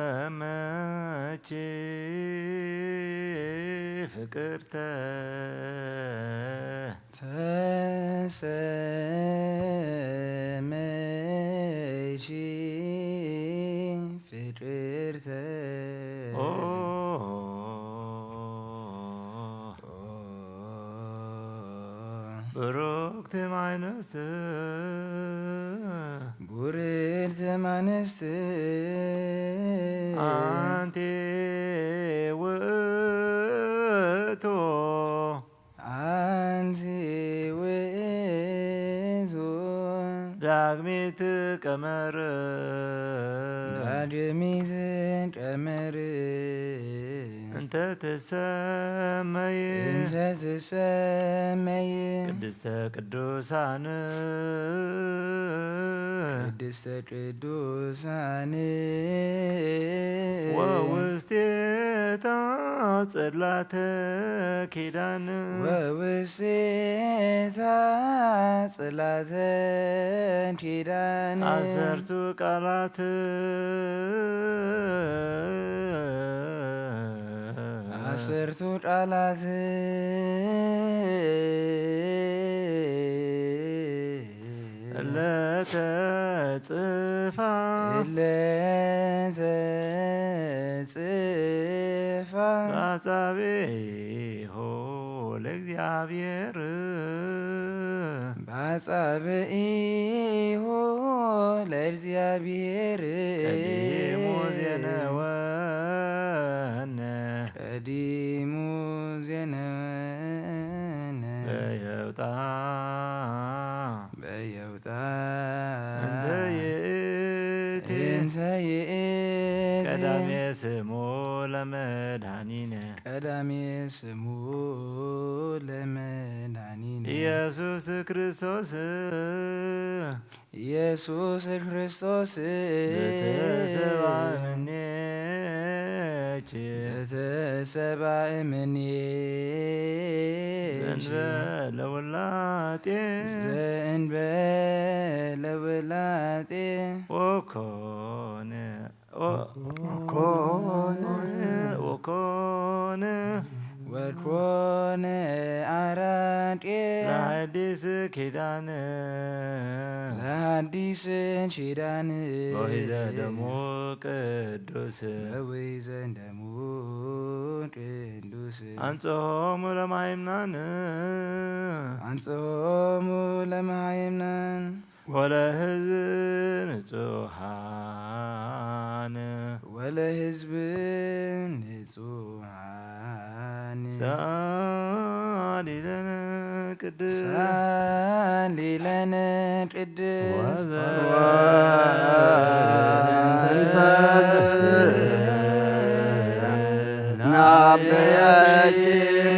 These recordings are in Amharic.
ተሰመች ፍቅርተ ተሰመች ፍቅርተ ብሩክት ማንስት ቡርክት ማንስት አንቲ ውእቱ አንቲ ውእቱ ዳግሚት ቀመር ዳግሚት ቀመር እንተ ትሰመይ ቅድስተ ቅዱሳን ቅድስተ ቅዱሳን ወውስቴታ ጽላተ ኪዳን ወውስቴታ ጽላተ ኪዳን አሰርቱ ቃላት አሰርቱ ቃላት ለተጽፋ በአጻብዒሁ ለእግዚአብሔር በአጻብዒሁ ለእግዚአብሔር ቀዲሙ ዜነወነ ቀዲሙ ዜነወነ በየውጣ እንተ ይእቲ ቀዳሜ ስሙ ለመድኃኒነ ቀዳሜ ስሙ ለመድኃኒነ ኢየሱስ ክርስቶስ ኢየሱስ ክርስቶስ ዘተሰብአ እምኔኪ ዘእንበለ ውላጤ ወኮነ አራቄ ለሐዲስ ኪዳን ለሐዲስ ኪዳን ወይዘ ደሙ ቅዱስ ወይዘ ደሙ ቅዱስ አንጾሙ ለማይምናን አንጾሙ ለማይምናን ወለሕዝብ ንጹሐን ወለሕዝብ ንጹሐን ሳሊለነ ቅድስ ሳሊለነ ቅድስ ናበያቲ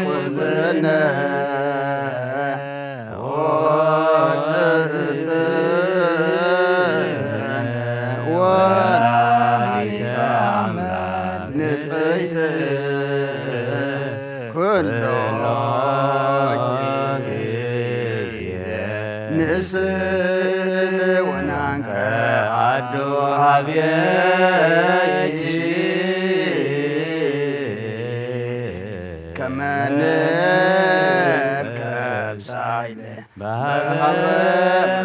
ኩልነ ንጽሕት ኩሎ ጊዜ ንስል ወናንከ አዶ ሀብየኪ ከመ ንርከብ ሳይለ በሀበ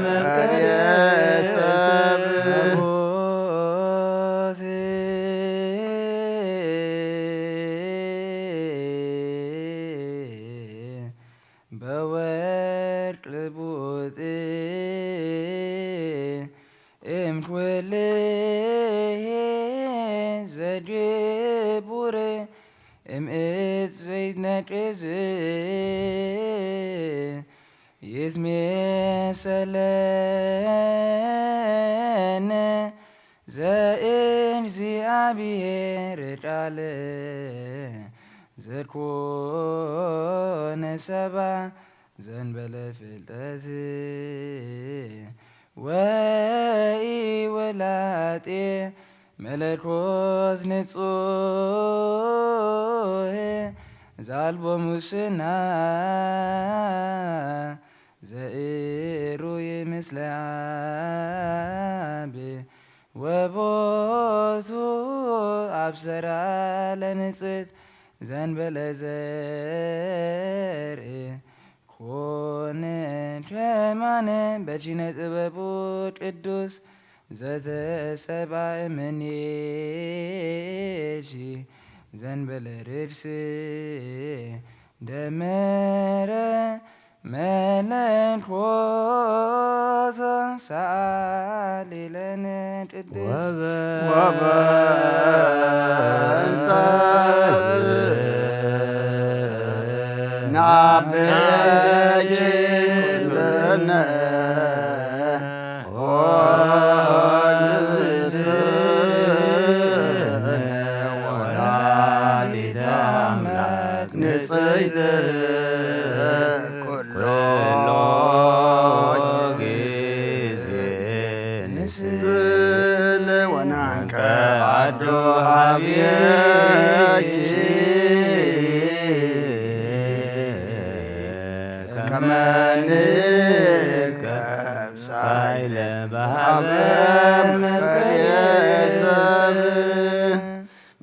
መርከብ ሰብ በወርቅ ልቡጥ እምኩልሄ ዘድቡር እምዕፅ ዘይትነቅዝ ይትሜሰለነ ዘእግዚአብሔር ቃል ዘኮነ ሰብአ ዘእንበለ ፍልጠት ወኢውላጤ መለኮት ንጹሕ ዘአልቦ ሙስና ዘእሩይ ምስለ አብ ወቦቱ አብሰራ ለንጽት ዘንበለ ዘርእ ኮነ ሸማነ በቺነ ጥበቡ ቅዱስ ዘተሰብአ እምኔሺ ዘንበለ ርድስ ደመረ መለኮተ ሰአሊ ለነ ቅድስት ወበእንተ ናብየኪ ኩልነ ወላዲተ አምላክ ንጽሕት ኩሎ ጊዜ ንስል ወናንከ አዶ ሀብየኪ ከመ ንርከብ ሳይለ በሀበ መቅደስ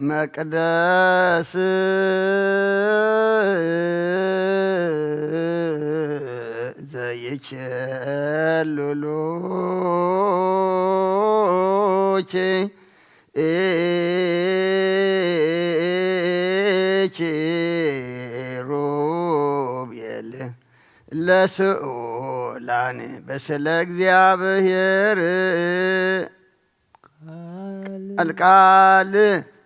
መቅደስ ዘይችሉሎቼ ኪሩቤል ለስኡላን በስለ እግዚአብሔር ቃል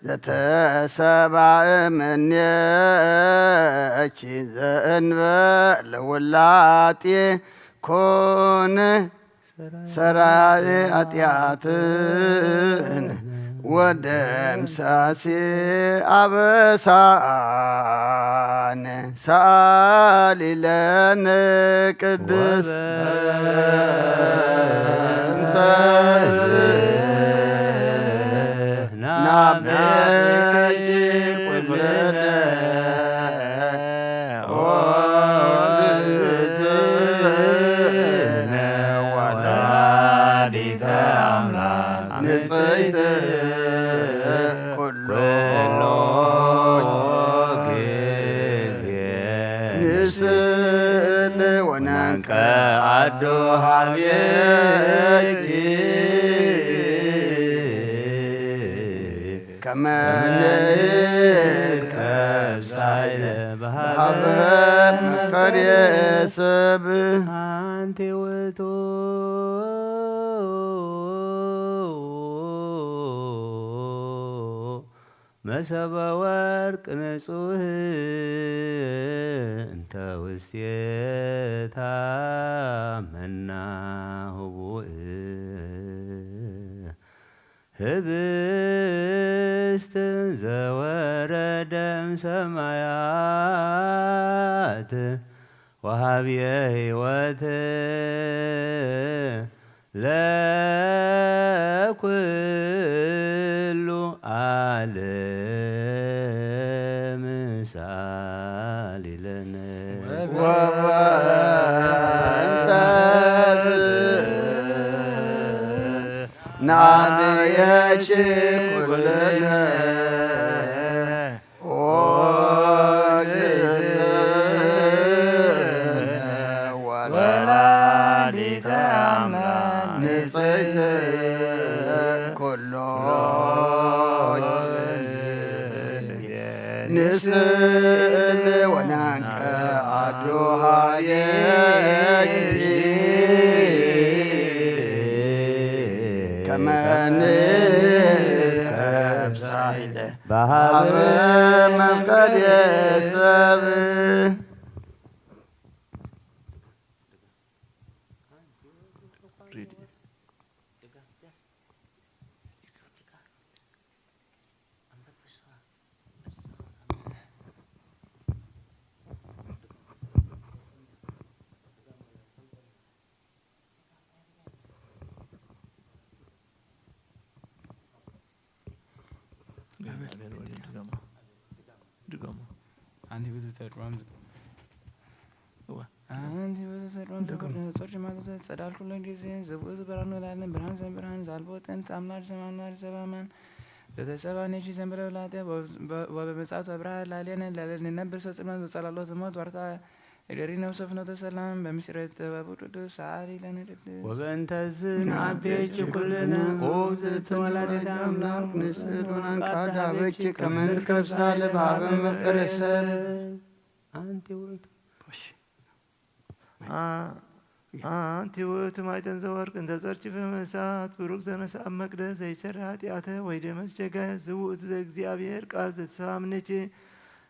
ዘተሰብአ እምኔኪ ዘእንበለ ውላጤ ኮነ ሠራየ ኃጢአትን ወደምሳሴ አበሳነ ሰአሊ ለነ ቅድስት ናብየኪ ኩልነ ወእግዝእትነ ወላዲተ አምላክ ንጽሕት ኩሎ ጊዜ ንስእል ወናንቀ አዶ ሀብየኪ ከመ ንርከብ ሳይለ በሀበ መፍቀሬ ሰብእ አንቲ ውእቱ መሰበ ወርቅ ንጹሕ እንተ ውስቴታ መናሁ ቡእ ህብስት ዘወረደም ሰማያት ወሀብየ ሕይወት ለኩሉ ዓለም ሳሊ ለነ ወበእንተ ናብየኪ ኩልነ ወእግዝእትነ ወላዲተ አምላክ ንጽሕት ኩሎ ንስእል ወናንቀ አዶ ሀብየኪ ከመ ንርከብ ሳይለ በሀበ መፍቀሬ ሰብእ አንተ ብዙ ተድሯም አንቲ ወተሰዶን ጾር ጅማቶ ጸዳል ሁሉ ጊዜ ዘቡዝ ብርሃን ወላለን ብርሃን ዘንብርሃን ዛልቦ ጥንት አምላክ ዘማናር ዘባማን ዘተሰባን እሺ ዘንበለው ላተ ወበመጻቱ ብርሃን ላለን ለነብር ሰው ጽመን ጸላሎት ሞት ወርታ እደሪና ወሰፍነ ተሰላም በምስረት ተባቡዱ ሳሪ ለነድድ ወበእንተዝን አቤች ኩልነ ኦ ዘተወላዲተ አምላክ ንስሉናን ቃዳበች ከመንርከብ ሳለ ባበ መፈረሰብ አንቲ ውእቱ አንቲ ውእቱ ማይተን ዘወርቅ እንተ ጸርጭ በመሳት ብሩክ ዘነሳብ መቅደስ ዘይሰራ ኃጢአተ ወይ ደመስ ጀጋየ ዝውእቱ ዘእግዚአብሔር ቃል ዘተሳምነች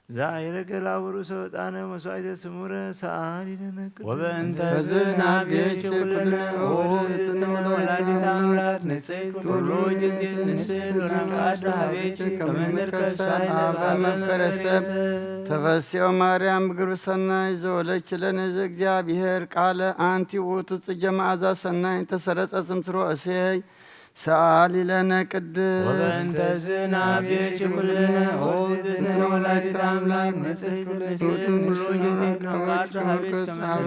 ዛይረገ ላውሩ ሰወጣነ መስዋዕተ ስሙረ ሰአሊ ለነ ወበእንተዝን አቤች ኩልነ ኦ ዘተወላዲተ አምላክ ንጽሕት ሁሉ ጊዜ ንስሉናን ቃዳበች ከመንርከብ ሳለ ባበ መፈረሰብ ተፈስዮ ማርያም ምግሩ ሰናይ ዘወለች ለነ ዘእግዚአብሔር ቃለ አንቲ ውእቱ ጽጌ መዓዛ ሰናይ ተሰረጸ ጽምስሮ እሴይ ሰአሊ ለነ ቅድስ ወበእንተዝን አቤች ኩልነ ኦ ዘተወላዲተ አምላክ ንጽሕት ሁሉ ጊዜ ቃዳበች ከመንርከብ ሳለ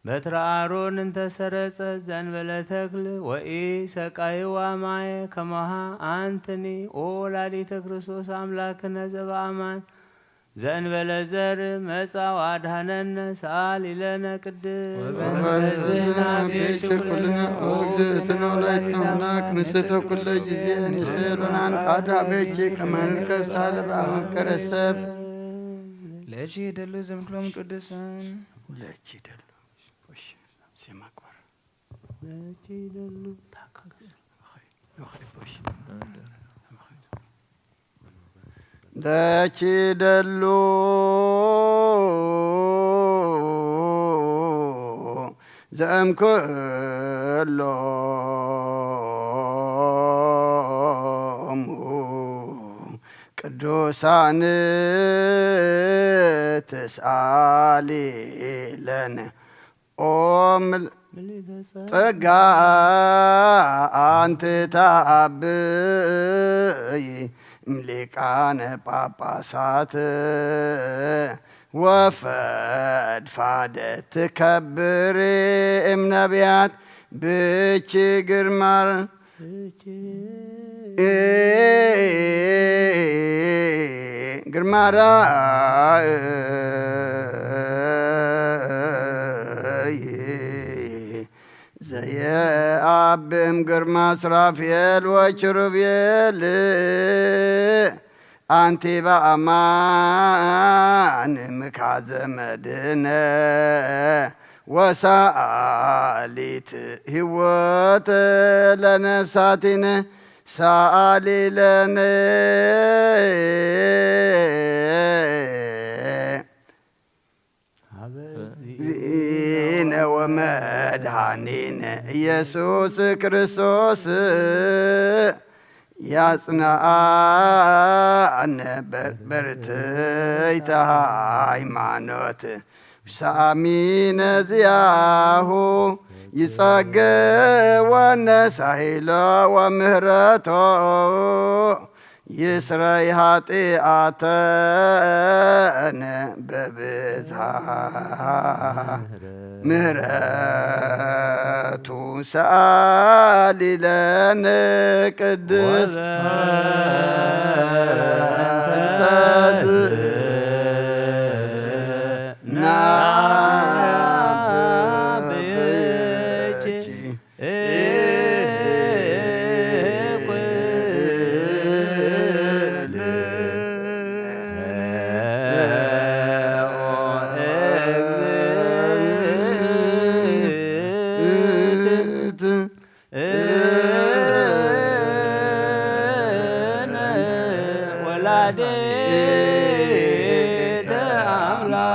በትረ አሮን እንተሰረጸ ዘንበለ ተክል ወኢ ሰቃይዋ ማየ ከመሃ አንትኒ ኦ ወላዲተ ክርስቶስ አምላክነ ዘበአማን ዘእንበለ ዘር መጻ ወአድኀነነ ሰአሊ ለነ ቅድስ ወበእንተዝን አቤች ኩልነ ኦ ዘተወላዲተ አምላክ ንጽሕተ ኩለ ጊዜ ንስሉናን ቃዳበች ከመንርከብ ሳለ ባበ መፈረሰብ ለሺ ደሉ ዘምክሎም ቅዱሳን ለቺ ደሉ ሲማቋር ለቺደሉ ደቺ ደሉ ዘእምኩሎሙ ቅዱሳን ትስአሊ ለነ ኦም ጸጋ አንቲ ታብይ እምሊቃነ ጳጳሳት ወፈድፋደ ትከብር እምነቢያት ብቺ ግርማር ግርማራ ዘየአብም ግርማ ሱራፌል ወኪሩቤል አንቲ በአማን ምካዘ መድኅነ ወሰአሊት ሕይወት ለነፍሳቲነ ሰአሊ ለነ ዚነ ወመድኃኒነ ኢየሱስ ክርስቶስ ያጽናአነ በርትዕተ ሃይማኖት ሳሚነ ዚአሁ ይጸግወነ ሳሂሎ ወምህረቶ ይስረይ ኃጢአተነ በብዝሃ ምህረቱ ሰአሊ ለነ ቅድስ ወላዲተ አምላክ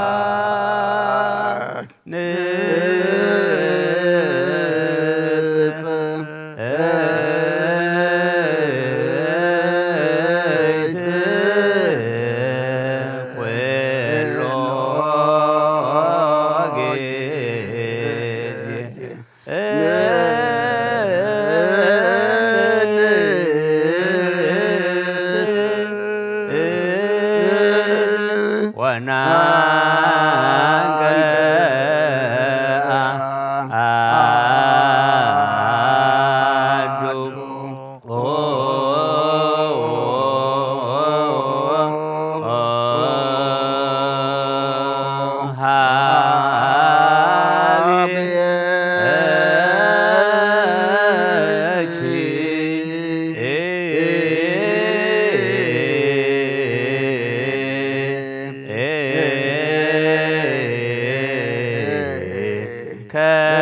ወና ከመንርከብ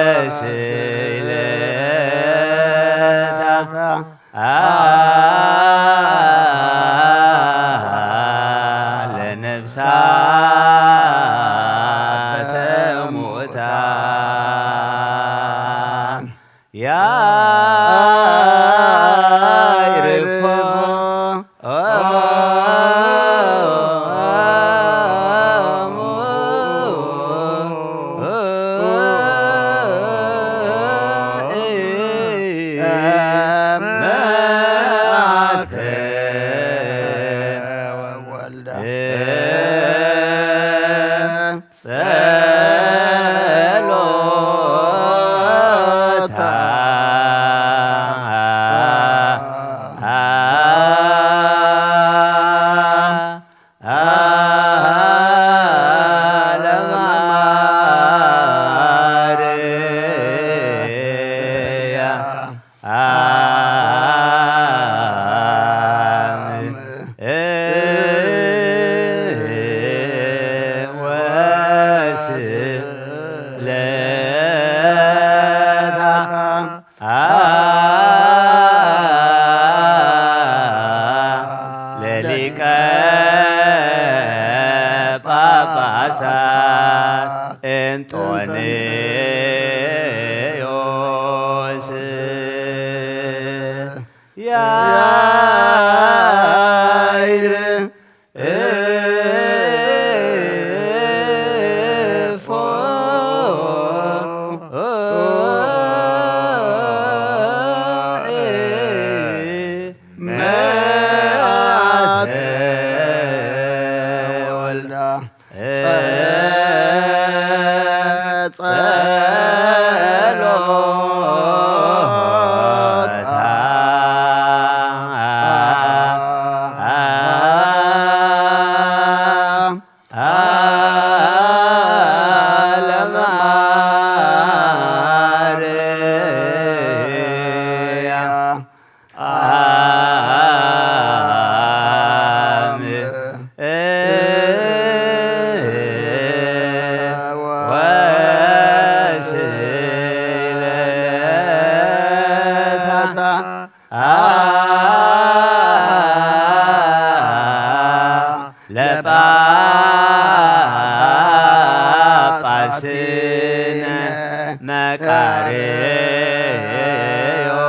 ሳይለ ጸሎታ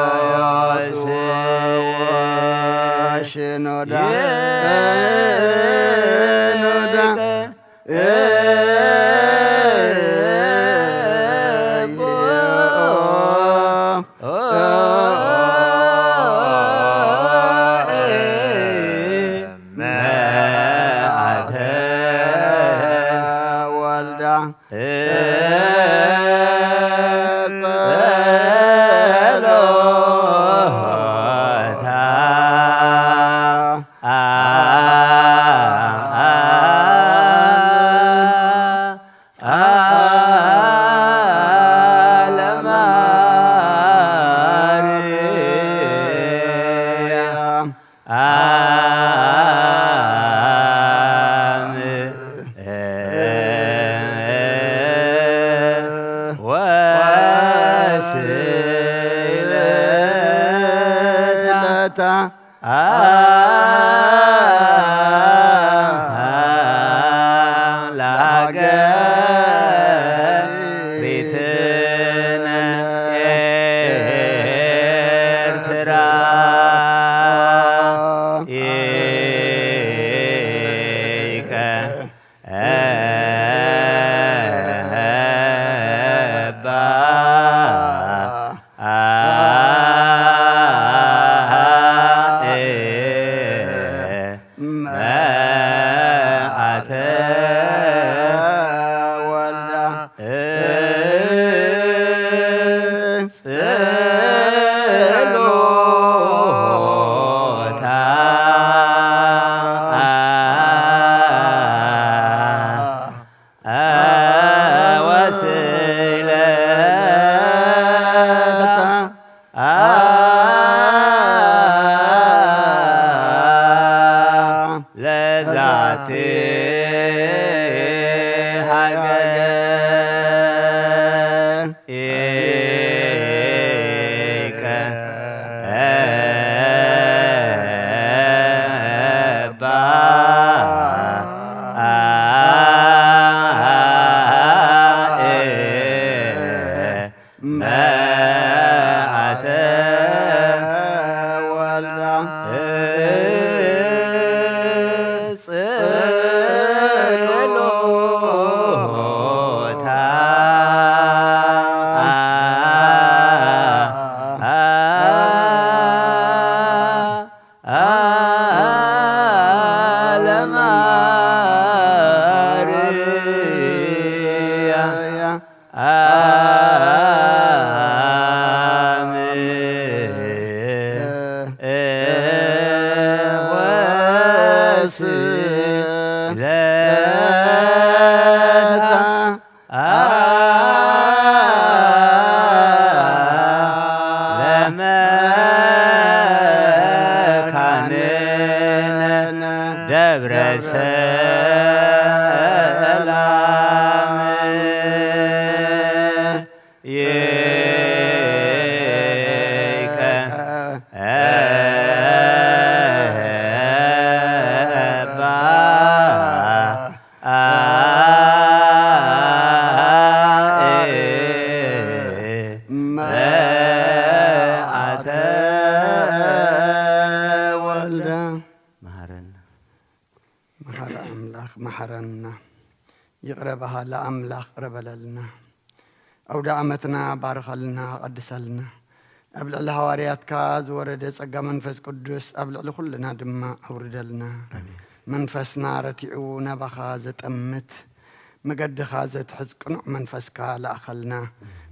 ማርዮስ ሽኖዳ ደብረ ሰላም ይከ አባ መዓተ ወልደ መሐረ አምላክ መሐረና ይቅረበሃ ለአምላክ ቅረበለልና አውደ ዓመትና ባርኸልና ቀድሰልና ኣብ ልዕሊ ሃዋርያትካ ዝወረደ ጸጋ መንፈስ ቅዱስ ኣብ ልዕሊ ኩልና ድማ ኣውርደልና መንፈስና ረቲዑ ናባኻ ዘጠምት መገድኻ ዘትሕዝ ቅኑዕ መንፈስካ ለኣኸልና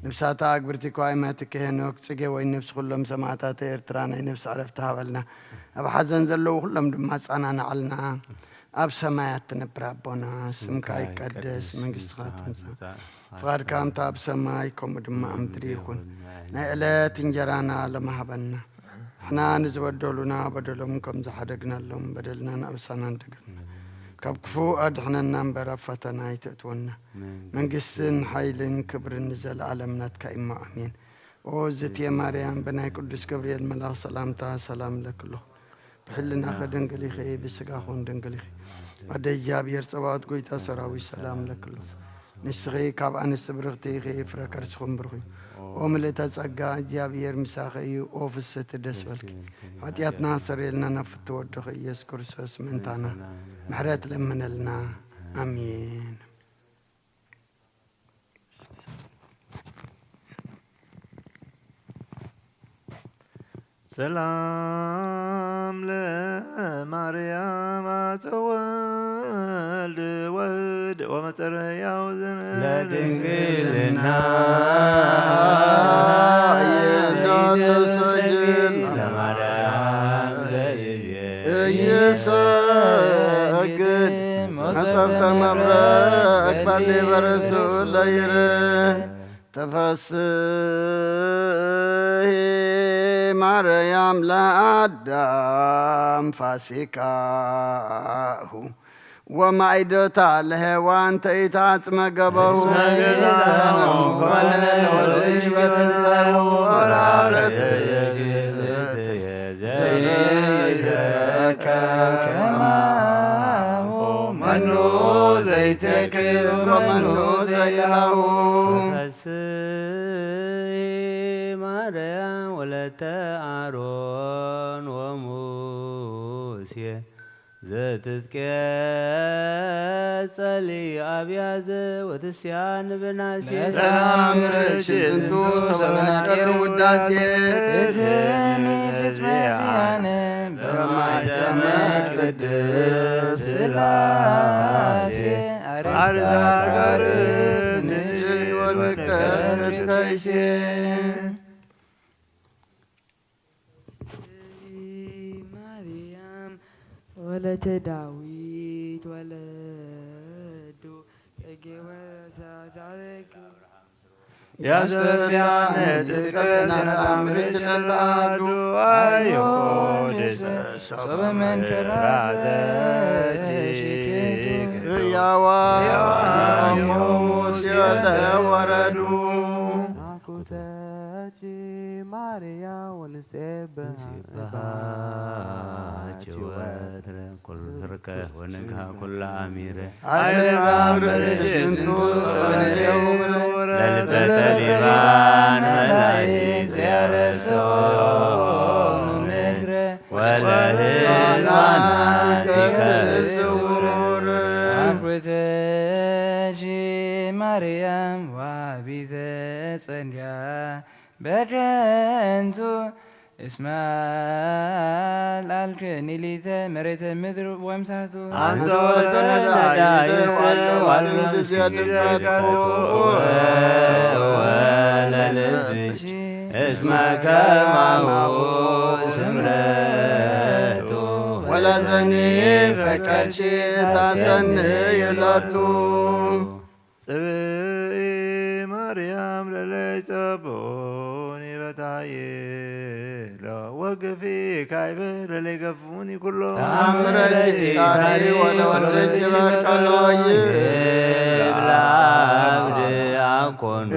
ነብሳታ ኣግብርቲ ኳይማት ከሄኖክ ጽጌ ወይ ነብስ ኩሎም ሰማዕታት ኤርትራ ናይ ነብሲ ዕረፍቲ ሃበልና ኣብ ሓዘን ዘለዉ ኩሎም ድማ ጻናናዓልና ኣብ ሰማያት ትነብር ኣቦና ስምካ ይቀደስ መንግስትኻ ትምጻእ ፍቃድካ እንተ ኣብ ሰማይ ከምኡ ድማ ኣብ ምድሪ ይኹን ናይ ዕለት እንጀራና ለማሃበና ንሕና ንዝበደሉና በደሎም ከም ዝሓደግናሎም በደልና ንኣብሳና እንደገና ካብ ክፉእ ኣድሕነና እምበር ኣብ ፈተና ይተእትወና መንግስትን ሓይልን ክብርን ንዘለኣለም ናትካ ኢሞ ኣሜን ኦ ዝትየ ማርያም ብናይ ቅዱስ ገብርኤል መልኣኽ ሰላምታ ሰላም ለክለኹ ብሕልና ከደንገሊኸ ብስጋ ኹን ደንገሊኸ ወደ እግዚአብሔር ጸባዖት ጎይታ ሰራዊት ሰላም ለክለኹ نسخي كاب أنس برختي خي فركر سخم برخي وملتا تصقى جابير مساخي أوفس تدسبلك حتيات ناصر لنا نفت ودخي يسكر سوس منتانا محرات لمن لنا أمين سلام لمريم تولد ود ومتريا وزن لدنقلنا سجل لمريم يسجد أصبت مبرك بالي برسول يره تفسه مريم لآدم فاسكاه ومعدتا الهوان تيتات مقبه منو زيتك ومنو زيله مريم ولت أهرون وموسى زتتك صلي أبياز وتسيان بناسي تامرش انتو سبنكر وداسي إذني في اسمسيانة كما يتمك قدس سلاسي أرزاقر نجي والمكتر كيسي مريم ولد داويد ولد يا سفيان تكسنا أمرج الأدو أيهود صب من كراتك يا موسى وردو ماريا ونسيبها جواتر كل فرقة ونقها كل أميرة عين أمرج انتو سبنكر للبت لبان ملايز يا رسول مكرة ولا هزانا كسسور أخوتي مريم وابيثة صنجا بدرنتو اسمال الكني ليثة مريت مدر ومساتو أنزل دايس والبس يدفكو ولا لبش اسمك معه سمرته ولا ذني فكرشي تاسني يلاتلو صبي مريم لليت بوني بتايلا وقفي كايبر اللي قفوني كله أمرج كاري ولا ولج بكالوي بالعبد أكون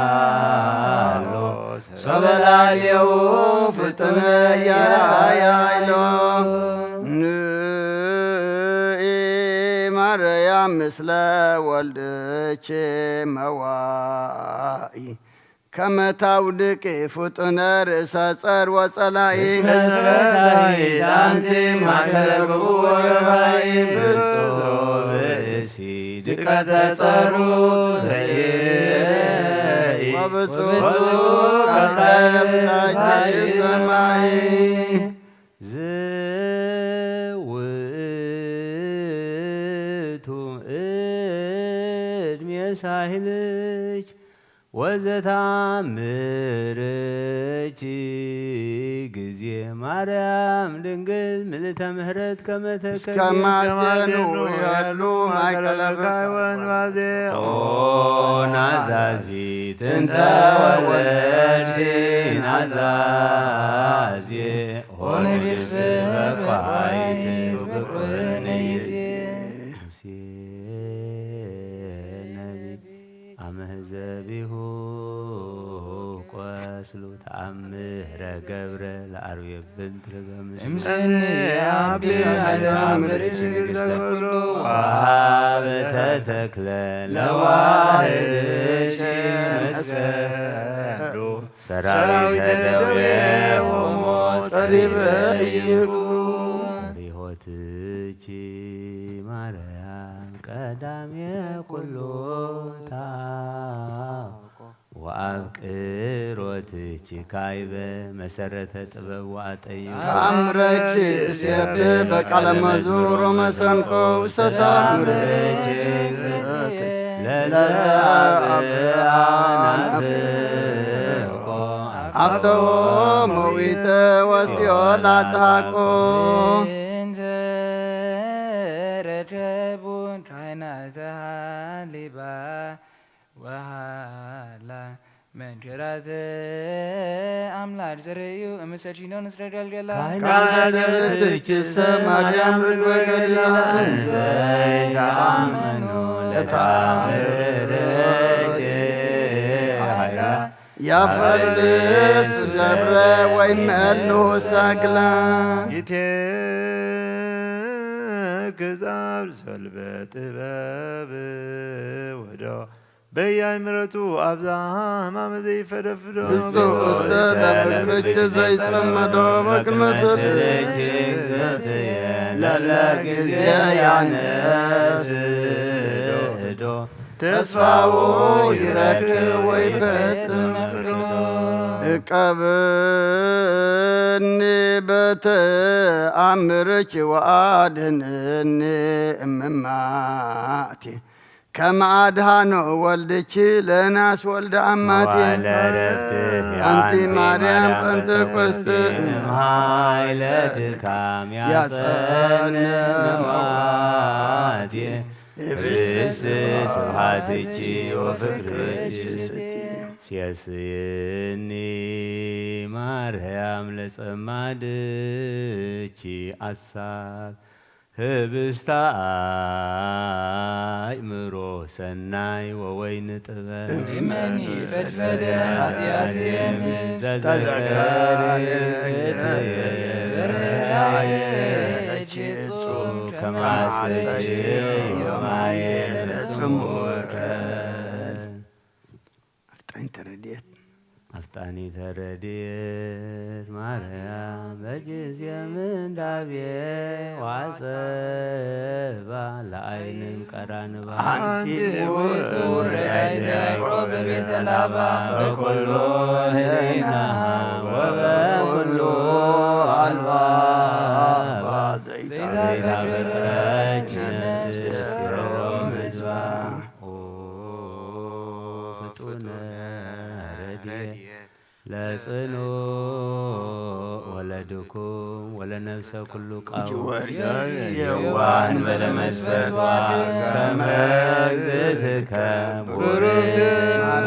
እግዚአብሔርሃሎ ሰበላልየው ፍጥነ ያያይሎ ንኢ ማርያም ምስለ ወልድች መዋኢ ከመታውድቅ ፍጡነ ርእሰ ጸር ወጸላኢ መፈታይ ዳንቲ ማከለኩ ወገባይ ብፁዕ ብእሲ ድቀተ ጸሩ ዘየኢ ወብፁዕ ከካየምናጅ ሰማይ ዝውእቱ ዕድሜ ሳህልች ወዘታምርች ጊዜ ማርያም ድንግል ምልዕተ ምሕረት ከመተከል እስከማደኑ ያሉ ማይከለካይ ወንባዜ ኦ ናዛዚት እንተ ወለድኪ ናዛዜ ሆንሪስ በኳይት ብቁነይዜ ሙሴ ነቢ አመ ማህዘቢሁ ቆስሉ ተአምረ ገብረ ለአርዌ ብንት ረገምስ እምስኒ አቢ አዳም ርጅግዘብሎ በተተክለ ለዋህድሽ መስቀሉ ሰራዊተ ደዌ ወሞት ጠሪበ ይብሉ ሪሆትቺ ማርያም ቀዳሜ ኩሉ ወአብቅሮትቺ ካይበ መሰረተ ጥበብ ወአጠዩ ተአምረች እስየብ በቃለ መዝሙር ወመሰንቆ ውሰታምረች ለዘአብአናፍቆ አፍተዎ መዊተ ወስዮ ላጽሃቆ እንዘ ረከቡ ካህናተ ሊባ ወሃላ መንክራተ አምላክ ዘርእዩ እምሰቺኖ ንስረ ገልገላ ካህናትችሰ ማርያም ርግበ ገሊላ ዘይተአመኑ ለታምረች ያፈልስ ገብረ ወይመልሁ ሰግላ ይትገዛብ ሰልበ ጥበብ ወዶ በየአይምረቱ አብዛሃ ሕማመ ዘይፈደፍዶ ብፁዕ ውስተ ለፍቅርች ዘይጸመዶ በቅድመ ለለ ጊዜ ያነስዶ ተስፋው ይረክብ ወይፈጽም እቀብኒ በተአምርች ወአድኅነኒ እምማቴ ከመ አድኃኖ ወልድኪ ለናስ ወልደ አማቴ አንቲ ማርያም ጴንጤቆስጥ ኃይለ ድካም ያጸንዋቴ ብስ ስብሐትኪ ወፍቅርኪ ሲያስየኒ ማርያም ለጸማድኪ አሳብ ህብስተ አእምሮ ሰናይ ወወይን ጥበብ እመኒ ፈድፈደ ኃጢአቴን ዘዘከርች ጹም ከማሰች የማየ ጽሙከ አፍጣኝ ተረድኤት አፍጣኒ ተረድኤት ማርያም በጊዜ ምንዳቤ ዋጸባ ለአይንም ቀራንባ አንቲ ውእቱ ረዳኢተ ያዕቆብ በቤተ ላባ በኩሉ ህሊና ወበኩሉ አልባባ ዘይታፈቅረች ነፍስዮም ህዝባ ፍጡነ ረድኤት ለጽኑ ወለድኩም ወለነፍሰ ኩሉ ቃው የዋን በለመስፈቷ ከመግዝእትከ ቡርክት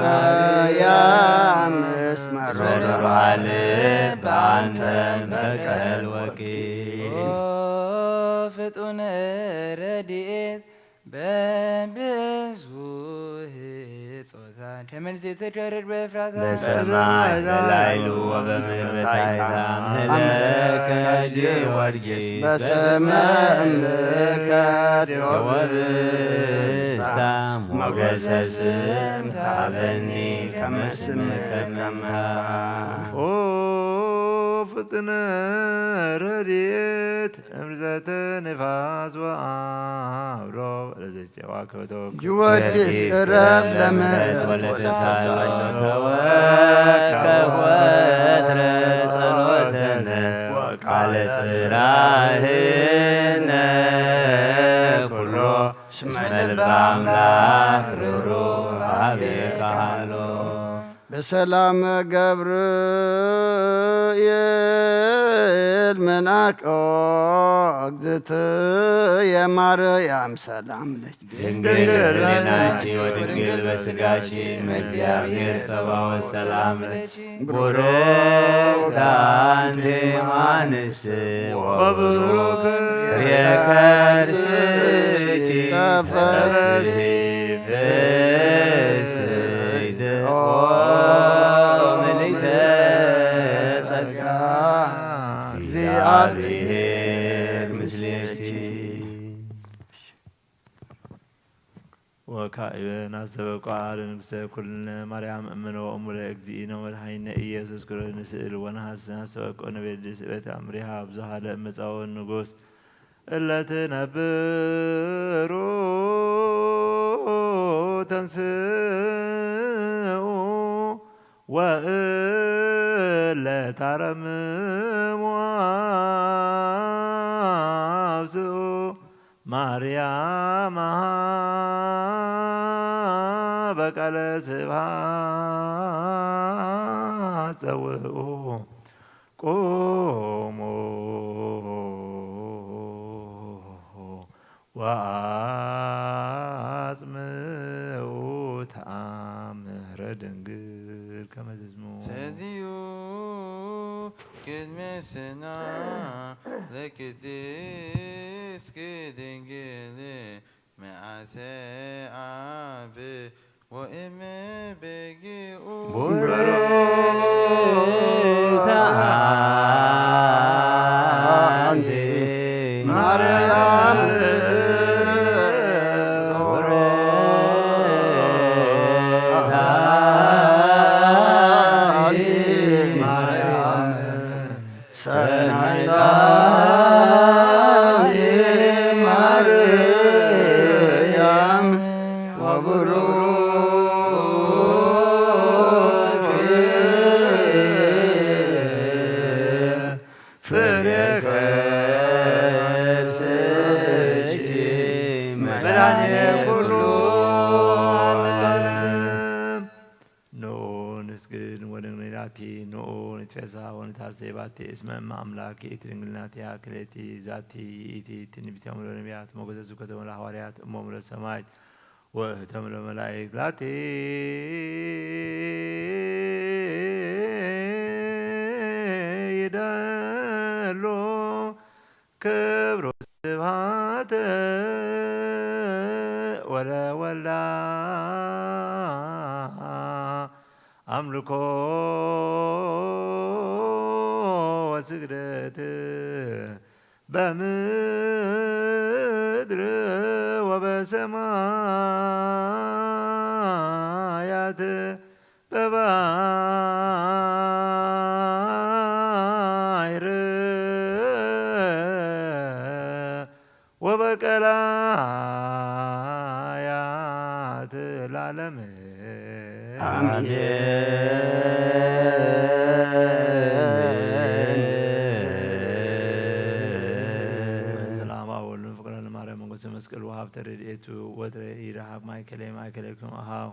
ማርያም በርባል በአንተን በቀል ወቂል ፍጡነ ረድኤት በብዙ ጾታ ከመንዝ የተቸረድ በፍራታ በሰማይ በላይሉ ወበምድር በታሕታ ምህለከ ጊዮርጊስ በስመ እምልከት ወብስታ ሞገሰ ስም ታበኒ ከመ ስምከ ኦ ፍጥነ ረድኤት እምርዘተ ንፋስ ወአብሮ ለዘይፄዋ ከበተወ ጊዮርጊስ ቅረብ ለምሕረት ወለተሳይሎተወከወትረ ጸሎተነ ቃለ ስራህነ ኩሎ እስመ ልበ አምላክ ርኅሩኅ ኀቤከ ሀሎ በሰላም ገብርኤል መልአክ እግዝእትየ ማርያም ሰላም ለኪ ድንግል በሕሊናኪ ወድንግል በሥጋኪ እምእግዚአብሔር ጸባኦት ሰላም ለኪ ቡርክት አንቲ እምአንስት ወቡሩክ ፍሬ ከርሥኪ ተፈሥሒ ፍስሕ ናስተበቋል ንግሥተ ኩልነ ማርያም እምነ ወእሙ ለእግዚእነ ወመድኃኒነ ኢየሱስ ክርስቶስ ንስእል ወነሐስ ናስተበቆ ነቤድ ስእበት አምሪሃ ብዙሃ ለእመፃውን ንጉሥ እለትነብሩ ተንስኡ ወእለታረምሙ አብስኡ ማርያም በቃለ ስብሐት ጸውዑ ቁሙ ወአጽምዑ ተአምረ ድንግል ከመ ትዝሙር ሰድዩ ቅድመ ስና ለቅድስት ድንግል መዓተ አብ ወእመ በጊኡ ቡርክት አንቲ ማርያም ሴባቴ እስመ እመ አምላክ ድንግልናቲሃ ክልኤቲ ዛቲ ይእቲ ትንቢተ ነቢያት ሞገሰ ስብከቶሙ ለሐዋርያት እሞሙ ለሰማዕት ወእህቶሙ ለመላእክት ላቲ ይደሎ ክብሮ ስብሐተ ወለወልዳ አምልኮ ወስግደት በምድር ወበሰማያት በባሕር ወበቀላያት ለዓለመ መስቀል ወሀብተ ረድኤቱ ወትረ ይረሃብ ማእከለ ማእከለክሙ አሃው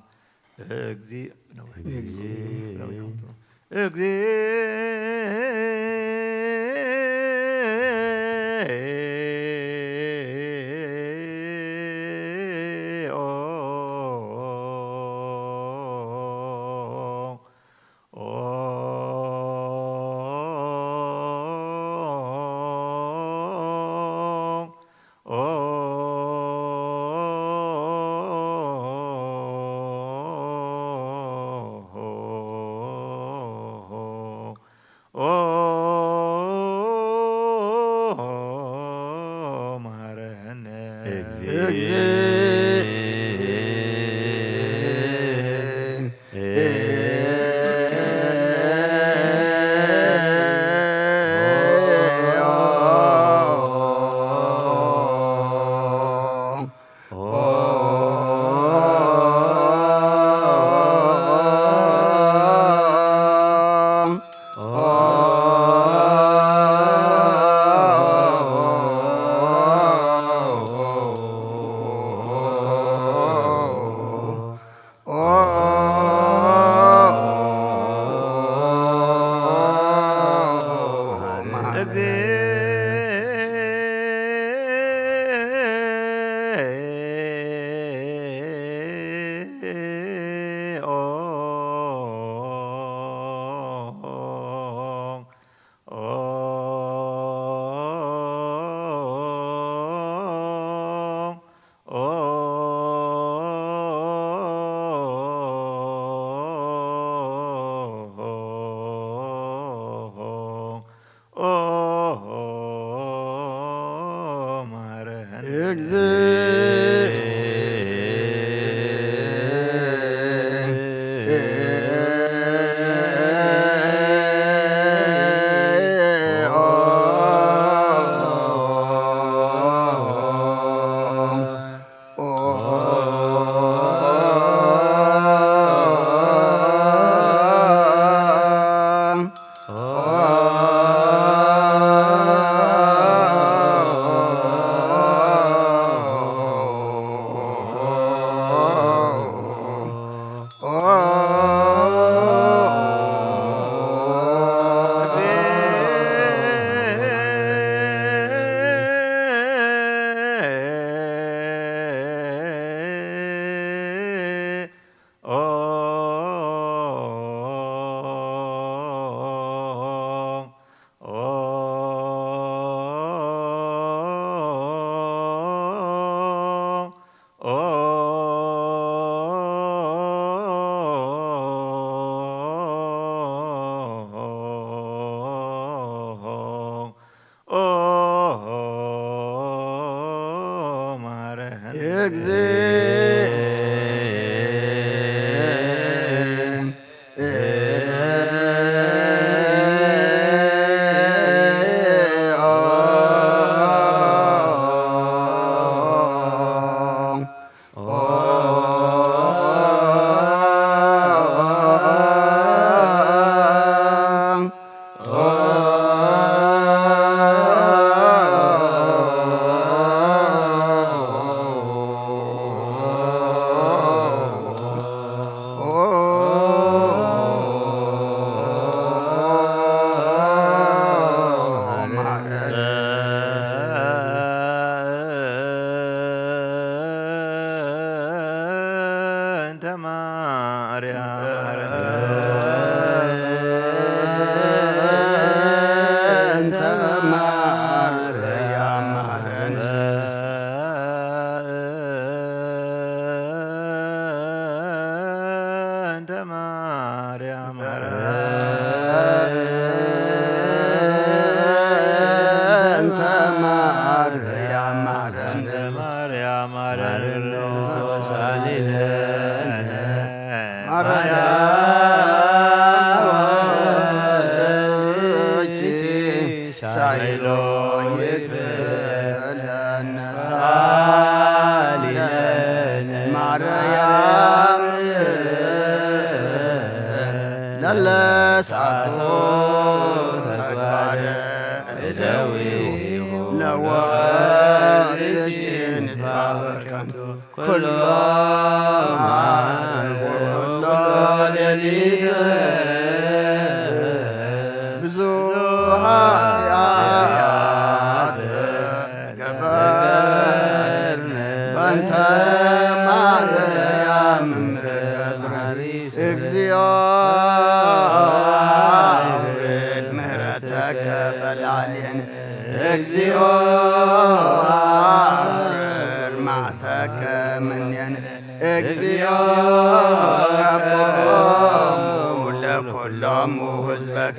Oh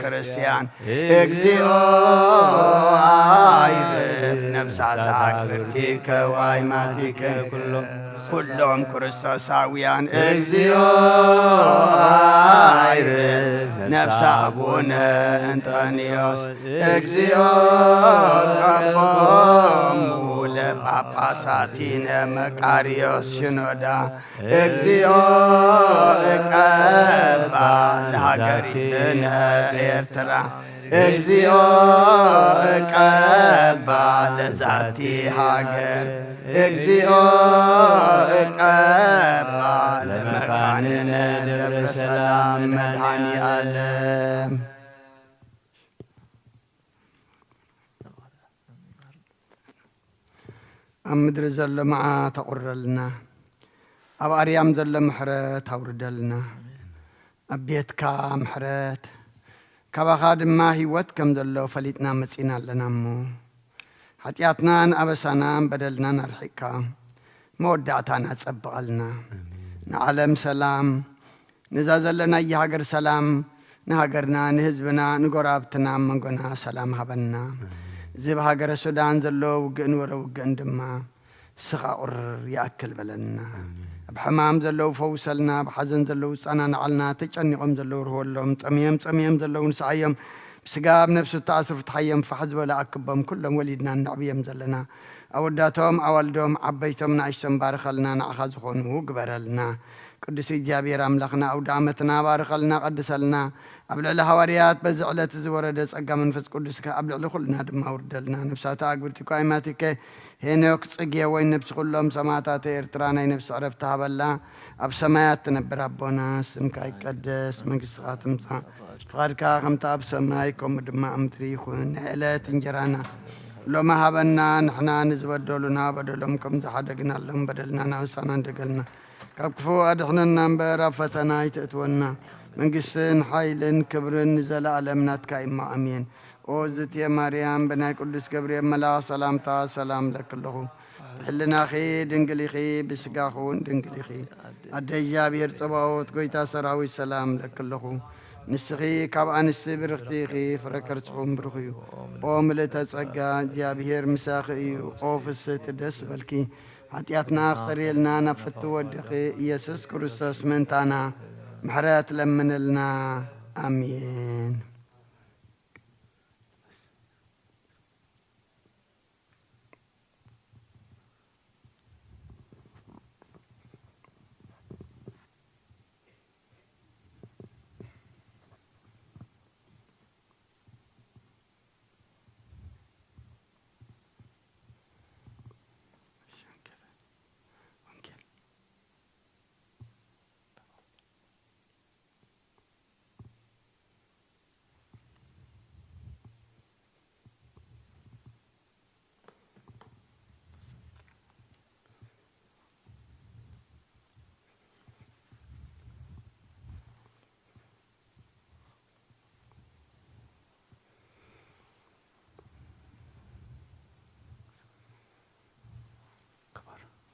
ክርስቲያን እግዚኦ አይረፍ ነፍሳት አክብርቲከ ወአይማቲከ ኩሎም ክርስቶሳውያን እግዚኦ አይረፍ ነፍሳ አቡነ እንጦንዮስ እግዚኦ ቀቦሙ ለጳጳሳቲነ መቃርዮስ ሽኖዳ እግዚኦ እቀባ ለሀገሪትነ ኤርትራ እግዚኦ እቀባ ለዛቲ ሃገር እግዚኦ እቀባ ለመካንነ ደብረ ሰላም መድኃኒ ዓለም ኣብ ምድሪ ዘሎ መዓት ኣቑረልና ኣብ ኣርያም ዘሎ ምሕረት ኣውርደልና ኣብ ቤትካ ምሕረት ካባኻ ድማ ህይወት ከም ዘሎ ፈሊጥና መጺና ኣለና እሞ ሓጢኣትናን ኣበሳናን በደልናን ኣርሒቕካ መወዳእታና ጸብቐልና ንዓለም ሰላም ነዛ ዘለና ሃገር ሰላም ንሃገርና ንህዝብና ንጎራብትና መንጎና ሰላም ሃበና እዚ ብሃገረ ሱዳን ዘሎ ውግእን ወረ ውግእን ድማ ስኻቁር ይኣክል በለና ኣብ ሕማም ዘለው ፈውሰልና ብሓዘን ዘለው ጸናንዓልና ተጨኒቖም ዘለው ርህወሎም ጠምየም ዘለው ንስዓዮም ብስጋ ብነፍሱ ተኣስሩ ፍትሓዮም ፋሕ ዝበለ ኣክቦም ኩሎም ወሊድና ንዕብዮም ዘለና ኣወዳቶም ኣዋልዶም ዓበይቶም ንኣሽቶም ባርኸልና ንዓኻ ዝኾኑ ግበረልና ቅዱስ እግዚኣብሔር ኣምላኽና ኣውደ ዓመትና ባርኸልና ቀድሰልና ኣብ ልዕሊ ሃዋርያት በዚ ዕለት ዝወረደ ጸጋ መንፈስ ቅዱስካ ኣብ ልዕሊ ኩልና ድማ ውርደልና ነብሳታ ኣግብርቲኳ ኣይማቲከ ሄኖክ ጽጌ ወይ ነብሲ ኩሎም ሰማዕታት ኤርትራ ናይ ነብሲ ዕረፍቲ ሃበላ ኣብ ሰማያት ትነብር ኣቦና ስምካ ይቀደስ መንግሥትኻ ትምጻእ ፍቓድካ ከምቲ ኣብ ሰማይ ከምኡ ድማ ኣብ ምድሪ ይኹን ናይ ዕለት እንጀራና ሎማ ሃበና ንሕና ንዝበደሉና በደሎም ከም ዝሓደግናሎም በደልና ናብሳና እንደገልና ካብ ክፉ ኣድሕነና እምበር ኣብ ፈተና ይትእትወና መንግሥትን ሓይልን ክብርን ዘለኣለም ናትካ ኢማ ኣሜን ኦ ዝትየ ማርያም ብናይ ቅዱስ ገብርኤል መልኣኽ ሰላምታ ሰላም ለክለኹ ብሕልናኺ ድንግል ኢኺ ብስጋኹ ድንግል ኢኺ ኣደ እግዚኣብሔር ጽባዖት ጐይታ ሰራዊት ሰላም ለክለኹ ንስኺ ካብ ኣንስቲ ብርኽቲ ኢኺ ፍረ ከርስኹም ብሩኽ እዩ ኦ ምልእተ ጸጋ እግዚኣብሔር ምሳኺ እዩ ኦ ፍስሕቲ ደስ በልኪ ኃጢአትና ክሰሪልና ናብ ፍቲ ወድኺ ኢየሱስ ክርስቶስ ምንታና ምሕረት ለምንልና ኣሜን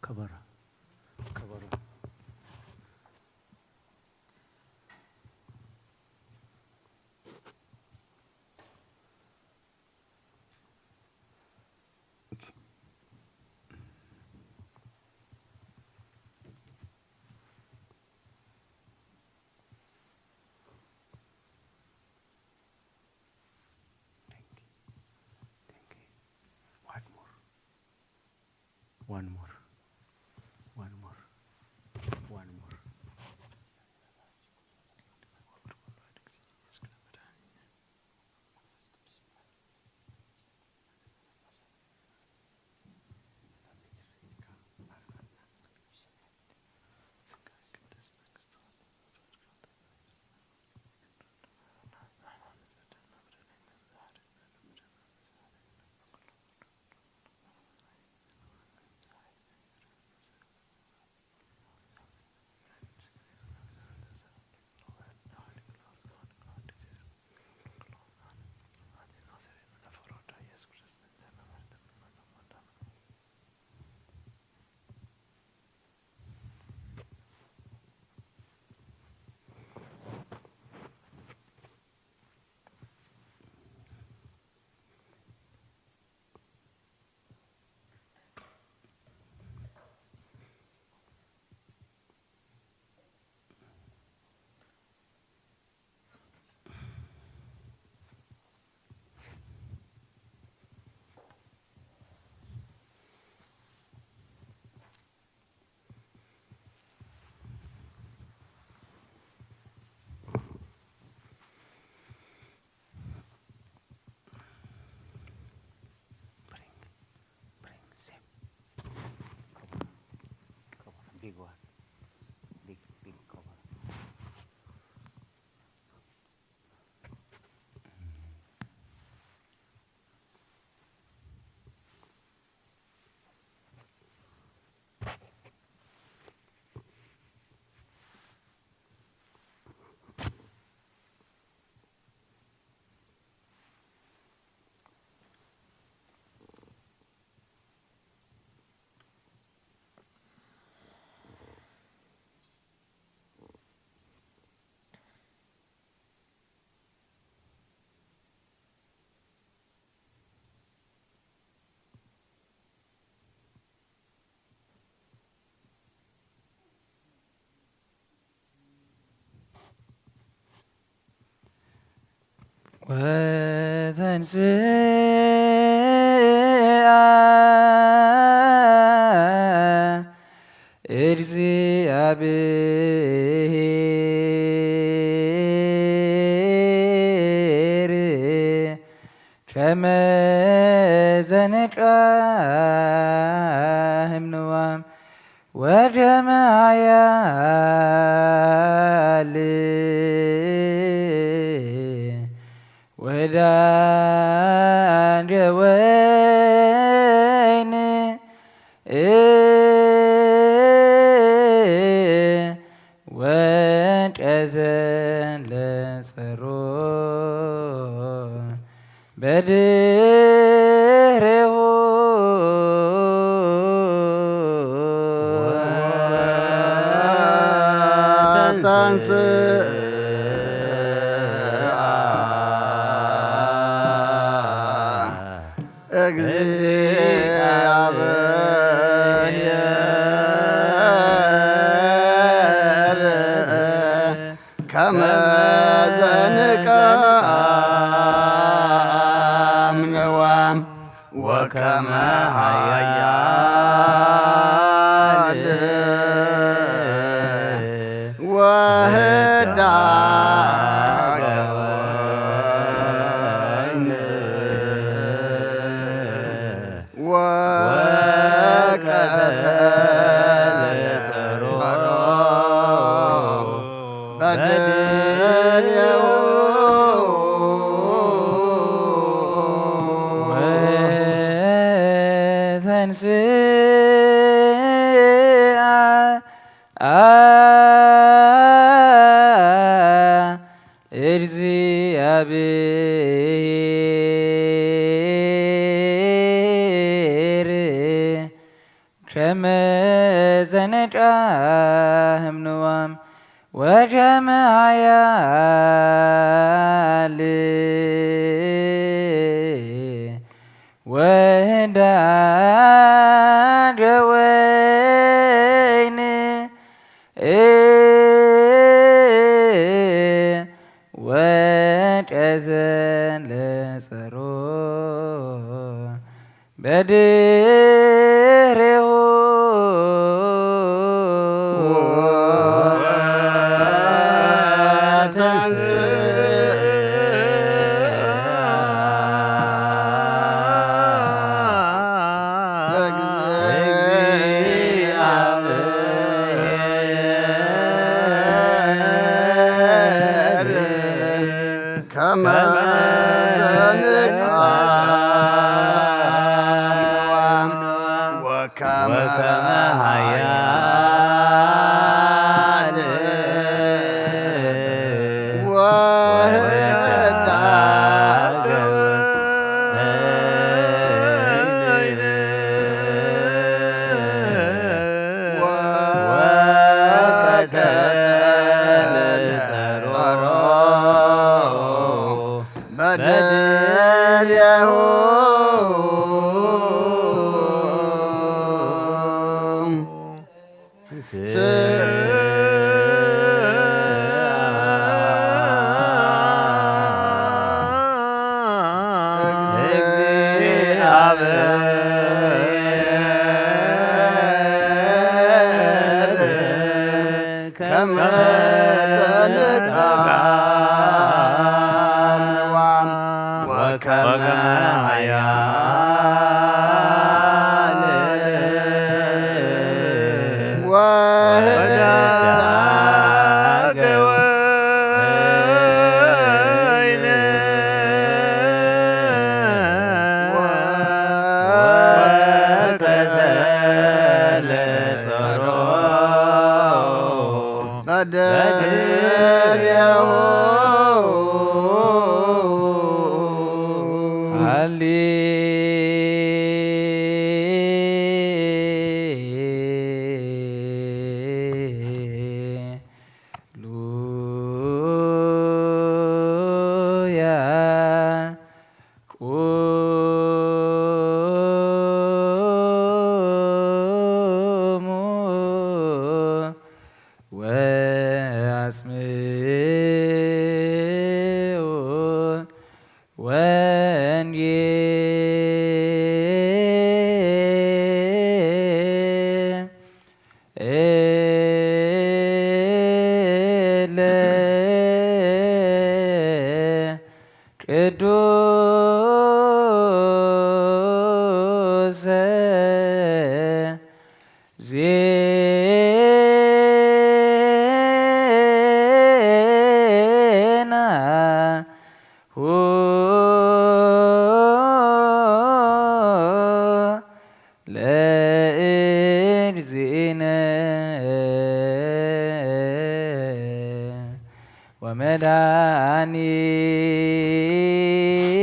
ከበሮ ከበሮ one more. Big one. Big cover. ወተንሥአ እግዚአብሔር ከመ ዘንቃህም ንዋም ወደመ ኃያል ወዳንደ ወይን ወንጨዘን ለጸሮ በድሬሁ እግዚአብሔር ከመ ዘንቃም ንዋም ወከመ ኃያል ወህዳገ ወይን ወቀተለ ጸሮ በድሬሁ እግዚአብሔር شمزنجاهم نوام وجمعيال وهداج وين وجزن لصرو بدره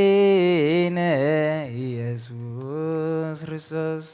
ومدانين ኢየሱስ ክርስቶስ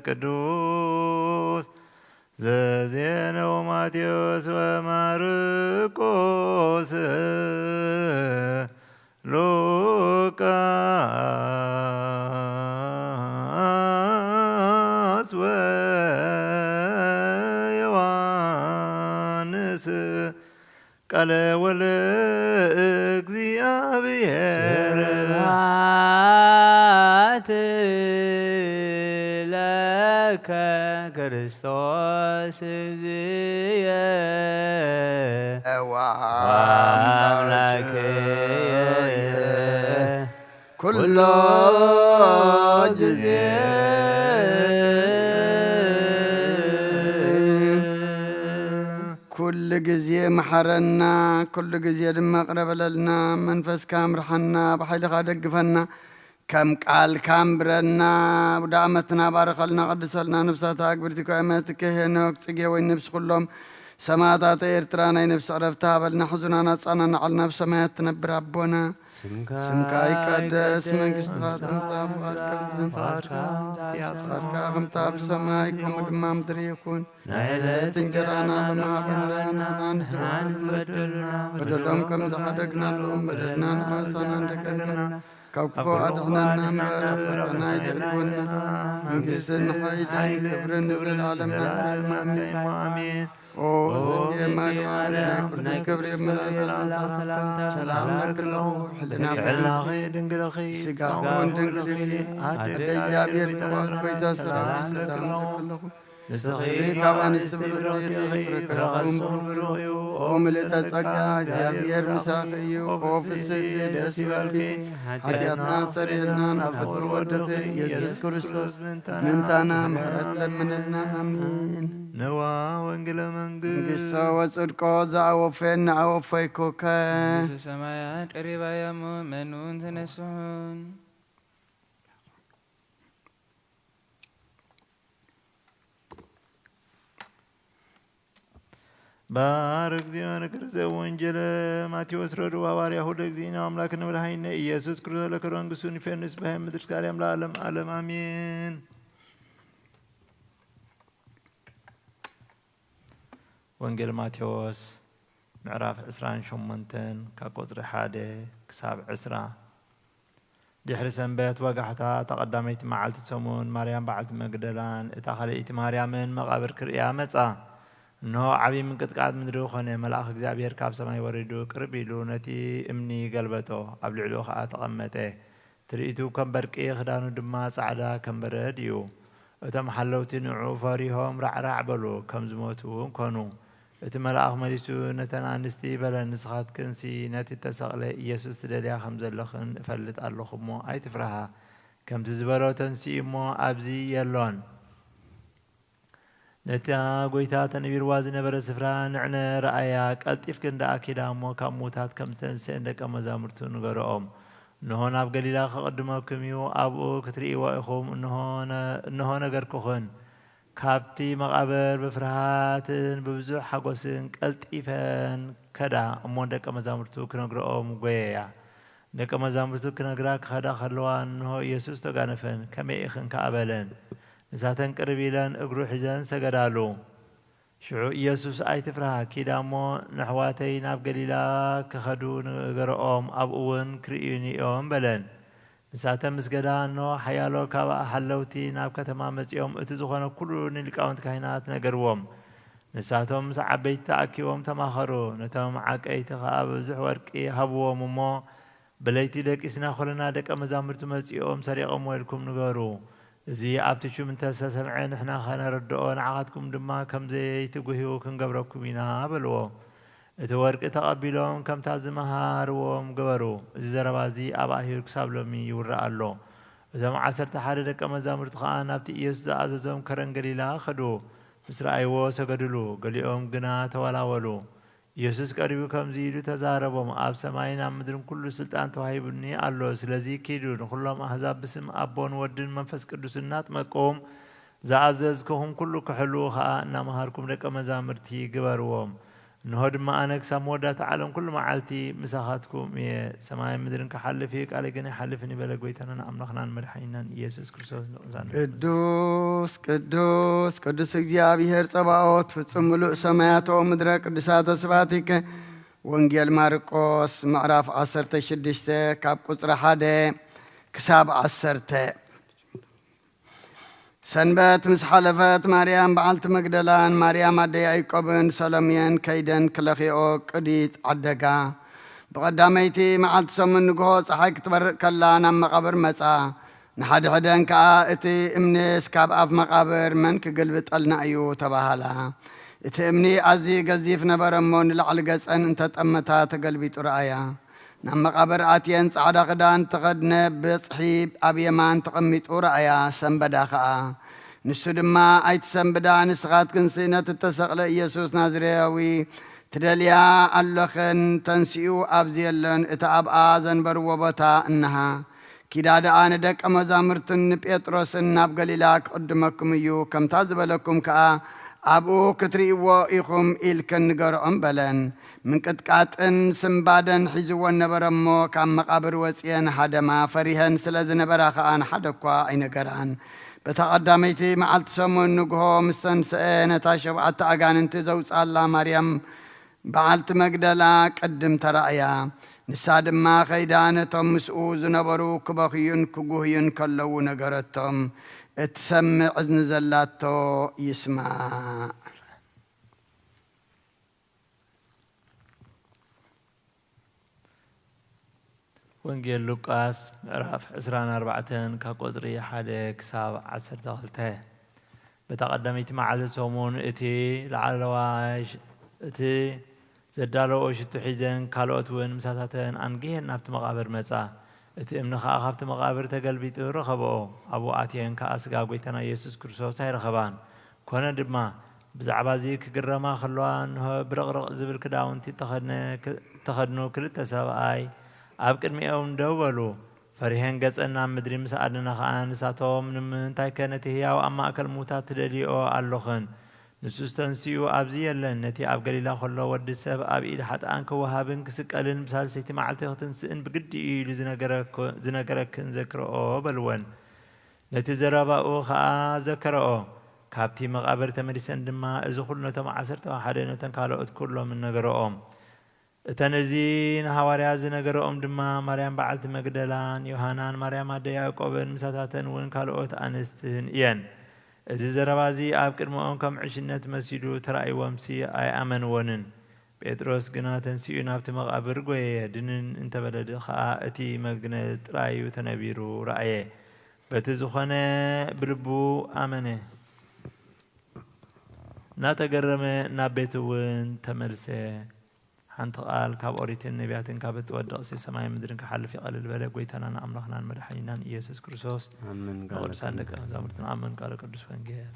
ቅዱስ ዘዜነው ማቴዎስ ወማርቆስ ሉቃስ ወዮሐንስ ቃለ ወልደ እግዚአብሔር ክርስቶስ እዝየ ወአምላክየ ኩሎ ጊዜ ኩሉ ጊዜ መሐረና ኩሉ ጊዜ ድማ ቅረበለልና መንፈስካ ምርሐና ብሓይልኻ ደግፈና ከም ቃልካ እምብረና ብዳኣመትና ባረኸልና ቅድሰልና ነብሳታ ኣግብርቲኮ እመትከ ሄኖክ ፅጌ ወይ ነብሲ ኩሎም ሰማዕታት ኤርትራ ናይ ነብሲ ዕረፍቲ ሃበልና ሕዙናና ፃናና ዓልና ብሰማያት ትነብር ኣቦና ስምካ ይቀደስ መንግስትኻ ትምፃእ ፍቃድካ ከምታ ብሰማይ ከምኡ ድማ ምድሪ ይኩን ናይ ዕለት እንጀራና ሎማሃበና በደሎም ከም ዝሓደግናሎም በደልና ንሓሳና እንደገና ካብ ክፉ ኣድሕነና እምበር ፈተና ይተእትወና መንግስትን ሓይልን ክብርን ንዘለዓለም አሜን። ኦ የማርያም ናይ ክብሪ የመላእክት ሰላም ለክለኹ ዕልናኺ ድንግልኺ ስጋኹን ድንግል ኣደ እግዚአብሔር ተባዝ ኮይታ ሰላም ለክለኹ ንስኺ ካብ ኣንስቲ ብሩኽ ረከብኩም ብሩኽ እዩ ኦ ምልእተ ጸጋ እግዚአብሔር ምሳኺ እዩ ኦ ፍስሕቲ ደስ ይበልኪ ሓጢአትና ሰሪልና ናብ ፍቅር ወድኺ ኢየሱስ ክርስቶስ ምንታና ምሕረት ለምንልና ኣሚን ነዋ ወንጌለ መንግሥቶ ወጽድቆ ዘአወፈን አወፈይኮከ ንጉሥ ሰማያት ቀሪባያሞ መኑን ተነስሑን ባርክ ዚዮን ክርስቶስ ወንጌለ ማቴዎስ ረዱ ሐዋርያሁ ለእግዚእነ አምላክነ ወለሃይነ ኢየሱስ ክርስቶስ ለከ መንግሥቱን ይፈንስ በሃይ ምድር እስካርያም ለዓለም ዓለም አሜን። ወንጌል ማቴዎስ ምዕራፍ 28 ካብ ቁፅሪ 1 ክሳብ 20 ድሕሪ ሰንበት ወጋሕታ ተቐዳመይቲ መዓልቲ ሰሙን ማርያም በዓልቲ መግደላን እታ ካልእይቲ ማርያምን መቓብር ክርእያ መጻ እነሆ ዓብዪ ምንቅጥቃጥ ምድሪ ኮነ መልአኽ እግዚኣብሔር ካብ ሰማይ ወሪዱ ቅርብ ኢሉ ነቲ እምኒ ገልበጦ ኣብ ልዕሊኡ ከዓ ተቐመጠ ትርኢቱ ከም በርቂ ክዳኑ ድማ ጻዕዳ ከም በረድ እዩ እቶም ሓለውቲ ንዑ ፈሪሆም ራዕራዕ በሉ ከም ዝሞቱ እውን ኮኑ እቲ መልአኽ መሊሱ ነተን ኣንስቲ በለን ንስኻትክንሲ ነቲ ተሰቕለ ኢየሱስ ትደልያ ከም ዘለኽን እፈልጥ ኣለኹ እሞ ኣይትፍራሃ ከምቲ ዝበሎ ተንስኡ እሞ ኣብዚ የሎን ነታ ጎይታ ተነቢርዋ ዝነበረ ስፍራ ንዕነ ረኣያ ቀልጢፍ ክንዳ ኣኪዳ እሞ ካብ ሙታት ከም ዝተንስአን ደቀ መዛሙርቱ ንገረኦም እንሆ ናብ ገሊላ ከቐድመኩም እዩ ኣብኡ ክትርእይዎ ኢኹም እንሆ ነገርክኹን ካብቲ መቓብር ብፍርሃትን ብብዙሕ ሓጎስን ቀልጢፈን ከዳ እሞ ደቀ መዛሙርቱ ክነግረኦም ጎየያ ደቀ መዛሙርቱ ክነግራ ክኸዳ ከለዋ እንሆ ኢየሱስ ተጋነፈን ከመይ ኢኽን ከኣበለን ንሳተን ቅርብ ኢለን እግሩ ሒዘን ሰገዳሉ ሽዑ ኢየሱስ ኣይትፍርሃ ኪዳ እሞ ንኣሕዋተይ ናብ ገሊላ ክኸዱ ንገረኦም ኣብኡ እውን ክርእዩኒ እዮም በለን ንሳተን ምስ ገዳ እኖ ሓያሎ ካብ ሓለውቲ ናብ ከተማ መጺኦም እቲ ዝኾነ ኩሉ ንሊቃውንቲ ካህናት ነገርዎም ንሳቶም ምስ ዓበይቲ ተኣኪቦም ተማኸሩ ነቶም ዓቀይቲ ከዓ ብዙሕ ወርቂ ሃብዎም እሞ በለይቲ ደቂስና ኮለና ደቀ መዛሙርቲ መጺኦም ሰሪቖም ኢልኩም ንገሩ እዚ ኣብቲ ሹም እንተሰምዐ ንሕና ኸነረድኦ ንዓኻትኩም ድማ ከምዘይትጉህዩ ክንገብረኩም ኢና በልዎ እቲ ወርቂ ተቐቢሎም ከምታ ዝመሃርዎም ገበሩ እዚ ዘረባ እዚ ኣብ ኣሂር ክሳብ ሎሚ ይውራእ ኣሎ እዞም 11 ደቀ መዛሙርቲ ከዓ ናብቲ ኢየሱስ ዝኣዘዞም ከረን ገሊላ ኸዱ ምስ ረኣይዎ ሰገድሉ ገሊኦም ግና ተወላወሉ ኢየሱስ ቀሪቡ ከምዚ ኢሉ ተዛረቦም ኣብ ሰማይን ኣብ ምድርን ኩሉ ስልጣን ተዋሂቡኒ ኣሎ ስለዚ ኪዱ ንኩሎም ኣሕዛብ ብስም ኣቦን ወድን መንፈስ ቅዱስን እናጥመቆም ዝኣዘዝክኹም ኩሉ ክሕሉ ከዓ እናምሃርኩም ደቀ መዛሙርቲ ግበርዎም እንሆ ድማ ኣነ ክሳብ መወዳእታ ዓለም ኩሉ መዓልቲ ምሳኻትኩም እየ ሰማይን ምድርን ክሓልፍ ቃለይ ግን ይሓልፍን ይበለ ጎይታናን ኣምላኽናን መድሓኒናን ኢየሱስ ክርስቶስ ቅዱስ ቅዱስ ቅዱስ እግዚአብሔር ጸባኦት ፍጹም ምሉእ ሰማያት ወምድረ ቅዱሳተ ስብሐቲከ ወንጌል ማርቆስ ምዕራፍ 16 ካብ ቁፅሪ 1 ክሳብ 10 ሰንበት ምስ ሓለፈት ማርያም በዓልቲ መግደላን ማርያም ኣደ ያዕቆብን ሰሎሜን ከይደን ክለኺኦ ቅዲት ዓደጋ ብቐዳመይቲ መዓልቲ ሰሙን ንግሆ ፀሓይ ክትበርቕ ከላ ናብ መቓብር መጻ نحد حدن كا اتي امنس كاب اف مقابر من كقلب طلنا ايو تباهلا اتي امني ازي قزيف نبرمون لعلقس ان انت تأمتا تقلبي ترأيا نعم مقابر آتين صعدا قدان تغدنا بصحيب أبيمان تقمي ترأيا سنبدا خا نسو دما ايت سنبدا نسغات كنسينة تتسق لإيسوس نازريوي تدليا اللخن تنسيو أبزيلن اتأب آزن بروبتا انها كيداد آن دك أمزامرتن بيتروسن ناب قليلاك قدمكم يو كم تازبلكم كا أبو كتريو إيخم إلكن قرأم بلن من كتكاتن سنبادن حزوان نبرمو كام مقابر وسيان حدما فريهن سلزن براخان حدقوا أين قران بتقدميتي معلت سمون نقهو مستن سئين تاشبعت أغان انتزوز الله مريم بعلت مقدلا قدم ترأيا نساد ما خيدانتهم مسؤوز نبرو كبخيون كقوهيون كلو نقرتهم اتسمع اذن زلاتو يسمع ወንጌል ሉቃስ ምዕራፍ 24 ከቁጥሪ 1 ክሳብ 12 በተቀዳሚት መዓልት ሰሙን እቲ ለዓለዋሽ እቲ ዘዳለው ሽቱ ሒዘን ካልኦት ውን ምሳታተን አንጊሄን ናብቲ መቃብር መጻ እቲ እምኒ ኸኣ ካብቲ መቃብር ተገልቢጡ ረኸብኦ ኣብኡ ኣትየን ከኣ ስጋ ጎይታና ኢየሱስ ክርስቶስ ኣይረኸባን ኮነ ድማ ብዛዕባ እዚ ክግረማ ከለዋ ንሆ ብርቕርቕ ዝብል ክዳውንቲ ተኸድኑ ክልተ ሰብኣይ ኣብ ቅድሚኦም ደው በሉ ፈሪሄን ገጸን ናብ ምድሪ ምስ ኣድነ ኸኣ ንሳቶም ንምንታይ ከ ነቲ ህያው ኣብ ማእከል ሙታት ትደልዮ ኣለኽን ንሱ ዝተንስኡ ኣብዚ የለን ነቲ ኣብ ገሊላ ከሎ ወዲ ሰብ ኣብ ኢድ ሓጥኣን ክወሃብን ክስቀልን ብሳልሰይቲ መዓልቲ ክትንስእን ብግዲ ኢሉ ዝነገረክን ዘክርኦ በልወን ነቲ ዘረባኡ ኸኣ ዘከረኦ ካብቲ መቃብር ተመሊሰን ድማ እዚ ኩሉ ነቶም 11 ነተን ካልኦት ኩሎም ነገረኦም እተን እዚ ንሃዋርያ ዝነገረኦም ድማ ማርያም በዓልቲ መግደላን ዮሃናን ማርያም ኣደ ያዕቆብን ምሳታተን ውን ካልኦት ኣንስትን እየን እዚ ዘረባ እዚ ኣብ ቅድሚኦም ከም ዕሽነት መሲሉ ተራእይዎምሲ ኣይኣመንዎንን ጴጥሮስ ግና ተንሲኡ ናብቲ መቃብር ጎየየ ድንን እንተበለድ ኸኣ እቲ መግነዝ ጥራዩ ተነቢሩ ረአየ በቲ ዝኾነ ብልቡ ኣመነ እናተገረመ ናብ ቤቱ ውን ተመልሰ ሓንቲ ቃል ካብ ኦሪትን ነቢያትን ካብ እትወድቕ ሰማይ ምድርን ክሓልፍ ይቐልል በለ ጎይታናን ኣምላኽናን መድሓኒናን ኢየሱስ ክርስቶስ ቅዱሳን ደቀ መዛሙርትን ኣመን ቃል ቅዱስ ወንጌል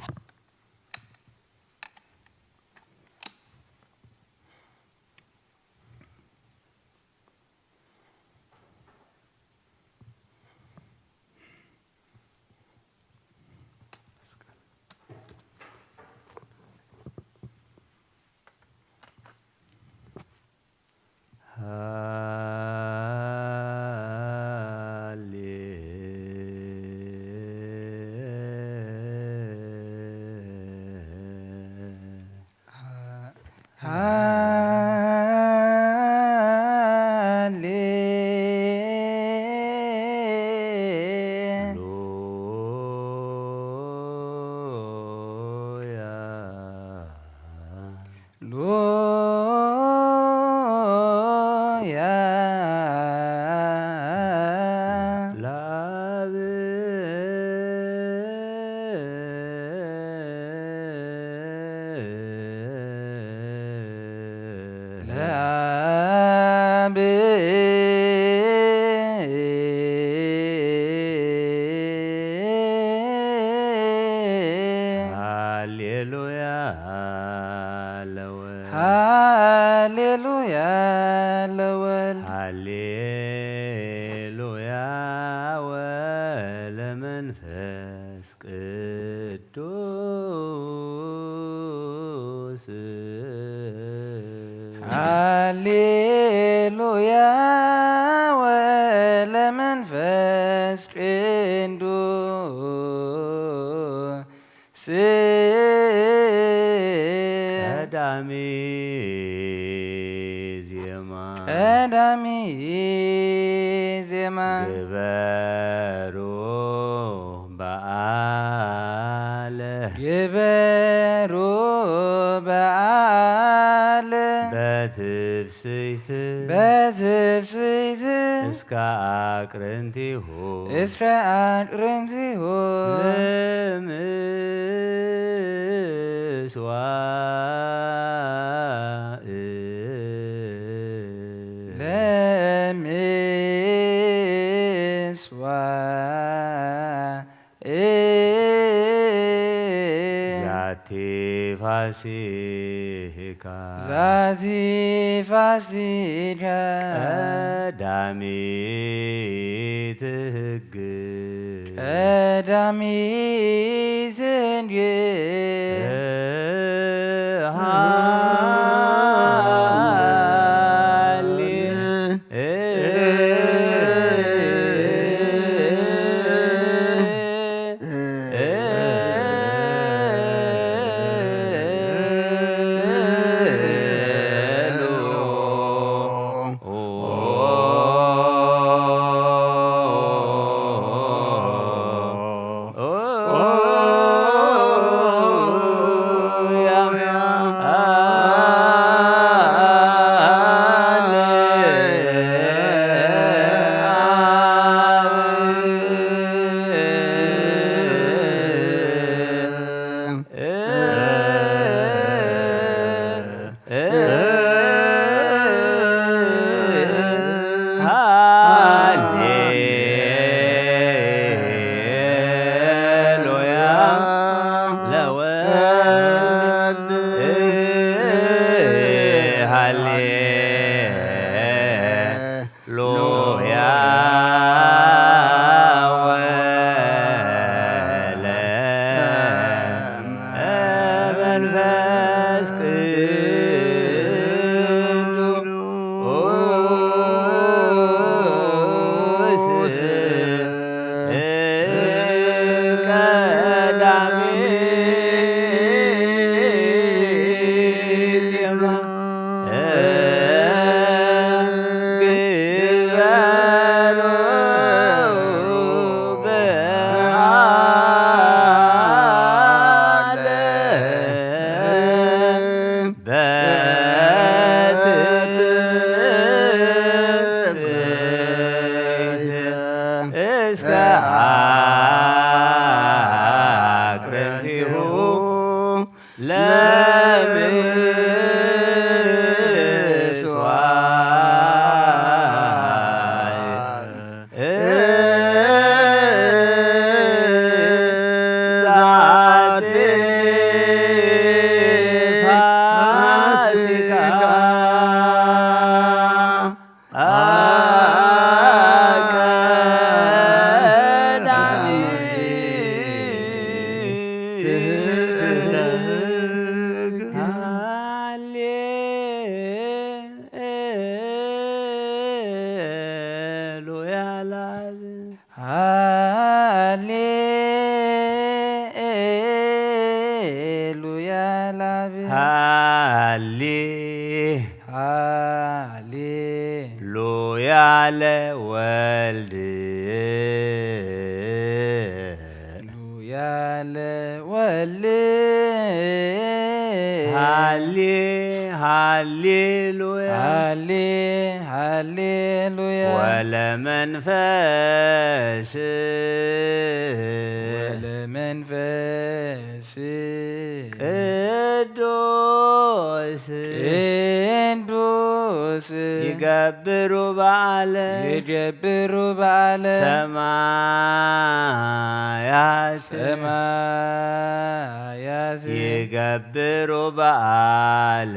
በትፍስሕት እስከ እስከ አቅርንቲሁ እስከ አቅርንቲሁ ፋሲካ ዛቲ ፋሲካ ቀዳሚት ሕግ ቀዳሚት ሕግ ወለመንፈስ ቅዱስ ይገብሩ በዓለ ሰማያት ይገብሩ በዓለ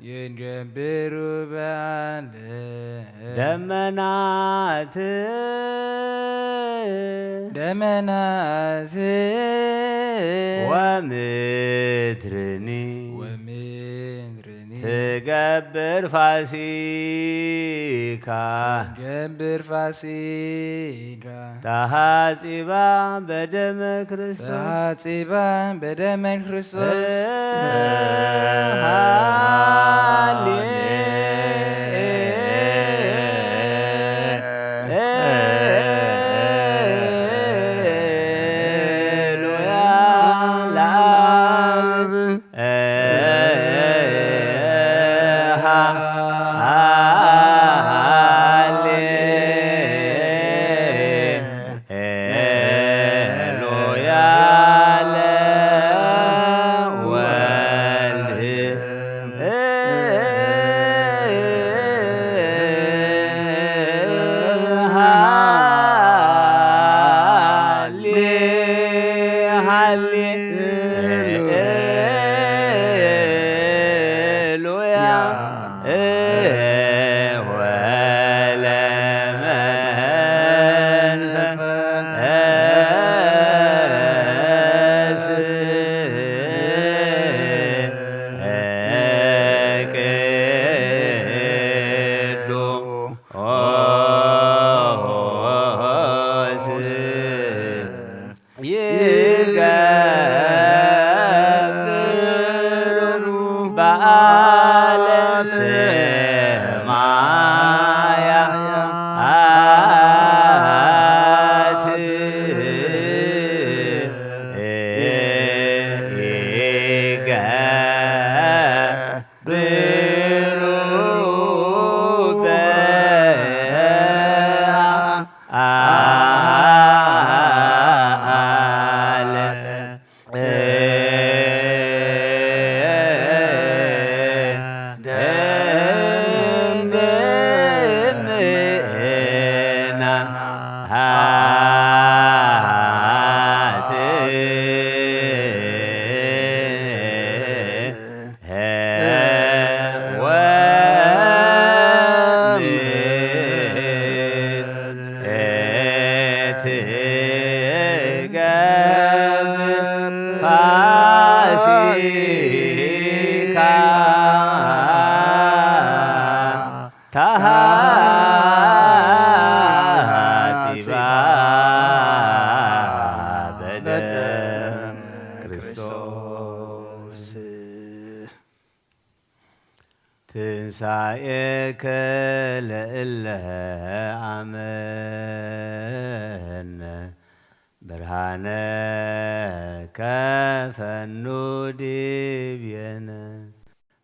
ይገብሩ በዓለ ደመናት ወምድርኒ ትገብር ፋሲካ ተሐጺባ በደመ ክርስቶስ በዓለ ሰማያት ይገብሩ ታሃሲባ በደም ክርስቶስ ትንሣኤከ ለእለ አመነ ብርሃነ ከፈኑ ዲቤነ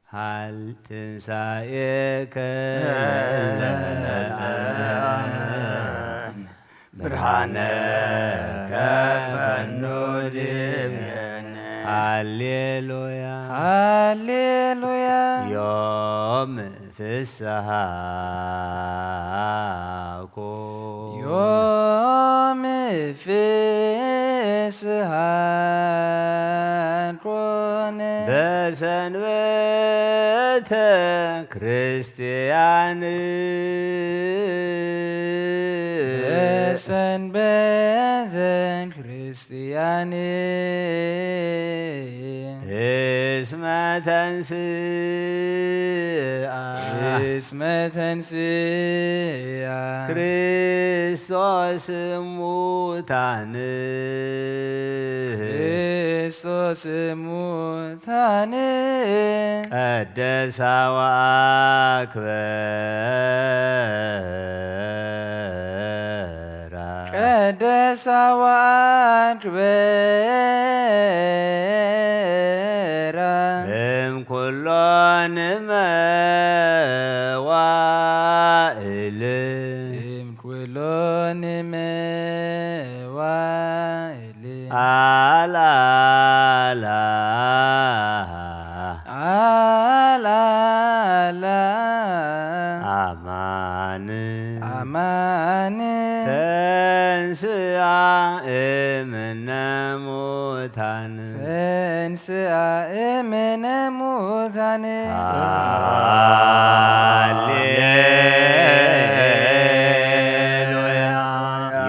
ሀል ትንሣኤከ ብርሃነ ከፈኑ ዲቤነ ሃሌሉያ ሃሌሉያ ዮም ፍስሐ ዮም ፍስሐ ኮነ በሰንበተ ክርስቲያን በሰንበተ ክርስቲያን እስመ ተንሥአ ክርስቶስ እሙታን ክርስቶስ ሙታን ቀደሳ ወአክበራ ቀደሳ ወአክበራ እምኩሎን መዋዕል እምኩሎን መዋዕል አላላ አላላ አማን አማን ተንሥአ እምነ ሙታን ተንሥአ እምነ ሙታን ሃሌሉያ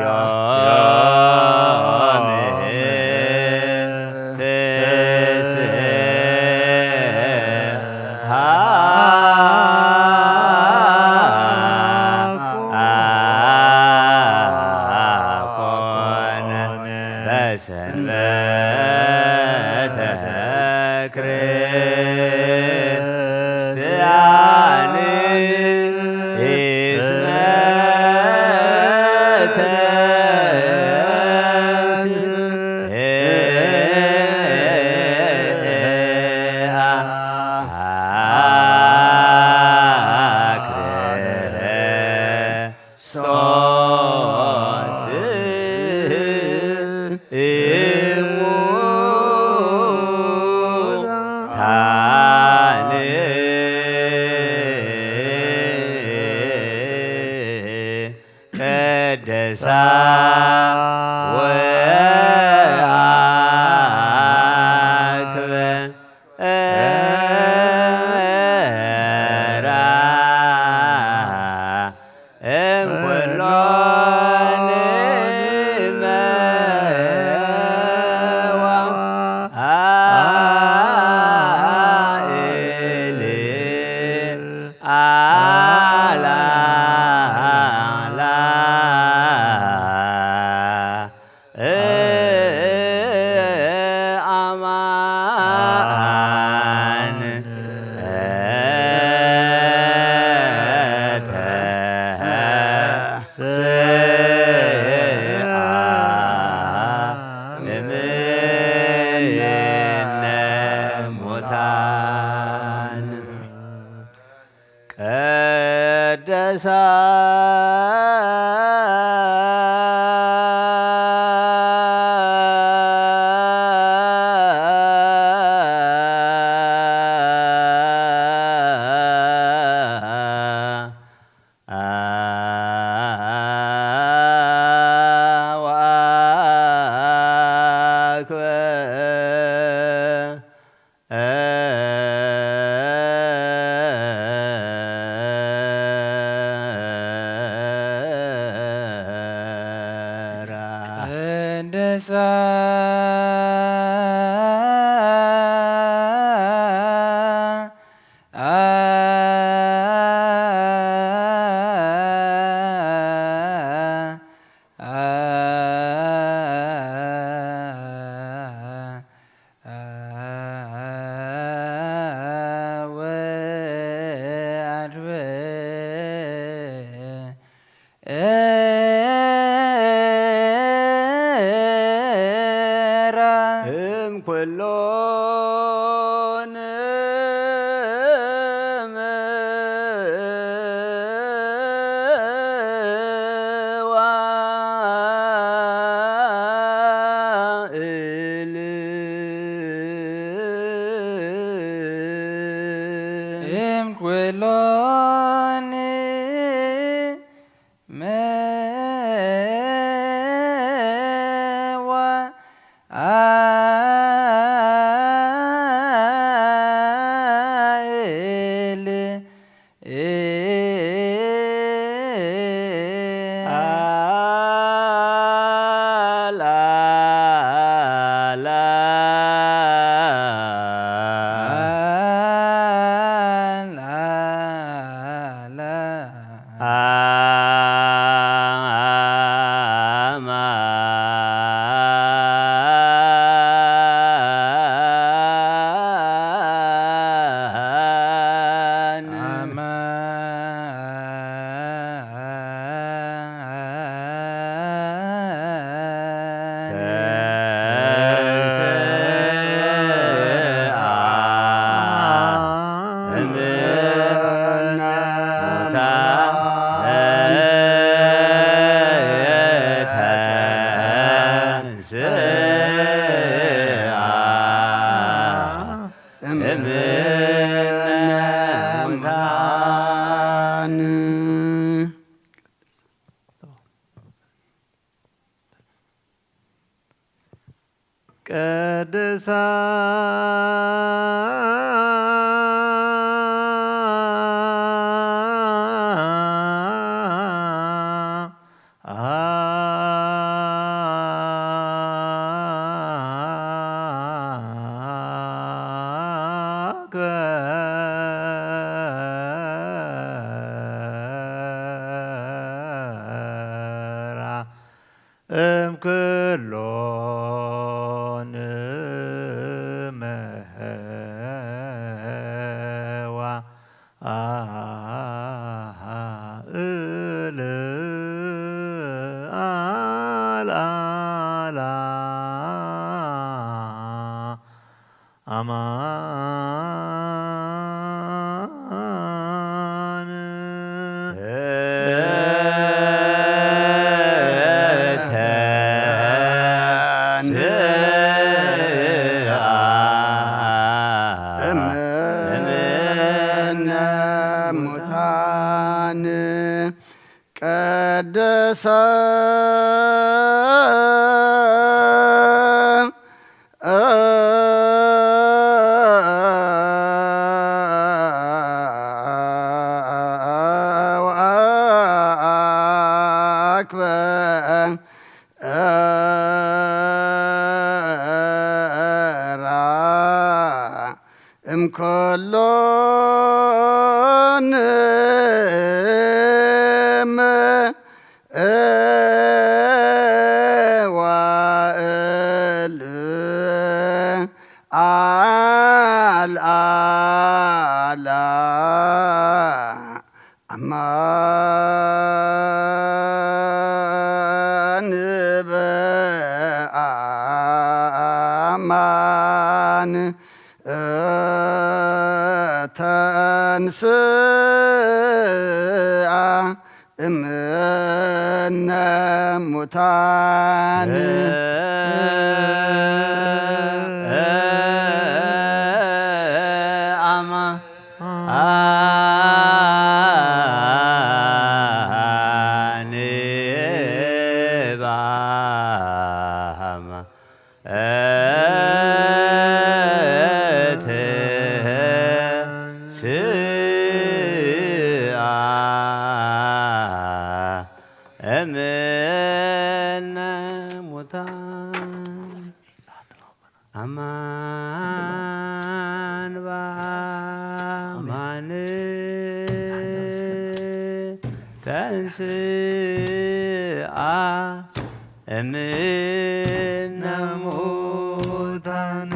ዮም ፍስሐ ኮነ በሰንበተ ክርስቲያን እስመ ቀደሳ ወአክበራ እምኩሎን መዋዕል ቀደሳ ቀድሳ እምክሎን መህዋ እል አልአላ አማን ሙታን ቀደሰ እምኮሎን ዋእል አልአላ አማን በአማን ተንስአ እምነ ሙታን አማን በአማን ተንሥአ እምነ ሙታን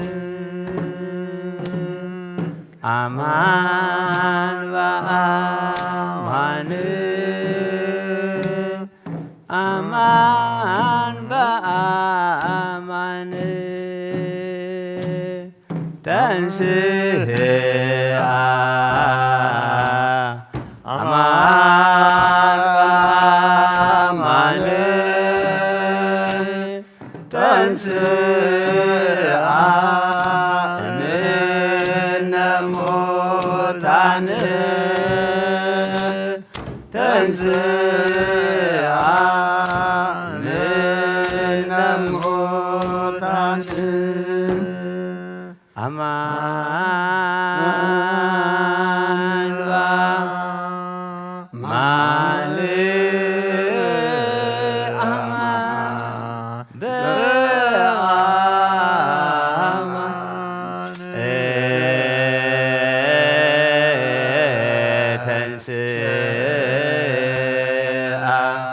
አማን በአማን አማን በአማን ተንሥአ አማን በአማን ተንሥአ እምነ ሙታን ተንሥአ እምነ ሙታን አማን በአማን አማን በአማን ተንሥአ አማን በአማን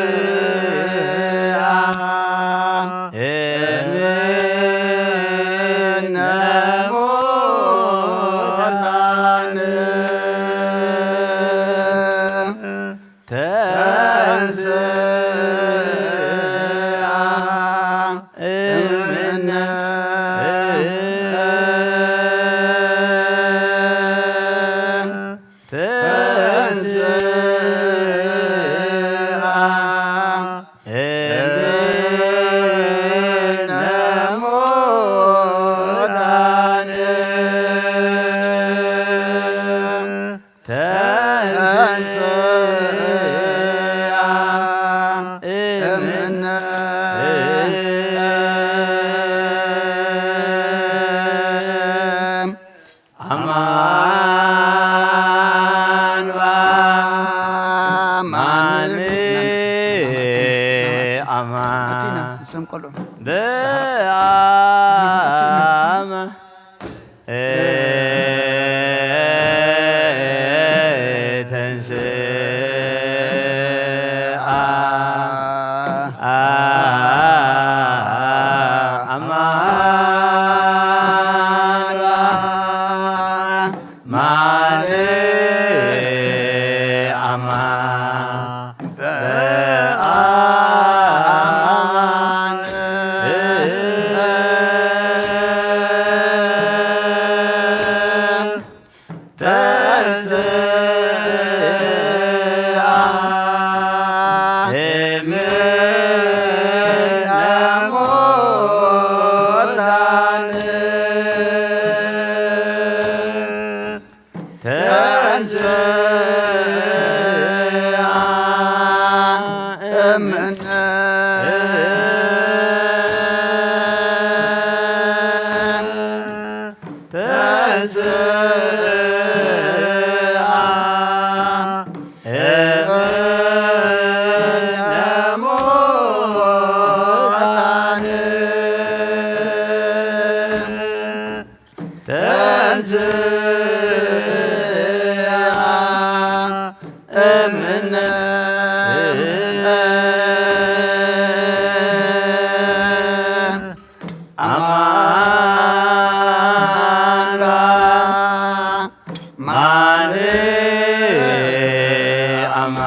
ተንሥአ እምነ ሙታን ተንሥአ እምነ ተንሥአ እምነ ሙታን ተንሥአ እምነ አማን በአማን አማን በአማን ተንሥአ አማን በአማን አማን በአማን ተንሥአ እምነ ሙታን ተንሥአ እምነ ተንሥአ እምነ ሙታን ተንሥአ እምነ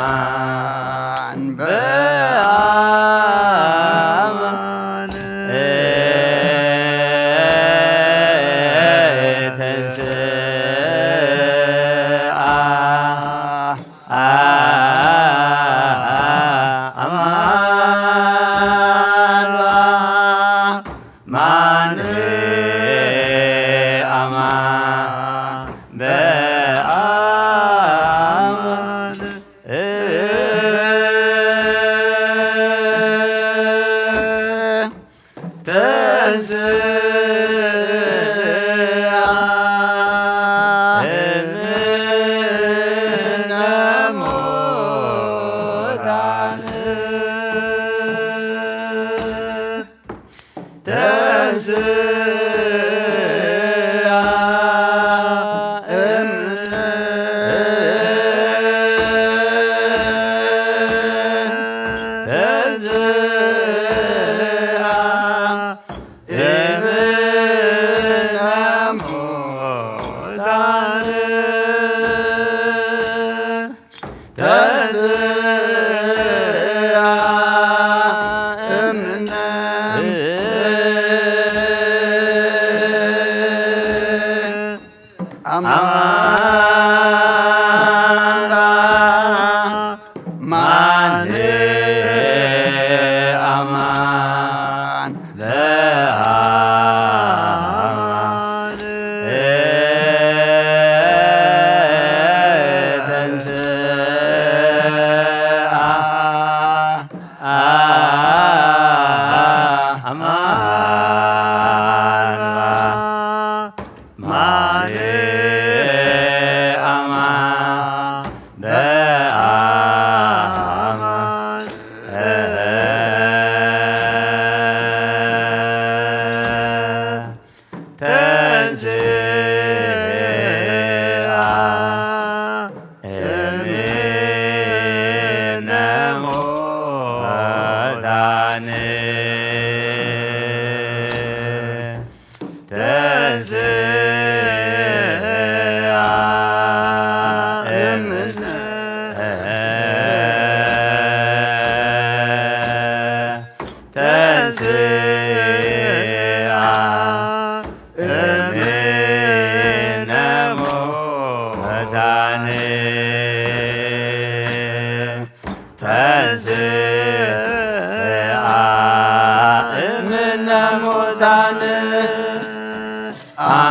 አማን በአማን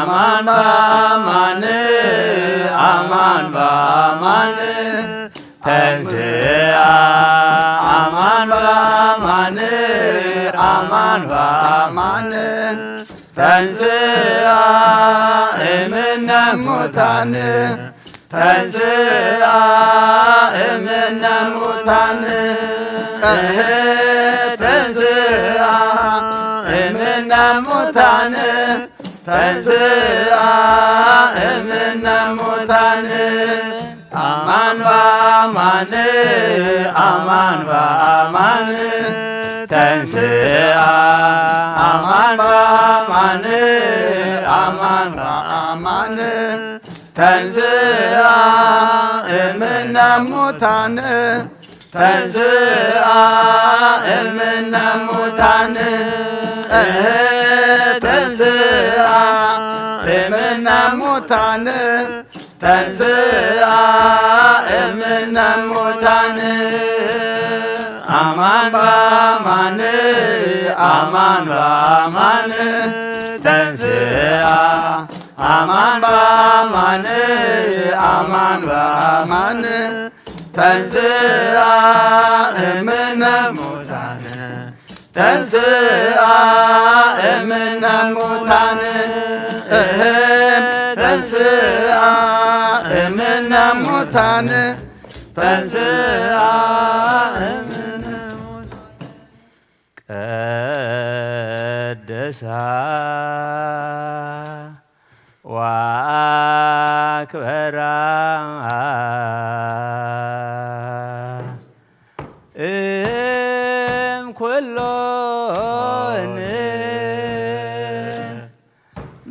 አማን በአማን አማን በአማን ተንሥአ አማን በአማን አማን በአማን ተንሥአ እምነ ሙታን ተንሥአ እምነ ሙታን ተንሥአ እምነ ሙታን ተንሥአ እምነ ሙታን አማን በአማን አማን በአማን ተንሥአ አማን በአማን አማን በአማን ተንሥአ እምነ ሙታን ተንሥአ እምነ ሙታን ተንሥአ እምነ ሙታን ተንሥአ እምነ ሙታን አማን በአማን አማን በአማን ተንሥአ አማን በአማን አማን በአማን ተንሥአ እምነ ሙታን ተንሥአ እምነ ሙታን ተንሥአ እምነ ሙታን ተንሥአ እምነ ቀደሳ ወአክበራ እምኩሎን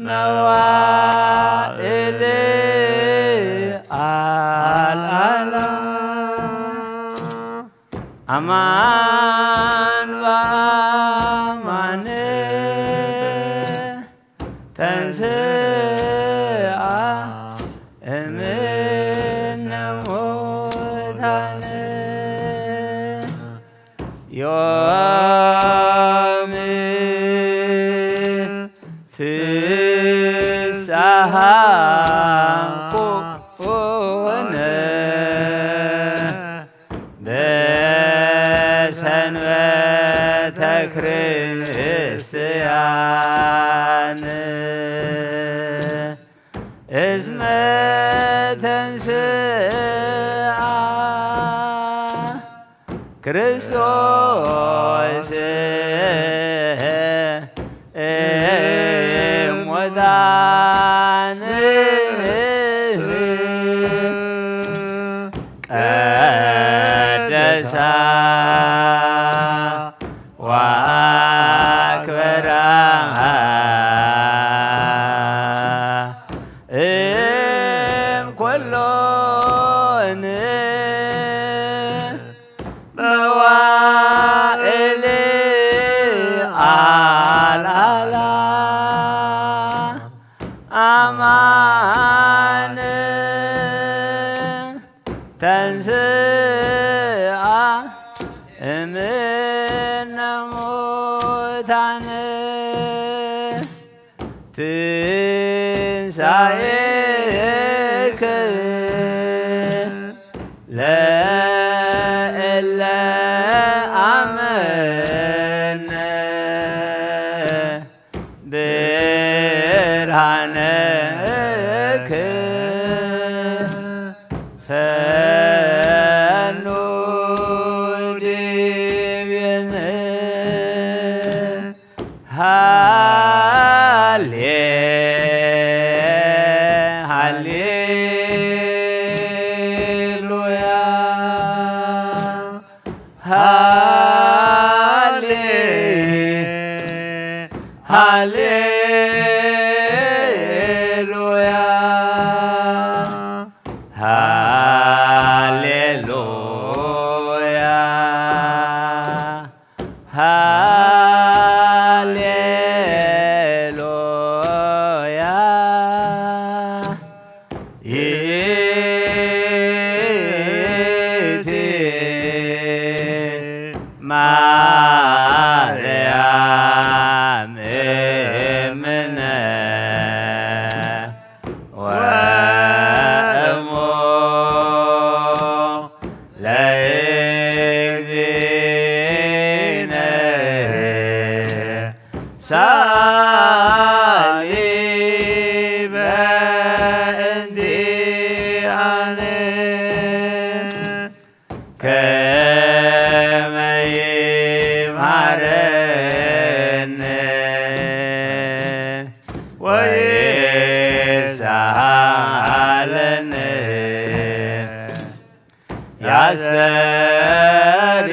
መዋዕል አልዓላ አማን በአማን ተንሥአ እምነ ሙታን ዮም ፍስሐ ኮነ በሰንበተ ክርስቲያን እስመ ተንሥአ ክርስቶስ እሙታን ቀደሳ ወአክበራ እምኩሎን መዋዕል አልዓላ አማን ተንሥአ እምነ ሙታን ትንሣኤከ ለእለ አመነ ብርሃነከ ፈኑ ዲቤነ ሃሌሉያ ሃሌሉያ ሃሌሉያ ሃሌሉያ ይእቲ ማርያም እምነ ወእሞ ለእግዚእነ ሳሊ በእንቲአነ ከመ ይምሃረነ ወይሳለነ ያሰሪ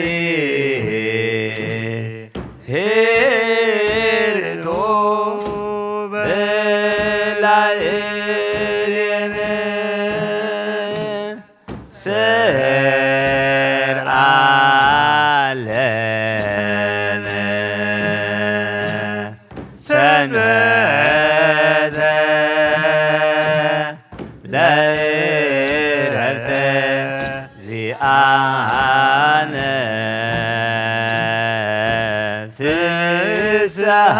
ሄርቶ በላዕሌነ ሰርዓ ለነ ሰንበተ ለዕረፍተ ዚአነ ፍስሐ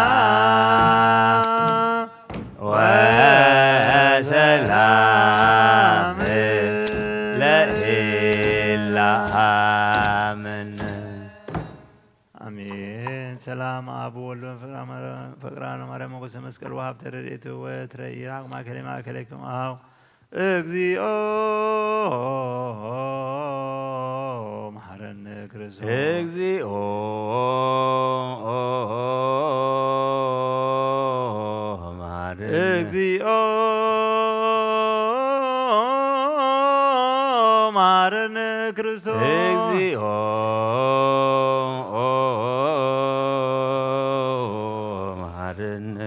ወሰላም ለእለ አመነ። አሜን። ሰላም አብ ወልድ ፍቅራነ ማርያም ሞገሰ መስቀል ወሀብተ ረድኤቱ ወትረ ይራቅ ማእከለ ማእከለክሙ አኀው እግዚኦ መሐረነ ክርስቶስ እግዚኦ መሐረነ እግዚኦ መሐረነ ክርስቶስ እግዚኦ መሐረነ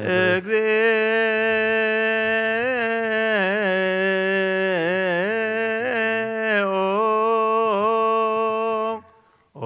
እግዚኦ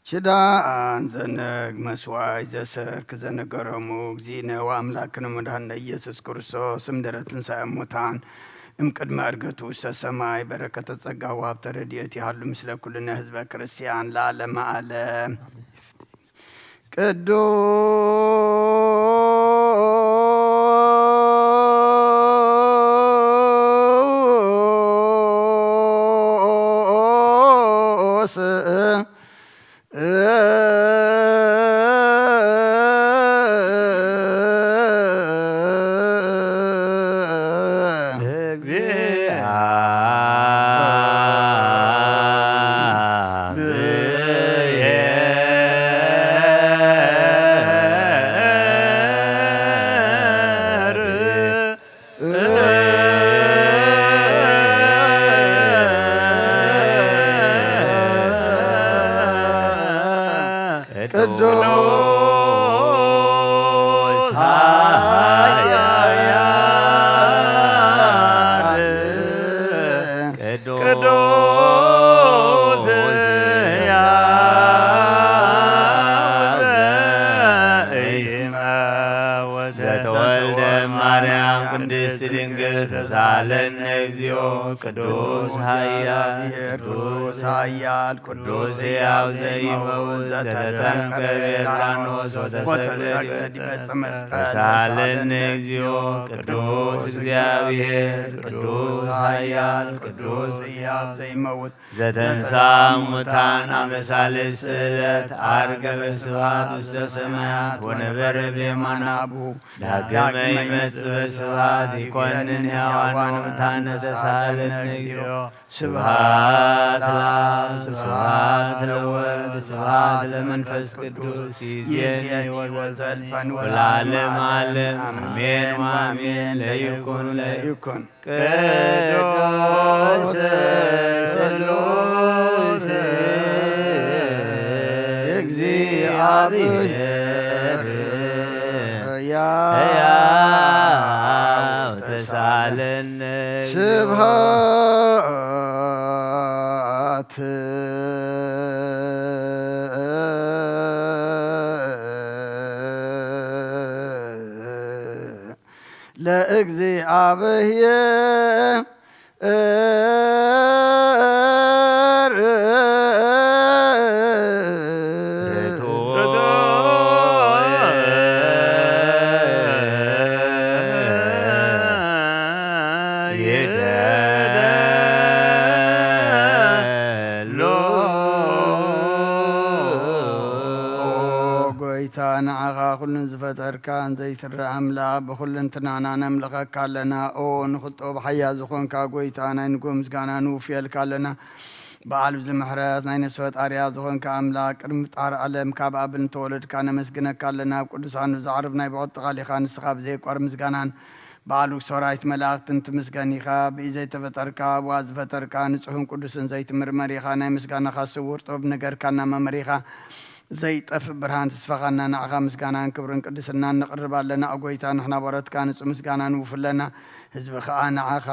ሽዳን ዘነግ መስዋይ ዘሰርክ ዘነገረሙ እግዚእነ ወአምላክነ መድኃኒነ ኢየሱስ ክርስቶስ እምድኅረ ትንሣኤ እሙታን እምቅድመ ዕርገቱ ውስተ ሰማይ በረከተ ጸጋ ወሀብተ ረድኤት ይሃሉ ምስለ ኩልነ ህዝበ ክርስቲያን ለዓለመ ዓለም። ቅዱስ ቅዱስ ኃያል ቅዱስ ሕያው ዘኢይመውት ዘተጠምቀ በዮርዳኖስ ወተሰቅለ ዲበ መስቀል ተሳለነ እግዚኦ። ቅዱስ እግዚአብሔር ቅዱስ ኃያል ቅዱስ ሕያው ዘኢይመውት ዘተንሥአ እሙታን አመ ሣልስት ዕለት ዐርገ በስብሐት ውስተ ሰማያት ወነበረ በየማነ አቡሁ ዳግመ ይመጽእ በስብሐት ይኰንን ሕያዋነ ወሙታነ ተሳለነ እግዚኦ። ስብሐት ለአብ ስብሐት ለወልድ ስብሐት ለመንፈስ ቅዱስ ይእዜኒ ወዘልፈን ወለዓለመ ዓለም አሜን ወአሜን። ለይኩን ቅዱስ ስሉስ እግዚአብሔር ሕያው ተሳለነ ስብሐት ለእግዚአብሔር ንዓኻ ኩሉን ዝፈጠርካ እንዘይትረአ ኣምላኽ ብኩልንትናና ነምልኸካ ኣለና። ኦ ንኽጦ ብሓያ ዝኾንካ ጐይታ ናይ ንጎ ምስጋና ንውፍየልካ ኣለና። በዓል ብዝምሕረት ናይ ነፍሲ ፈጣርያ ዝኾንካ ኣምላኽ ቅድሚ ጣር ዓለም ካብ ኣብ እንተወለድካ ነመስግነካ ኣለና። ኣብ ቅዱሳን ብዛዕርብ ናይ ብዖት ተቓሊኻ ንስኻ ብዘይቋር ምስጋናን በዓሉ ሰራዊት መላእኽትን ትምስገን ኢኻ። ብኢ ዘይተፈጠርካ ብዋ ዝፈጠርካ ንጹሕን ቅዱስን ዘይትምርመር ኢኻ። ናይ ምስጋናኻ ስውር ጥበብ ነገርካና መመሪኻ ዘይጠፍእ ብርሃን ተስፋኻና ንዓኻ ምስጋናን ክብርን ቅድስናን ነቕርብ ኣለና። ጐይታ ንሕና በረትካ ንጹህ ምስጋና ንውፍ ኣለና። ህዝቢ ከዓ ንዓኻ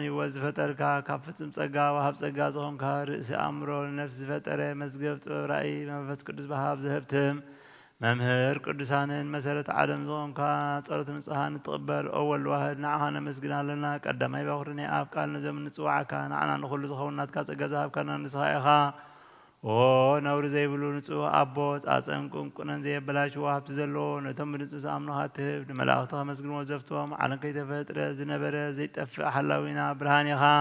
يوز فترك كافتم صقا وهب صقا زون كرئس أمره نفس فترة مزجبت رأي ما فت قدس بهاب ذهبتم ممهر قدسانن مسرت عالم زون كا صارت نصحان تقبل أول واحد نعهنا مسجنا لنا قدما يبغرني أب قال نزم نصوعك نعنا نخل زخونات كصقا ذهب كنا نصحيها او نور زي بلو نصو ابوت اصنكم كنن زي بلاش وهب تزلو نتم نصو امنات ملائكه مسجن وزفتهم على كي تفطر زنبره زي طف حلاوينا برهانيها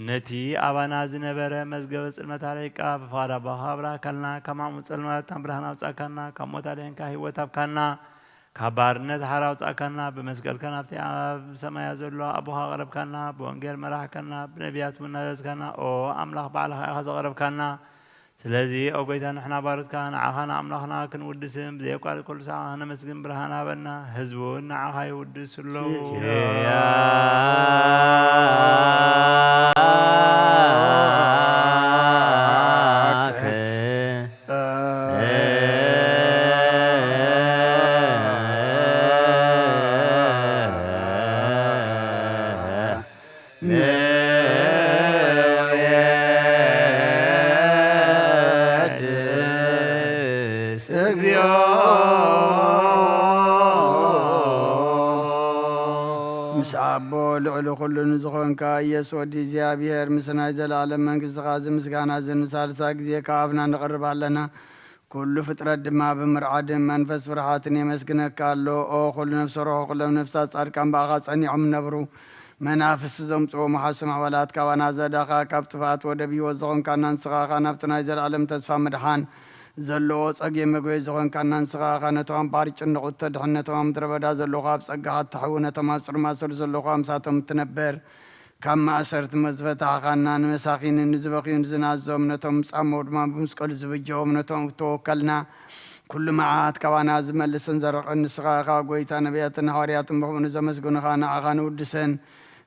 نتي ابانا زنبره مزغب صلمت عليك بفارا بخابرا كلنا كما مصلمت برهنا وصاكنا كموت عليك كهيوت ابكنا كبارነት حراو صاكنا بمسقل كنا في سمايا زلو ابوها غرب كنا بونجل مراح كنا بنبيات منازز كنا او املاح بعلها اخذ غرب كنا ስለዚህ ኦጎይታ ንሕና ባሮትካ ንዓኻና ኣምላኽና ክንውድስም ብዘይቋል ኩሉ ሰዓት ነመስግን ብርሃና በና ህዝቡን ንዓኻ ይውድስለው مسعبو لعلو كل نزخون كايس ودي زيابير مسنا زلالم منكس غازم مسكانا زن سالسا كزي كافنا نقرب لنا كل فترة دما بمرعاد منفس فرحاتني مسكنك كالو او كل نفس روح كل نفس صاركم باغا صنيعم نبرو منافس زمصو محسم ولات كوانا زدقا كبتفات ودبي وزخون كان نسخا نفتنا زلالم تسفى مدحان زلو صقي مغوي زخون كان نسخا نتوام بارچ نقط دحنتوام دربدا زلو خاب صقات تحونه تماصر ماسر زلو خامساتم تنبر كما أسرت مزفتا خانان مساخين نزبقين زنازوم نتوم صامود ما بمسكل زبجوم نتوم توكلنا كل معات كوانا زمل سنزرق النسخا قويتا نبياتنا حوارياتم بخون زمسقون خانا أغان ودسن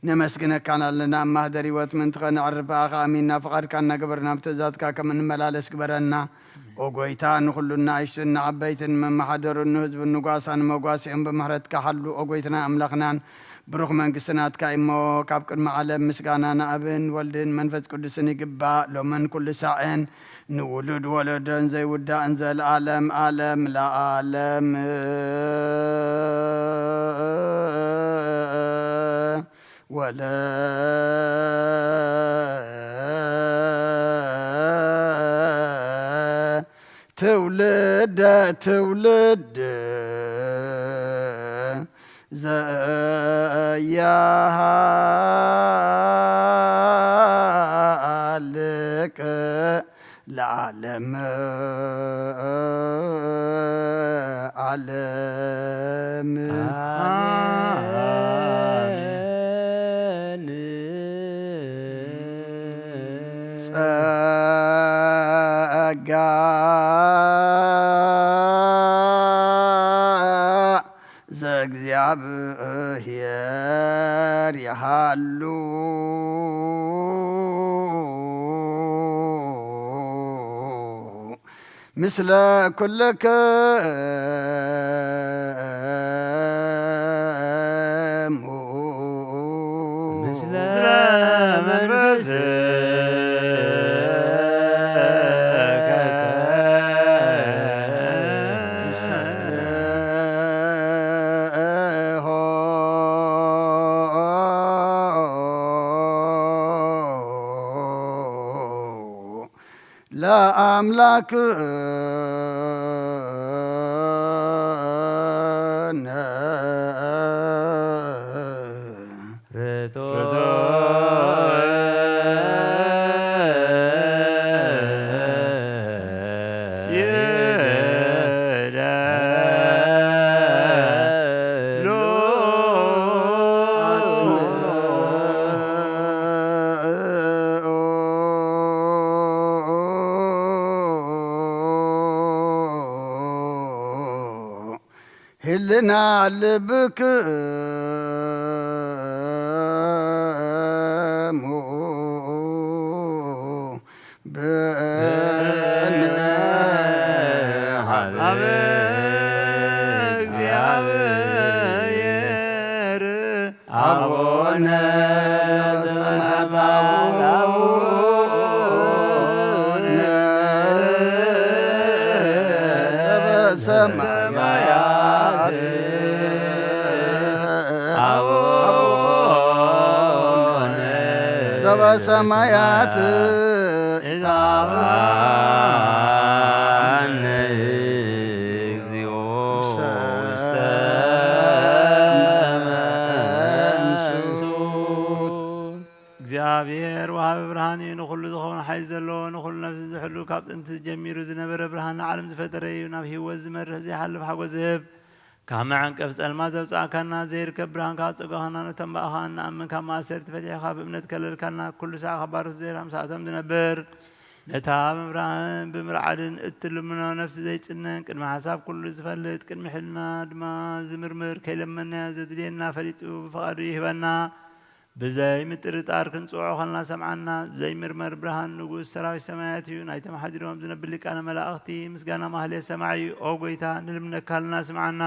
نمسكنا كان لنا مهدري واتمنتغن عرب آخا أمينا فقر كان قبرنا بتزادكا كمن ملالس قبرنا وقويتان كلنا عيشتنا عبيتن من محضر النهزب النقاسان مقاسين بمهرتك حلو وقويتنا أملخنان بروخ من قسنات كايمو كابكر معلم مسكانا نابن والدين منفذ قدسني قبا لو من كل ساعين نولد ولدن زي ودا انزل عالم عالم لا عالم ولا تولد تولد زيالك العالم عالم زغزيابهر يحلو مثل كلك مثل منفس لا أملاك هلنا لبك አቡነ ዘበሰማያት ዘበሰማያት ኢዛብአነ እግዚኦ ውስተ እግዚአብሔር ወሃበ ብርሃን እዩ ንኩሉ ዝኾነ ሓይሊ ዘለዎ ንኩሉ ነፍሲ ዝሕሉ ካብ ጥንቲ ጀሚሩ ዝነበረ ብርሃን ንዓለም ዝፈጠረ እዩ ናብ ሂወት ዝመርሕ ዘይሓልፍ ሓጎስ ዝህብ ካብ መዐንቀፍ ጸልማ ዘውፃእካና ዘይርከብ ብርሃን ካብ ፀጓኻና ነቶም በኣኻ ንኣምን ካብ ማእሰርቲ ፈቲሕኻ ብእምነት ከለልካና ኩሉ ሰዓት ከባርቱ ዘይራ ምሳእቶም ዝነብር ነታ ምብራህን ብምርዓድን እትልምኖ ነፍሲ ዘይፅነን ቅድሚ ሓሳብ ኩሉ ዝፈልጥ ቅድሚ ሕልና ድማ ዝምርምር ከይለመና ዘድልየና ፈሊጡ ብፍቓዱ ይህበና ብዘይ ምጥርጣር ክንፅውዖ ኸልና ሰምዓና ዘይምርመር ብርሃን ንጉስ ሰራዊት ሰማያት እዩ ናይቶም ሓዲሮም ዝነብር ሊቃነ መላእኽቲ ምስጋና ማህሌት ሰማዕ እዩ ኦ ጎይታ ንልምነካ ኣለና ስምዓና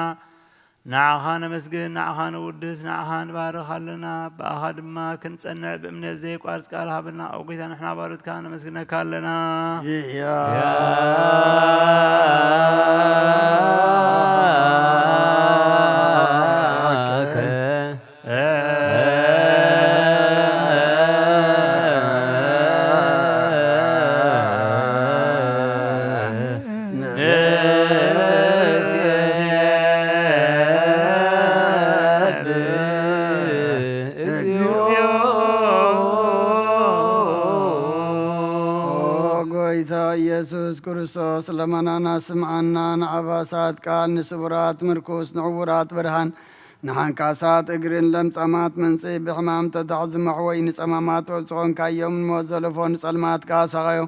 ንዓኻ ነመስግን ንዓኻ ንውድስ ንዓኻ ንባርኽ ኣለና ብኣኻ ድማ ክንፀንዕ ብእምነት ዘይቋርፅ ቃል ሃበና ኦ ጎይታ ንሕና ባሮትካ ነመስግነካ ኣለና ኢየሱስ ክርስቶስ ለመናና ስምዓና ንዓባሳት ቃል ንስቡራት ምርኩስ ንዕውራት ብርሃን ንሓንካሳት እግርን ለምጸማት መንጽእ ብሕማም ተታዕዝመሕ ወይ ንጸማማት ዝኾንካዮም ንሞት ዘለፎ ንጸልማት ካሳኸዮ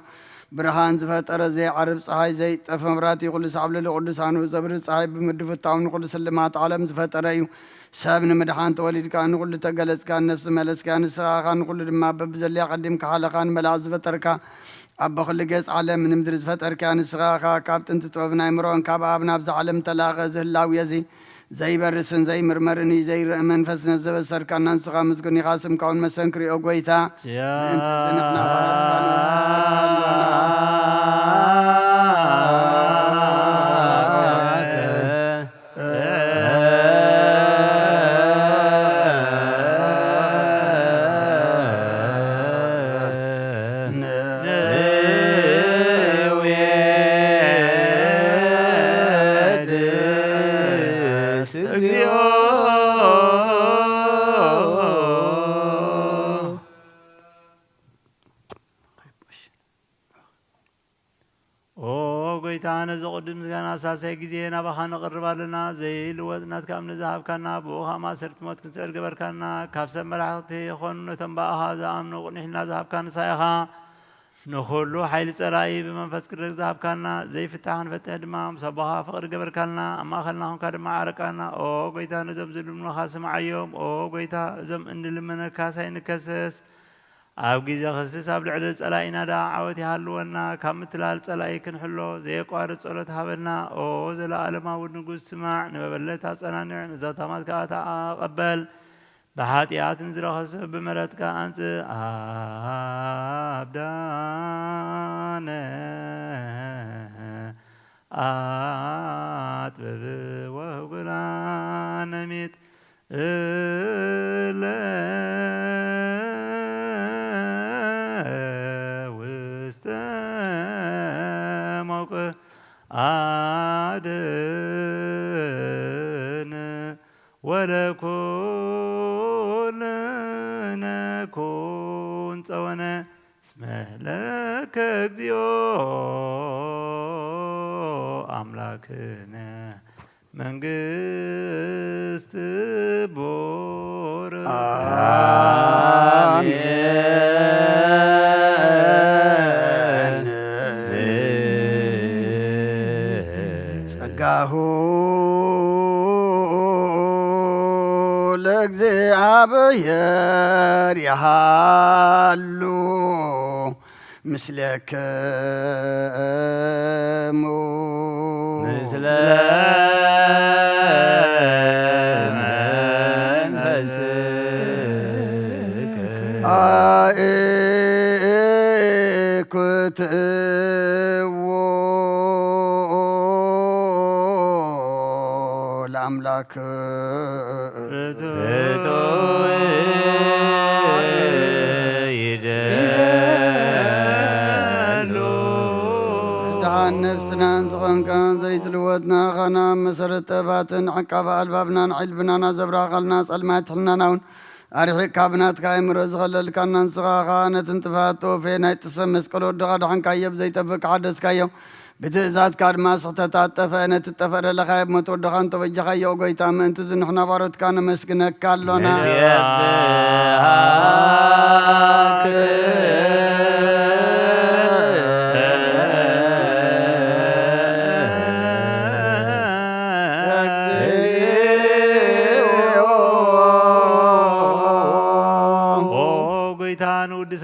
ብርሃን ዝፈጠረ ዘይዓርብ ፀሓይ ዘይጠፈ መብራህቲ ኩሉ ሳዕብለሉ ቅዱሳኑ ዘብርህ ፀሓይ ብምድፍታው ንኩሉ ስልማት ዓለም ዝፈጠረ እዩ ሰብ ንምድሓን ተወሊድካ ንኩሉ ተገለጽካ ነፍሲ መለስካ ንስኻኻ ንኩሉ ድማ በብዘልያ ቀዲምካ ሓለኻ ንመላእ ዝፈጠርካ ኣብ ኩሉ ገጽ ዓለም ንምድሪ ዝፈጠርካ ንስኻኻ ካብ ጥንቲ ጥበብን ኣእምሮን ካብ ኣብ ናብዚ ዓለም ተላቐ ዝህላው የዚ ዘይበርስን ዘይምርመርን እዩ ዘይርአ መንፈስ ነዘበሰርካ እናንስኻ ምስጉን ኢኻ ስምካውን መሰንክሪኦ ጐይታ ነዚ ቅዱስ ምስጋና ሳሳይ ጊዜ ናባኻ ነቕርብ ኣለና ዘይልወጥ ናትካ እምነት ዝሃብካና ብኡኻ ማእሰርቲ ሞት ክንስዕር ገበርካና ካብ ሰብ መላእኽቲ ይኾኑ ነቶም በኣኻ ዝኣምኑ ቁኒሕና ዝሃብካ ንሳኢኻ ንኹሉ ሓይሊ ጸላኢ ብመንፈስ ቅዱስ ዝሃብካና ዘይፍታሕ ንፈትሕ ድማ ምሰባኻ ፍቕሪ ገበርካልና ኣብ ማእኸልና ኹንካ ድማ ዓረቃና ኦ ጐይታ ነዞም ዝልምኑኻ ስምዓዮም ኦ ጐይታ እዞም እንልመነካ ሳይንከሰስ ኣብ ግዜ ክስስ ኣብ ልዕሊ ጸላኢና ዳ ዓወት ይሃልወና ካብ ምትላል ጸላኢ ክንሕሎ ዘየቋርፅ ጸሎት ሃበና ኦ ዘለኣለማዊ ንጉስ ስማዕ ንመበለት ኣጸናንዕ ንዘታማት ከዓ ተቐበል ብሓጢኣት ንዝረኸሰ ብመረትካ ኣንጽእ ኣብዳነ ኣጥበብ ወህጉላ ነሚት እለ ውስተ መውቅዕ አድን ወለኩልነ ኩን ጸወነ እስመ ለከ እግዚኦ አምላክነ መንግስት ቦር አሜን ጸጋሁ ለእግዚአብሔር ያሃሉ ምስለክሙ ምስለ መንፈስ كتبو ለአምላክ ድሃን ነፍስናን ዝኾንካን ዘይትልወጥና ኸና መሰረት ጠባትን ዓቃባ ኣልባብናን ዒልብናና ዘብራኸልና ጸልማት ሕልናናውን ኣርሒቅ ካብናትካ ኣእምሮ ዝኸለልካ እናንስኻኻ ነትን ጥፋት ጦፌ ናይ ጥሰብ መስቀል ወድኻ ድሓንካዮ ብዘይጠፍእ ክሓደስካዮ ብትእዛዝካ ድማ ስሕተታት ጠፍአ ነቲ ጠፈረለኻዮ ብሞት ወድኻ እንተበጀኻዮ ጎይታ ምእንቲ ዝንሕና ባሮትካ ነመስግነካ ኣሎና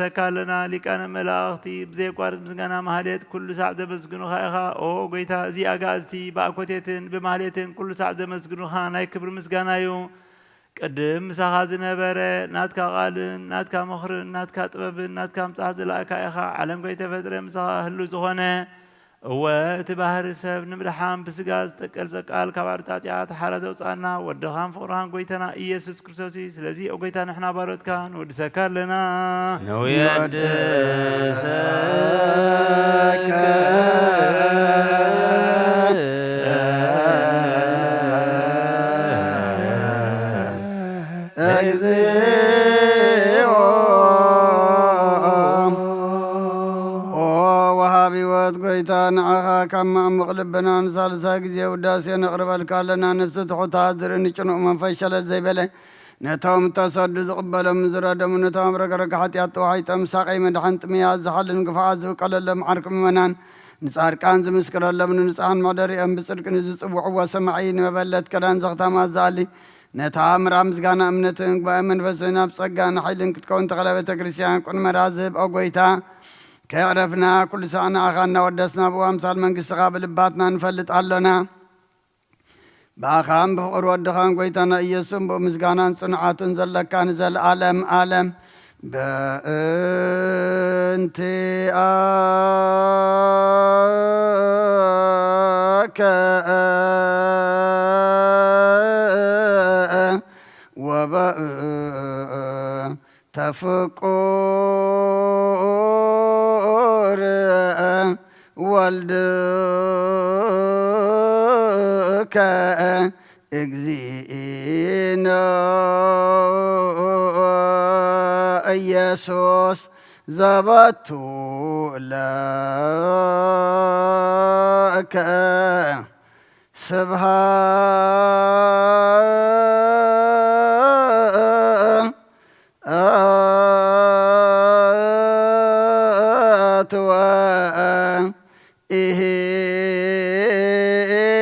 ሰካለና ሊቃነ መላእኽቲ ብዘይቋርጥ ምስጋና ማህሌት ኩሉ ሰዓት ዘመስግኑኻ ኢኻ ኦ ጎይታ እዚ ኣጋእዝቲ ብኣኮቴትን ብማህሌትን ኩሉ ሰዓት ዘመስግኑኻ ናይ ክብሪ ምስጋና እዩ ቅድም ምሳኻ ዝነበረ ናትካ ቓልን ናትካ ምኽርን ናትካ ጥበብን ናትካ ምጽሓት ዝለኣካ ኢኻ ዓለም ከይተፈጥረ ምሳኻ ህሉ ዝኾነ እወ እቲ ባህሪ ሰብ ንምድሓን ብስጋ ዝጠቀል ዘቃል ካብ ኣርጣጢያ ተሓረ ዘውፃና ወድኻን ፍቕርኻን ጎይታና ኢየሱስ ክርስቶስ እዩ ስለዚ ኦ ጎይታ ንሕና ባሮትካ ንወድሰካ ኣለና ንወድሰከ እግዚኦ ወሃቢወት ጎይታ ንዓኻ ካብ ማዕሙቕ ልብና ንሳልሳ ግዜ ውዳሴ ነቕርበልካ ኣለና ነፍሲ ትሑታት ዝርእኒ ጭኑቕ መንፈስ ሸለል ዘይበለ ነቶም ተሰዱ ዝቕበሎም ዝረደሙ ነቶም ረገረጋ ሓጢኣት ተዋሒጦም ሳቐይ መድሓን ጥምያት ዝሓልን ግፍዓት ዝብቀለሎም ዓርቂ ምእመናን ንጻድቃን ዝምስክረሎም ንንጽሓን መደሪኦም ብጽድቂ ንዝጽውዕዎ ሰማዒ ንመበለት ከዳን ዘኽታማት ዝኣሊ ነታ ምራ ምስጋና እምነትን ግባኤ መንፈስን ኣብ ጸጋን ሓይልን ክትከውን ተኸለ ቤተ ክርስቲያን ቁንመራ ዝህብ ኦ ጎይታ ከዕረፍና ኩሉ ሰዓት ንዓኻ እናወደስና ብኣምሳል መንግሥትኻ ብልባትና ንፈልጥ ኣሎና ብኣኻን ብፍቕሪ ወድኻን ጎይታና ኢየሱስን ብምስጋናን ጽኑዓትን ዘለካ ንዘለዓለም ዓለም በእንቲአከ ተፍቁር ወልድከ እግዚእነ ኢየሱስ ዘበቱ ለከ ስብሃት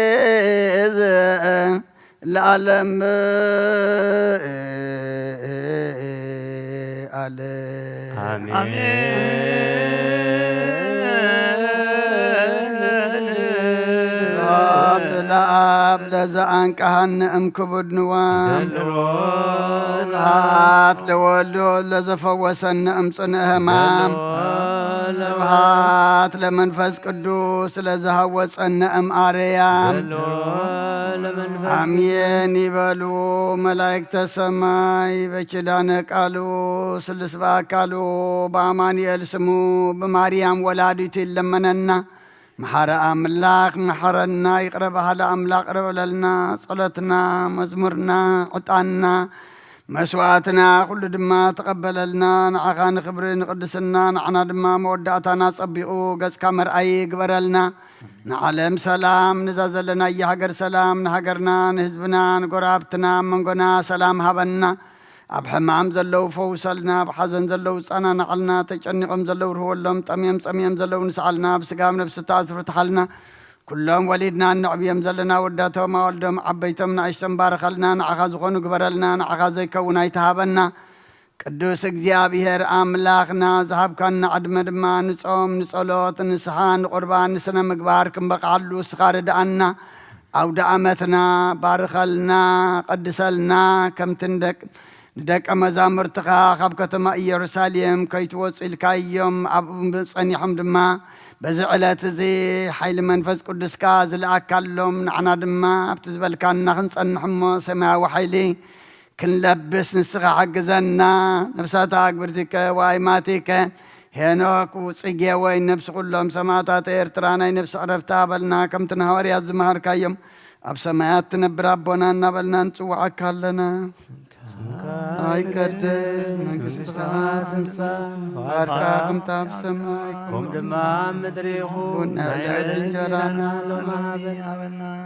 ወኢሕዝ ለዓለም ለአብ ለዘአንቀሃነ እምክቡድ ንዋም ስብሃት ለወልድ ለዘፈወሰነ እምጽንዕ ሕማም ስብሃት ለመንፈስ ቅዱስ ለዘሃወፀነ እምአርያም አሜን ይበሉ መላእክተ ሰማይ በኪዳነ ቃሉ ስልስ በአካሉ በአማኑኤል ስሙ በማርያም ወላዲቱ ይለመነና መሐረ አምላክ መሐረና ይቅረ ባህለ አምላክ ረበለልና ጸሎትና መዝሙርና ዕጣንና መስዋዕትና ኩሉ ድማ ተቀበለልና ንዓኻ ንክብሪ ንቅድስና ንዓና ድማ መወዳእታና ጸቢቑ ገጽካ መርአይ ግበረልና ንዓለም ሰላም ንዛ ዘለና የሃገር ሰላም ንሃገርና ንህዝብና ንጎራብትና መንጎና ሰላም ሃበና ኣብ ሕማም ዘለው ፈውሰልና ብሓዘን ዘለው ጸናናዕልና ተጨኒቖም ዘለው ርህወሎም ጠምዮም ጸምዮም ዘለው ንስዓልና ብስጋብ ነብሲ ተኣስሩ ተሓልና ኩሎም ወሊድና ንዕብዮም ዘለና ወዳቶም ኣወልዶም ዓበይቶም ንእሽቶም ባረኸልና ንዓኻ ዝኾኑ ግበረልና ንዓኻ ዘይከውን ኣይተሃበና ቅዱስ እግዚኣብሔር ኣምላኽና ዝሃብካና ዕድመ ድማ ንጾም ንጸሎት ንስሓ ንቁርባን ንስነ ምግባር ክንበቕዓሉ እስኻ ርድኣና ኣውደ ዓመትና ባርኸልና ቀድሰልና ከምቲ ندك مزامرتها خب كتما يروساليم كيتوصل الكايوم صنيحهم دما بزعلات زي حيل منفس قدس كاز الأكلهم نعنا دما بتزبل كان نصنحهم سما وحيلي كنلبس نسخة حقزنا نفساتها أكبرتك وايماتك هناك وصيجي وين نفس كلهم سماتات إيرترانا نفس عرفتها بلنا كم تنهاري الزمهر كايوم أبسمات تنبر ربنا نبلنا نسوعك لنا هاي كدس نقص ساعات نسا واركاكم تاب سماي قم دمام مدريخون ونالات جرانا لما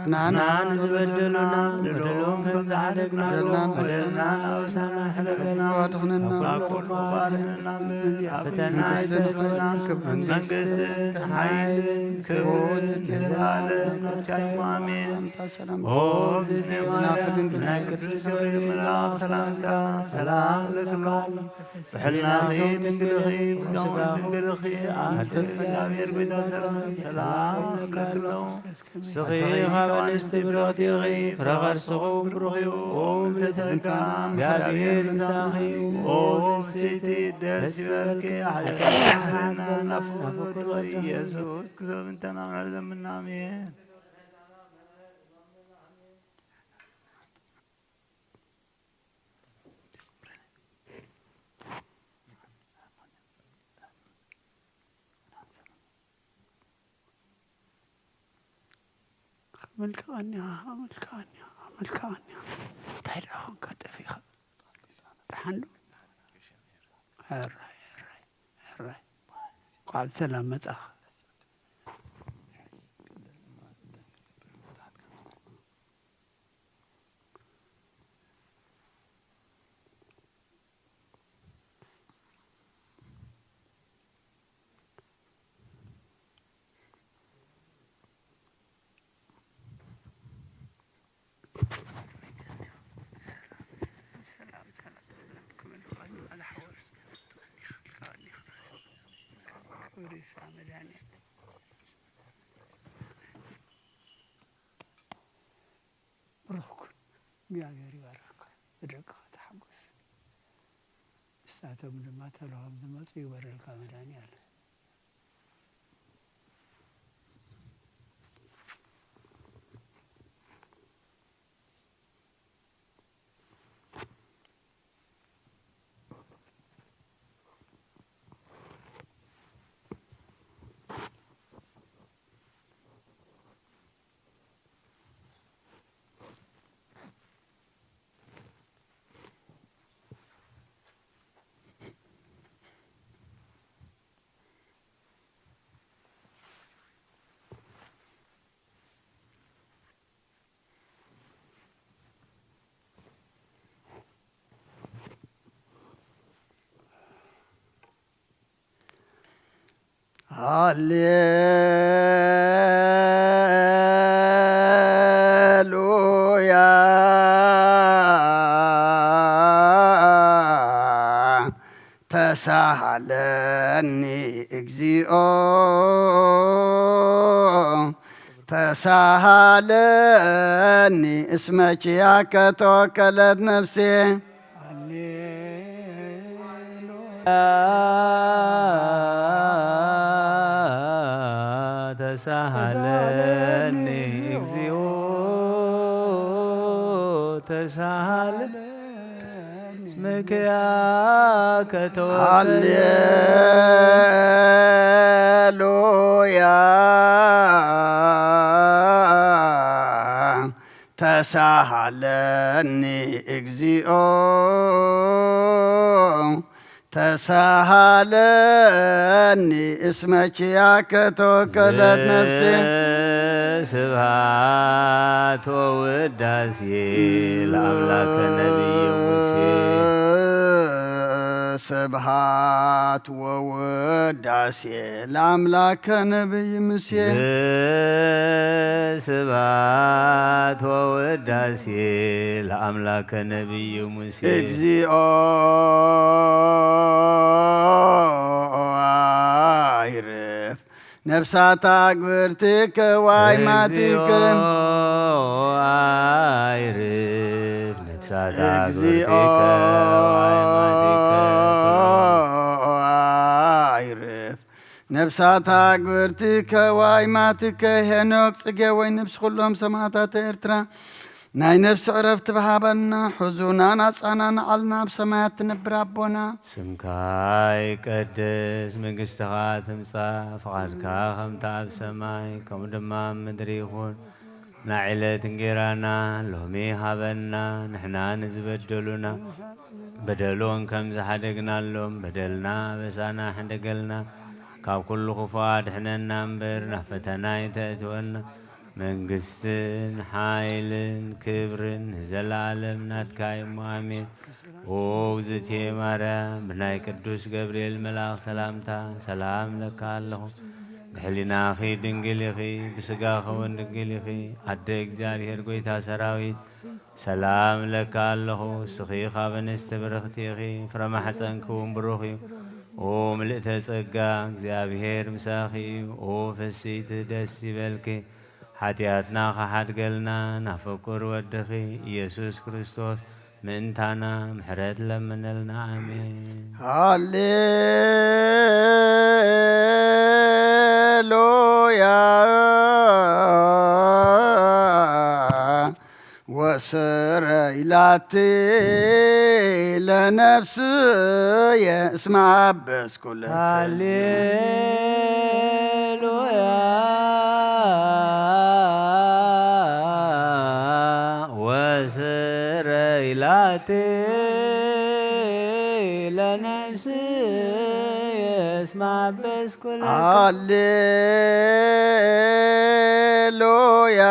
نانا نزبدلنا ندلوم هم زعلقنا ودلنا وسانا حلقنا وادغننا فتنا يتدولنا መንግስት ኃይል ክብር ለዘላለም ናቸው አሜን። ኦ ዘተማርያም ናይ ቅዱስ ገብርኤል መልአክ ሰላምታ ሰላም ለክልል ፍሕልናኺ ድንግልኺ ምስጋና ድንግልኺ አንተ እግዚአብሔር ቤተ ሰላም ለክልል ስኺ ኻንስቲ ብረኽቲኺ ፍረኸርስኹ ብሩኺ ኦ ምልዕተጸጋ እግዚአብሔር ንሳኺ ኦ ሴቲ ደስ ይበልኪ ኃይልና ናፍቆት ኢየሱስ ክርስቶስ እንተናምዕ ዘምና አሜን። ملكانيا تايرخون كتفي بحنو هراي قال سلامة أخ እግዚአብሔር ይባርክ በደግህ ተሐጎስ እሳቶም ድማ ተለሆም ዝመፁ ይበረልካ መድኃኒዓለም هاليلويا تسهلني اجزيو تسهلني اسمك يا كتوكلت نفسي تسهلني እግዚኦ ተሳሃለኒ እስመከ ሃሌሉያ ተሳሃለኒ እግዚኦ تسهلني اسمك يا كتوكلت نفسي ስብሐት ወውዳሴ ለአምላከ ነቢይ ሙሴ ስብሐት ወውዳሴ ለአምላከ ነቢይ ሙሴ ስብሐት ወውዳሴ ለአምላከ ነቢይ ሙሴ እግዚኦ አይርፍ ነፍሳት አግብርትከ ዋይማትከ አይርፍ ነፍሳት እግዚኦ አይርፍ ነፍሳት አግብርቲከ ዋይማቲከ ሄኖክ ጽጌ ወይ ንብስ ኩሎም ሰማዕታት ኤርትራ ናይ ነፍሲ ዕረፍቲ በሃበና ሕዙናን አጻናን ዓልና ብሰማያት ትነብር ኣቦና ስምካ ይቀድስ መንግሥትኻ ትምጻእ ፍቓድካ ከምቲ ኣብ ሰማይ ከምኡ ድማ ኣብ ምድሪ ይኹን ናዕለት እንጌራና ሎሚ ሃበና ንሕና ንዝበደሉና በደሎን ከም ዝሓደግናሎም በደልና በሳና ሕደገልና ካብ ኩሉ ክፉ ኣድሕነና እምበር ናብ ፈተና ይተእትወና መንግሥትን ሓይልን ክብርን ዘለዓለም ናትካ እሞ ኣሜን። ኦ እግዝእትየ ማርያም ብናይ ቅዱስ ገብርኤል መልኣኽ ሰላምታ ሰላም ለካ ኣለኹ ብሕሊናኺ ድንግል ኢኺ ብስጋኺ እውን ድንግል ኢኺ ኣደ እግዚኣብሔር ጐይታ ሰራዊት ሰላም ለካ ኣለኹ እስኺ ካብ እንስቲ ብርኽቲ ኢኺ ፍረ ማሕፀንኪ እውን ብሩኽ እዩ ኦ ምልእተ ጸጋ እግዚኣብሔር ምሳኺ እዩ ኦ ፍሲት ደስ ይበልኪ ሓጢኣትና ኸሓድገልና ናብ ፍቁር ወድኺ ኢየሱስ ክርስቶስ ምእንታና ምሕረት ለምነልና ኣሜን። ሃሌሉያ ወስረይላቲ ለነፍስየ እስመ አበስኩ ለከ ሃሌሉያ ወስረይላቲ ለነፍስየ እስመ አበስኩ ለከ ሃሌሉያ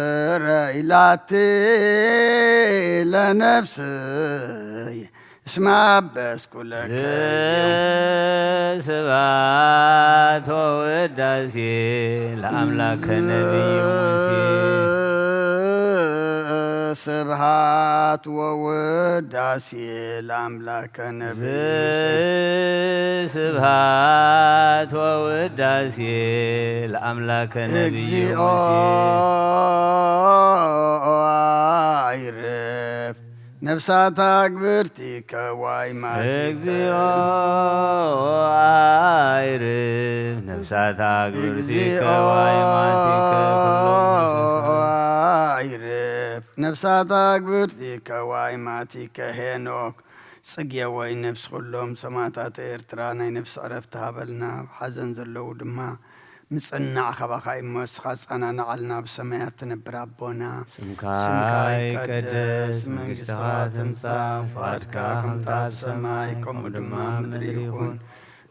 ወስረይላቲ ለነፍስየ እስመ አበስኩ ለከ ስብሐት ወውዳሴ ለአምላከ ነቢዩ ሙሴ ስብሐት ወውዳሴ ለአምላከ ነቢዩ ስብሐት ወውዳሴ ለአምላከ ነቢዩ ሙሴ አይረፍ ነፍሳት አግብርቲከ ዋይማቲከ እግዚኦ አይርፍ ነፍሳት አግብርቲከ ዋይማቲከ አይረፍ ነፍሳት አግብርቲከ ዋይማቲከ ሄኖክ ጽጌ ወይ ነፍስ ኩሎም ሰማዕታት ኤርትራ ናይ ነፍሲ ዕረፍቲ ሃበልና ሓዘን ዘለዉ ድማ ምጽናዕ ኸባኻ ይመስኻ ጸናንዓልና ብሰማያት ትነብር ኣቦና ስምካ ይቀደስ መንግሥትኻ ትምጻእ ፍቓድካ ከምቲ ኣብ ሰማይ ከምኡ ድማ ምድሪ ይኹን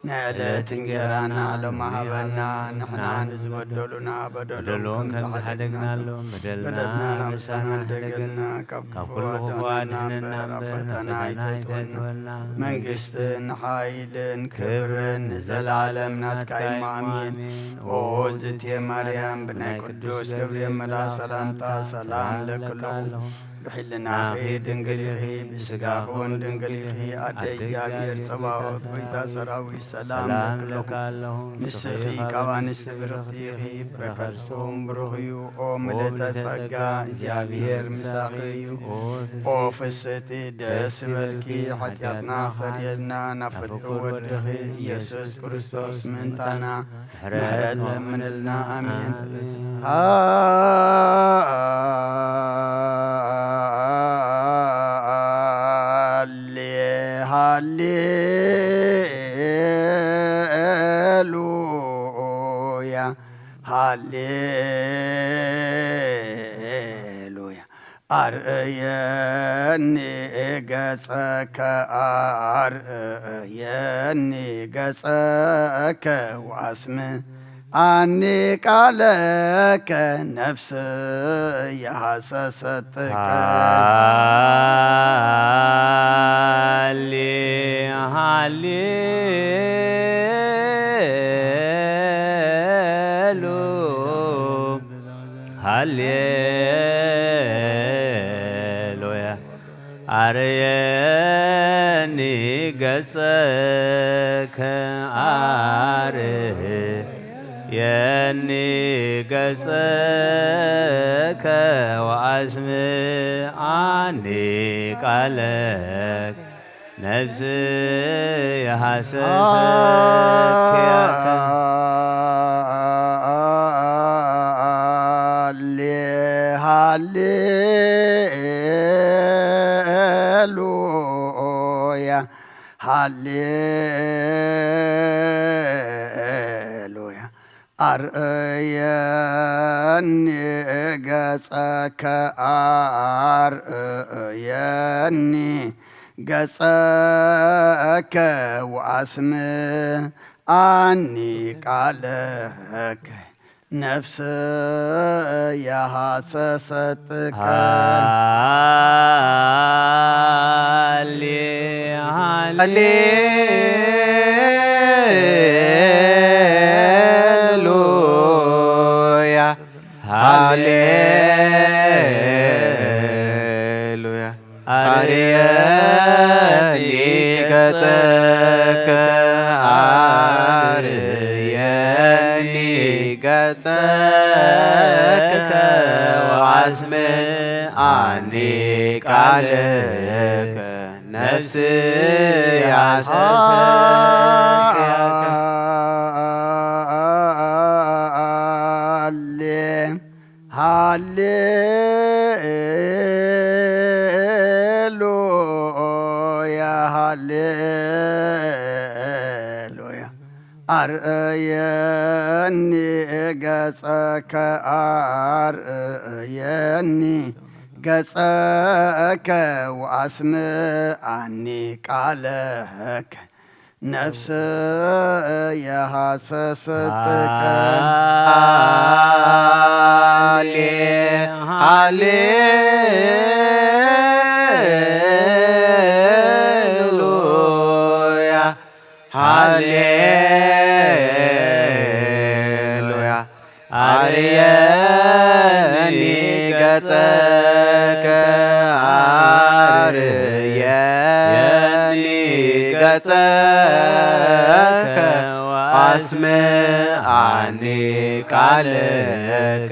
ናይ ዕለት እንጀራና ሎሚ ሃበና ንሕና ንዝበደሉና በደሎም ከም ዝሓደግናሎም በደልና ንሳና ደገልና ካብ ኩሉ ክፉ ኣድሕነና እምበር ፈተና ኣይተእትወና መንግሥትን ሓይልን ክብርን ንዘለዓለም ናትካ እሞ ኣሜን። ኦ እግዝእትየ ማርያም ብናይ ቅዱስ ገብርኤል መልኣክ ሰላምታ ሰላም ለክለኹ ብሕልናኺ ድንግል ኢኺ ብስጋኺ እውን ድንግል ኢኺ ኣደ እግዚኣብሔር ጸባኦት ጐይታ ሰራዊት ሰላም ለክለኹ ንስኺ ካብ ኣንስቲ ብርኽቲ ኢኺ ፍረ ከርሥኹም ብሩኽ እዩ ኦ ምልዕተ ጸጋ እግዚኣብሔር ምሳኺ እዩ ኦ ፍስቲ ደስ በልኪ ሓጢኣትና ኸርየልና ናብ ፍቱ ወድኺ ኢየሱስ ክርስቶስ ምእንታና ምሕረት ለምንልና ኣሜን። ሃሌሉያ ሃሌሉያ አርእየኒ ገጸከ አርእየኒ ገጸከ ወአስም አኒ ቃለከ ነፍስየ ሐሰሰትከ ሃሌሉያ አርየኒ ገጸከ يني قصك وأسمعني قالك نفسي حسست ياك هاليلويا هاليلويا أرأيني قصك أرأيني قصك وأسمعني قالك نفس يا حسستك هاليلويا هاليلويا أريني قصك أريني قصك وأسمعني قالك نفسي حسستك هاليلويا هاليلويا أرأيني قصك أرأيني قصك وأسمعني قالك نفس يا حسستك هاليلويا هاليلويا أريني قصك أريني قصك وأسمعني قالك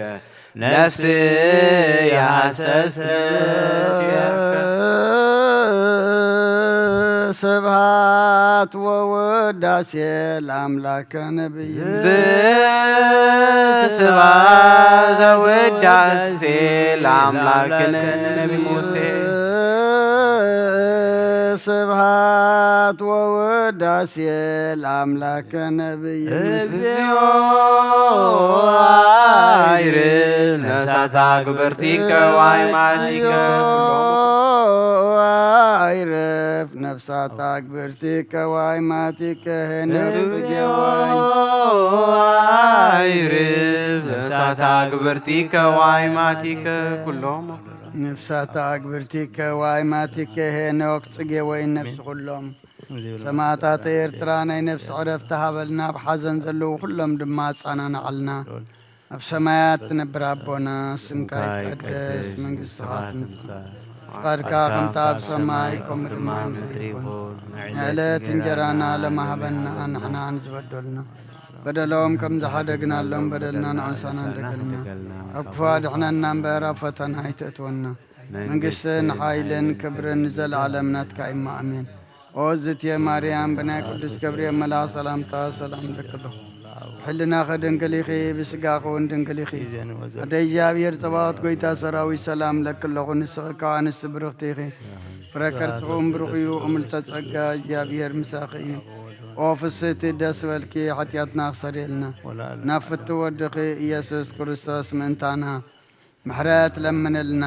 نفسي حسستك سبحات ووداسي لأملاك نبي سبحات ووداسي لأملاك نبي موسى سبحات ووداسي لأملاك نبي አይርም ነፍሳት አክብርቲከ ወአይማቲከ አይረፍ ነፍሳት አክብርቲከ ወአይማቲከ አይርፍ ነፍሳት አክብርቲከ ወአይማቲከ ኩሎም ነፍሳት አክብርቲከ ወአይማቲከ ሄኖክ ጽጌ ወይ ነፍስ ኩሎም ሰማዕታት ኤርትራ ናይ ነፍሲ ዕረፍቲ ሃበልና ብሓዘን ዘለዉ ኩሎም ድማ ጻናናዓልና ኣብ ሰማያት ትነብር ኣቦና ስምካ ይትቀደስ መንግሥትኻ ትምጻእ ፈቃድካ ከምቲ ኣብ ሰማይ ከምኡ ድማ ኣብ ምድሪ ይኹን ንዕለት እንጀራና ለማህበና ንሕና ንዝበደሉና በደሎም ከም ዝሓደግናሎም በደልና ንዕንሳና እንደገልና ኣብ ክፉ ኣድሕነና እምበር ኣብ ፈተና ኣይተእትወና መንግሥትን ሓይልን ክብርን ዘለዓለም ናትካ ኢማ ኣሜን ኦዝትየ ማርያም ብናይ ቅዱስ ገብርኤል መልኣኽ ሰላምታ ሰላም ለክለኹ ሕልና ኸድንግሊኺ ብስጋኸ ወንድንግሊኺ ኣደ እግዚኣብሔር ፀባዖት ጐይታ ሰራዊት ሰላም ለክለኹ ንስኺ ከዓ ንስ ብርኽቲ ኢኺ ፍረ ከርስኹም ብሩኽ እዩ እምልተ ጸጋ እግዚኣብሔር ምሳኺ እዩ ኦ ፍስቲ ደስ በልኪ ሓጢኣትና ክሰሪየልና ናብ ፍቲ ወድኺ ኢየሱስ ክርስቶስ ምእንታና ምሕረት ለምንልና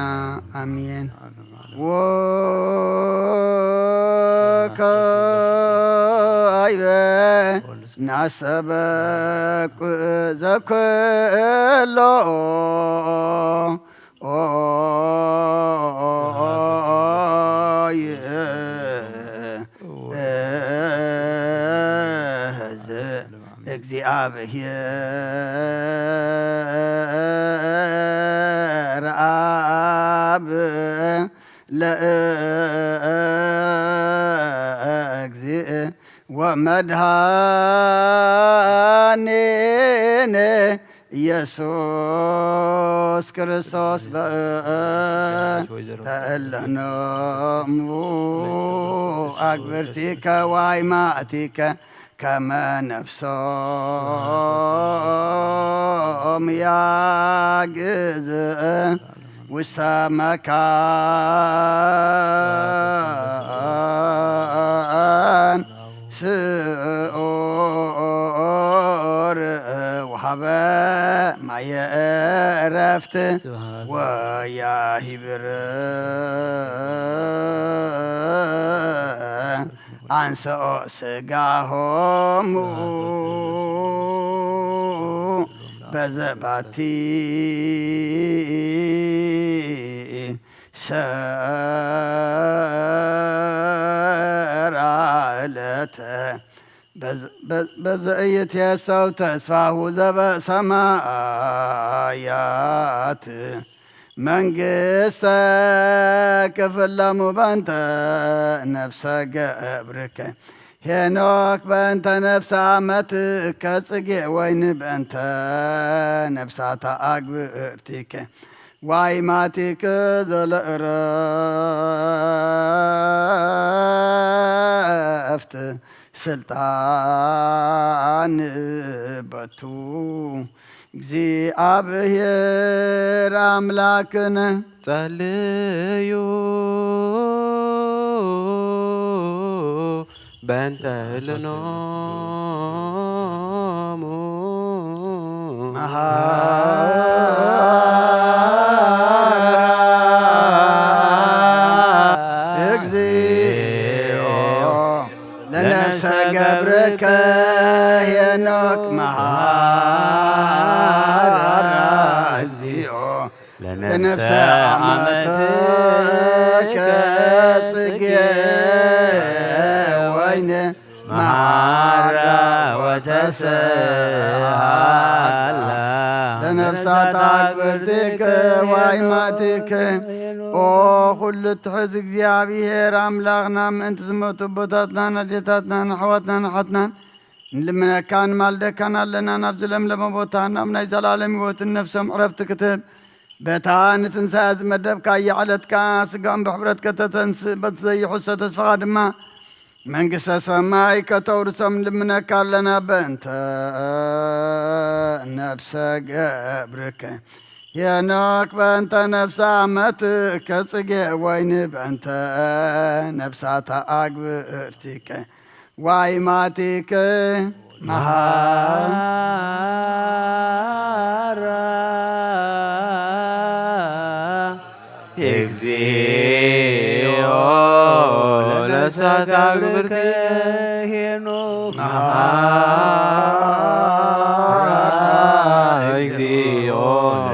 ኣሜን ወካይበ ናሰበኩ ዘኩሎ እግዚአብሔር አብ ለእግዚእ ወመድኃኒነ ኢየሱስ ክርስቶስ ተእለኖሙ አግብርቲከ ዋይማእቲከ ከመ ነፍሶም ያግዝእ ውስተ መካን ስዑር ወሃበ ማየ ዕረፍት ወያሂብር አንስኦ ሥጋሆሙ በዘባቲ ሰራዕለተ በዘኢትየሰው ተስፋሁ ዘበሰማያት መንግሥተ ክፍለሙ በእንተ ነፍሰ ገብርከ ሄኖክ በእንተ ነፍሰ አመትከ ጽጌ ወይን በእንተ ነፍሳተ አግብርቲከ ዋይማቲከ ዘለእረፍት ስልጣን በቱ እግዚአብሔር አምላክነ ጸልዩ በእንተ ህልናሙ እግዚኦ ለነፍሰ ገብርከ ሄኖክ መሃራ እግዚኦ ለነፍሰ አመትከ ጽጌ ወይን መሃራ ወተሰሃላ ለነፍሳት አግብርቲከ ዋይማቲከ ኦ ኩሉ ትሕዝ እግዚአብሔር አምላኽና ምእንቲ ዝመቱ ቦታትናን ኣዴታትናን ኣሕዋትናን ኣሓትናን ንልምነካን ማልደካን ኣለና ናብ ዝለምለመ ቦታ ናብ ናይ ዘላለም ህይወትን ነፍሶም ዕረፍቲ ክትህብ በታ ንትንሳኤ ዝመደብካ እያዕለትካ ስጋን ብሕብረት ከተተንስእ በቲ ዘይሑሰ ተስፋኻ ድማ መንግሥተ ሰማይ ከተውርሶም ንልምነካ ኣለና በእንተ ነፍሰ ገብርከ ሄኖክ በእንተ ነፍሰ አመትከ ጽጌ ወይን በእንተ ነፍሳተ አግብርቲከ ዋይማቲከ መሃራ እግዚኦ ለነፍሳተ አግብርቲከ ሄኖክ መሃራ እግዚኦ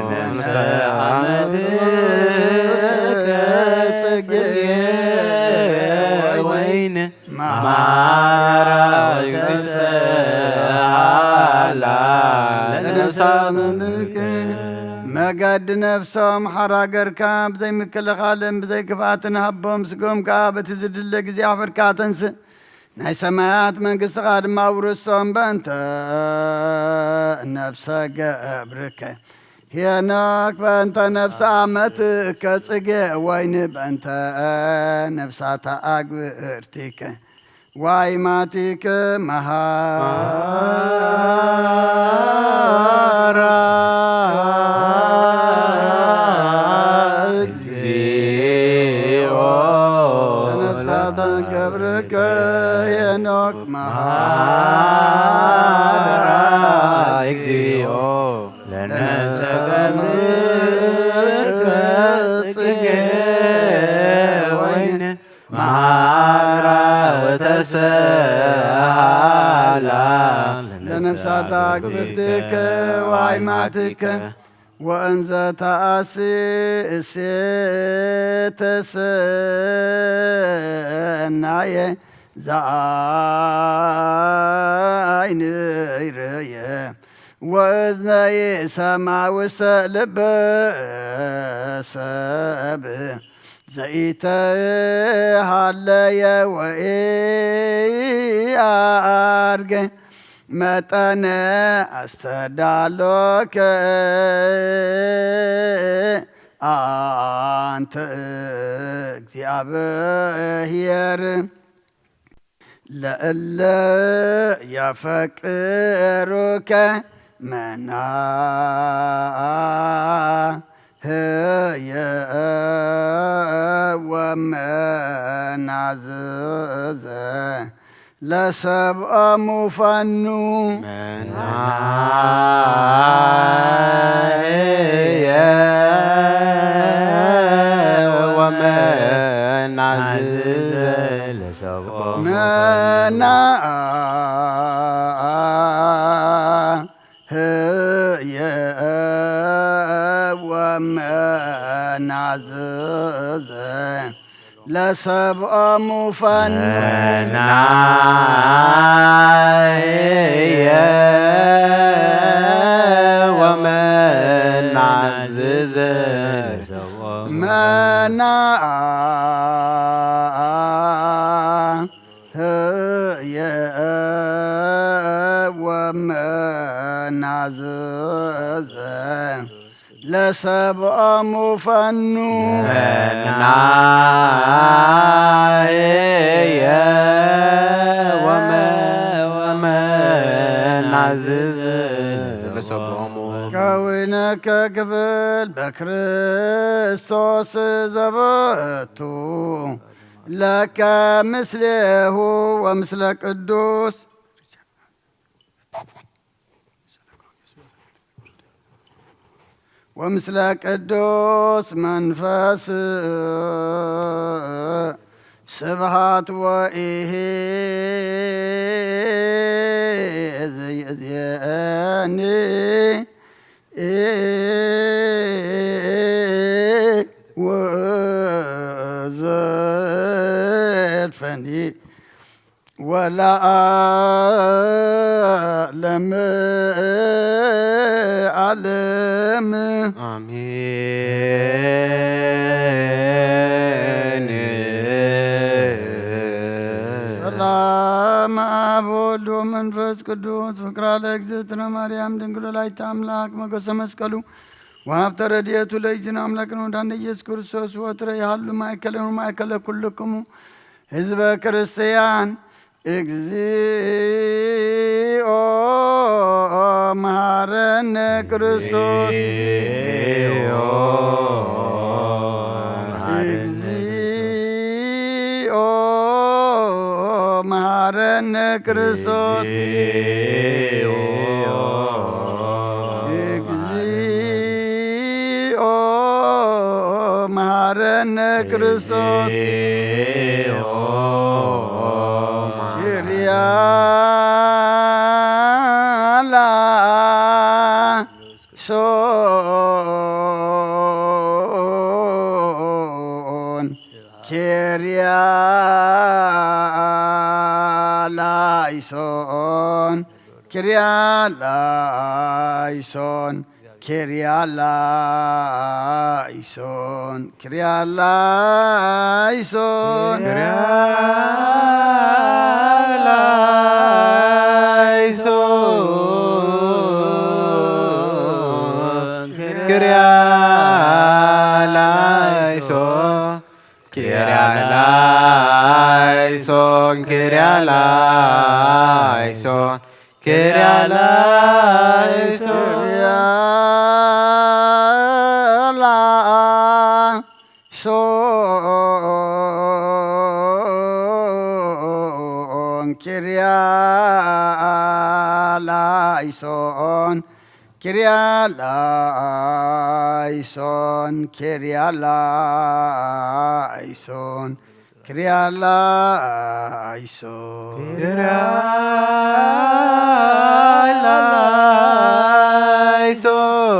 ለነፍሰ አመትከ ጽጌ ወይን መሃራ ወተሰሃላ ለነፍሳት መጋድ ነፍሶም ሓራገርካ ብዘይ ምክልኻልን ብዘይ ክፍኣትን ሃቦም ስጎምካ በቲ ዝድለ ጊዜ ኣፍርካ ተንስእ ናይ ሰማያት መንግሥትኻ ድማ ውርሶም በእንተ ነፍሰ ገብርከ ሄኖክ በእንተ ነፍሰ አመትከ ጽጌ ወይን በእንተ ነፍሳተ አግብርቲከ ዋይማቲከ መሃራ እግዚኦ ለነፍሳተ ገብርከ ሄኖክ መሃራ እግዚኦ ለነፍሰ ገብርከ ጽጌ ወይን መሃራ ወተሰሃላ ለነፍሳተ አግብርቲከ ዋይማቲከ ወእንዘ ተአስእሴ ተሰናየ ዘአይን ይርየ ወእዝነ ይሰማ ውስተ ልበ ሰብ ዘይተሃለየ ወኢአርገ መጠነ አስተዳሎከ አንተ እግዚአብሔር ለእለ ያፈቅሩከ መናህየ ወመናዝዘ ለሰብአ ሙፈኑ መናህየ ወመናዝዘ ለሰብአ መናህየ ወመናዝዘ ለሰብአ ሙፈኑ መናህየ ወመናዝዘ መናህየ ወመናዝዘ ለሰብአ ሙፈኑ መናህየ ወመናዝዘ ለሰብአ ከዊነከ ክብል በክርስቶስ ዘበቱ ለከ ምስሌሁ ወምስለ ቅዱስ ወምስለ ቅዱስ መንፈስ ስብሃት ወኢሄ ዝየዝየኒ ወዘድፈኒ ወለዓለመ ዓለም አሜን። ሰላም አብ ወወልድ ወመንፈስ ቅዱስ ፍቅራ ለእግዝእትነ ማርያም ድንግል ወላዲተ አምላክ ሞገሰ መስቀሉ ወሀብተ ረድኤቱ ለእግዚእነ አምላክነ ወዳነ ኢየሱስ ክርስቶስ ወትረ ያህሉ ማእከለነ ማእከለ ኩልክሙ ህዝበ ክርስቲያን እግዚኦ መሐረነ ክርስቶስ እግዚኦ መሐረነ ክርስቶስ እግዚኦ መሐረነ ክርስቶስ Kyrialaison, Kyrialaison, Kyrialaison, Kyrialaison, Kyrialaison, Kyrialaison, Kyrialaison, Kyrialaison, Kyrialaison, Kyrialaison,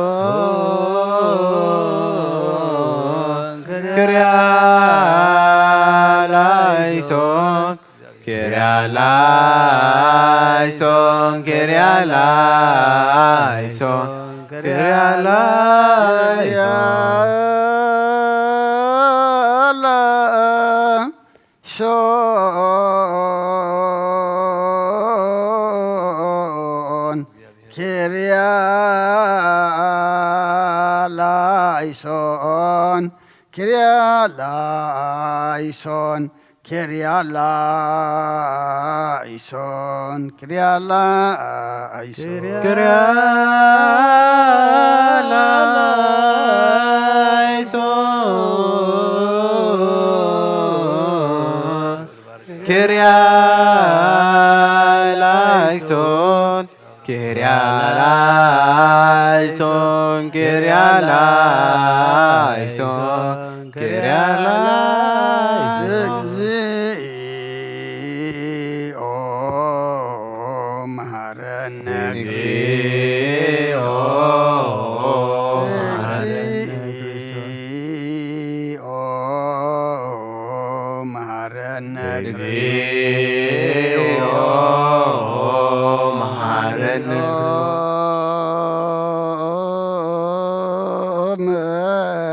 Kyrialaison, Kyrialaison, Kyrialaison, Kyrialaison, ላይሶን ኪርያ ላይሶን ኪርያ ላይሶን ኪርያ ላይሶን ኪርያ ላይሶን ኪርያ ላይሶን ኪርያ ላይሶን ኪርያ ላይሶን ኪርያ ላይሶን እግዚኦ መሐረነ እግዚኦ እግዚኦ መሐረነ እግዚኦ መሐረነ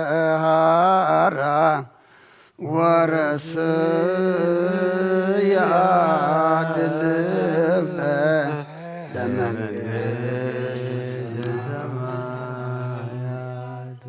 መሃራ ወረስያ ድልበ ለመንግሥተ ሰማያት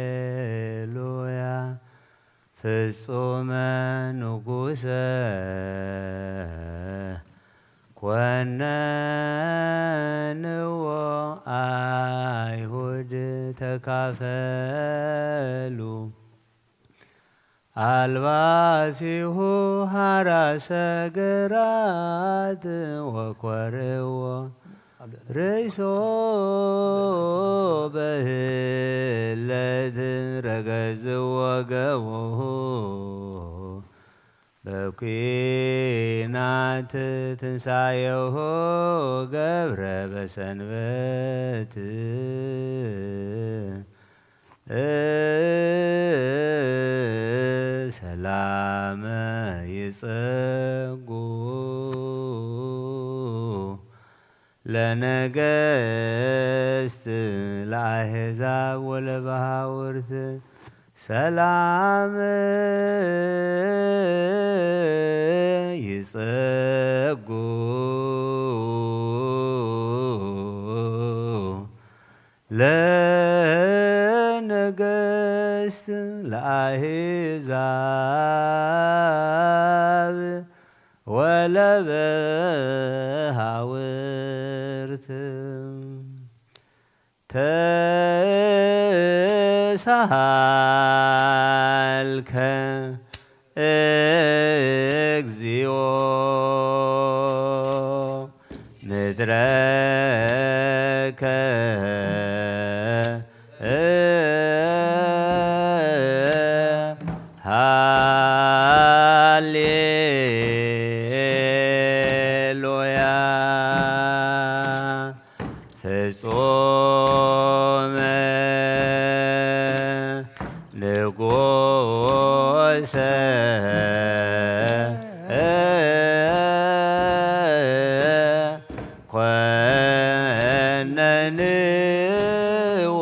ሃሌሉያ ፍጹመ ንጉሠ ኮነንዎ አይሁድ ተካፈሉ አልባሲሁ ሐራሰ ገራት ወኰርዎ ርእሶ በህለት ረገዝዎ ገቦሁ በኲናት ትንሣኤሁ ገብረ በሰንበት ሰላመ ይጸጉ ለነገሥት ለአሕዛብ ወለባሕውርት ሰላም ይጸጉ ለነገሥት ለአሕዛብ ወለባሕውርት ተሳሃልከ እግዚኦ ምድረከ ሃሌሉያ ፍጹመ ንጉሰ ኮነንዎ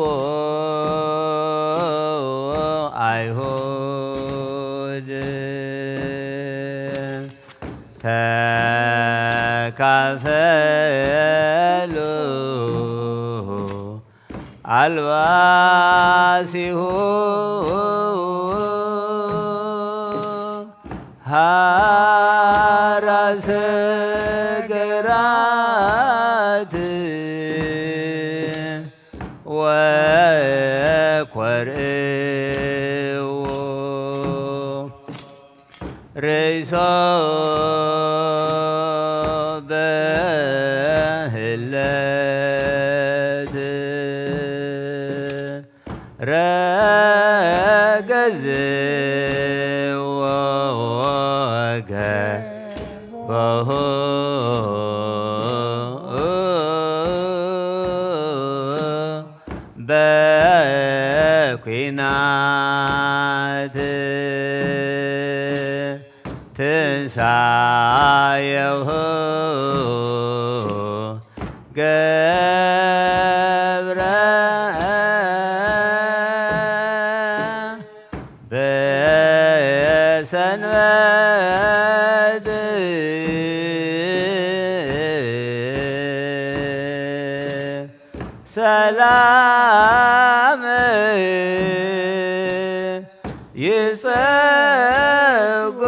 አይሁድ ተካፈሉ አልባሲሁ ሀራሰ ገራት ወኮርዕዎ ርእሶ በህለት ረገዝዎ ገቦሁ በኲናት ትንሣኤሁ ገብረ በሰንበት ሰላም ይጸጉ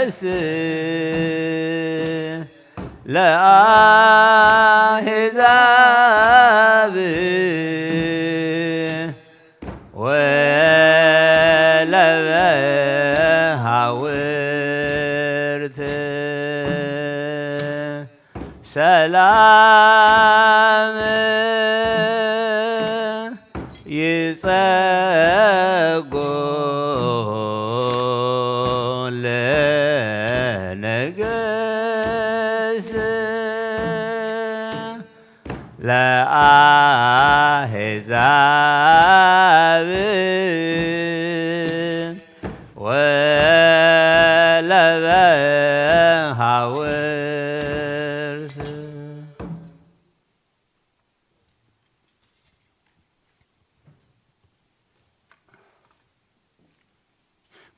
ለንግሥት ለአሕዛብ ወለበሃውርት ሰላም ይጸጉ ለንግሥት ለአሕዛብ ወለበሃውርት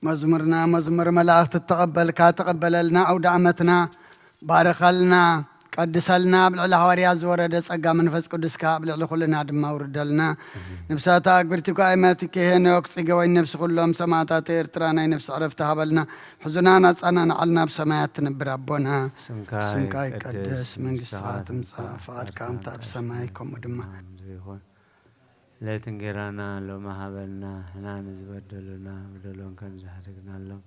መዝሙርና መዝሙር መላእክት ተቀበልካ ተቀበለልና አውደ ዓመትና ባረኸልና ቀድሰልና ብልዕሊ ሐዋርያት ዝወረደ ጸጋ መንፈስ ቅዱስካ ብልዕሊ ኩልና ድማ ውርደልና ነብሳታ ግብርቲኳ ኣይማቲከ ሄኖክ ጽገወይ ነብሲ ኩሎም ሰማዕታት ኤርትራ ናይ ነብሲ ዕረፍቲ ሃበልና ሕዙና ናጻና ንዓልና ብሰማያት ትነብር ኣቦና ስምካ ስምካ ይቀደስ መንግሥትኻ ትምጻእ ፈቓድካ እምታ ብሰማይ ከምኡ ድማ ይኹን ለይት እንጀራና ሎሚ ሃበልና ሕና ንዝበደሉና በደሎን ከም ዝሕድግናሎም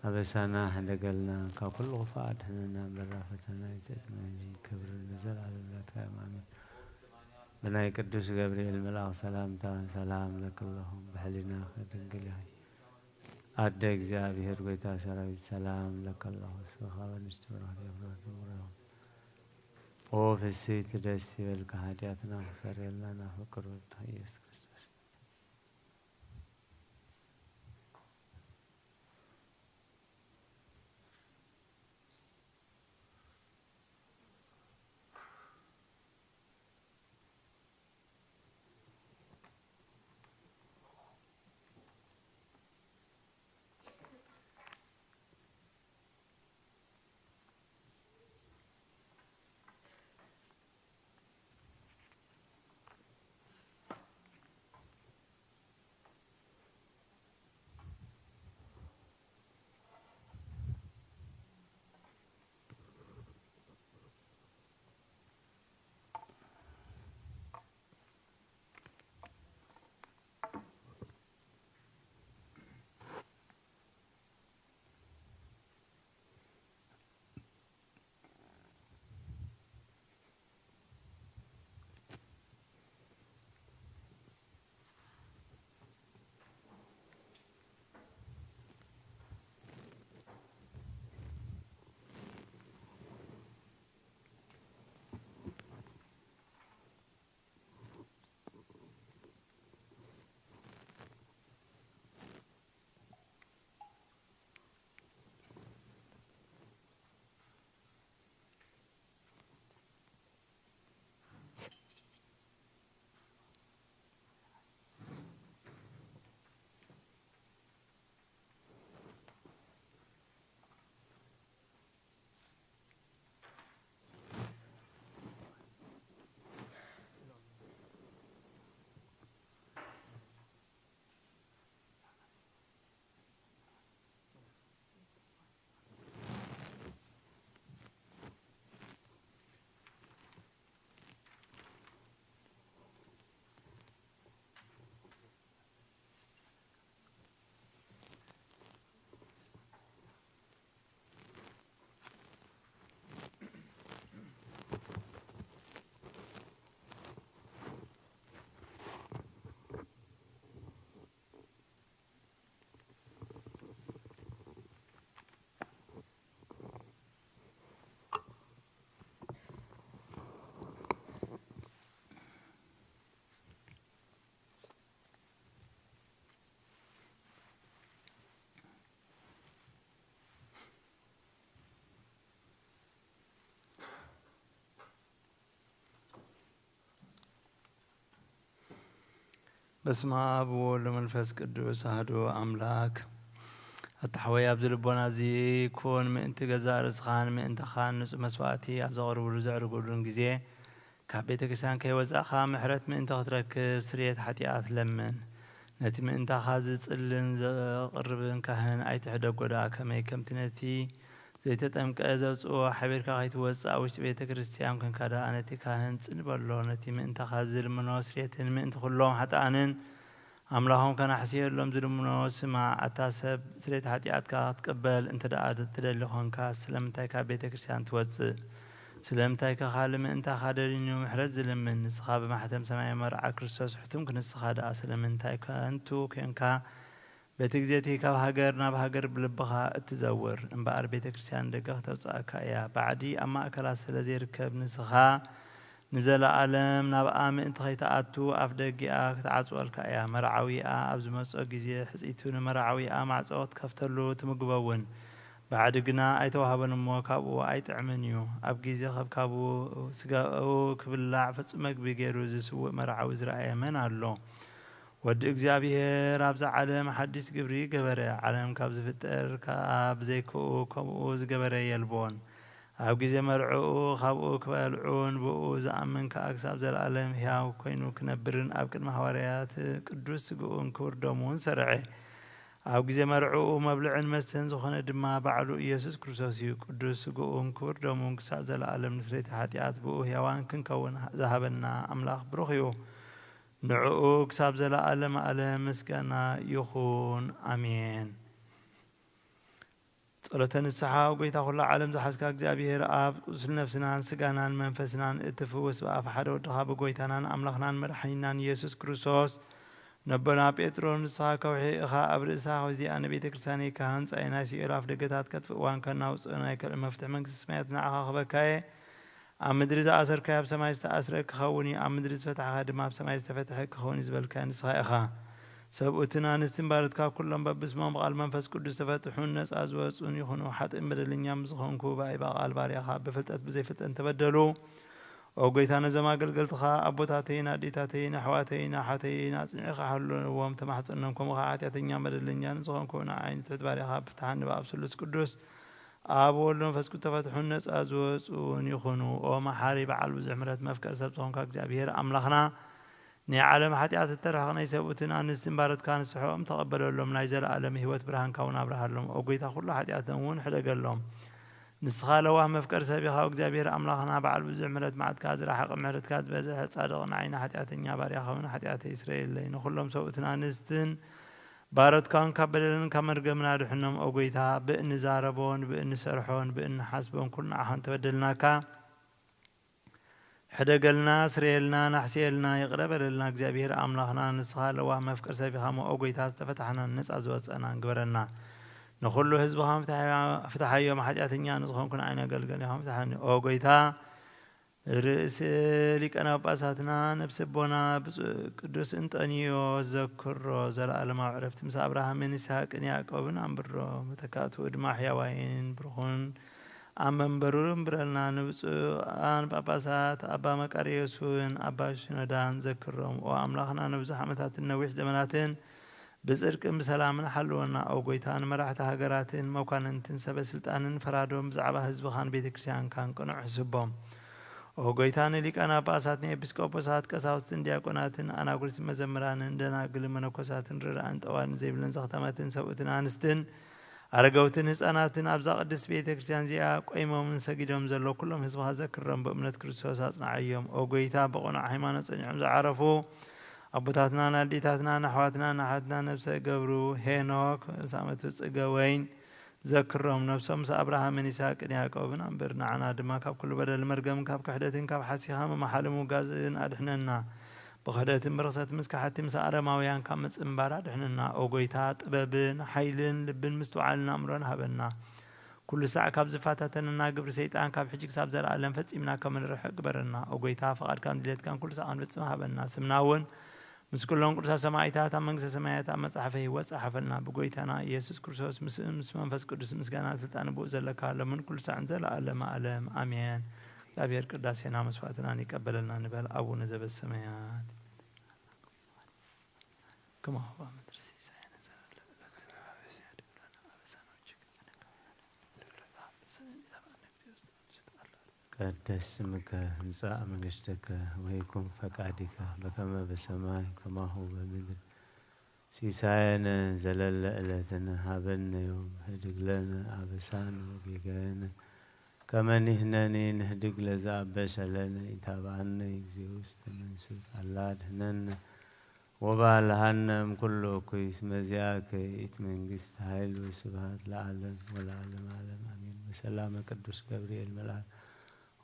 አበሳና ሕደገልና ካብ ኩሉ ክፉእ ኣድሕነና በራ ፈተና ይትእትመኒ ክብሪ ንዘለዓለም ለካ ኣሜን። ብናይ ቅዱስ ገብርኤል መልኣኽ ሰላምታ ሰላም ለክለኹም ብሕሊና ድንግል ይኹን ኣደ እግዚኣብሔር ጎይታ ሰራዊት ሰላም ለከለኹ ስኻ በንስቲ ብረኽት የፍረት ምረኹም ኦ ፍስሕቲ ደስ ይበልካ ሓጢኣትና ክሰረየልና ናፍቅር ወድኻ ኢየሱስ ክርስቶስ በስመ አብ ወወልድ ወመንፈስ ቅዱስ አሐዱ አምላክ አታሕወይ ኣብ ዝልቦና እዚ ኮን ምእንቲ ገዛ ርስኻን ምእንትኻን ንጹህ መስዋእቲ ኣብ ዘቕርብሉ ዘዕርጉሉን ግዜ ካብ ቤተ ክርስቲያን ከይወፃእኻ ምሕረት ምእንቲ ክትረክብ ስርየት ሓጢኣት ለምን ነቲ ምእንታኻ ዝጽልን ዘቕርብን ካህን ኣይትሕደጎዳ ከመይ ከምቲ ነቲ ዘይተጠምቀ ዘውፅኦ ሓቢርካ ከይትወፅእ ውሽጢ ቤተ ክርስቲያን ክንካዳ ነቲ ካህን ጽንበሎ ነቲ ምእንታኻ ዝልምኖ ስርየትን ምእንቲ ኩሎም ሓጥኣንን ኣምላኾም ከናሕስየሎም ዝልምኖ ስማዕ ኣታ ሰብ ስርየት ሓጢኣትካ ክትቅበል እንተ ደኣ ትደሊ ኾንካ ስለምንታይ ካብ ቤተ ክርስቲያን ትወፅእ ስለምንታይ ከኻልእ ምእንታኻ ደልዩ ምሕረት ዝልምን ንስኻ ብማሕተም ሰማይ መርዓ ክርስቶስ ሕቱም ክንስኻ ደኣ ስለምንታይ ከንቱ ኮንካ በቲ ግዜቲ ካብ ሃገር ናብ ሃገር ብልብኻ እትዘውር እምበኣር ቤተ ክርስቲያን ደገ ክተውፅኣካ እያ ባዕዲ ኣብ ማእከላት ስለ ዘይርከብ ንስኻ ንዘለኣለም ናብኣ ምእንቲ ከይተኣቱ ኣፍ ደጊኣ ክትዓፅወልካ እያ መርዓዊኣ ኣብ ዝመፆ ግዜ ሕፂቱ ንመርዓዊኣ ማዕፆ ክትከፍተሉ ትምግበውን ባዕዲ ግና ኣይተዋህበን እሞ ካብኡ ኣይጥዕምን እዩ ኣብ ግዜ ካብካብኡ ስጋኡ ክብላዕ ፍጹም መግቢ ገይሩ ዝስውእ መርዓዊ ዝረኣየ መን ኣሎ ወዲ እግዚኣብሔር ኣብዛ ዓለም ሓድሽ ግብሪ ገበረ ዓለም ካብ ዝፍጠር ካብ ዘይክኡ ከምኡ ዝገበረ የልቦን ኣብ ግዜ መርዑኡ ካብኡ ክበልዑን ብኡ ዝኣምን ከዓ ክሳብ ዘለኣለም ሕያው ኮይኑ ክነብርን ኣብ ቅድሚ ሃዋርያት ቅዱስ ስግኡን ክቡር ደሙን ሰርዐ ኣብ ግዜ መርዑኡ መብልዕን መስተን ዝኾነ ድማ ባዕሉ ኢየሱስ ክርስቶስ እዩ ቅዱስ ስግኡን ክቡር ደሙን ክሳብ ዘለኣለም ንስረይቲ ሓጢኣት ብኡ ሕያዋን ክንከውን ዝሃበና ኣምላኽ ብሩኽ እዩ ንዕኡ ክሳብ ዘለኣለም ዓለም ምስጋና ይኹን ኣሜን ጸሎተ ንስሓ ጎይታ ኩሉ ዓለም ዝሓዝካ እግዚኣብሔር ኣብ ቁስል ነፍስናን ስጋናን መንፈስናን እትፍውስ ብኣፍ ሓደ ወድኻ ብጎይታናን ኣምላኽናን መድሓኒናን ኢየሱስ ክርስቶስ ነቦና ጴጥሮስ ንስኻ ከውሒ ኢኻ ኣብ ርእሳ ዚኣ ንቤተ ክርስቲያን ኢካ ህንፃይ ናይ ሲኦል ኣፍ ደገታት ከጥፍእዋን ከናውፅእ ናይ ካልእ መፍትሒ መንግስቲ ሰማያት ንዓኻ ክበካየ ኣብ ምድሪ ዝኣሰርካዮ ኣብ ሰማይ ዝተኣስረ ክኸውን እዩ ኣብ ምድሪ ዝፈታሕካ ድማ ኣብ ሰማይ ዝተፈትሐ ክኸውን ዝብልካ ንስኻ ኢኻ ሰብኡትን ኣንስትን ባልትካ ኩሎም በብስሞም ብቓል መንፈስ ቅዱስ ተፈትሑን ነፃ ዝወፁን ይኹኑ ሓጥእን በደለኛም ዝኾንኩ ብኣይ በቓል ባርያኻ ብፍልጠት ብዘይፍልጠት ተበደሉ ኦ ጎይታ ነዞም ኣገልገልትኻ ኣቦታተይን ኣዴታተይን ኣሕዋተይን ኣሓተይን ኣጽኒዕኻ ሓልዎም ተማሕፀኖም ከምኡ ከዓ ሓጢኣተኛን በደለኛን ዝኾንኩ ንዓይኒ ትሕት ባርያኻ ብፍትሓኒ ብኣብ ስሉስ ቅዱስ ኣብ ወልድ መንፈስ ቅዱስ ተፈትሑን ነፃ ዝወፁን ይኹኑ ኦ መሓሪ በዓል ብዙሕ ምሕረት መፍቀሪ ሰብ ዝኾንካ እግዚኣብሔር ኣምላኽና ናይ ዓለም ሓጢኣት እተረኸ ናይ ሰብኡትን ኣንስትን ባሮትካ ንስሕኦም ተቐበለሎም ናይ ዘለኣለም ህይወት ብርሃንካ እውን ኣብርሃሎም ኦ ጎይታ ኩሉ ሓጢኣቶም እውን ሕደገሎም ንስኻ ለዋህ መፍቀሪ ሰብ ኢኻ እግዚኣብሔር ኣምላኽና በዓል ብዙሕ ምሕረት መዓትካ ዝረሓቐ ምሕረትካ ዝበዝሐ ጻድቕ ንዓይኒ ሓጢኣተኛ ባርያኻ እውን ሓጢኣተይ ይስረየለይ ንኩሎም ሰብኡትን ኣንስትን ባሮትካን ካብ በደልን ካብ መርገምን ኣድሕኖም ኦ ጎይታ ብእንዛረቦን ብእንሰርሖን ብእንሓስቦን ኩሉ ንዓኻን ተበደልናካ ሕደገልና ስርየልና ናሕስየልና ይቕረበለልና እግዚኣብሔር ኣምላኽና ንስኻ ለዋህ መፍቀሪ ሰብ ኢኻ ኦ ጎይታ ዝተፈታሕናን ነፃ ዝወፀና ግበረና ንኩሉ ህዝብኻ ፍትሓዮም ሓጢኣተኛ ንዝኾንኩ ንዓይነ ኣገልገል ኢኻ ፍትሓኒ ኦ ጎይታ ርእሲ ሊቃነ ጳጳሳትና ነብሲ ኣቦና ብፁዕ ቅዱስ እንጠኒዮስ ዘክሮ ዘለኣለማዊ ዕረፍቲ ምስ ኣብርሃምን ይስሐቅን ያዕቆብን ኣንብሮ መተካእትኡ ድማ ሕያዋይን ብሩኹን ኣብ መንበሩን ብረልና ንብፁዓን ጳጳሳት ኣባ መቃርዮስን ኣባ ሽኖዳን ዘክሮም ኦ ኣምላኽና ንብዙሕ ዓመታትን ነዊሕ ዘመናትን ብጽድቅን ብሰላምን ሓልወና ኦ ጎይታ ንመራሕቲ ሃገራትን መኳንንትን ሰበስልጣንን ፈራዶም ብዛዕባ ህዝብኻን ቤተ ክርስቲያንካን ቅኑዕ ሕስቦም ኦ ጎይታ ንሊቃነ ጳጳሳት ንኤጲስቆጶሳት ቀሳውስትን ዲያቆናትን ኣናጉልትን መዘምራንን ደናግልን መነኮሳትን ርራእን ጠዋልን ዘይብልን ዘኽተመትን ሰብኡትን ኣንስትን ኣረጋውትን ህፃናትን ኣብዛ ቅድስት ቤተ ክርስቲያን እዚኣ ቆይሞምን ሰጊዶም ዘሎ ኩሎም ህዝብኻ ዘክሮም ብእምነት ክርስቶስ ኣጽናዕዮም ኦ ጎይታ ብቕኑዕ ሃይማኖት ጸኒዖም ዝዓረፉ ኣቦታትናን ኣዴታትናን ኣሕዋትናን ኣሓትና ነብሰ ገብሩ ሄኖክ ሳመቱ ጽገወይን ዘክሮም ነብሶም ምስ ኣብርሃምን ይስሐቅን ያዕቆብን ኣንብር ንዓና ድማ ካብ ኩሉ በደል መርገምን ካብ ክሕደትን ካብ ሓሲኻ መማሓልን ውጋዝን ኣድሕነና ብኽደትን ብርክሰት ምስ ካሓቲ ምስ ኣረማውያን ካብ ምጽምባር ኣድሕነና ኦ ጎይታ ጥበብን ሓይልን ልብን ምስትውዓልን ኣእምሮን ሃበና ኩሉ ሳዕ ካብ ዝፋታተነና ግብሪ ሰይጣን ካብ ሕጂ ክሳብ ዘለኣለም ፈጺምና ከም ንርሕቕ ግበረና ኦ ጎይታ ፈቓድካን ድሌትካን ኩሉ ሳዕ ክንፍጽም ሃበና ስምና እውን ምስ ኩሎም ቅዱሳት ሰማዕታት ኣብ መንግስቲ ሰማያት ኣብ መጽሓፈ ህይወት ጻሕፈልና ብጎይታና ኢየሱስ ክርስቶስ ምስ መንፈስ ቅዱስ ምስጋና ስልጣን ብኡ ዘለካ ለምን ኩሉ ሳዕን ዘለኣለመ ዓለም ኣሜን እግዚአብሔር ቅዳሴና መስዋዕትናን ይቀበለልና ንበል አቡነ ዘበሰማያት كما هو مدرسي ساينا زال لا تنافس يدك لنا أبسان وجهك قدس اسمك امساء منجشتك ويكن فقعدك بكما بسماء كما هو بمدر سيساينا زلل لألتنا هابنا يوم هدق لنا أبسان وقيقانا كما نهناني نهدق لزعبش لنا يتابعنا يزيوس تمنسوك علاد هننا وبالهنم كله كويس مزياك يتمنقست هايل وسبهات لعلم والعلم عالم أمين وسلام قدوس جبريل ملاك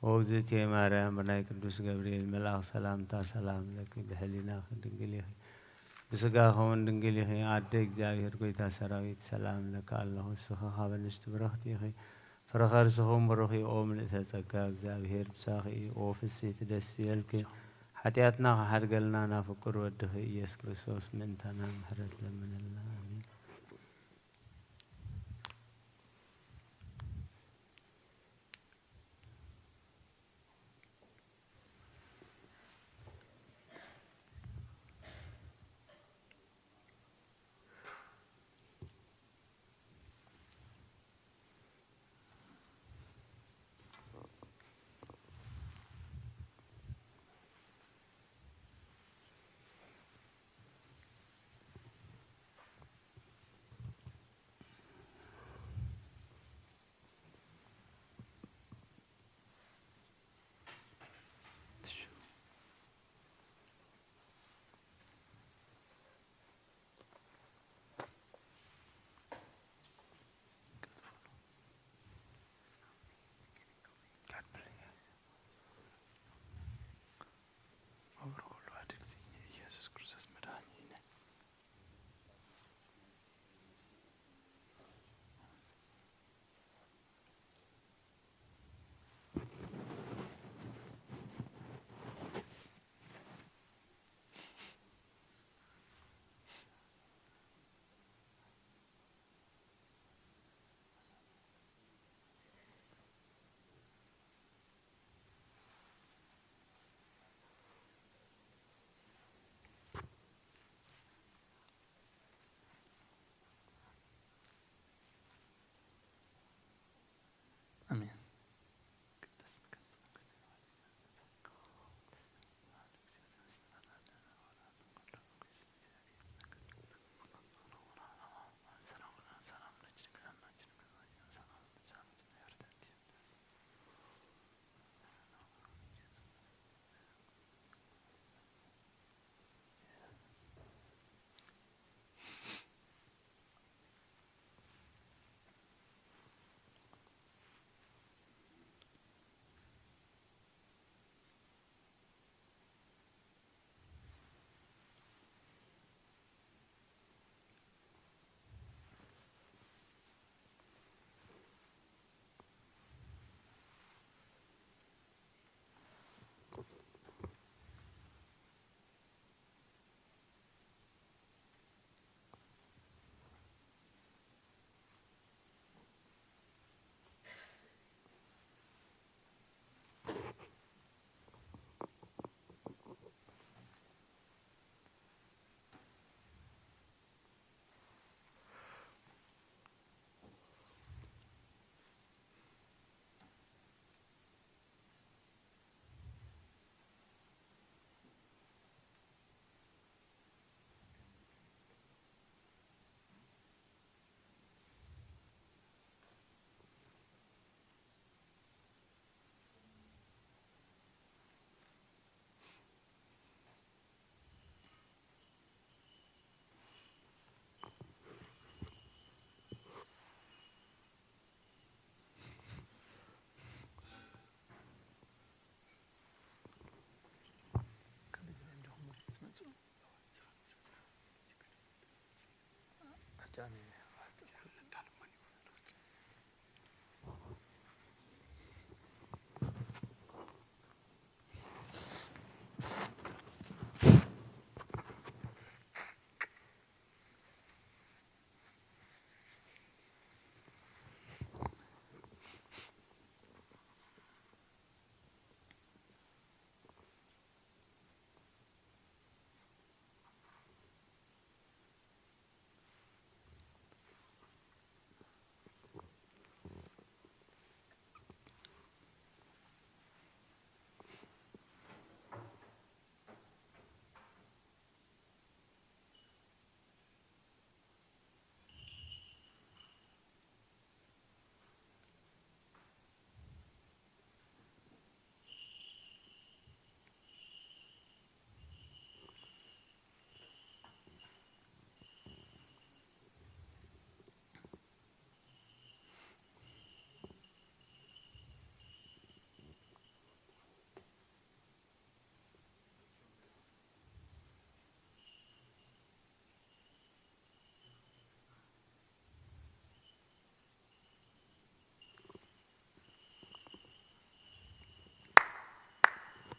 ووزتي مريم بناي قدوس جبريل ملاك سلامتا سلام لك بحلنا دنقليه بسقاهم دنقليه عدك زاهر كويتا سراويت سلام لك الله السخاء بنشت برختي فرخر سخوم بروخي أوم لتسقاك زاهر بساخي وفسي تدسي الكي حتياتنا حرقلنا نافكر ودخي إياس كريسوس من تنام حرد لمن الله آمين آمين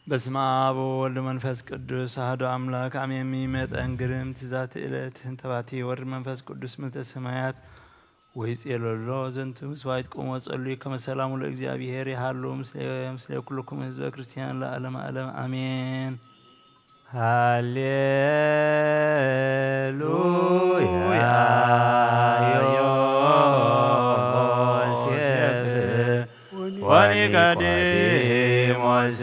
በስመ አብ ወወልድ መንፈስ ቅዱስ አሐዱ አምላክ አሜን። የሚመጠን ግርምት ዛት ዕለት እንተባቲ ወርድ መንፈስ ቅዱስ ምልዕተ ሰማያት ወይጼለሎ ዘንቱ መስዋዕት ቆሞ ጸልዩ ከመ ሰላሙ ለእግዚአብሔር ይሃሉ ምስለ ኩልክሙ ህዝበ ክርስቲያን ለዓለመ ዓለም አሜን። ሃሌሉያ ዮሴፍ ወኒቆዲሞስ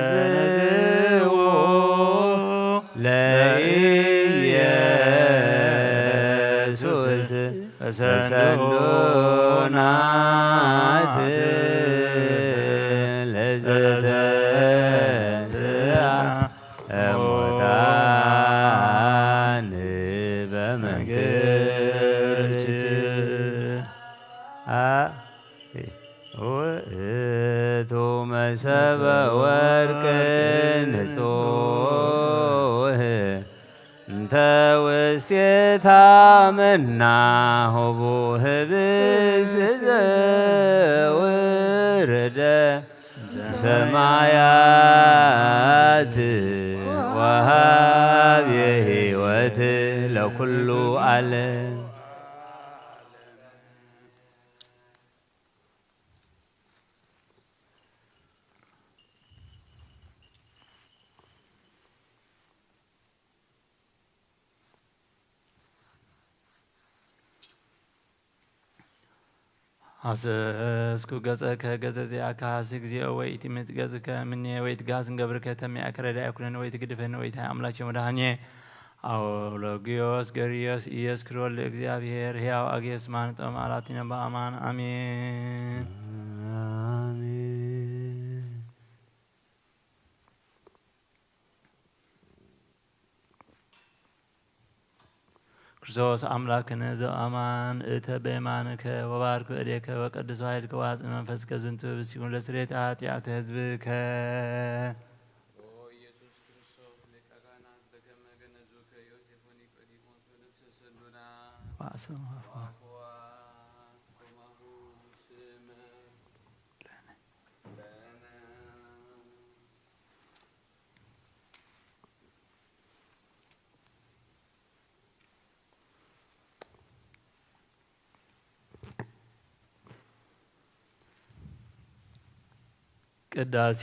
ገነዝዎ ለኢየሱስ በሰንዶናት ለዘተንሥአ እሙታን በመንግሥት ውእቱ መሰበ ወርቅ ንጹሕ እንተ ውስቴታ መናሁ ኅብስት ዘወረደ ሰማያት ወሃቤ ሕይወት ለኩሉ ዓለም። ሐሰስኩ ገጸከ ገጸዚአከ ሐስክ እግዚኦ ወኢትምት ገጽከ እምኔ ወኢትጋስ እንገብርከ ተሚያከ ረዳኢ ኩነነ ወኢትግድፈነ ወኢታይ አምላኬ ወመድኃኒዬ አውሎጊዮስ ገሪዮስ ኢየሱስ ክርስቶስ ለእግዚአብሔር ሕያው አጌስ ማንጠም አላቲነ በአማን አሜን። ክርስቶስ አምላክነ ዘአማን እተ በየማንከ ወባርክ በእዴከ ወቀድስ ኃይልከ ወአጽን መንፈስከ ዝንቱ ህብስት ይኩን ለስርየተ ኃጢአተ ሕዝብከ ቅዳሴ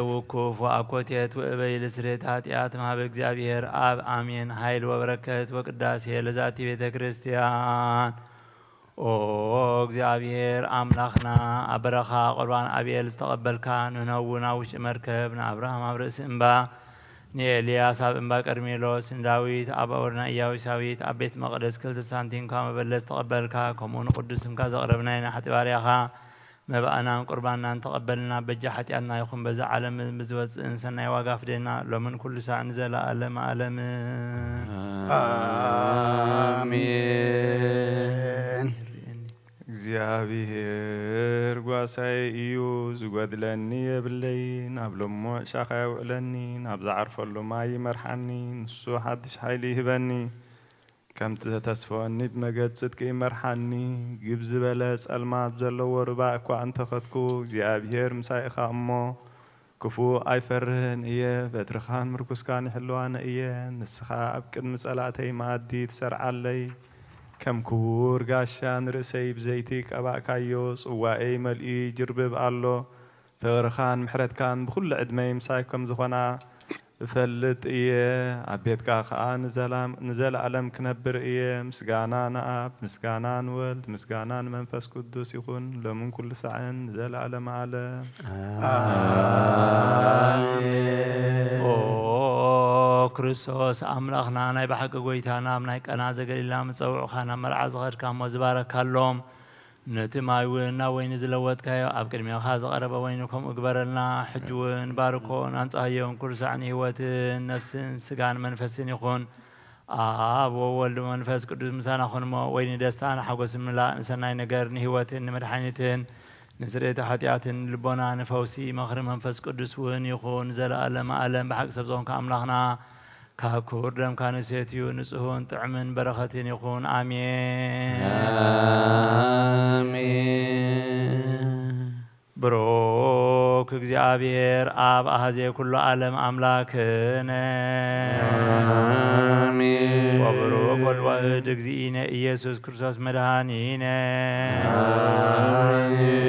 ውኩፍ ወአኮቴት ወእበይ ለስርየተ ኃጢአት ማህበ እግዚአብሔር አብ አሜን። ኃይል ወበረከት ወቅዳሴ ለዛቲ ቤተ ክርስቲያን ኦ እግዚአብሔር አምላኽና አበረኻ ቁርባን አብኤል ዝተቐበልካ ንነውና ውሽጢ መርከብ ንአብርሃም ኣብ ርእሲ እምባ ንኤልያስ ኣብ እምባ ቀርሜሎስ ንዳዊት ኣብ ኣወርና ኢያቡሳዊት ኣብ ቤት መቕደስ 2 ሳንቲም ካብ መበለት ዝተቐበልካ ከምኡ ንቅዱስ ስምካ ዘቕረብናይ ናሓቲ ባርያኻ መባእናን ቁርባናን ተቐበልና በጃ ሓጢአትና ይኹን በዛ ዓለም ብዝወፅእን ሰናይ ዋጋ ፍደና ሎምን ኩሉ ሳዕ ንዘለኣለመ ዓለም አሜን። እግዚአብሔር ጓሳይ እዩ ዝጐድለኒ የብለይ ናብ ልሙዕ ሻኻ የውዕለኒ ናብ ዝዓርፈሉ ማይ ይመርሓኒ ንሱ ሓድሽ ሓይሊ ይህበኒ ከምቲ ዘተስፈወኒ ብመገድ ጽድቂ ይመርሓኒ ግብ ዝበለ ጸልማት ዘለዎ ርባእ እኳ እንተኸትኩ እግዚኣብሔር ምሳይ ኢኻ እሞ ክፉእ ኣይፈርህን እየ በትርኻን ምርኩስካን ይሕልዋነ እየ ንስኻ ኣብ ቅድሚ ጸላእተይ መኣዲ ትሰርዓለይ ከም ክቡር ጋሻ ንርእሰይ ብዘይቲ ቀባእካዮ ጽዋኤይ መልኢ ጅርብብ ኣሎ ፍቕርኻን ምሕረትካን ብኩሉ ዕድመይ ምሳይ ከም ዝኾና እፈልጥ እየ ኣብ ቤትካ ከዓ ንዘለዓለም ክነብር እየ ምስጋና ንኣብ ምስጋና ንወልድ ምስጋና ንመንፈስ ቅዱስ ይኹን ሎምን ኩሉ ሰዓን ንዘለዓለም ዓለም ኦ ክርስቶስ ኣምላኽና ናይ ባሕቂ ጐይታና ኣብ ናይ ቀና ዘገሊላ ምፀውዑኻ ናብ መርዓ ዝኸድካ እሞ ዝባረካሎም ነቲ ማይ እውን ናብ ወይኒ ዝለወጥካዮ ኣብ ቅድሚኻ ዝቐረበ ወይኒ ከምኡ ግበረልና ሕጂ እውን ባርኮን ኣንጻህዮን ኩሉ ሳዕኒ ህይወትን ነፍስን ስጋን መንፈስን ይኹን ኣብ ወወልድ መንፈስ ቅዱስ ምሳና ኹን እሞ ወይኒ ደስታን ሓጐስን ምላእ ንሰናይ ነገር ንህይወትን ንመድሓኒትን ንስርየተ ኃጢአትን ልቦና ንፈውሲ መኽሪ መንፈስ ቅዱስ እውን ይኹን ዘለኣለመ ዓለም ብሓቂ ሰብ ዝኾንካ ኣምላኽና ካብ ክቡር ደም ካንሴትዩ ንጹሕን ጥዕምን በረኸትን ይኹን አሜን አሜን። ብሩክ እግዚአብሔር አብ አሐዜ ኩሉ ዓለም አምላክነ አሜን። ወብሩክ ወልድ ዋሕድ እግዚእነ ኢየሱስ ክርስቶስ መድኃኒነ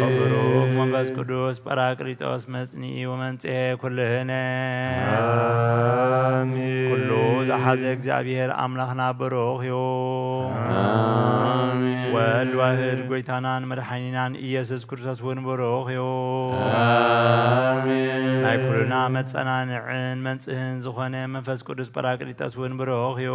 ወብሩክ መንፈስ ቅዱስ ጰራቅሊጦስ መጽንዒ ወመንጽሔ ኩልነ ኩሉ ዝሓዘ እግዚአብሔር አምላኽና ብሩክ እዩ ወልድ ዋሕድ ጐይታናን መድኃኒናን ኢየሱስ ክርስቶስ እውን ብሩክ እዩ ናይ ኩሉና መጸናንዕን መንጽህን ዝኾነ መንፈስ ቅዱስ ጰራቅሊጦስ እውን ብሩክ እዩ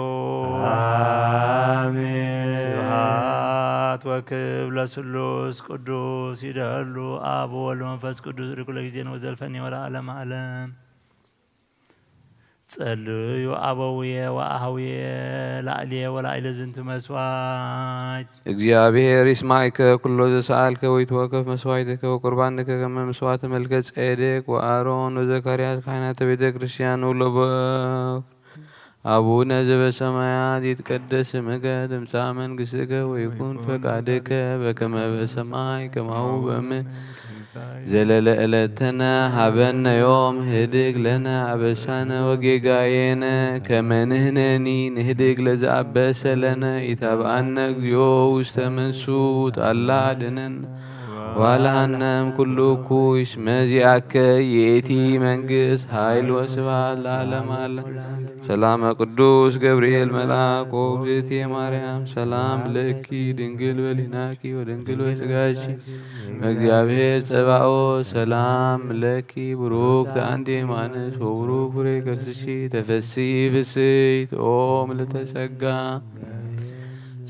ስብሃት ወክብር ለስሉስ ቅዱስ ይደሉ አብ ወወልድ መንፈስ ቅዱስ ርኩለ ጊዜን ወዘልፈኒ ወለዓለመ ዓለም ጸልዩ አበውየ ወአኀውየ ላዕልየ ወላዕለ ዝንቱ መስዋዕት እግዚአብሔር ይስማዕከ ኩሎ ዘሰአልከ ወይትወከፍ መስዋዕትከ ወቁርባንከ ከመ መስዋዕተ መልከ ጼዴቅ ወአሮን ወዘካርያስ ካህናተ ቤተ ክርስቲያን ወለበኩ አቡነ ዘበሰማያት ይትቀደስ ስምከ ትምጻእ መንግሥትከ ወይኩን ፈቃድከ በከመ በሰማይ ከማሁ በምድር ዘለለ ዕለትነ ሀበነ ዮም ህድግ ለነ አበሳነ ወጌጋየነ ከመ ንሕነኒ ንህድግ ለዘአበሰ ለነ ኢታብአነ እግዚኦ ውስተ መንሱት አላ አድኅነነ ወአልሃነም ኩሉ እኩይ እስመ ዚአከ ይእቲ መንግሥት ኃይል ወስብሐት ለዓለመ ዓለም። ሰላመ ቅዱስ ገብርኤል መልአክ ወእግዝእትየ ማርያም ሰላም ለኪ ድንግል በሊናኪ ወድንግል በሥጋኪ እግዚአብሔር ጸባኦት ሰላም ለኪ ቡሩክት አንቲ እማንስት ወቡሩክ ፍሬ ከርስኪ ተፈሥሒ ፍሥሕት ኦ ምልዕተ ጸጋ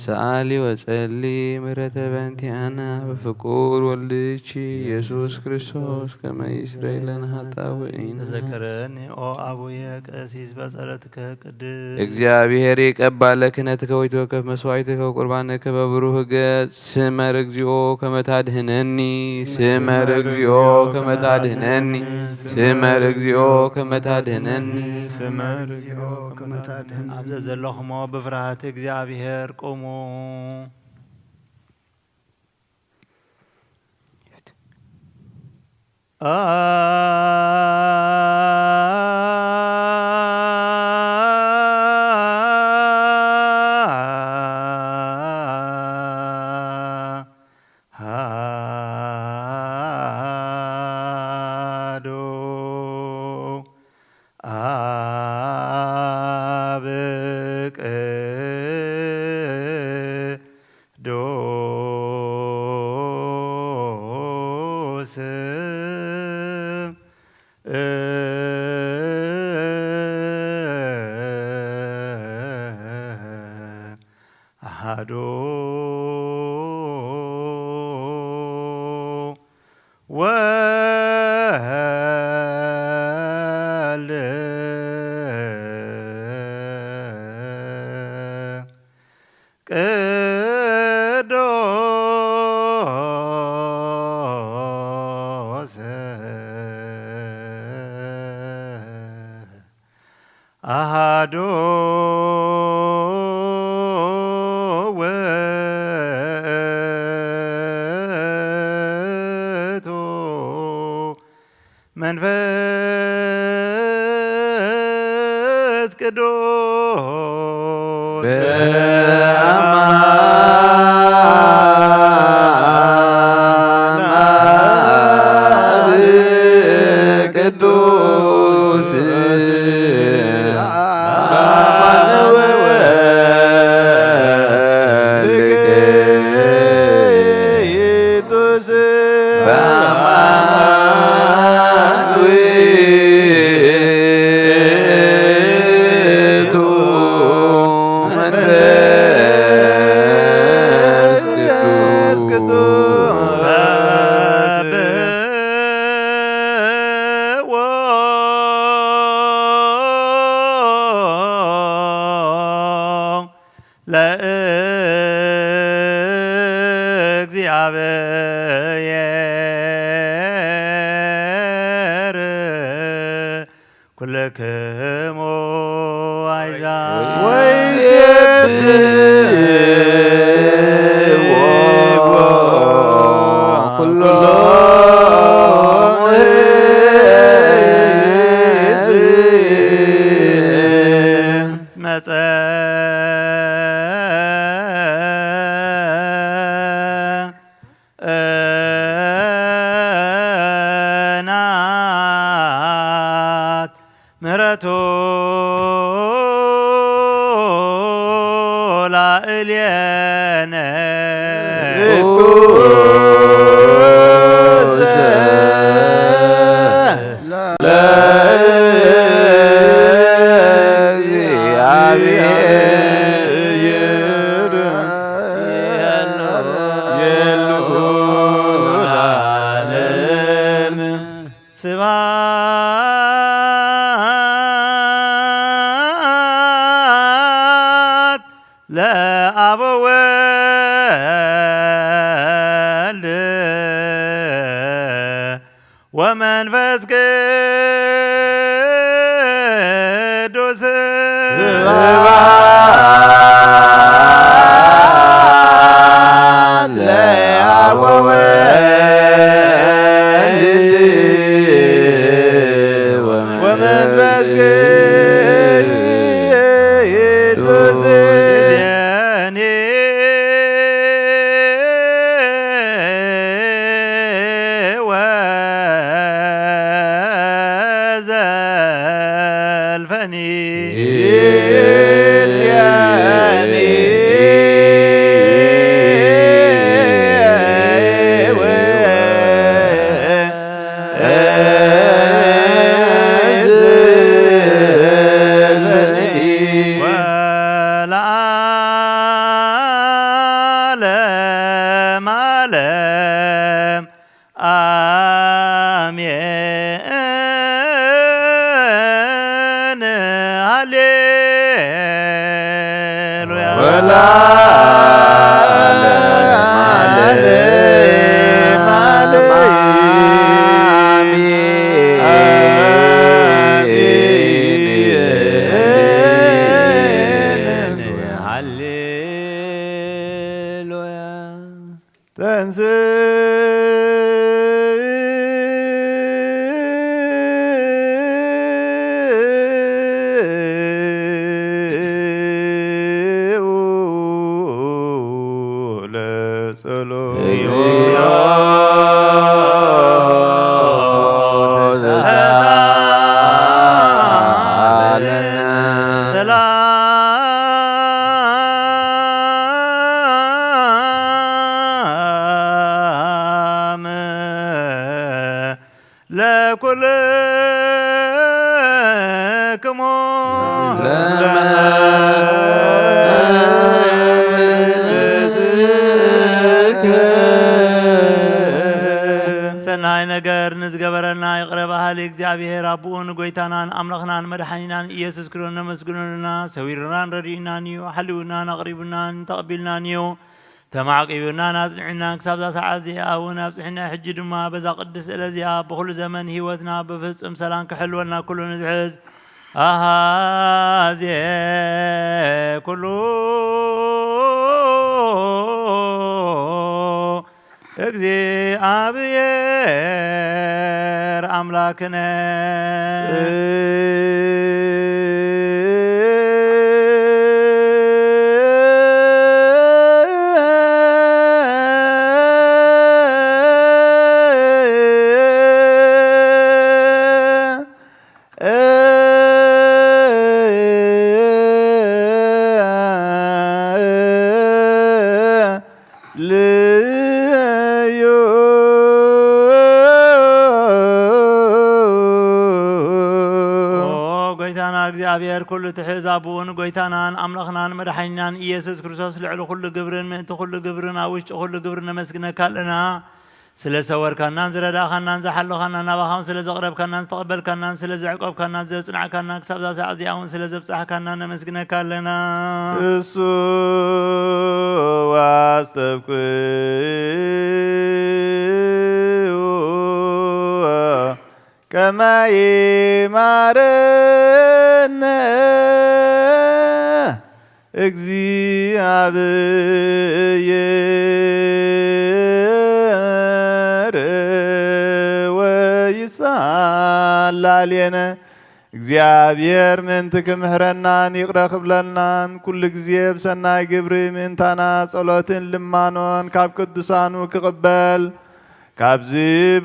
ሰአሊ ወጸሊ ምሕረተ በእንቲአነ በፍቁር ወልድኪ ኢየሱስ ክርስቶስ ከመ ይስረይ ለነ ኃጣውኢነ ተዘከረኒ ኦ አቡየ ቀሲስ በጸሎትከ ቅድስ እግዚአብሔር የቀባ ለክህነትከ ወይትወከፍ መስዋዕትከ ወቁርባንከ በብሩህ ገጽ ስመር እግዚኦ ከመ ታድኅነኒ ስመር እግዚኦ ከመ ታድኅነኒ ስመር እግዚኦ ከመ ታድኅነኒ ስመር እግዚኦ ከመ ታድኅነኒ አብዘ ዘለኹሞ ብፍርሃት እግዚአብሔር ቁሙ አሐዱ ውእቱ መንፈስ ቅዱስ ለእግዚአብሔር كلكم أحزاب ومنفس قدوس سبحان لأب وولد ومنفس قدوس እግዚአብሔር አቡን ጎይታናን አምላኽናን መድኃኒናን ኢየሱስ ክርስቶስ ነመስግኑና ሰዊርናን ረዲእናንዮ ሓልውናን ኣቕሪቡናን ተቐቢልናንዮ ተማዕቂቡናን ኣጽኒዕናን ክሳብ ዛ ሰዓት እዚኣ እውን ኣብፅሕና ሕጂ ድማ በዛ ቅድስ ዕለት እዚኣ ብኩሉ ዘመን ሂወትና ብፍጹም ሰላም ክሕልወልና ኩሉ ንዝሕዝ ኣሃዜ ኩሉ እግዚአብሔር አምላክነ እግዚአብሔር ኩሉ ትሕዝ አቡን ጎይታናን አምላኽናን መድኃኒናን ኢየሱስ ክርስቶስ ልዕሊ ኩሉ ግብርን ምእንቲ ኩሉ ግብርን ኣብ ውሽጢ ኩሉ ግብርን ነመስግነካ ኣለና ስለ ሰወርካናን ዝረዳእኻናን ዝሓለኻናን ናባኻም ስለ ዘቕረብካናን ዝተቐበልካናን ስለ ዘዕቆብካናን ዘጽናዕካናን ክሳብ ዛ ሰዓት እዚኣ እውን ስለ ዘብፅሓካናን ነመስግነካ ኣለና እሱ ዋስተብኩ كما يمارن እግዚአብሔር ወይሳል አልየነ እግዚአብሔር ምንት ክምህረናን ይቅረ ክብለናን ኩሉ ጊዜ ብሰናይ ግብሪ ምንታና ጸሎትን ልማኖን ካብ ቅዱሳኑ ክቕበል ካብዚ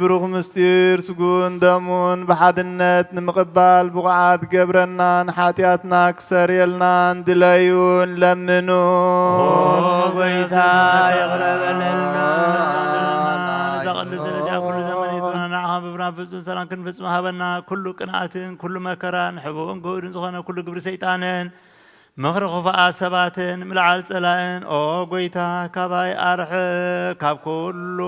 ብሩኽ ምስጢር ስጉን ደሙን ብሓድነት ንምቕባል ብቑዓት ገብረናን ሓጢኣትና ክሰርየልናን ድለዩን ለምኑ ጎይታ ይቕረበለልና ዘቕድስ ነዚያ ኩሉ ዘመን ይትመና ንዓኻ ብብርሃን ፍጹም ሰላም ክንፍጽም ሃበና ኩሉ ቅንኣትን ኩሉ መከራን ሕቡእን ግሁድን ዝኾነ ኩሉ ግብሪ ሰይጣንን ምኽሪ ክፉኣት ሰባትን ምልዓል ጸላእን ኦ ጎይታ ካባይ ኣርሕቕ ካብ ኩሉ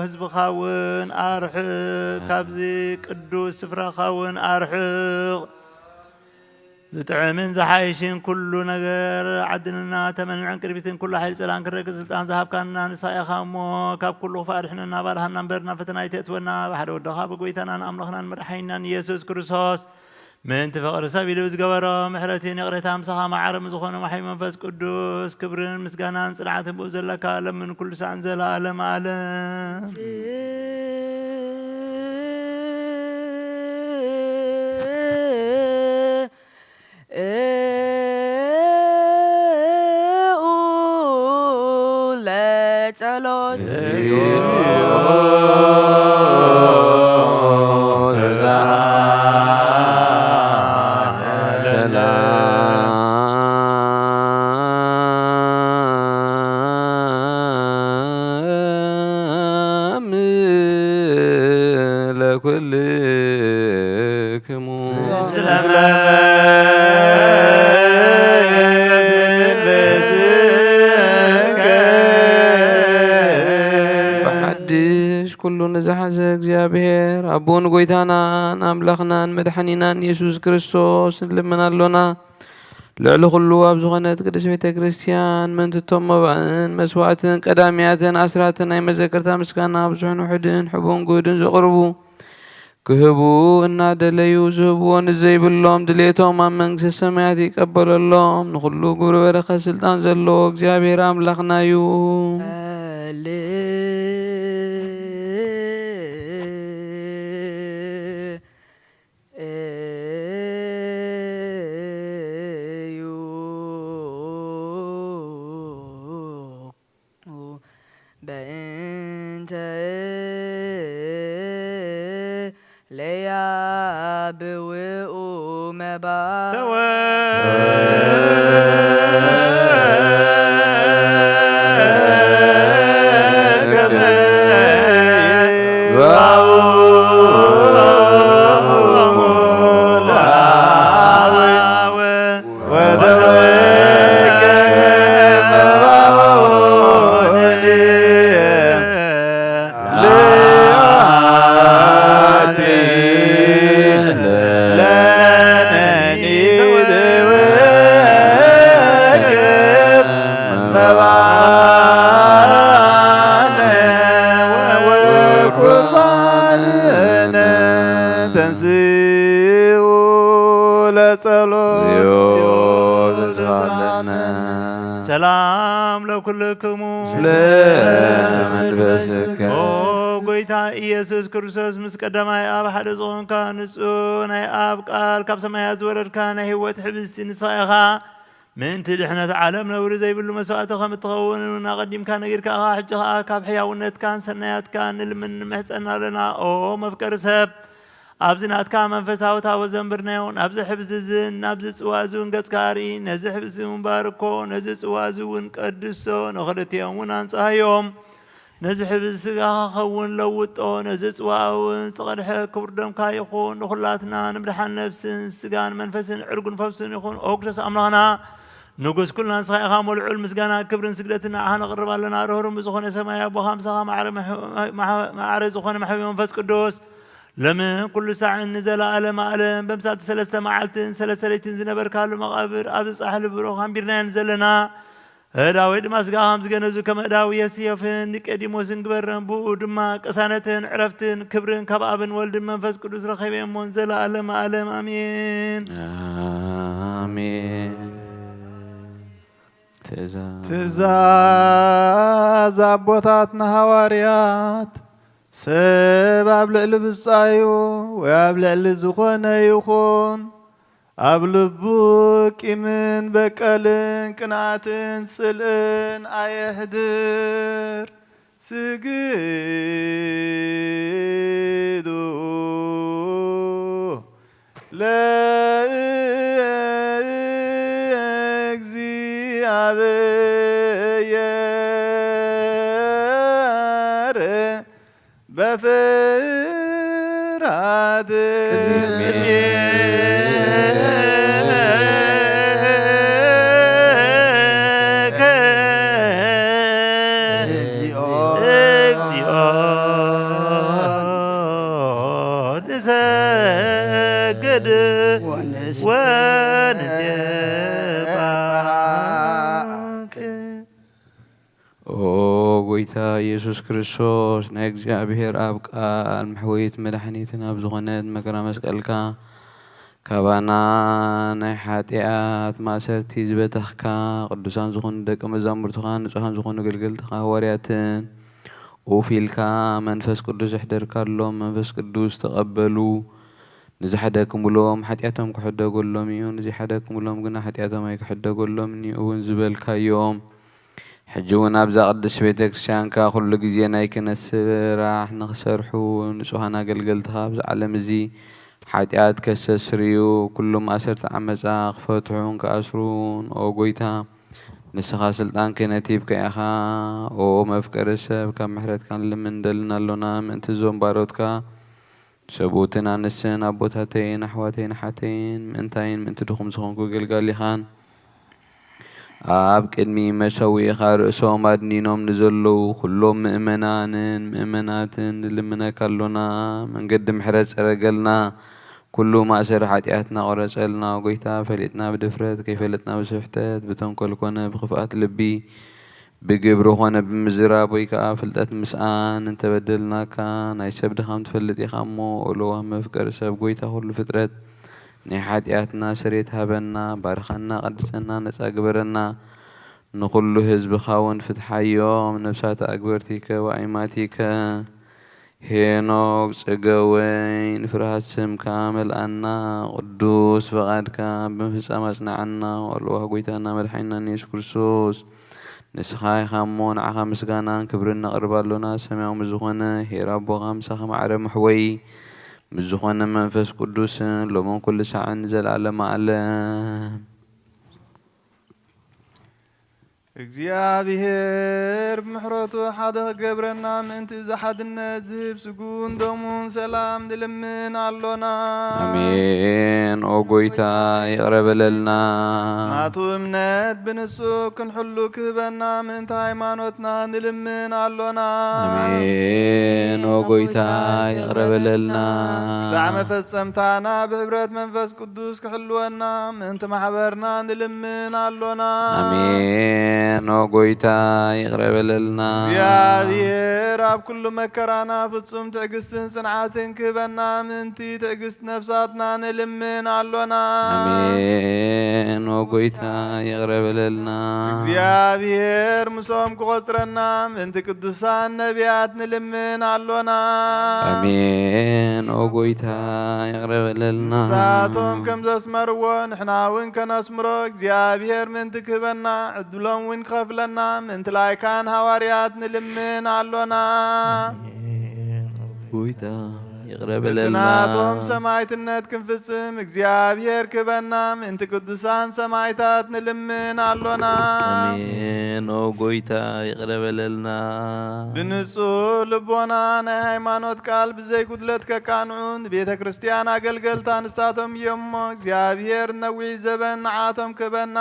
ህዝብኻ እውን ኣርሕቕ ካብዚ ቅዱስ ስፍራኻ እውን ኣርሕቕ ዝጥዕምን ዝሓይሽን ኩሉ ነገር ዓድንና ተመንዕን ቅድቢትን ኩሉ ሓይሊ ጸላን ክረግፅ ስልጣን ዝሃብካና ንስኻ ኢኻ እሞ ካብ ኩሉ ክፋድሕንና ባልሃና እምበርና ፈተና ይተእትወና ብሓደ ወድኻ ብጎይታናን ኣምላኽናን መድሓኒናን ኢየሱስ ክርስቶስ ምእንቲ ፍቕሪ ሰብ ኢሉ ዝገበሮ ምሕረትን ይቕሬታ ምሳኻ ማዕረም ዝኾነ ማሐይ መንፈስ ቅዱስ ክብርን ምስጋናን ጽንዓትን ብኡ ዘለካ ለምን ኩሉ ሰዓን ዘለኣለም ኣለም ለጸሎት ኩሉን ዝሓዘ እግዚአብሔር አቦን ጎይታናን አምላኽናን መድሓኒናን ኢየሱስ ክርስቶስ ንልምናሎና ልዕሊ ኩሉ ኣብ ዝኾነት ቅድስት ቤተ ክርስቲያን መንትቶም መባእን መስዋዕትን ቀዳሚያትን ኣስራትን ናይ መዘከርታ ምስጋና ብዙሕን ውሕድን ሕቡን ጉድን ዘቕርቡ ክህቡ እናደለዩ ዝህብዎ ንዘይብሎም ድሌቶም ኣብ መንግስቲ ሰማያት ይቀበለሎም ንኩሉ ግብሪ በረኸት ስልጣን ዘለዎ እግዚአብሔር ኣምላኽና እዩ ሰላም ለኩልክሙ ስለመንፈስከ ኦ ጎይታ ኢየሱስ ክርስቶስ ምስ ቀዳማይ ኣብ ሓደ ዝኾንካ ንጹህ ናይ ኣብ ቃል ካብ ሰማያት ዝወረድካ ናይ ህይወት ሕብስቲ ንስኻ ኢኻ ምእንቲ ድሕነት ዓለም ነውሪ ዘይብሉ መስዋእቲ ከም እትኸውን እናቐዲምካ ነጊርካ ኢኻ ሕጂ ከዓ ካብ ሕያውነትካን ሰናያትካን ንልምን ንምሕፀና ኣለና ኦ መፍቀሪ ሰብ ኣብዚ ናትካ መንፈሳዊ ታቦ ዘንብርናዮ ናብዚ ሕብዚ እዝን ናብዚ ጽዋ እዚ እውን ገጽካ ርኢ ነዚ ሕብዚ እውን ባርኮ ነዚ ጽዋ እዚ እውን ቀድሶ ንኽልቲኦም እውን አንጽሃዮም ነዚ ሕብዚ ስጋኻ ኸውን ለውጦ ነዚ ጽዋ እውን ዝተቐድሐ ክቡር ደምካ ይኹን ንኹላትና ንምድሓን ነብስን ስጋን መንፈስን ዕርጉን ፈብስን ይኹን ኦ ክርስቶስ ኣምላኽና ንጉስ ኩልና ንስኻ ኢኻ መልዑል ምስጋና ክብርን ስግደትን ንዓኻ ነቕርብ ኣለና ርህሩም ብዝኾነ ሰማይ ኣቦኻ ምሳኻ ማዕረ ዝኾነ ማሕበ መንፈስ ቅዱስ ለምን ኩሉ ሳዕን ንዘለኣለም ኣለም በምሳቲ ሰለስተ መዓልትን ሰለስተ ለይትን ዝነበርካሉ መቓብር ኣብዚ ጻሕሊ ብሩኽ ኣንቢርናየን ዘለና ዳዊት ማስጋም ዝገነዙ ከመዳው የስየፍን ኒቆዲሞስን ግበረን ብኡ ድማ ቅሳነትን ዕረፍትን ክብርን ካብ አብን ወልድን መንፈስ ቅዱስ ረኸበሞን ዘለዓለም ዓለም አሜን አሜን። ትእዛዝ አቦታትና ሐዋርያት ሰብ ኣብ ልዕሊ ብጻዩ ወይ ኣብ ልዕሊ ዝኾነ ይኹን ኣብ ልቡ ቂምን በቀልን ቅንዓትን ጽልእን ኣየሕድር ስግዱ ለእግዚአብሔር በፍርሃት ጎይታ ኢየሱስ ክርስቶስ ናይ እግዚአብሔር ኣብ ቃል መሕወይት መድሓኒትን ኣብ ዝኾነት መከራ መስቀልካ ካባና ናይ ሓጢአት ማእሰርቲ ዝበተኽካ ቅዱሳን ዝኾኑ ደቀ መዛሙርትኻ ንጹሃን ዝኾኑ ገልገልትኻ ሃዋርያትን ኦፊልካ መንፈስ ቅዱስ ይሕደርካሎም መንፈስ ቅዱስ ተቐበሉ ንዝሓደክምሎም ሓጢአቶም ክሕደገሎም እዩ ንዘይሓደክምሎም ግና ሓጢአቶም ኣይክሕደገሎም እውን ዝበልካዮም ሕጂ እውን ኣብዛ ቅድስ ቤተ ክርስቲያንካ ኩሉ ግዜ ናይ ክህነት ስራሕ ንኽሰርሑ ንጹሃን ኣገልገልትኻ ኣብዚ ዓለም እዚ ሓጢአት ከስተስርዩ ኩሎም ኣሰርቲ ዓመፃ ክፈትሑን ክኣስሩን ኦ ጎይታ ንስኻ ስልጣን ክህነት ሂብካ ኢኻ ኦ መፍቀሪ ሰብ ካብ ምሕረትካ ንልምን ንደልና ኣሎና ምእንቲ እዞም ባሮትካ ሰብኡትን ኣንስትን ኣቦታተይን ኣሕዋተይን ሓተይን ምእንታይን ምእንቲ ድኹም ዝኾንኩ ገልጋሊ ኢኻን ኣብ ቅድሚ መሰዊኢኻ ርእሶም ኣድኒኖም ንዘለዉ ኩሎም ምእመናንን ምእመናትን ንልምነካ ኣሎና መንገዲ ምሕረት ፀረገልና ኩሉ ማእሰሪ ሓጢአትና ቆረፀልና ጎይታ ፈሊጥና ብድፍረት ከይፈለጥና ብስሕተት ብተንኮል ኮነ ብኽፍኣት ልቢ ብግብሪ ኮነ ብምዝራብ ወይ ከዓ ፍልጠት ምስኣን እንተበደልናካ ናይ ሰብ ድኻም ትፈልጥ ኢኻ እሞ ኦሎዋ መፍቀሪ ሰብ ጎይታ ኩሉ ፍጥረት ናይ ሓጢአትና ስሬት ሃበና ባርኻና ቀድሰና ነፃ ግበረና ንኩሉ ህዝብኻ እውን ፍትሓዮም ነብሳት ኣግበርቲከ ወኣይማቲከ ሄኖክ ጽገወይን ፍርሃት ስምካ መልአና ቅዱስ ፈቓድካ ብምፍጻም ኣጽናዓና ወልዋ ጎይታና መድሓኒና ኢየሱስ ክርስቶስ ንስኻ ኢኻ እሞ ንዓኻ ምስጋናን ክብርን ነቕርባሎና ሰማያዊ ምዝኾነ ሄር ኣቦኻ ምሳኻ ማዕረ ምሕወይ ምዝኾነ መንፈስ ቅዱስን ሎሞን ኩሉ ሰዓን ዘለዓለመ ዓለም እግዚአብሔር ብምሕረቱ ሓደ ክገብረና ምእንቲ ዝሓድነት ዝህብ ስጉን ደሙን ሰላም ንልምን ኣሎና አሜን። ኦ ጎይታ ይቅረበለልና ናቱ እምነት ብንሱ ክንሕሉ ክህበና ምእንቲ ሃይማኖትና ንልምን ኣሎና አሜን። ኦ ጎይታ ይቅረበለልና ክሳዕ መፈጸምታና ብህብረት መንፈስ ቅዱስ ክሕልወና ምእንቲ ማሕበርና ንልምን ኣሎና አሜን። ኦ ጎይታ ይቅረበለልና እግዚአብሔር ኣብ ኩሉ መከራና ፍጹም ትዕግስትን ጽንዓትን ክህበና ምእንቲ ትዕግስት ነፍሳትና ንልምን ኣሎና አሜን። ኦ ጎይታ ይቅረበለልና እግዚአብሔር ምሶም ክቆጽረና ምእንቲ ቅዱሳን ነቢያት ንልምን ኣሎና አሜን። ኦ ጎይታ ይቅረበለልና ንሳቶም ከም ዘስመርዎ ንሕና እውን ከነስምሮ እግዚአብሔር ምእንቲ ክህበና ዕድሎም እውን ክኸፍለና ምእንቲ ላይካን ሃዋርያት ንልምን ኣሎና ጎይታ ይቅረበለልና ናቶም ሰማዕትነት ክንፍጽም እግዚአብሔር ክህበና ምእንቲ ቅዱሳን ሰማዕታት ንልምን ኣሎና አሜን። ኦ ጎይታ ይቅረበለልና ብንጹህ ልቦና ናይ ሃይማኖት ቃል ብዘይጉድለት ከቃንዑን ቤተ ክርስቲያን ኣገልገልታ ንሳቶም እዮም እሞ እግዚአብሔር ነዊሕ ዘበን ንዓቶም ክህበና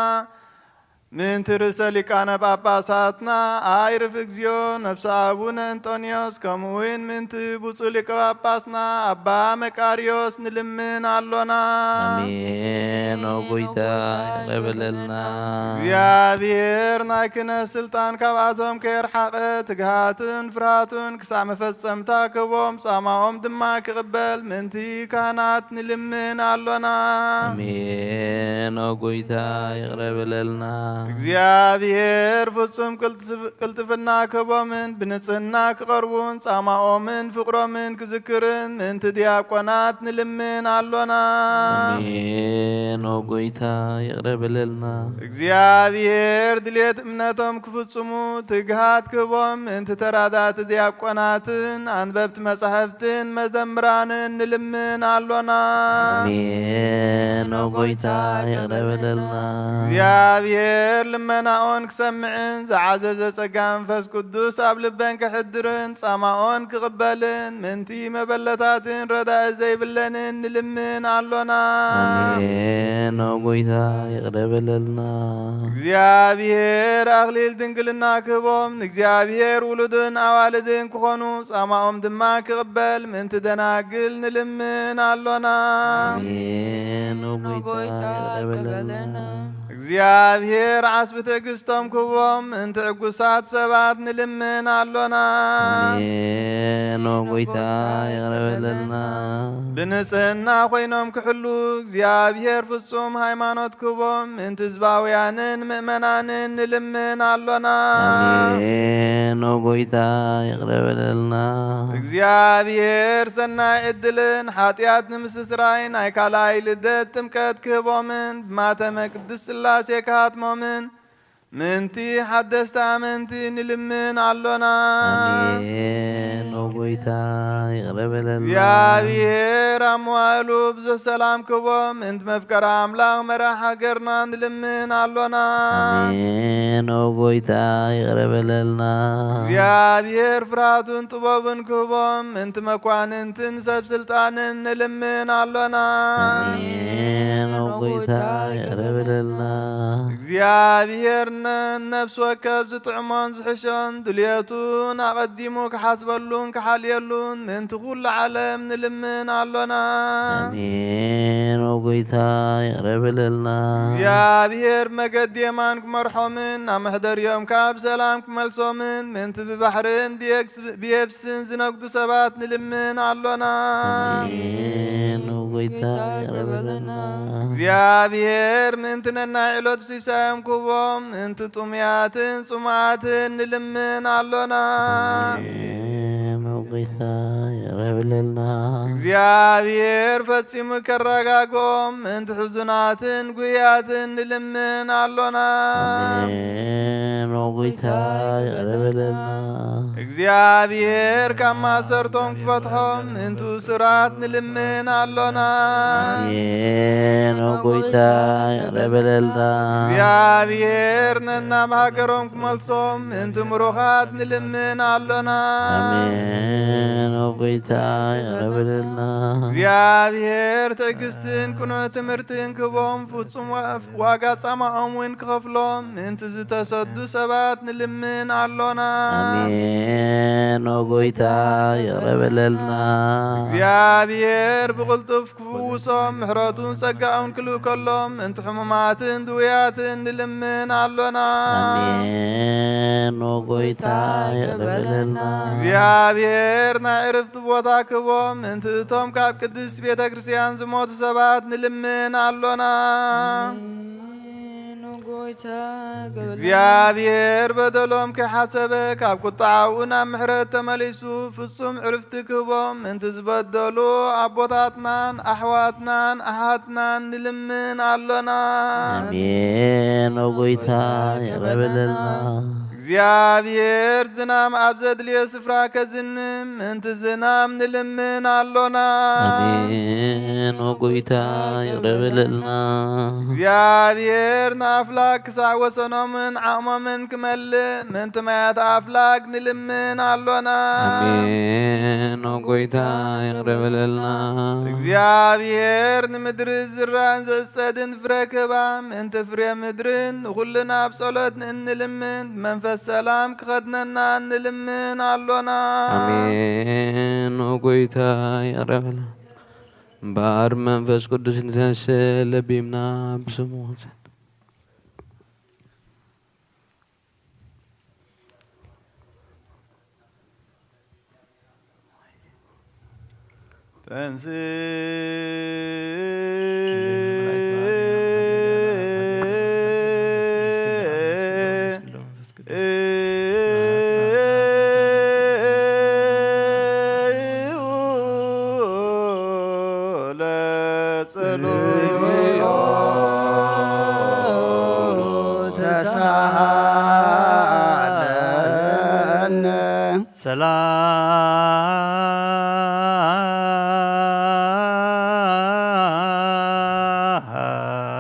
ምእንቲ ርእሰ ሊቃነ ጳጳሳትና ኣይርፍ እግዚኦ ነብሰ አቡነ አንጦንዮስ ከምኡውን ምእንቲ ብፁዕ ሊቀ ጳጳስና ኣባ መቃርዮስ ንልምን ኣሎና አሜን። አሜን። ወጎይታ ይቅረበለልና እግዚአብሔር ናይ ክህነት ስልጣን ካብኣቶም ከየርሓቐ ትግሃትን ፍርሃቱን ክሳዕ መፈጸምታ ክቦም ጻማኦም ድማ ክቕበል ምንቲ ካህናት ንልምን ኣሎና። አሜን። ወጎይታ ይቅረበለልና እግዚአብሔር ፍጹም ቅልጥፍና ክቦምን ብንጽህና ክቐርቡን ጻማኦምን ፍቕሮምን ክዝክርን ምንቲ ዲያቆናት ንልምን ኣሎና። አሜን። ወጎይታ ይቅረበለልና እግዚአብሔር ድልየት እምነቶም ክፍጽሙ ትግሃት ክቦም ምንቲ ተራዳት ዲያቆናትን አንበብቲ መጻሕፍትን መዘምራንን ንልምን ኣሎና። አሜን። ወጎይታ ይቅረበለልና እግዚአብሔር ልመናኦን ክሰምዕን ዝዓዘዘ ጸጋ መንፈስ ቅዱስ ኣብ ልበን ክሕድርን ጻማኦን ክቕበልን ምንቲ መበለታትን ረዳእ ዘይብለንን ንልምን ኣሎና። አሜን። ወጎይታ ይቅረበለልና እግዚአብሔር ኣኽሊል ድንግልና ክህቦም ንእግዚአብሔር ውሉድን ኣዋልድን ክኾኑ ጻማኦም ድማ ክቕበል ምንቲ ደናግል ንልምን ኣሎና። አሜን። ወጎይታ ይቅረበለልና እግዚአብሔር ዓስቢ ትዕግስቶም ክህቦም ምንቲ ዕጉሳት ሰባት ንልምን ኣሎና። አሜን። ወጎይታ ይቅረበለልና ብንጽህና ኾይኖም ክሕሉ እግዚአብሔር ፍጹም ሃይማኖት ክህቦም ምንቲ ህዝባውያንን ምእመናንን ንልምን ኣሎና። አሜን። ወጎይታ ይቅረበለልና እግዚአብሔር ሰናይ ዕድልን ሓጢኣት ንምስስራይ ናይ ካልኣይ ልደት ጥምቀት ክህቦምን ብማተመ ቅድስ ሥላሴ ክሃትሞምን ምንቲ ሓደስቲ ኣመንቲ ንልምን ኣሎና። አሜን። ወጎይታ ይቅረበለልና እግዚአብሔር ኣብ መዋእሉ ብዙሕ ሰላም ክህቦም ምንቲ መፍቀራ ኣምላኽ መራሒ ሃገርና ንልምን ኣሎና። አሜን። ወጎይታ ይቅረበለልና እግዚአብሔር ፍርሃቱን ጥበቡን ክህቦም ምንቲ መኳንንትን ሰብ ስልጣንን ንልምን ኣሎና። አሜን። ወጎይታ ይቅረበለልና እግዚአብሔር ነፍሲ ወከፍ ዝጥዕሞን ዝሕሾን ድልየቱን ኣቐዲሙ ክሓስበሉን ክሓልየሉን ምንቲ ኩሉ ዓለም ንልምን ኣሎና። አሜን። ወጎይታ ይቅረበለልና እግዚአብሔር መገዲ የማን ክመርሖምን ናብ መሕደርዮም ካብ ሰላም ክመልሶምን ምንቲ ብባሕርን ብየብስን ዝነግዱ ሰባት ንልምን ኣሎና። አሜን። ወጎይታ ይቅረበለልና እግዚአብሔር ምንቲ ነናይ ዕሎት ሲሳዮም ክህቦም ምንቲ ጡምያትን ጹማዓትን ንልምን ኣሎና። አሜን። ወጎይታ ይቅረበለልና እግዚአብሔር ፈጺሙ ከረጋግኦም ምንቲ ሕዙናትን ጉያትን ንልምን ኣሎና። አሜን። ወጎይታ ይቅረበለልና እግዚአብሔር ካብ ማሰርቶም ክፈትሖም ምንቲ እስራት ንልምን ኣሎና። አሜን። ወጎይታ ይቅረበለልና እግዚአብሔር ነናብ ሃገሮም ክመልሶም ምንቲ ምሩኻት ንልምን ኣሎና። አሜን። ወጎይታ ይቅረበለልና እግዚአብሔር ትዕግስትን ቅኑዕ ትምህርትን ክህቦም ፍጹም ዋጋ ጻማኦም እውን ክኸፍሎም ምንቲ ዝተሰዱ ሰባት ንልምን ኣሎና። አሜን። ወጎይታ ይቅረበለልና እግዚአብሔር ብቕልጡፍ ክፍውሶም ምሕረቱን ጸጋኡን ክልእ ከሎም ምንቲ ሕሙማትን ድውያትን ንልምን ኣሎና። አሜን። ወጎይታ ይቅረበለልና እግዚአብሔር ናይ ዕርፍቲ ቦታ ክህቦም ምንቲ እቶም ካብ ቅድስት ቤተ ክርስቲያን ዝሞቱ ሰባት ንልምን ኣሎና። እግዚአብሔር በደሎም ከይሓሰበ ካብ ቁጣዓኡ ናብ ምሕረት ተመሊሱ ፍጹም ዕርፍቲ ክህቦም ምንቲ ዝበደሉ ኣቦታትናን ኣሕዋትናን ኣሓትናን ንልምን ኣሎና። አሜን። ወጎይታ ይቅረበለልና እግዚአብሔር ዝናም ኣብ ዘድልዮ ስፍራ ከዝንም ምንቲ ዝናም ንልምን ኣሎና። አሜን። ወጎይታ ይቅረበለልና እግዚአብሔር ንኣፍላግ ክሳዕ ወሰኖምን ዓቕሞምን ክመልእ ምንቲ ማያት ኣፍላግ ንልምን ኣሎና። አሜን። ወጎይታ ይቅረበለልና እግዚአብሔር ንምድሪ ዝራእን ዝዕጸድን ፍረ ክህባ ምንቲ ፍሬ ምድርን ንኹልና ኣብ ጸሎት ንእንልምን መንፈስ ሰላም ክኸድነና ንልምን ኣሎና። አሜን። ወጎይታ ይቅረበለልና بار منفس قدس نتنسل بيمنا بسموت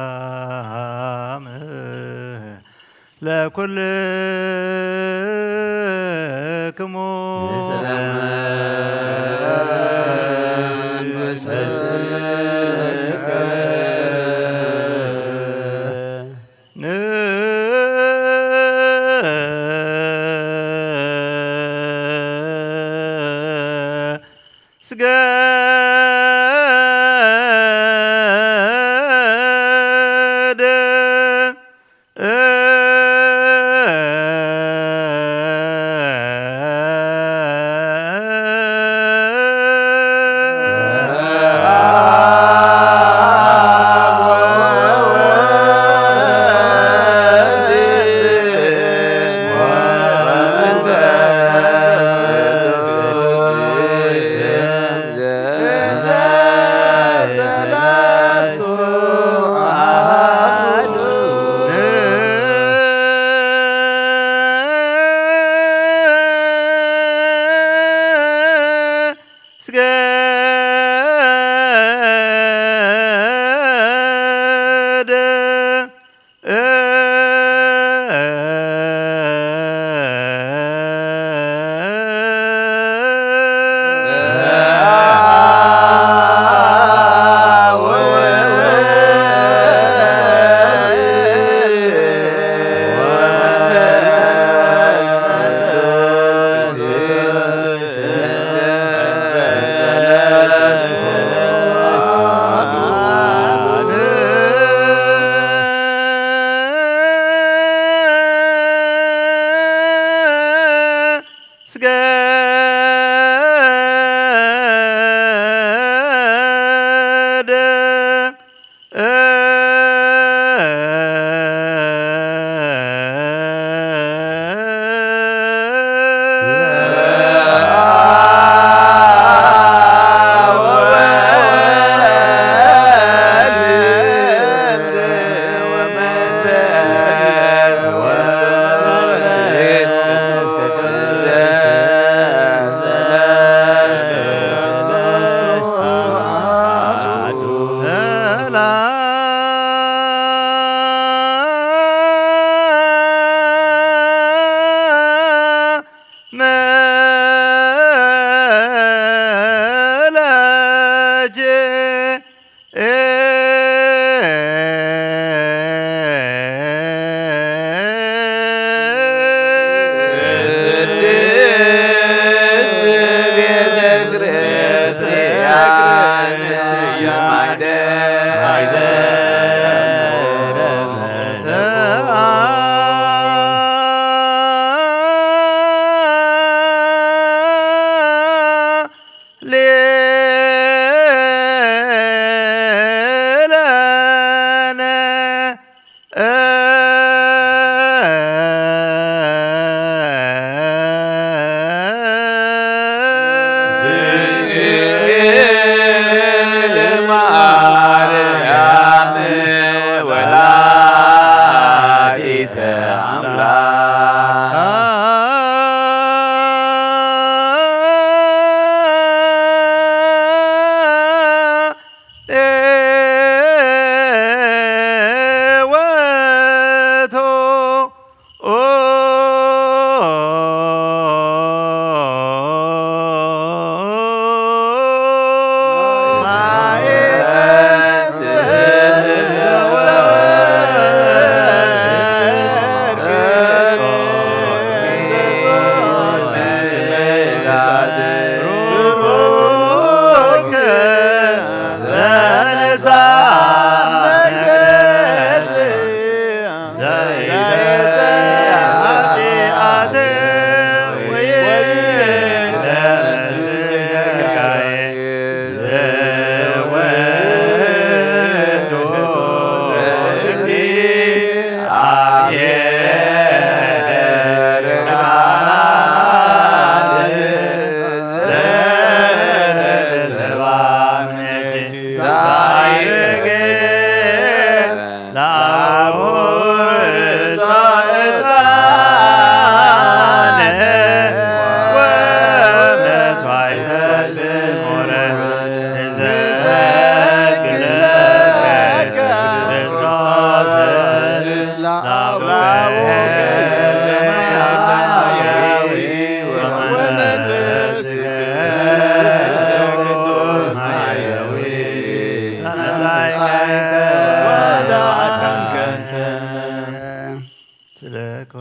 ሰላም ለኩልክሙ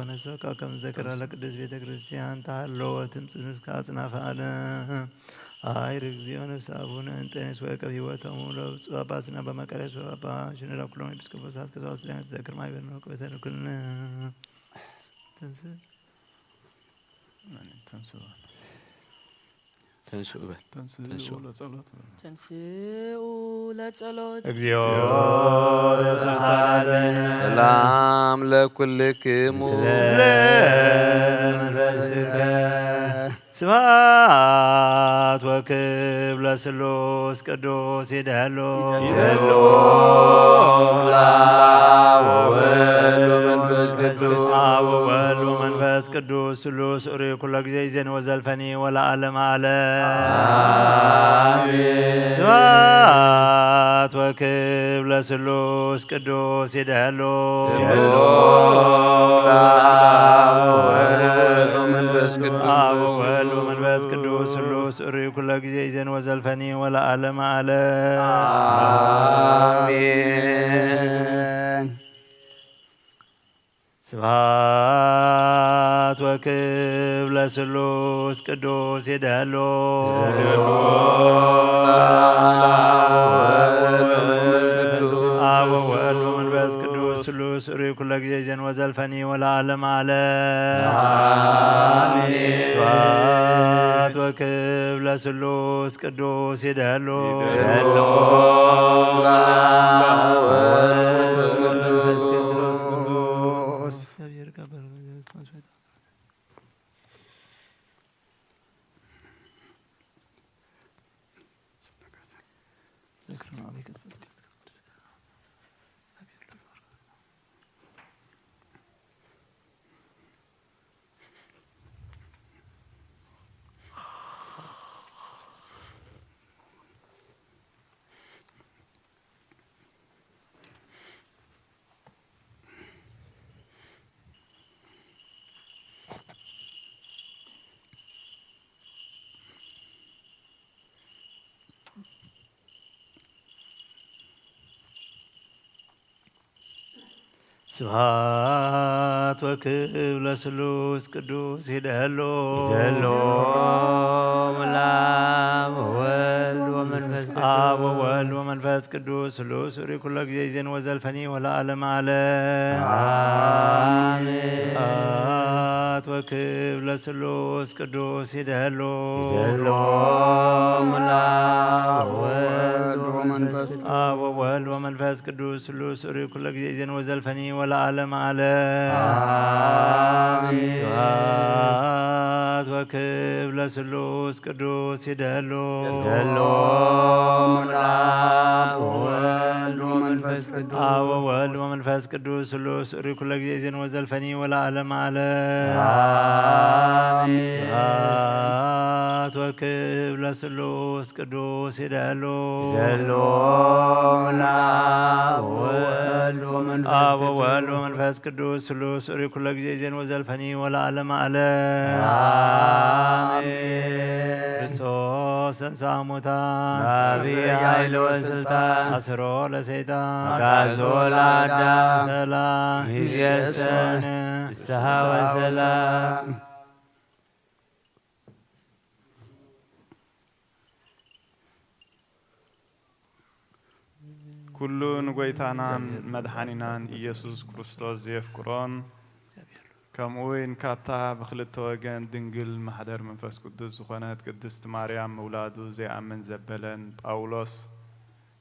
ነስበካ ከም ዘከራ ለቅዱስ ቤተ ክርስቲያን ታሃለወ ትምጽእ ከአጽናፈ ዓለም አይር እግዚኦ ነፍስ አቡነ እንጠኔስ ወቀብ ህይወቶሙ ለብፁዕ ጳጳስና በመቀሌ አባ ሽኖዳ ኩሎም ኤጲስቆጶሳት ቀሳውስት ሊቃውንት ዘክር ማይበር ነው በተልኩልን ተንስኡ በል ተንስኡ ለጸሎት እግዚኦ ተሳሃለነ ሰላም ለኩልክሙ መንፈስከ ስብሐት ወክብር ለስሉስ ቅዱስ ይደሎ አብ ወወልድ ወመንፈስ ቅዱስ ስሉስ ኡሪ ኩሎ ጊዜ ይዜን ወዘልፈኒ ወለዓለመ ዓለም ስብሐት ወክብር ለስሉስ ቅዱስ ይደሎ አብ ወወልድ ወመንፈስ ቅዱስ ስሉስ ኡሪ ኩሎ ጊዜ ይዜን ወዘልፈኒ ወለዓለመ ዓለም ስብሐት ወክብር ለስሉስ ቅዱስ ይደሎ አብ ወወልድ ወመንፈስ ቅዱስ ስሉስ ኡሪ ኩሎ ጊዜ ይዜን ወዘልፈኒ ወለዓለመ ዓለም ስብሐት ወክብር ለስሉስ ቅዱስ ይደሎ ስብሐት ወክብር ለስሉስ ቅዱስ ይደሎ አብ ወወልድ ወመንፈስ ቅዱስ ስሉስ ኡሪ ኩሎ ጊዜ ይዜን ወዘልፈኒ ወለዓለመ ዓለም ስብሐት ወክብር ለስሉስ ቅዱስ ይደሎ አብ ወወልድ ወመንፈስ ቅዱስ ስሉስ ኡሪ ኩሎ ጊዜ ይዜን ወዘልፈኒ ወለዓለመ ዓለም ስብሐት ወክብር ለስሉስ ቅዱስ ይደሎ አብ ወወልድ ወመንፈስ ቅዱስ ስሉስ ኡሪ ኩሎ ጊዜ ይዜን ወዘልፈኒ ወለዓለመ ዓለም ስብሐት ወክብር ለስሉስ ቅዱስ ይደሎ አብ ወወልድ ወመንፈስ ቅዱስ ስሉስ ኡሪ ኩሎ ጊዜ ይዜን ወዘልፈኒ ወለዓለመ ዓለም ክርስቶስ ተንሥአ እሙታን በዐቢይ ኃይል ወሥልጣን አስሮ ለሰይጣን አግዓዞ ለአዳም ሰላም ይእዜሰ ፍስሐ ወሰላም። ኩሉ ንጐይታናን መድሓኒናን ኢየሱስ ክርስቶስ ዘየፍቅሮን ከምኡ ውን ካብታ ብክልተ ወገን ድንግል ማሕደር መንፈስ ቅዱስ ዝኾነት ቅድስቲ ማርያም ምውላዱ ዘይኣምን ዘበለን ጳውሎስ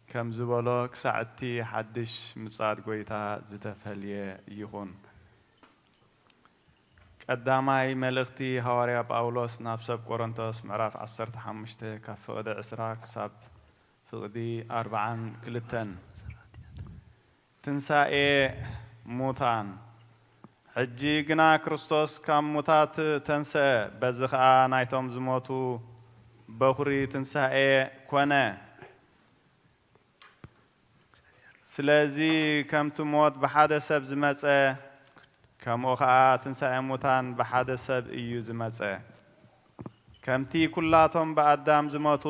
ከም ዝበሎ ክሳዕ እቲ ሓድሽ ምጻድ ጐይታ ዝተፈልየ ይኹን። ቀዳማይ መልእኽቲ ሐዋርያ ጳውሎስ ናብ ሰብ ቆሮንቶስ ምዕራፍ 15 ካብ ፍቕዲ 20 ክሳብ ፍቕዲ 42 ትንሣኤ ሙታን ሕጂ ግና ክርስቶስ ካብ ሙታት ተንስአ በዚ ኸዓ ናይቶም ዝሞቱ በኹሪ ትንሣኤ ኮነ። ስለዚ ከምቲ ሞት ብሓደ ሰብ ዝመጸ ከምኡ ኸዓ ትንሣኤ ሙታን ብሓደ ሰብ እዩ ዝመጸ። ከምቲ ኩላቶም ብኣዳም ዝሞቱ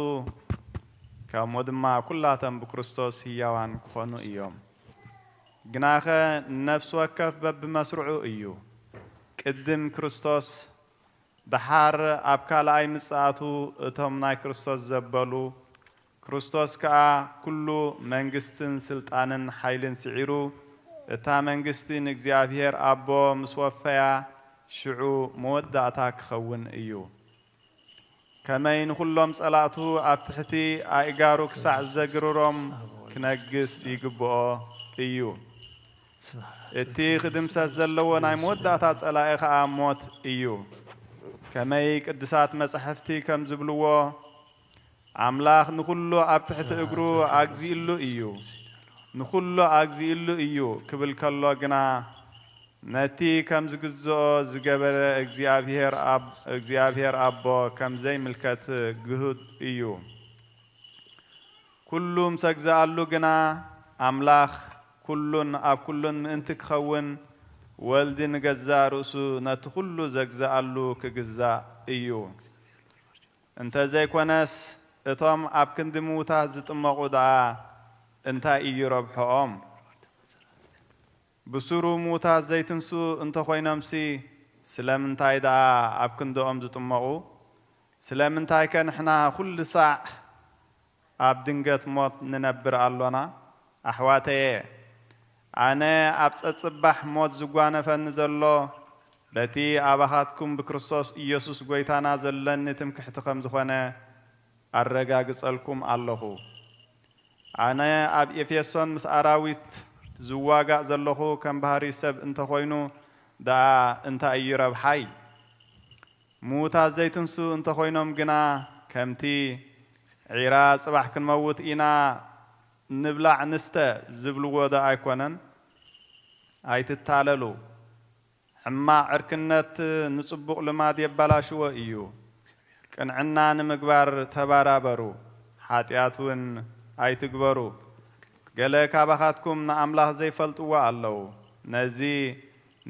ከምኡ ድማ ኩላቶም ብክርስቶስ ህያዋን ክኾኑ እዮም። ግናኸ ነፍሲ ወከፍ በብመስርዑ እዩ። ቅድም ክርስቶስ ድሓር ኣብ ካልኣይ ምጽኣቱ እቶም ናይ ክርስቶስ ዘበሉ ክርስቶስ ከዓ ኩሉ መንግስትን ስልጣንን ሓይልን ስዒሩ እታ መንግስቲ ንእግዚአብሔር ኣቦ ምስ ወፈያ ሽዑ መወዳእታ ክኸውን እዩ ከመይ ንኩሎም ጸላእቱ ኣብ ትሕቲ ኣእጋሩ ክሳዕ ዘግርሮም ክነግስ ይግብኦ እዩ እቲ ክድምሰስ ዘለዎ ናይ መወዳእታ ጸላኢ ከዓ ሞት እዩ ከመይ ቅድሳት መጻሕፍቲ ከም ዝብልዎ ኣምላኽ ንኩሉ ኣብ ትሕቲ እግሩ ኣግዚኢሉ እዩ ንኩሉ ኣግዚኢሉ እዩ ክብል ከሎ ግና ነቲ ከም ዝግዝኦ ዝገበረ እግዚአብሔር ኣቦ ከም ዘይምልከት ግሁድ እዩ ኩሉ ምሰግዛኣሉ ግና ኣምላኽ ኩሉን ኣብ ኩሉን ምእንቲ ክኸውን ወልዲ ንገዛእ ርእሱ ነቲ ኩሉ ዘግዛኣሉ ክግዛእ እዩ እንተዘይኮነስ እቶም ኣብ ክንዲ ምዉታት ዝጥመቑ ደኣ እንታይ እዩ ረብሖኦም ብሱሩ ምዉታት ዘይትንሱ እንተኾይኖምሲ ስለምንታይ ደኣ ኣብ ክንዶኦም ዝጥመቑ ስለምንታይ ከ ንሕና ኩሉ ሳዕ ኣብ ድንገት ሞት ንነብር ኣሎና ኣሕዋተየ ኣነ ኣብ ጸጽባሕ ሞት ዝጓነፈኒ ዘሎ በቲ ኣባኻትኩም ብክርስቶስ ኢየሱስ ጐይታና ዘለኒ ትምክሕቲ ከም ዝኾነ ኣረጋግጸልኩም ኣለኹ ኣነ ኣብ ኤፌሶን ምስ ኣራዊት ዝዋጋእ ዘለኹ ከም ባህሪ ሰብ እንተኾይኑ ደኣ እንታይ እዩ ረብሓይ ምዉታት ዘይትንሱ እንተኾይኖም ግና ከምቲ ዒራ ጽባሕ ክንመውት ኢና ንብላዕ ንስተ ዝብልዎ ዶ ኣይኮነን ኣይትታለሉ ሕማቕ ዕርክነት ንጽቡቕ ልማድ የባላሽዎ እዩ ቅንዕና ንምግባር ተባራበሩ ሓጢኣት እውን ኣይትግበሩ ገለ ካባኻትኩም ንኣምላኽ ዘይፈልጥዎ ኣለዉ ነዚ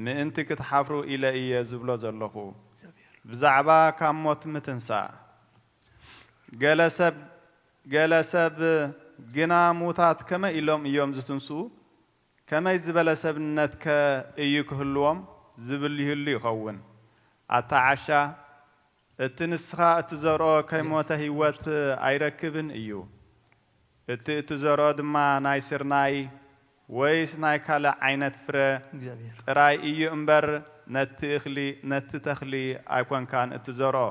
ምእንቲ ክትሓፍሩ ኢለ እየ ዝብሎ ዘለኹ ብዛዕባ ካብ ሞት ምትንሳእ ገለ ሰብ ግና ምዉታት ከመይ ኢሎም እዮም ዝትንስኡ ከመይ ዝበለ ሰብነት ከ እዩ ክህልዎም ዝብል ይህሉ ይኸውን ኣታዓሻ እቲ ንስኻ እትዘርኦ ከይሞተ ህይወት ኣይረክብን እዩ እቲ እትዘርኦ ድማ ናይ ስርናይ ወይስ ናይ ካልእ ዓይነት ፍረ ጥራይ እዩ እምበር ነቲ ተኽሊ ኣይኮንካን እትዘርኦ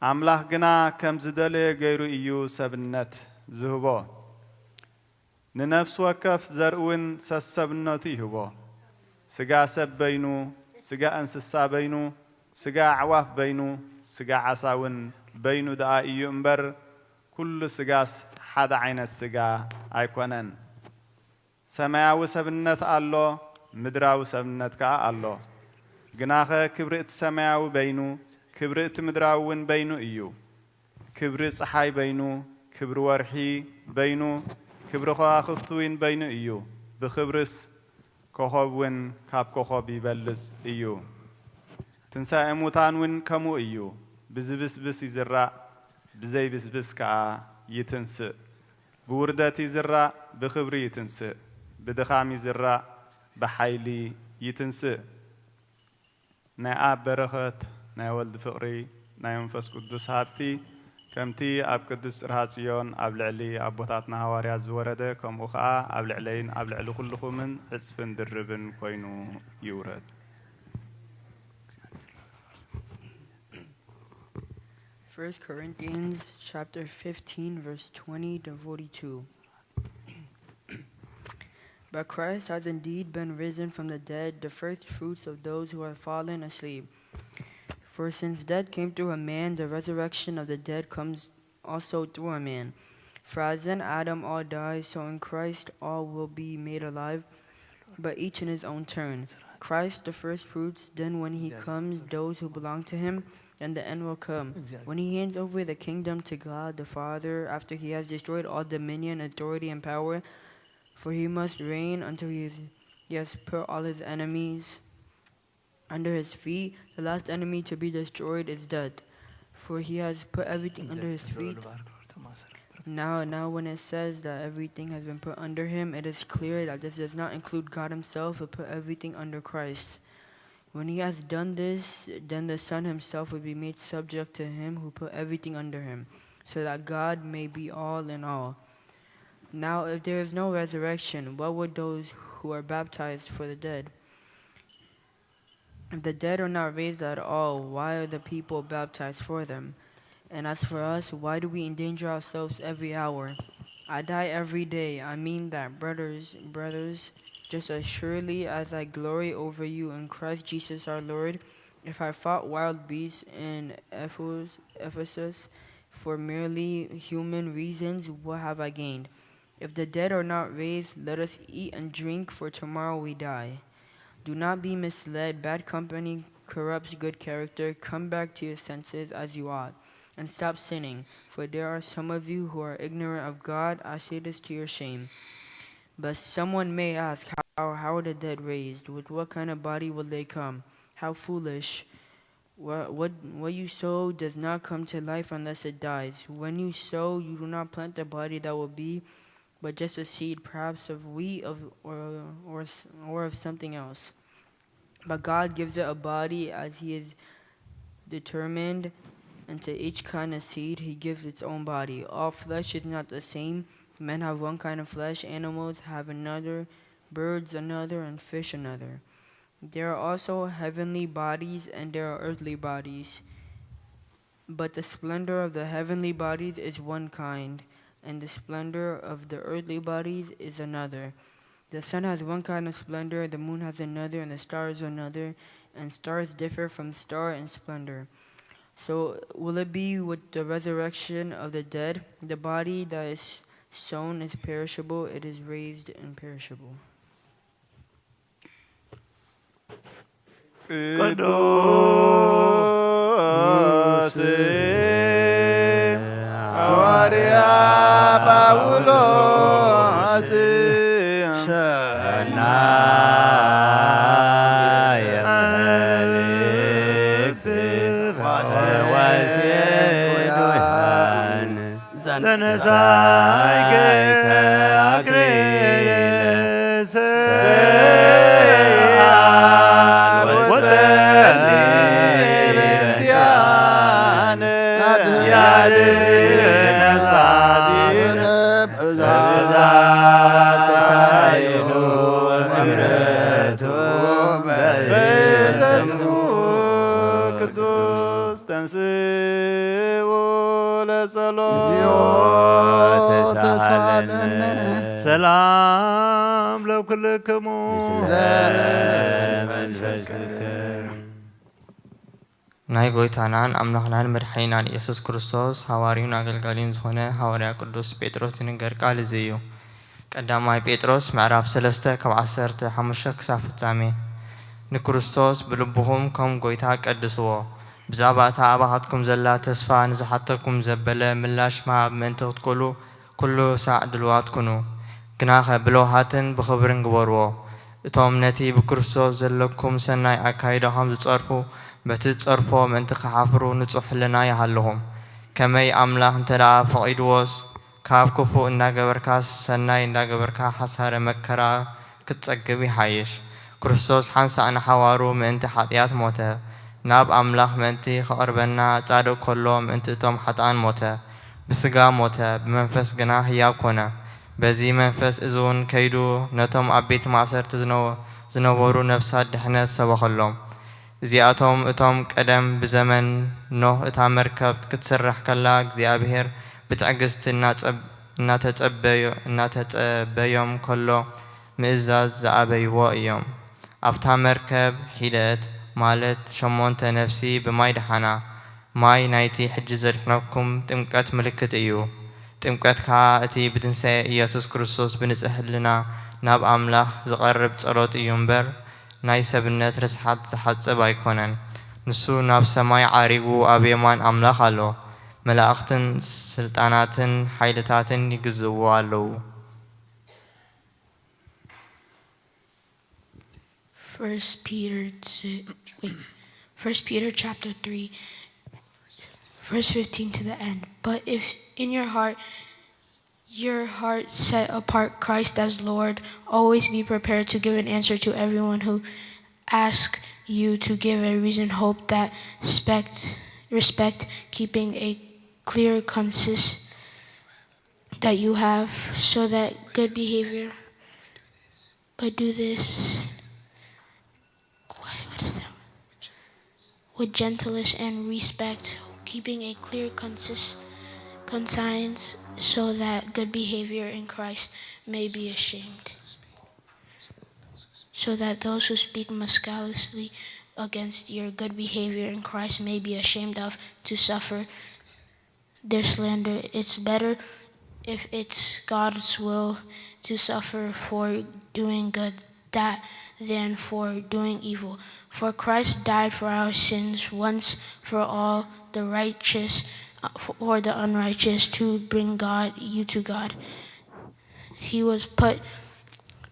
ኣምላኽ ግና ከም ዝደለየ ገይሩ እዩ ሰብነት ዝህቦ ንነፍሲ ወከፍ ዘርእውን ሰሰብነቱ ይህቦ ስጋ ሰብ በይኑ ስጋ እንስሳ በይኑ ስጋ ኣዕዋፍ በይኑ ስጋ ዓሳውን በይኑ ደኣ እዩ እምበር ኩሉ ስጋስ ሓደ ዓይነት ስጋ ኣይኮነን ሰማያዊ ሰብነት ኣሎ ምድራዊ ሰብነት ከዓ ኣሎ ግናኸ ክብሪ እቲ ሰማያዊ በይኑ ክብሪ እቲ ምድራዊ እውን በይኑ እዩ ክብሪ ፀሓይ በይኑ ክብሪ ወርሒ በይኑ ክብሪ ከዋኽብቲ እውን በይኑ እዩ ብክብርስ ኮኸብ እውን ካብ ኮኸብ ይበልፅ እዩ ትንሣኤ ሙታን እውን ከምኡ እዩ ብዝብስብስ ይዝራእ ብዘይብስብስ ከዓ ይትንስእ ብውርደት ይዝራእ ብክብሪ ይትንስእ ብድኻም ይዝራእ ብሓይሊ ይትንስእ ናይ ኣብ በረኸት ናይ ወልዲ ፍቕሪ ናይ መንፈስ ቅዱስ ሃብቲ ከምቲ ኣብ ቅዱስ ጽርሐ ጽዮን ኣብ ልዕሊ ኣቦታትና ሃዋርያት ዝወረደ ከምኡ ከዓ ኣብ ልዕለይን ኣብ ልዕሊ ኩልኹምን ዕጽፍን ድርብን ኮይኑ ይውረድ 1 Corinthians chapter 15 verse 20 to 42. But Christ has indeed been risen from the dead, the first fruits of those who have fallen asleep. For since death came through a man, the resurrection of the dead comes also through a man. For as in Adam all die, so in Christ all will be made alive, but each in his own turn. Christ the first fruits, then when he comes, those who belong to him, and the end will come. When he hands over the kingdom to God the Father, after he has destroyed all dominion, authority, and power, for he must reign until he has put all his enemies under his feet. The last enemy to be destroyed is death, for he has put everything under his feet. Now when it says that everything has been put under him, it is clear that this does not include God himself, but put everything under Christ. When he has done this, then the Son himself will be made subject to him who put everything under him, so that God may be all in all. Now, if there is no resurrection, what would those who are baptized for the dead? If the dead are not raised at all, why are the people baptized for them? And as for us, why do we endanger ourselves every hour? I die every day. I mean that, brothers, just as surely as I glory over you in Christ Jesus our Lord, if I fought wild beasts in Ephesus for merely human reasons, what have I gained? If the dead are not raised, let us eat and drink, for tomorrow we die. Do not be misled. Bad company corrupts good character. Come back to your senses as you ought, and stop sinning, for there are some of you who are ignorant of God. I say this to your shame. But someone may ask, how are the dead raised? With what kind of body will they come? How foolish. What you sow does not come to life unless it dies. When you sow, you do not plant a body that will be, but just a seed, perhaps of wheat or of something else. But God gives it a body as he is determined, and to each kind of seed he gives its own body. All flesh is not the same. Men have one kind of flesh, animals have another, birds another, and fish another. There are also heavenly bodies and there are earthly bodies. But the splendor of the heavenly bodies is one kind, and the splendor of the earthly bodies is another. The sun has one kind of splendor, the moon has another, and the stars another, and stars differ from star in splendor. So will it be with the resurrection of the dead? The body that is sown is perishable, it is raised imperishable. ቅዱስ ሐዋርያ ጳውሎስ ሰናየ መልእክት ወሴዶያን ዘነሳይከ አክሊለ ሰያል ወጸልይ ለእንቲአነ ያድኅን ነፍሳቲነ በዛሳይኑ ወምሕረቱ በስሙ ቅዱስ ተንሥኡ ለጸሎት ተሳሃለነ ሰላም ለኩልክሙ መንፈስከ ናይ ጎይታናን ኣምላኽናን መድሓኒናን ኢየሱስ ክርስቶስ ሃዋርዩን ኣገልጋሊን ዝኾነ ሃዋርያ ቅዱስ ጴጥሮስ ዝንገር ቃል እዚ እዩ። ቀዳማይ ጴጥሮስ ምዕራፍ 3 ካብ 15 ክሳብ ፍጻሜ ንክርስቶስ ብልብኹም ከም ጎይታ ቀድስዎ ብዛዕባ እታ ኣባኻትኩም ዘላ ተስፋ ንዝሓተኩም ዘበለ ምላሽ መሃብ ምእንቲ ክትኮሉ ኩሉ ሳዕ ድልዋት ኩኑ። ግናኸ ብልውሃትን ብኽብርን ግበርዎ። እቶም ነቲ ብክርስቶስ ዘለኩም ሰናይ ኣካይዳኹም ዝጸርፉ በቲ ጸርፎ ምእንቲ ክሓፍሩ ንጹሕ ህልና ይሃለኹም። ከመይ ኣምላኽ እንተ ደኣ ፈቒድዎስ ካብ ክፉእ እንዳገበርካስ ሰናይ እንዳገበርካ ሓሳረ መከራ ክትጸግብ ይሓይሽ። ክርስቶስ ሓንሳእ ንሓዋሩ ምእንቲ ሓጢኣት ሞተ። ናብ ኣምላኽ ምእንቲ ኸቕርበና ጻድቕ ከሎ ምእንቲ እቶም ሓጥኣን ሞተ። ብስጋ ሞተ፣ ብመንፈስ ግና ህያው ኮነ። በዚ መንፈስ እዚ እውን ከይዱ ነቶም ኣብ ቤት ማእሰርቲ ዝነበሩ ነፍሳት ድሕነት ሰበኸሎም። እዚኣቶም እቶም ቀደም ብዘመን ኖህ እታ መርከብ ክትስራሕ ከላ እግዚኣብሔር ብትዕግስቲ እናተጸበዮም ከሎ ምእዛዝ ዝኣበይዎ እዮም። ኣብታ መርከብ ሒደት ማለት 8 ነፍሲ ብማይ ድሓና። ማይ ናይቲ ሕጂ ዘድሕነኩም ጥምቀት ምልክት እዩ። ጥምቀት ከዓ እቲ ብትንሣኤ ኢየሱስ ክርስቶስ ብንጽሕልና ናብ ኣምላኽ ዝቐርብ ጸሎት እዩ እምበር ናይ ሰብነት ርስሓት ዝሓጽብ ኣይኮነን። ንሱ ናብ ሰማይ ዓሪጉ ኣብ የማን ኣምላኽ ኣሎ። መላእኽትን ስልጣናትን ሓይልታትን ይግዝእዎ ኣለዉ። First Peter chapter 3, verse 15 to the end. But if in your heart set apart Christ as Lord, always be prepared to give an answer to everyone who asks you to give a reason hope that respect keeping a clear consist that you have, so that good behavior. But do this with gentleness and respect, keeping a clear conscience, so that good behavior in Christ may be ashamed. So that those who speak maliciously against your good behavior in Christ may be ashamed of to suffer their slander. It's better if it's God's will to suffer for doing good than for doing evil. For Christ died for our sins once for all, the righteous or the unrighteous, to bring you to God. He was put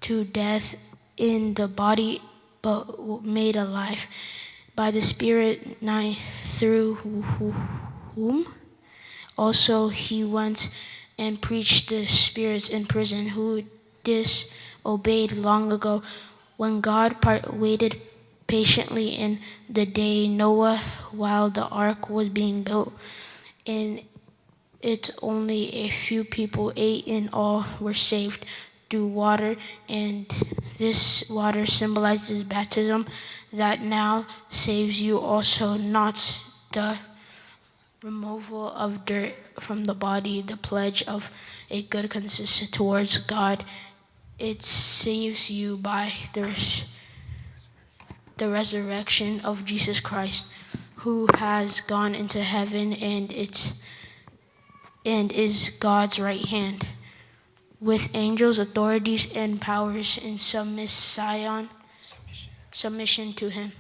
to death in the body, but made alive by the Spirit, through whom also he went and preached the spirits in prison who disobeyed long ago, when God waited patiently in the day Noah while the ark was being built. In it only a few people, 8 in all, were saved through water, and this water symbolizes baptism that now saves you also, not the removal of dirt from the body, the pledge of a good conscience towards God. It saves you by the resurrection of Jesus Christ, who has gone into heaven and is God's right hand, with angels, authorities, and powers in submission to him.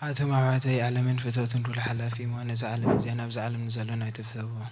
أتم عبادي على من فتاة كل حلا في مؤنس عالم زينا بزعلم نزلنا يتفسبون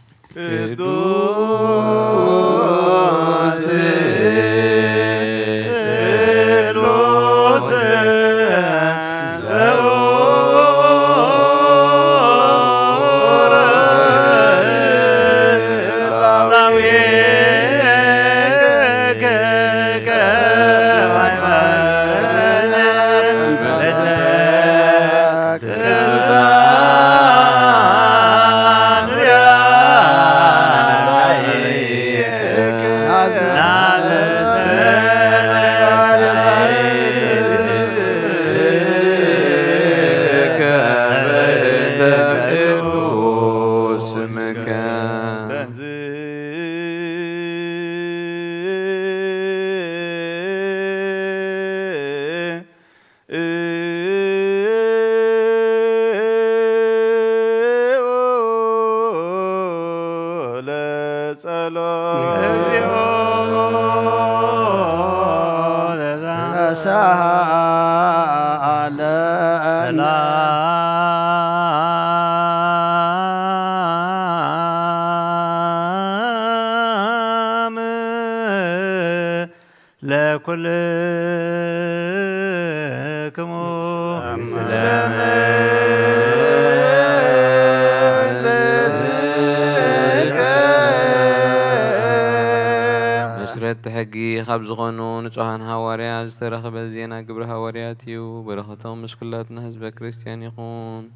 حقي خبز غنون نصحن هواريات استرخب الزينة قبر هوارياتيو برختهم مسكلاتنا هزب كريستيان يخون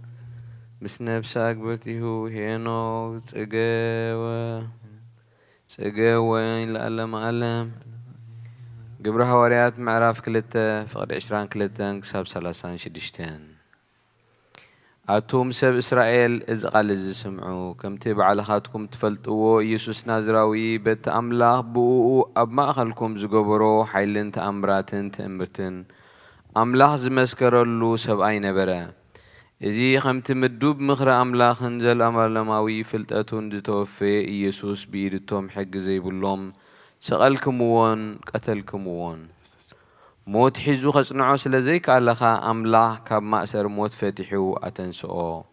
بسنبس أقبرتيهو هينو تسقوا لألم ألم قبر هواريات معراف كلتا فقد 20 كلتا كساب 30 شدشتين أتوم سب إسرائيل إذ قال سمعوا كم تبع على خاتكم تفلتوا يسوس نازراوي بيت أملاخ بو أب ما أخلكم زجبرو حيلن تأمراتن تأمرتن أملاخ زمسكر اللو سب أين برا إذا خمت مدوب مخر أملاخ نزل أمر لماوي فلتأتون زتوفي يسوس بيدتهم حق زي بلوم سألكم وون قتلكم وون موت حزو خصنعو سلازيك علىخا أملاح كاب مأسر موت فتحو أتنسؤو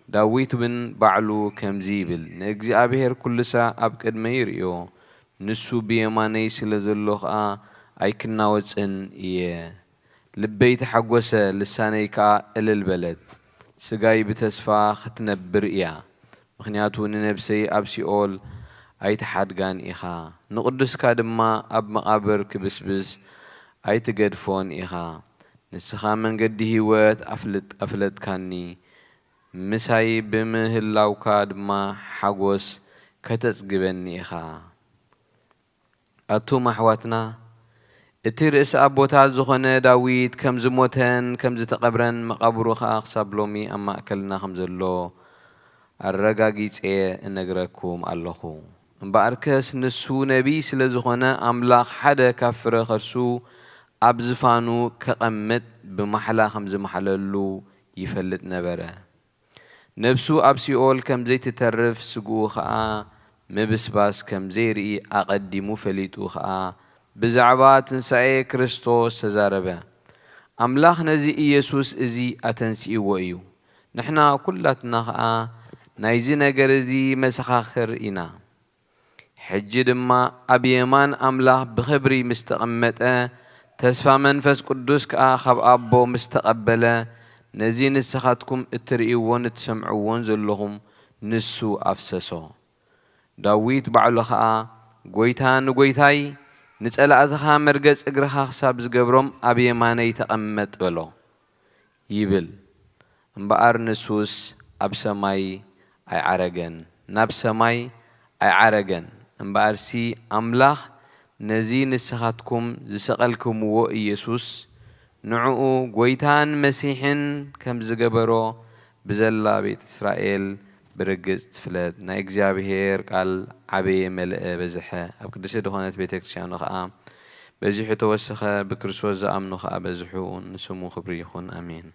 داويت بن بعلو كمزيبل نأجزي أبهر كل ساعة أبكد ما يريو نسو بيماني سلازلوخ أي كنا وزن إيه لبيت حقوسة لسانيكا إلى البلد سقاي بتسفا ختنبر إياه مخنياتو ننبسي أبسي أول أي تحدقان إيخا نقدس كادما أب مقابر كبسبس أي تقدفون إيخا ንስኻ መንገዲ ህይወት ኣፍለጥካኒ ምሳይ ብምህላውካ ድማ ሓጎስ ከተጽግበኒ ኢኻ ኣቱም ኣሕዋትና እቲ ርእሲ ኣቦታት ዝኾነ ዳዊት ከም ዝሞተን ከም ዝተቐብረን መቓብሩ ኸዓ ክሳብ ሎሚ ኣብ ማእከልና ከም ዘሎ ኣረጋጊጸ እነግረኩም ኣለኹ እምበኣርከስ ንሱ ነቢይ ስለ ዝኾነ ኣምላኽ ሓደ ካብ ፍረ ከርሱ ኣብ ዝፋኑ ከቐምጥ ብማሕላ ከም ዝመሓለሉ ይፈልጥ ነበረ ነብሱ ኣብ ሲኦል ከም ዘይትተርፍ ስግኡ ኸዓ ምብስባስ ከም ዘይርኢ ኣቐዲሙ ፈሊጡ ኸዓ ብዛዕባ ትንሣኤ ክርስቶስ ተዛረበ ኣምላኽ ነዚ ኢየሱስ እዚ ኣተንሲእዎ እዩ ንሕና ኩላትና ኸዓ ናይዚ ነገር እዚ መሰኻኽር ኢና ሕጂ ድማ ኣብ የማን ኣምላኽ ብኽብሪ ምስ ተቐመጠ ተስፋ መንፈስ ቅዱስ ከዓ ካብ ኣቦ ምስ ተቐበለ ነዚ ንስኻትኩም እትርእይዎን እትሰምዕዎን ዘለኹም ንሱ ኣፍሰሶ ዳዊት ባዕሉ ኸዓ ጐይታ ንጐይታይ ንጸላእትኻ መርገጽ እግርኻ ክሳብ ዝገብሮም ኣብ የማነይ ተቐመጥ በሎ ይብል እምበኣር ንሱስ ኣብ ሰማይ ኣይዓረገን ናብ ሰማይ ኣይዓረገን እምበኣርሲ ኣምላኽ ነዚ ንስኻትኩም ዝሰቐልክምዎ ኢየሱስ ንዕኡ ጐይታን መሲሕን ከም ዝገበሮ ብዘላ ቤት እስራኤል ብርግጽ ትፍለጥ ናይ እግዚኣብሔር ቃል ዓበየ መልአ በዝሐ ኣብ ቅድስቲ ድኾነት ቤተ ክርስቲያኑ ኸዓ በዚሑ ተወሰኸ ብክርስቶስ ዝኣምኑ ኸዓ በዝሑ ንስሙ ክብሪ ይኹን ኣሜን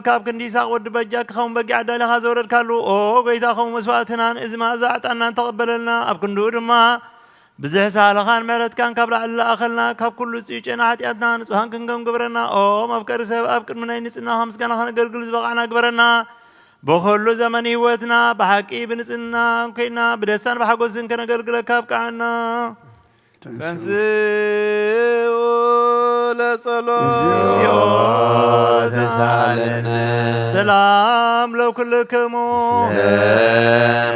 ካብ ክንዲ ይስሐቅ ወዲ በጃክ ኸም በጊዕ ዳሊኻ ዘወረድካሉ ኦ ጐይታኸም መስዋዕትናን እዚ ማእዛ ዕጣናን ተቐበለልና ኣብ ክንዱ ድማ ብዙሕ ሳህለኻን ምሕረትካን ካብ ላዕሊ ለኣኸልና ካብ ኩሉ ጽዩ ጨና ሓጢኣትና ንጹሃን ክንገም ግብረና ኦ መፍቀሪ ሰብ ኣብ ቅድሚ ናይ ንጽህናኻ ምስጋና ኸነገልግል ዝበቓዕና ግበረና በኩሉ ዘመን ህይወትና ብሓቂ ብንጽህና ኮይና ብደስታን ብሓጎስን ከነገልግለካ ኣብቅዓና ተንሥኡ ለጸሎት ተሳለነ ሰላም ለኩልክሙ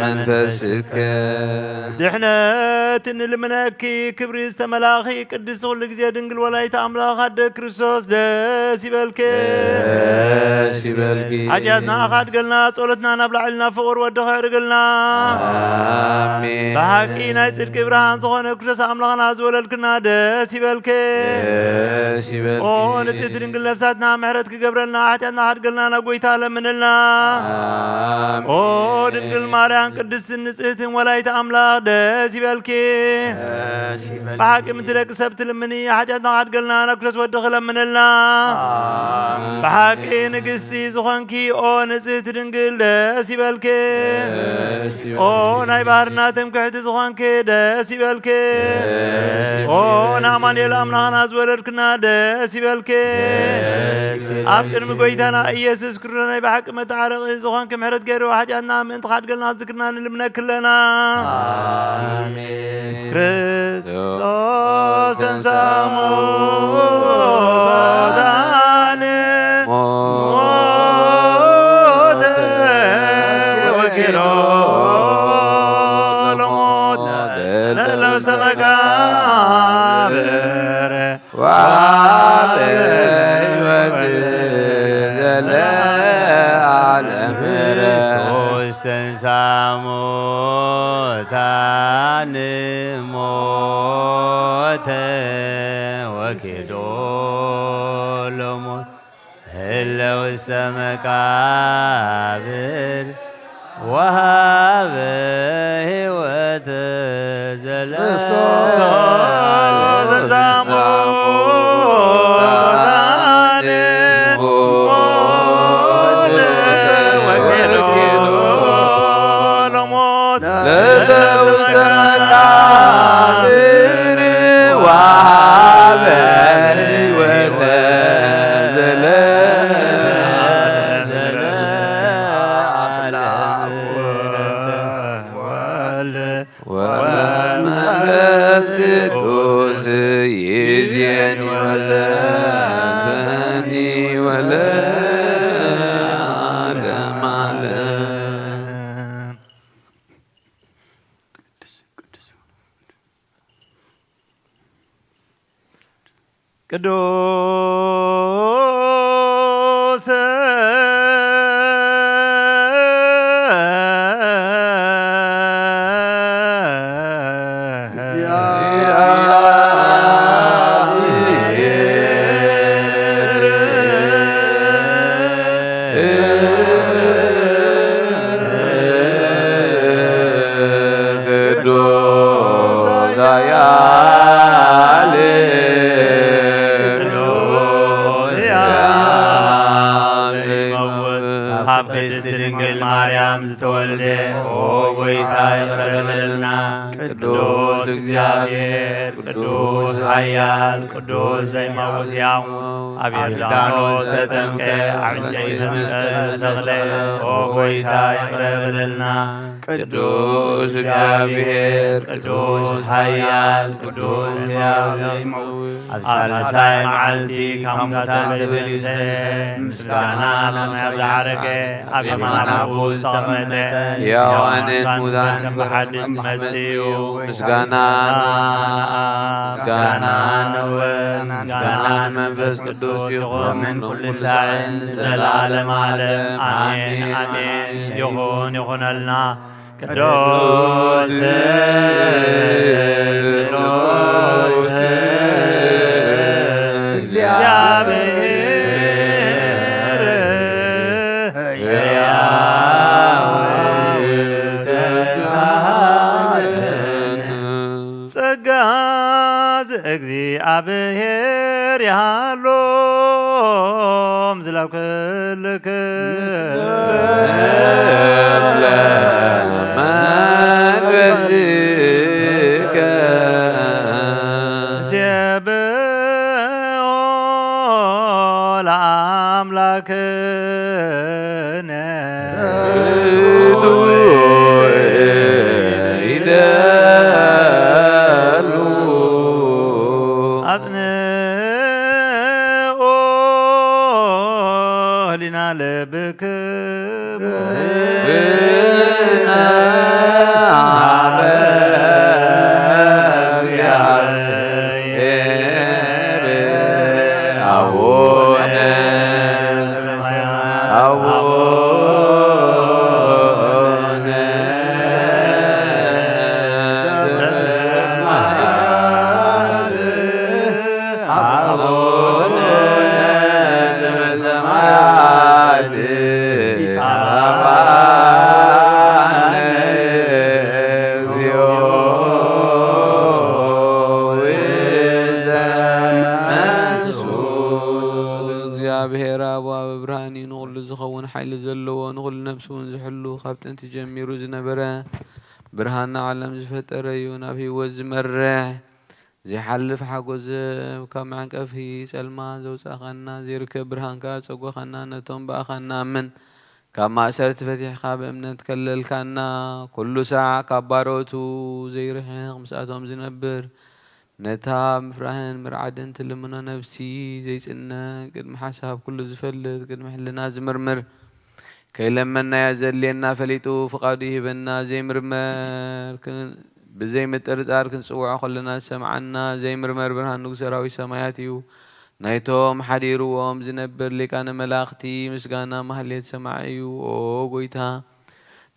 መንፈስከ ድሕነት እንልምነኪ ክብሪ ዝተመላኺ ቅድስቲ ኩሉ ግዜ ድንግል ወላዲተ ኣምላኽ ኣደ ክርስቶስ ደስ ይበልኪ ሓጢኣትና ኣኻድገልና ጸሎትና ናብ ላዕልና ፍቑር ወድኸ ይዕርግልና አሜን ብሓቂ ናይ ጽድቂ ብርሃን ዝኾነ ክርስቶስ ኣምላኽና ዝወለድክና ደስ ይበልኪ ኦ ንጽሕቲ ድንግል ነፍሳትና ምሕረት ክገብረልና ሓጢኣትና ኣኻድገልና ናብ ጐይታ ለምንልና ኦ ድንግል ማርያም ቅድስትን ንጽሕትን ወላዲተ ኣምላኽ ደስ ይበልኪ ብሓቂ ምንቲ ደቂ ሰብ ትልምኒ ሓጢኣትና ኣኻድገልና ናብ ክርስቶስ ወዲ ክለምንልና ብሓቂ ንግስቲ ዝኾንኪ ኦ ንጽሕቲ ድንግል ደስ ይበልኪ ኦ ናይ ባህርና ትምክሕቲ ዝኾንኪ ደስ ይበልኪ ኦ ንኣማኑኤል ኣምላኽና ዝወለድክና ደስ ይበልኪ ኣብ ቅድሚ ጐይታና ኢየሱስ ክርስቶስ ናይ ብሓቂ መተዓረቒ ዝኾንኪ ምሕረት ገይሩ ሓጢኣትና ምእንቲ ኻድገልና ዝክርና ንልምነክ ኣለና ክርስቶስ ተንሥአ እሙታን ሞተ ወኪሎ ለሞት ለውስተ መቃብር ውስተ መቃብር ወሃበ ሕይወተ ቅዱስ ቅድስት ድንግል ማርያም ዝተወልደ ኦ ጎይታ ይቅር በለልና። ቅዱስ እግዚአብሔር ቅዱስ ኃያል ቅዱስ ዘይማውት ያው ኣብ ዮርዳኖስ ተጠምቀ ኣብ ዕንጨይቲ መስቀል ዝተሰቕለ ኦ ጎይታ ይቅር በለልና። ቅዱስ እግዚአብሔር ቅዱስ ኃያል ቅዱስ ሕያው ዘይመውት ኣብ ሳልሳይ መዓልቲ ካብ ሙታን ተመሊሰ ምስጋና ኣብ ሰማያት ዝዓረገ ኣብ የማነ አቡኡ ዝተቐመጠ ሕያዋንን ሙታንን ከም ብሓድሽ መጺኡ ምስጋና ንወን ምስጋና መንፈስ ቅዱስ ይኹን ምን ኩሉ ሳዕን ዘለዓለመ ዓለም ኣሜን ኣሜን። ይኹነልና። ቅዱስ እግዚአብሔር ሕያው ተዛሃረን ጸጋ ዘእግዚአብሔር ያሃሎም ዝላብ ክልክል መንፈስከ ዘብኦ ለአምላክነ ይደሉ አጽንኦ ህሊና ልብክሙ ሓይሊ ዘለዎ ንኹሉ ነብሲ እውን ዝሕሉ ካብ ጥንቲ ጀሚሩ ዝነበረ ብርሃንና ዓለም ዝፈጠረ እዩ። ናብ ህይወት ዝመርሕ ዘይሓልፍ ሓጎስ ካብ መዕንቀፊ ጸልማ ዘውፃእኸና ዘይርከብ ብርሃንካ ፀጎኸና ነቶም በኣኻና ምን ካብ ማእሰርቲ ፈቲሕካ ብእምነት ከለልካና ኩሉ ሳዕ ካብ ባሮቱ ዘይርሕቕ ምስኣቶም ዝነብር ነታ ምፍራህን ምርዓድን ትልምኖ ነብሲ ዘይጽነቅ ቅድሚ ሓሳብ ኩሉ ዝፈልጥ ቅድሚ ሕልና ዝምርምር ከይለመናያ ዘድልየና ፈሊጡ ፍቓዱ ይህበና ዘይምርመር ብዘይ ምጥርጣር ክንጽውዖ ከለና ዝሰምዓና ዘይምርመር ብርሃን ንጉሥ ሰራዊት ሰማያት እዩ። ናይቶም ሓዲርዎም ዝነብር ሊቃነ መላእኽቲ ምስጋና ማህሌት ሰማዕ እዩ። ኦ ጎይታ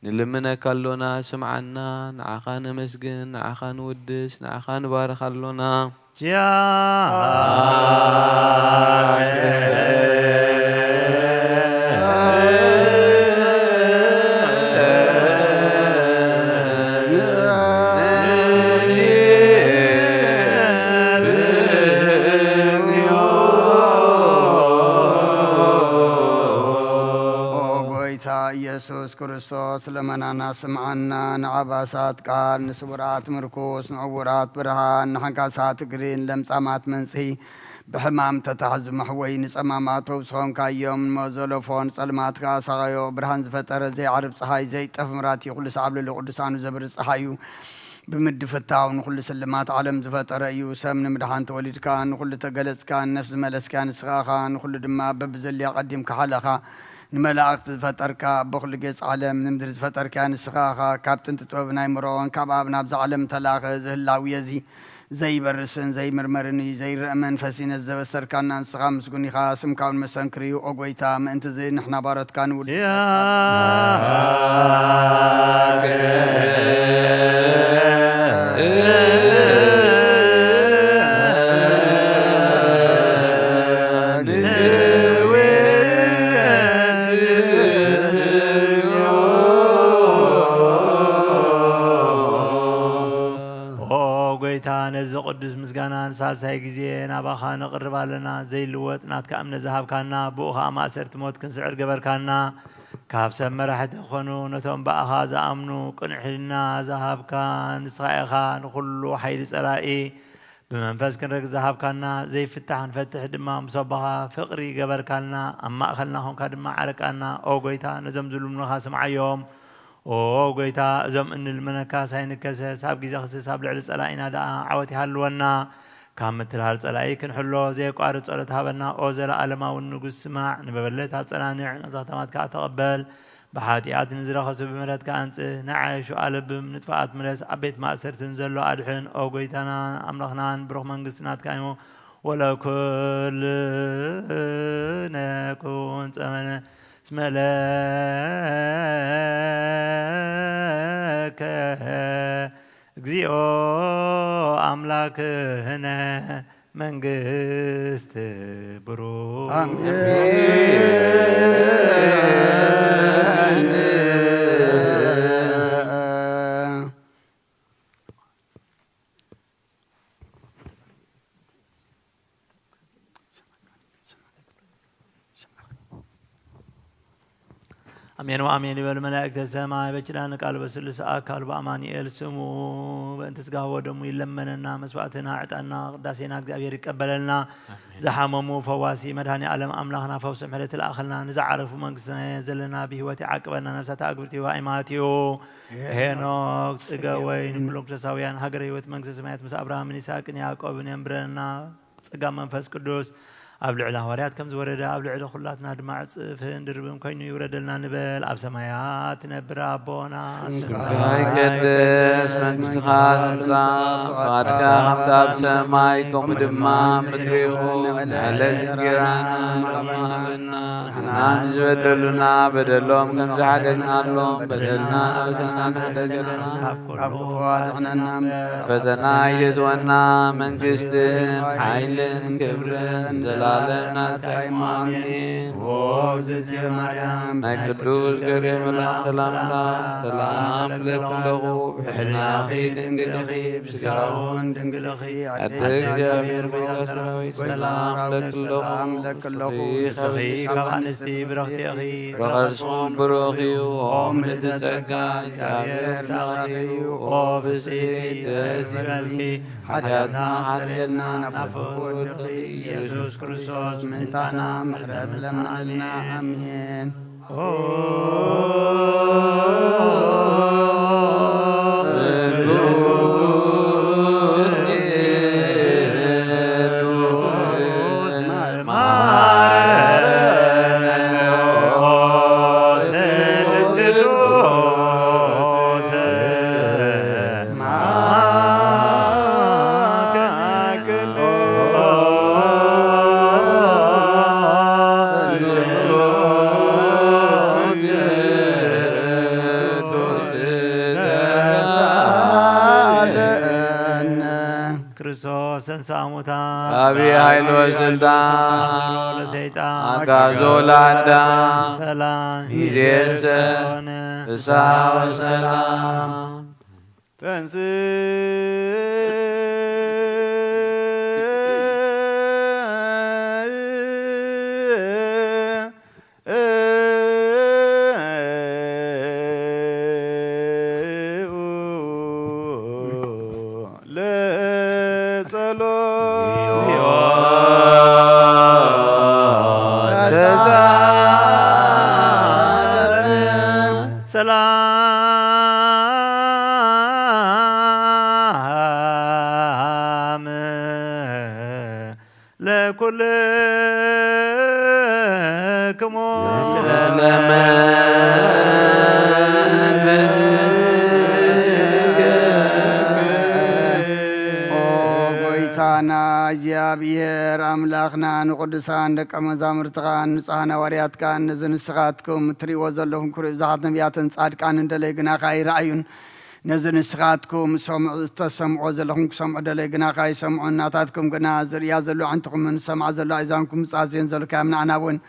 ንልምነካ ኣሎና ስምዓና ንዓኻ ነመስግን ንዓኻ ንውድስ ንዓኻ ንባርኽ ኣሎና ኢየሱስ ክርስቶስ ለመናና ስምዓና ንዓባሳት ቃል ንስውራት ምርኩስ ንዕውራት ብርሃን ንሓንካሳት እግሪን ለምጻማት መንጽሒ ብሕማም ተታሕዙ መሕወይ ንጸማማት ውስኾንካዮም ንመዘለፎን ጸልማትካ ሳቐዮ ብርሃን ዝፈጠረ ዘይዓርብ ፀሓይ ዘይጠፍ ምራት ኩሉ ሰዓብ ልሊ ቅዱሳኑ ዘብር ፀሓዩ ብምድፍታው ንኩሉ ስልማት ዓለም ዝፈጠረ እዩ ሰብ ንምድሓን ተወሊድካ ንኩሉ ተገለጽካ ነፍሲ መለስካ ንስኻኻ ንኩሉ ድማ በብዘልያ ቀዲምካ ሓለኻ ንመላእክቲ ዝፈጠርካ ብኩሉ ገጽ ዓለም ንምድሪ ዝፈጠርካ ንስኻኻ ካብ ጥንቲ ጥበብ ናይ ምሮን ካብ ኣብ ናብዚ ዓለም ተላኸ ዝህላውየ እዚ ዘይበርስን ዘይምርመርን እዩ ዘይርአ መንፈሲ ነዘበሰርካና ንስኻ ምስጉን ኢኻ ስምካውን መሰንክር እዩ ኦ ጐይታ ምእንቲ እዚ ንሕና ባሮትካ ንውድ ነዚ ቅዱስ ምስጋናን ሳልሳይ ግዜ ናባኻ ነቕርብ ኣለና ዘይልወጥ ናትካ እምነት ዝሃብካና ብኡ ኸዓ ማእሰርቲ ሞት ክንስዕር ገበርካና ካብ ሰብ መራሕቲ ዝኾኑ ነቶም በኣኻ ዝኣምኑ ቅንዕልና ዝሃብካ ንስኻ ኢኻ ንኩሉ ሓይሊ ጸላኢ ብመንፈስ ክንረግ ዝሃብካና ዘይፍታሕ ንፈትሕ ድማ ምሰባኻ ፍቕሪ ገበርካልና ኣብ ማእኸልና ኾንካ ድማ ዓረቃና ኦ ጐይታ ነዞም ዝልምኑኻ ስምዓዮም ኦ ጐይታ እዞም እንልመነካ ሳይንከሰስ ኣብ ግዜ ክስስ ኣብ ልዕሊ ጸላኢና ደኣ ዓወት ይሃልወና ካብ ምትልሃል ጸላኢ ክንሕሎ ዘይቋርፅ ጸሎት ሃበና ኦ ዘለኣለማዊ ንጉስ ስማዕ ንበበለት ኣጸናንዕ ነዛኽተማትካ ተቐበል ብሓጢኣት ንዝረኸሱ ብምሕረትካ አንጽህ ንዓይሹ ኣልብም ንጥፋኣት ምለስ ኣብ ቤት ማእሰርትን ዘሎ ኣድሕን ኦ ጐይታና ኣምላኽናን ብሩኽ መንግስቲ ናትካ እዩ ወለኩልነ ኩን ጸመነ اسملك እግዚኦ አምላክህነ መንግስት ብሩክ አሜን ወአሜን ይበሉ መላእክተ ሰማይ በችላን ቃል በስሉስ አካል በአማኑኤል ስሙ በእንተ ሥጋው ወደሙ ይለመነና መስዋዕትና ዕጣና ቅዳሴና እግዚአብሔር ይቀበለልና ዘሐመሙ ፈዋሲ መድኃኔ ዓለም አምላኽና ፈውስ ምሕረት ለአኸልና ንዝዓረፉ መንግስት ዘለና ብህይወት ይዓቅበና ነፍሳት አግብርቲ ወአይማትዮ ሄኖክ ጽገወይ ንኩሎም ክርስቲያውያን ሀገረ ህይወት መንግስተ ሰማያት ምስ አብርሃምን ይስሐቅን ያዕቆብን የንብረና ጸጋ መንፈስ ቅዱስ ኣብ ልዕሊ ሃዋርያት ከም ዝወረደ ኣብ ልዕሊ ኩላትና ድማ ዕፅፍን ድርብን ኮይኑ ይውረደልና ንበል ኣብ ሰማያት ነብር ኣቦና ይቀደስ መንግሥትኻ ትምጻእ ፈቃድካ ከምቲ ኣብ ሰማይ ከምኡ ድማ ምድሪ ይኹን ንዕለት እንጀራና ሃበና ንሕና ንዝበደሉና በደሎም ከም ዝሓገግናሎም በደልና ናብሰና ንሕደገልና ካብ ክፉ ኣድሕነና ፈተና ይእትወና መንግስትን ሓይልን ክብርን ለናት አሜን ወዝት ማርያም ናይ ቅዱስ ገብርኤል መልአክ ሰላምታ ሰላም ለኩለኹ ብሕልናኺ ድንግልኺ ብስጋውን ድንግልኺ ኣደ እግዚአብሔር ሰራዊት ሰላም ለኩለኹ ንስኺ ካብ ኣንስቲ ብረኽቲ ኢኺ ረኸስኩም ብሩኽ እዩ ኦ ምልዕቲ ጸጋ እግዚአብሔር ሳኺ እዩ ኦ ብፅዕት ደስ ይበልኪ ሓጢአትና ሓልየልና ናብ ወድኺ ኢየሱስ ክርስቶስ ምንታና ምሕረት ለምናልና አሜን ሰንሳሙታ አቢ ኃይል ወስልጣን ለሰይጣን አጋዞ ለአዳም ሰላም ይደሰን ፍስሐ ወሰላም ተንስ ይስእለክሙ ጎይታና እግዚአብሔር አምላኽና ንቅዱሳን ደቀ መዛሙርትኻ ንጹሓን ሐዋርያትካ ነዚ ንስኻትኩም እትሪእዎ ዘለኹም ክሪኡ ብዙሓት ነቢያትን ጻድቃን እንደለይ ግናኻ ይረኣዩን ነዚ ንስኻትኩም ተሰምዖ ዘለኹም ክሰምዑ ደለይ ግናኻ ይሰምዑ እናታትኩም ግና ዝርያ ዘሎ ዓንትኹምን ሰምዓ ዘሎ ኣእዛንኩም ምጻዝየን ዘለካ ምናዕና እውን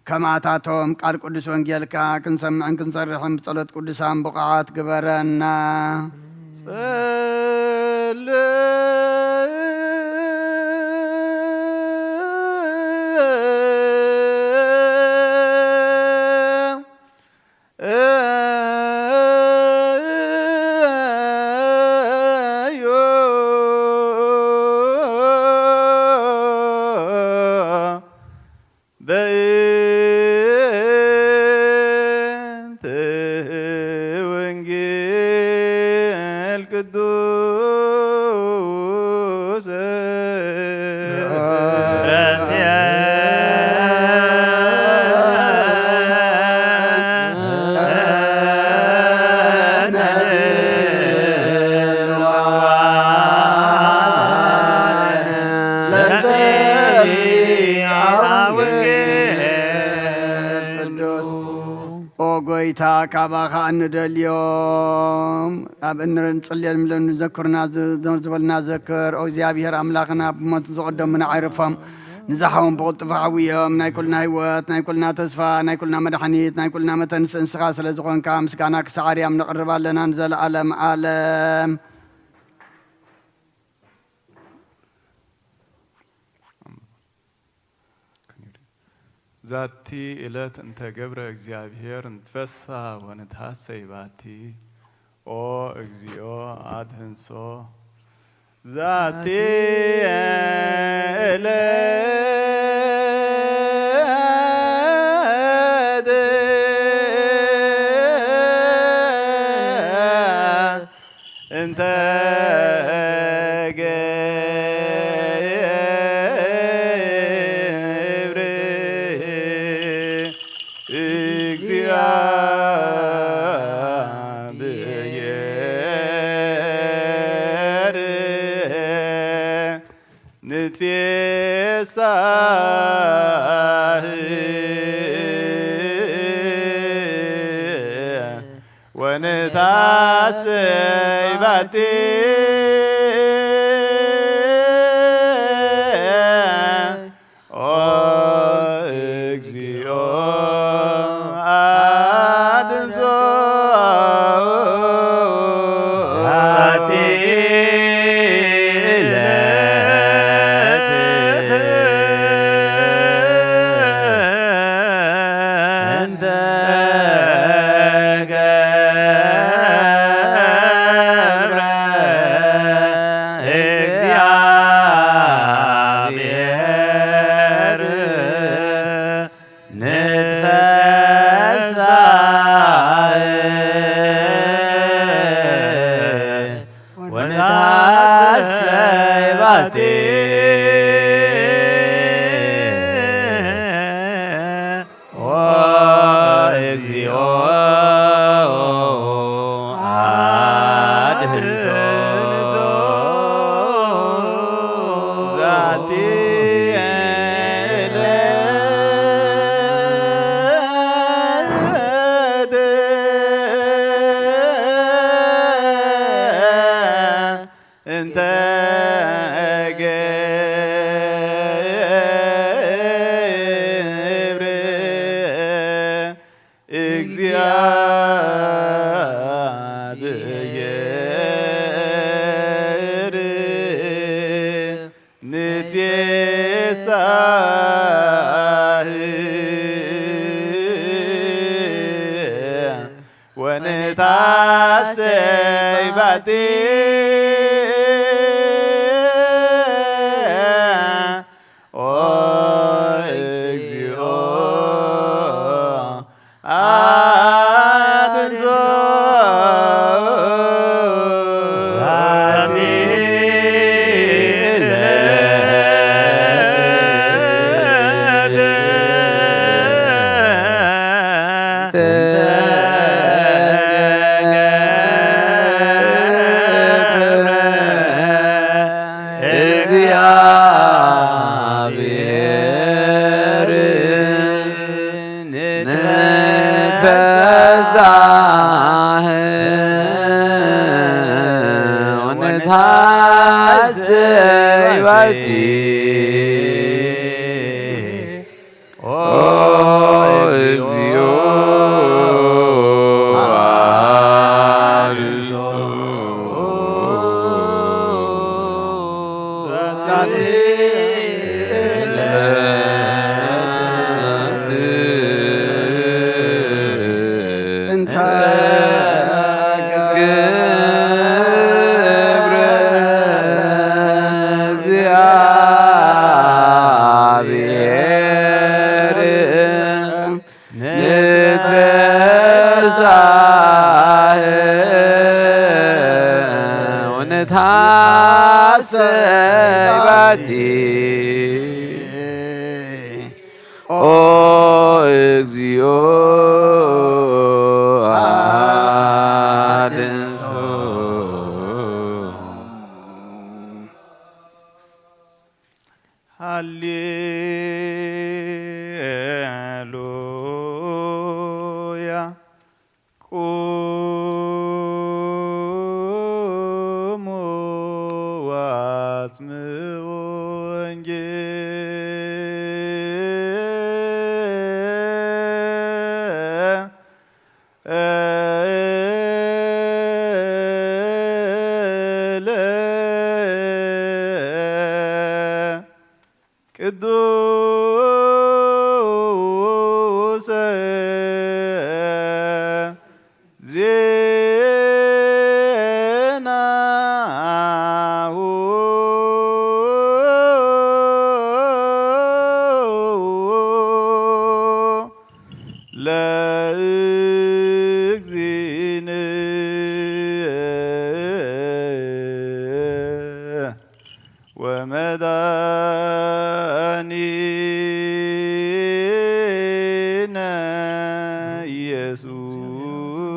ከማታቶም ቃል ቅዱስ ወንጌልካ ክንሰምዕን ክንሰርሕን ብጸሎት ቅዱሳን ብቕዓት ግበረና ጎይታ ካባኻ እንደልዮም ኣብ እንጽልየሎም ንዘክርና ዝበልና ዘክር እግዚአብሔር ኣምላኽና ብሞት ዝቐደሙና ኣይርፎም ንዝሓውን ብቕልጡፍ ሓዊዮም ናይ ኩልና ህይወት ናይ ኩልና ተስፋ ናይ ኩልና መድሓኒት ናይ ኩልና መተንስ እንስኻ ስለ ዝኾንካ ምስጋና ክሳዕ ኣርያም ነቕርብ ኣለና ንዘለኣለም ዓለም ذاتي إلت أنت جبر እግዚአብሔር نتفسى ونتحسي باتي أو እግዚኦ أدهنسو ذاتي إلت أنت ونتعسي باتي ሃሌሉያ ቁሙ ወአጽምዑ ቅዱስ ዜናሁ ለእግዚእነ ወመድኃኒነ ኢየሱስ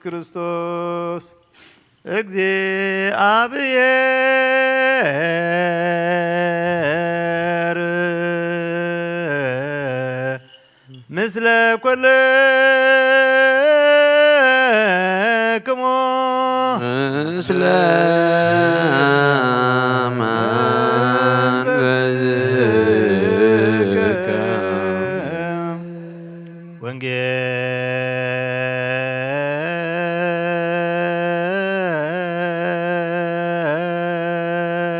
ክርስቶስ እግዚአብሔር ምስለ ኩልክሙ ምስለ መንፈስከ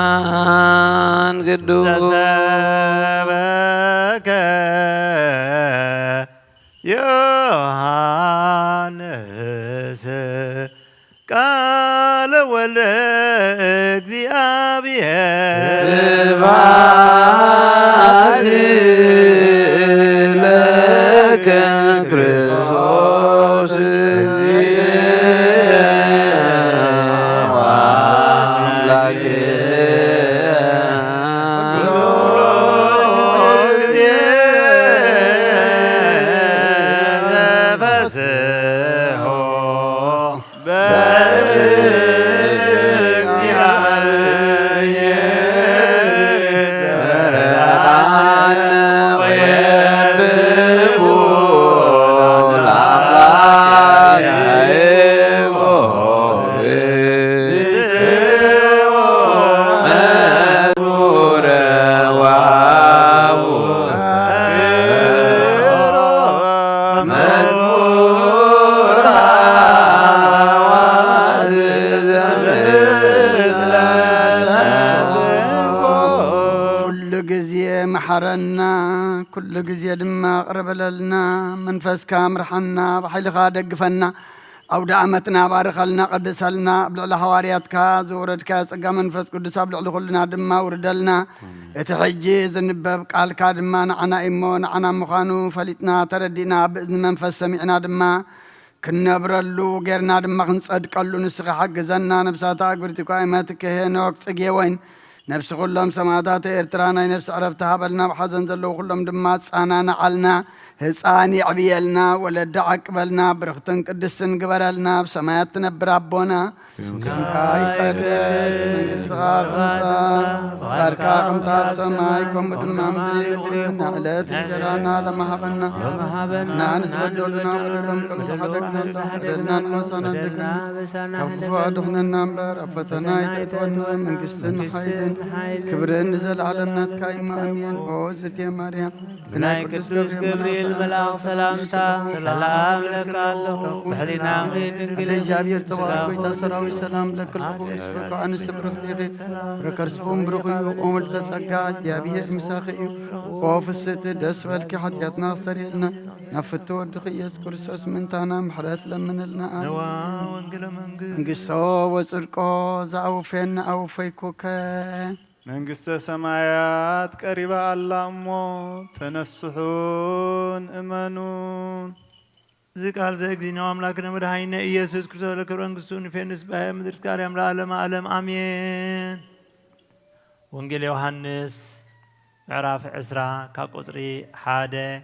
ማን ቅዱስ ተሰበከ ዮሐንስ ቃለ ወልደ እግዚአብሔር ስብሐት ለከ ክርስቶስ መሐረና ኩሉ ጊዜ ድማ ቅርበለልና መንፈስካ ምርሐና ብሓይልኻ ደግፈና أو دعمتنا بارك لنا قدس لنا بلع حوارياتك زوردك سقا منفس قدس بلع كلنا دما وردلنا اتحجيز النباب قال كادما نعنا إمو نعنا مخانو فلتنا تردينا بإذن منفس سمعنا دما كنا برلو غيرنا دما خنصدق قالو نسخ حق زنا نبساتا قرتي قائمتك هنوك تسقي وين نفس كلهم سمادات إرترانا نفس عرفتها بلنا بحزن زلو كلهم دمات صانانا علنا هصاني عبيلنا ولا دعك بلنا برختن قدسن قبرلنا بسمايات نبرابونا سمكاي قدس من استغاث غاركا قمتاب سمايكم بدمام دريقنا علات جرانا لمحبنا نانس بدولنا ورلم كم تحدقنا ردنا نحسنا دقنا كفوا دخنا النمبر أفتنا يتقونا من قسن حيدن كبرين نزل علمنا تكايما أمين أوزتي مريم بناي قدوس جبريل ملاك سلامتا سلام لك الله بحرنا غير أدي جابير تبارك ويتسراوي سلام لك الخوش وكأن استبرخ لغي ركرسهم برخيو أمل تسقات جابيه مساخيو ووف الست دس والكي حتياتنا سريلنا نفتو دخيس كرسوس من تانا محرات لمن لنا نقصو وصرقو زعو فين أو فيكوكا منقسة سمايات قريبة الله أمو تنسحون إمانون زقال زينا أملاكنا مدهينا إيسوس كرسول لكبران قصون في نسبة مدرس كاريم العالم عالم آمين وانجيل يوحنس معراف عسرة كاقصري حادة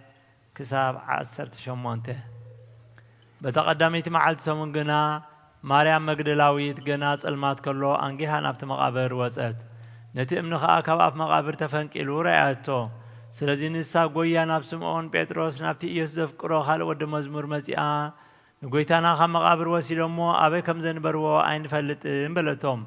كساب عسرت شمونته بتقدميت معلت سمون قنا مريم مقدلاويت قنا سلمات كله أنجيها نبت مقابر وزت نتي امن خا كباف مقابر تفنقلو رأيتو سلازي نسا غويا ناب سمعون بطرس نابتي يوسف قرو خال ود مزمور مزيا نغويتانا خا مقابر وسيلمو ابي كم زنبرو عين فلطن بلتوم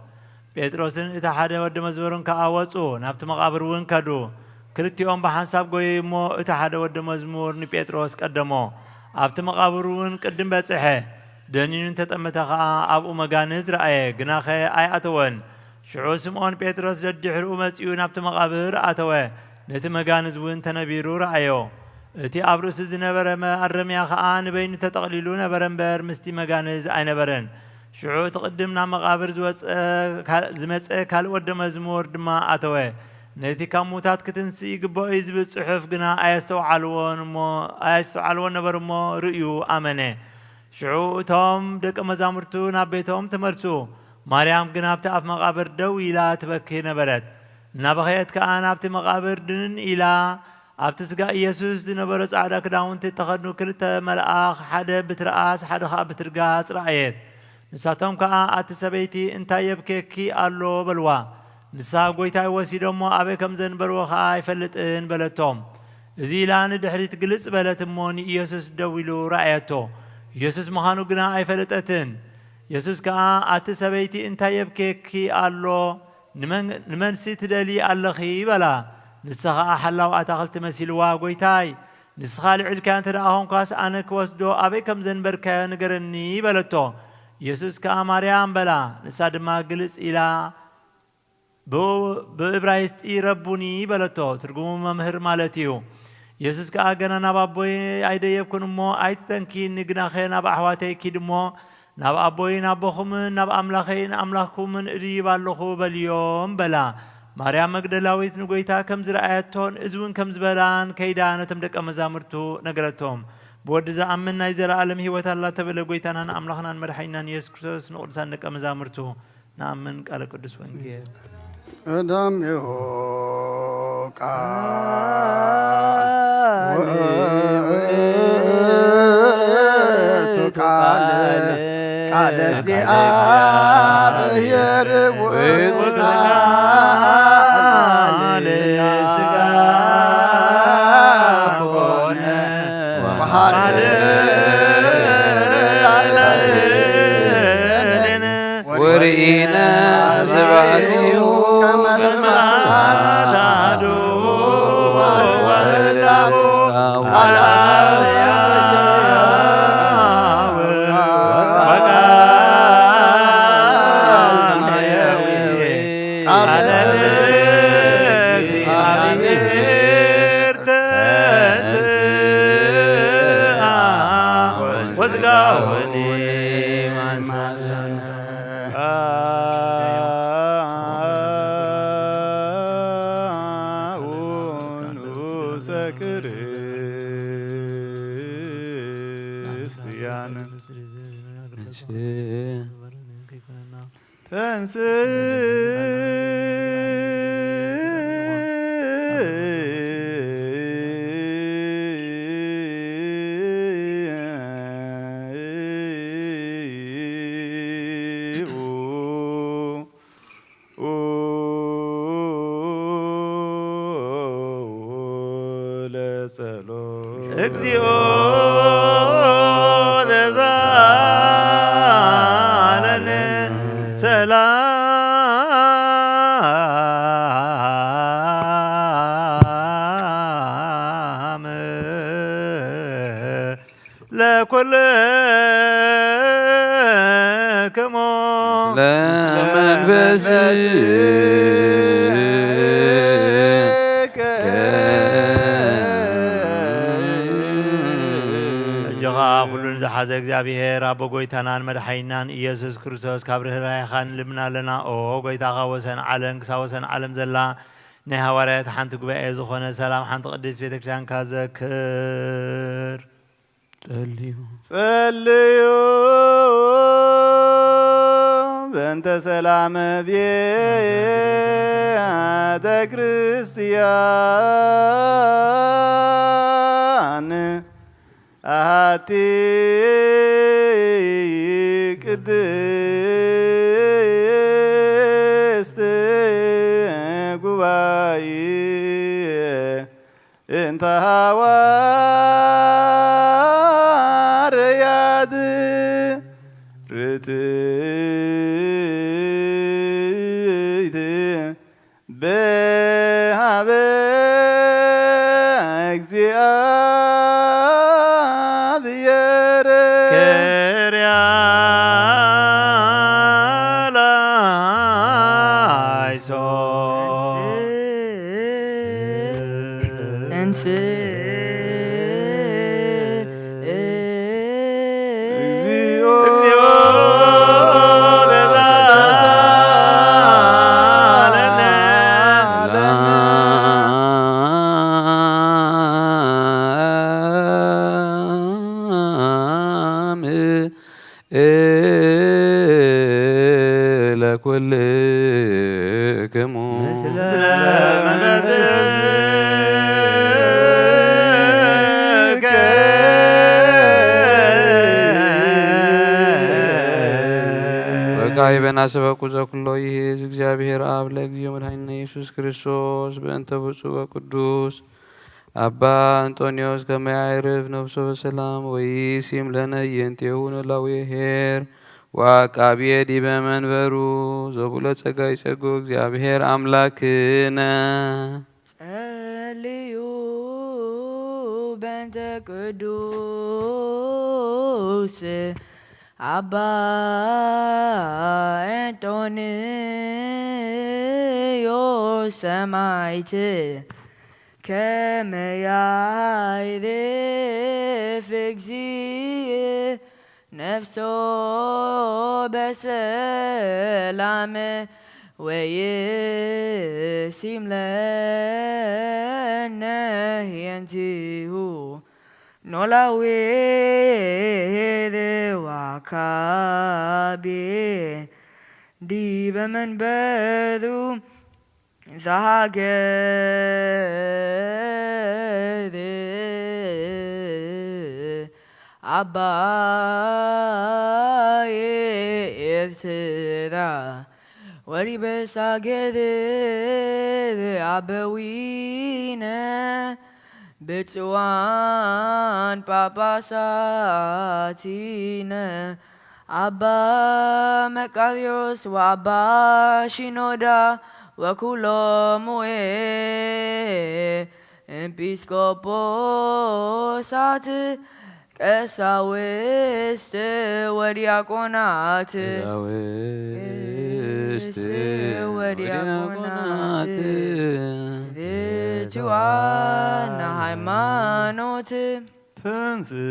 بطرسن اتا حدا ود مزمورن كاوصو نابت مقابر ون كدو كلتيوم بحساب غويمو اتا حدا ود مزمور ني بطرس قدمو ابت مقابر ون قدم بصحه دنين تطمتا خا ابو مغانز راي غناخه اي اتون شعو سمعون بطرس ددحرو مصيو نابت مقابر اتوه نت مغانز وين تنبيرو رايو اتي ابروس زنبر ما ارميا خان بين تتقللون برنبر مستي مغانز اينبرن شعو تقدمنا مقابر زمص كال ود مزمور دما اتوه نتي كموتات كتنسي يغبو يزب صحف غنا ايستوعلون نبرمو ريو امنه شعو توم دق مزامرتو نابيتهم تمرسو مريم جنابت أف مقابر دو إلى تبكي نبرت نبغيت كأن أبت مقابر دن إلى أبت سجى يسوع نبرت على كداون تتخذ كل ملأخ حدا بترأس حدا خاب بترجاس رأيت نساتهم كأن أتسبيتي أنت يبكي كي الله بلوا نسا قويتاي وسيدهم أبي كم زن بلوا خاي فلت إن بلتهم زيلان دحريت جلس بلتمون يسوع دويلو رأيته يسوع مخانو جنا أي فلتتن يسوس كا أتسبيتي أنت يبكي الله نمن سيت دلي الله بلا نسخة أحلا وأتغلت مسيل واقويتاي نسخة العل كانت رأهم كاس أنا كوسدو أبي كم زنبر كان نقرني بلتو يسوس كا مريم بلا نساد ما جلس إلى بإبراهيست ربوني بلتو ترجمو ممهر مالتيو يسوس كا أجنا نبابوي أيدا يكون مو أيتنكي نجنا خينا بأحواتي كيدمو ناب أبوين أبوهم ناب أملاخين أملاخكم من قريب اللخو باليوم بلا مريم مقدلاويت نقويتا كم زرعيتون إزون كم زبلان كيدانة تمدك أمزامرتو نقرتهم بود إذا أمنا إذا العالم هي الله تبلا قويتانا أملاخنا مرحينا يسوع كريستوس نقرسان نك أمزامرتو نأمن قال قدس وانجيل أدم يوكا قال እግዚአብሔር ወቃል ሥጋ ሆነ ወርኢነ ዝባንዩ ከመሰማታዱ ወላቡ ወስጋወኒ ማሰነ ንኡሰ ክርስቲያን ተንስ እግዚኦ ዘዛለነ ሰላም ለኵልክሙ ለመንፈስ እጅኻ ኩሉን ዝሓዘ እግዚአብሔር አቦ ጎይታናን መድሓይናን ኢየሱስ ክርስቶስ ካብ ርህራይኻን ልምና ኣለና ኦ ጎይታኻ ወሰን ዓለም ክሳብ ወሰን ዓለም ዘላ ናይ ሃዋርያት ሓንቲ ጉባኤ ዝኾነ ሰላም ሓንቲ ቅድስት ቤተ ክርስቲያን ካዘክር ጸልዩ በእንተ ሰላም ቤተ ክርስቲያን አሐቲ ቅድስት ጉባኤ እንተ ሐዋርያት ርትዕት በኀበ እግዚአብሔር ክርያ ለኵልክሙ ምስለ መንፈስከ በቃይ በናሰበኩ ዘኩሎ ይሄዝ እግዚአብሔር አብ ለእግዚኦ መድኃኒነ ኢየሱስ ክርስቶስ በእንተ ብፁዕ ወቅዱስ አባ አንጦኒዮስ ከመ ያዕርፍ ነፍሶ በሰላም ወይሲም ለነ የንቴሁ ኖላዊ ኄር ወአቃብየ ዲበ መንበሩ ዘቡለ ጸጋ ይጸጉ እግዚአብሔር አምላክነ ጸልዩ በእንተ ቅዱስ አባ አንጦንዮስ ሰማዕት ከመ ያዕርፍ እግዚእ ነፍሶ በሰላም ወይሲም ለነ የንቲሁ ኖላዊ ወአቃብየ ዲበ መንበሩ ዘሀገር አባየ ኤርትራ ወሪበስ አገር አበዊነ ብፁዓን ጳጳሳቲነ አባ መቃርዮስ ወአባ ሽኖዳ ወኩሎሙ ኤጲስቆጶሳት ቀሳውስት ወዲያቆናት ርቱዓነ ሃይማኖት ትንሣኤ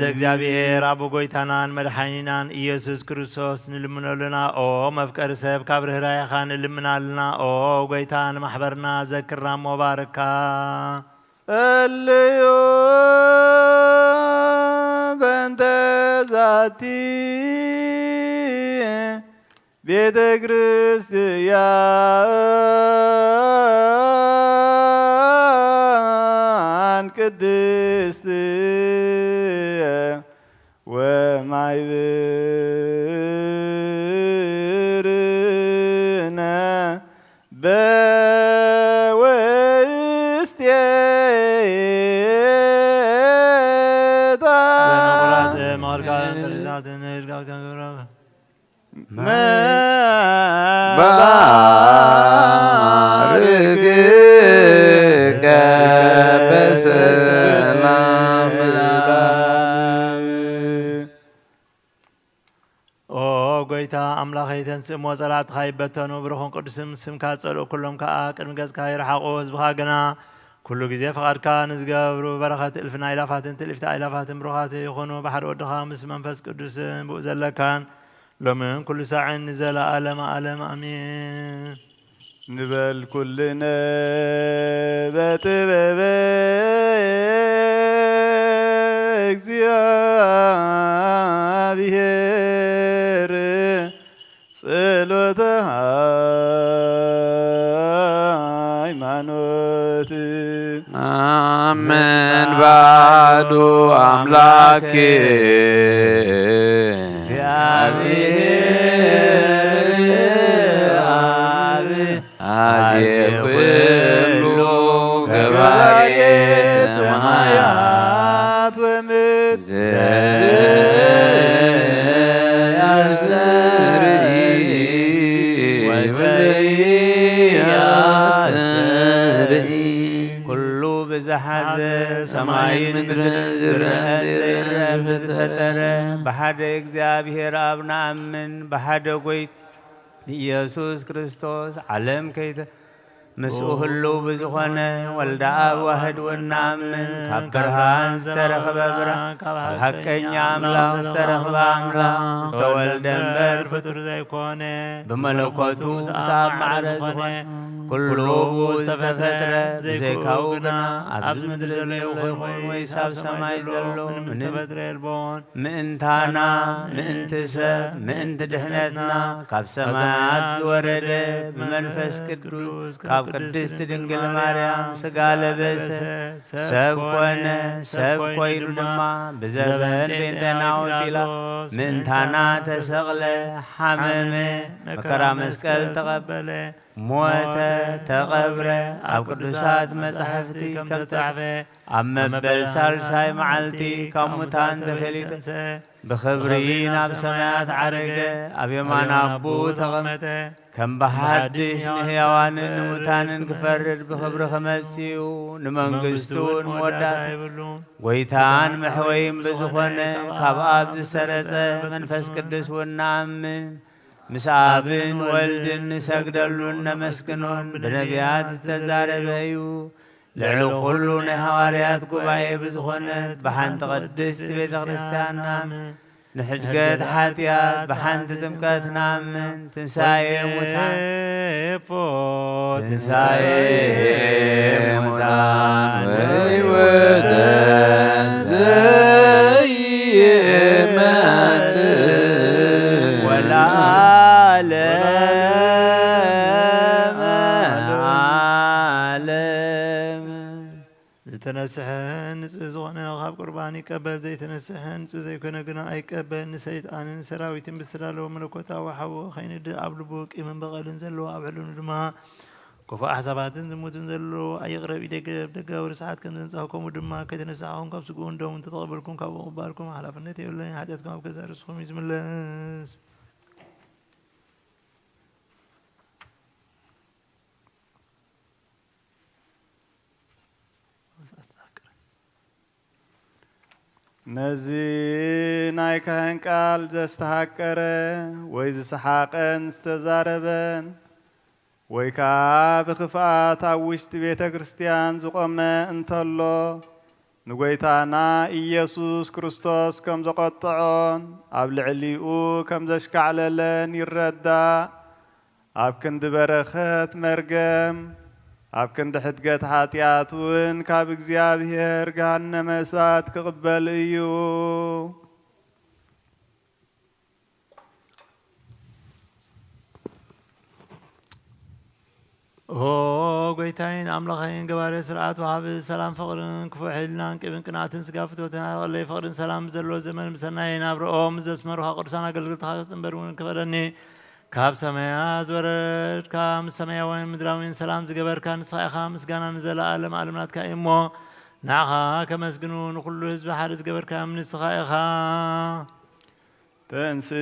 እግዚአብሔር አብ ጎይታናን መድኃኒናን ኢየሱስ ክርስቶስ ንልምነሉና ኦ መፍቀር ሰብ ካብ ርህራይኻ ንልምናልና ኦ ጎይታን ማሕበርና ዘክርና ሞባረካ ጸልዩ በእንተ ዛቲ ቤተ ክርስቲያን ቅድስት ወማይብርነ ባርክከ በሰላም ጎይታ አምላኸይ ተንስእሞ ጸላእትኻ ይበተኑ ብሩኹን ቅዱስም ስምካ ጸልኡ ኩሎም ከዓ ቅድሚ ገጽካ ይረሓቑ ህዝብኻ ግና ኩሉ ግዜ ፈቓድካ ንዝገብሩ በረኸት እልፍና ኢላፋትን ትእልፍቲ ኢላፋትን ብሩኻት ይኹኑ ብሓደ ወድኻ ምስ መንፈስ ቅዱስን ብኡ ዘለካን ሎምን ኩሉ ሳዕን ንዘለኣለመ ዓለም ኣሜን ንበል ኩልነ በጥበበ እግዚአብሔር ጸሎተ ሃይማኖት አሜን ባዶ አምላክ እግዚአብሔር አብ ኩሉ ገባሬ ሰማያት ወምድር ዝሓዘ ሰማይን ምድርን ዝረአ ዝፈጠረ ብሓደ እግዚአብሔር ኣብ ንኣምን ብሓደ ጎይታ ኢየሱስ ክርስቶስ ዓለም ከይተ ምስኡ ህልው ብዝኾነ ወልደ ኣብ ዋህድ ወናምን ካብ ብርሃን ዝተረኸበ ብርሃን ካብ ሓቀኛ ኣምላኽ ዝተረኸበ ኣምላኽ ዝተወልደ እምበር ፍጡር ዘይኮነ ብመለኮቱ ሳብ ማዕረ ዝኾነ ኩሉ ዝተፈጠረ ብዘይካኡ ግና ኣብዚ ምድሪ ዘሎ ይኹን ወይ ሳብ ሰማይ ዘሎ ምንም ዝተፈጥረ የልቦን ምእንታና ምእንቲ ሰብ ምእንቲ ድሕነትና ካብ ሰማያት ዝወረደ ብመንፈስ ቅዱስ ካብ ቅድስቲ ድንግል ማርያም ስጋ ለበሰ ሰብ ኮነ ሰብ ኮይኑ ድማ ብዘበን ቤንተና ወጢላስ ምእንታና ተሰቕለ ሓመመ መከራ መስቀል ተቐበለ ሞተ ተቐብረ ኣብ ቅዱሳት መጻሕፍቲ ከም ተጻሕፈ ኣብ መበል ሳልሳይ መዓልቲ ካብ ሙታን ተፈሊጠ ብኽብሪ ናብ ሰማያት ዓረገ ኣብ የማን ኣቦ ተቐመጠ ከም ብሓድሽ ንህያዋንን ንሙታንን ክፈርድ ብኽብሪ ኸመጺኡ ንመንግሥቱን መወዳእታ ይብሉ ጐይታን መሕወይን ብዝኾነ ካብ ኣብ ዝሰረጸ መንፈስ ቅዱስ እውን ንኣምን ምስ ኣብን ወልድን ንሰግደሉን ነመስግኖን ብነቢያት ዝተዛረበ እዩ ልዕሊ ኩሉ ናይ ሃዋርያት ጉባኤ ብዝኾነት ብሓንቲ ቅድስቲ ቤተ ክርስቲያን ናምን ንሕድገት ሓጢኣት ብሓንቲ ጥምቀት ናምን ትንሣኤ ሙታን ወሕይወተ ዘይመጽእ ወለዓለመ ዓለም ዝተነስሐን ንጹህ ዝኾነ ካብ ቁርባን ይቀበል ዘይተነስሐን ንጹህ ዘይኮነ ግና ኣይቀበል ንሰይጣንን ሰራዊትን ብዝተዳለወ መለኮታዊ ሓዊ ኸይንድ ኣብ ልቡ ቂምን በቐልን ዘለዎ ኣብ ዕሉኑ ድማ كفاء حسابات زموتن زلو أي قرب إيدك دقة ورسعات كم تنساكم ودما كتنساهم كم سكون دوم تطلبلكم كابو مباركم على فنتي ولا حاجاتكم بكذا رسخهم بسم الله نزي نايكهن قال زستحقره ويز سحاقن استزاربن ويكا بخفات وشت بيت كريستيان زقم انتلو نغويتانا إيسوس كريستوس كم زقطعون أب لعليو كم زشكعللن يردا أب كند برخت مرقم أب كند حدقت حاتياتون كاب اغزيابير جهنم اسات كقبل إيو قويتين أملاخين قباري سرعات وحاب سلام فقرن كفو حلنان كبن قناتن سقافت وتنال الله فقرن سلام زلو زمن مسناين أبرؤوم زسمر وحقرسانا قلقل تحاقص انبرون كفرني كاب سمايا زورد كام سمايا وين مدراوين سلام زقبر كان صايخا مسقانا نزل آلم آلمنات كايمو نعخا كمسقنون وكل حزب حارس قبر كام نسخايخا تنسي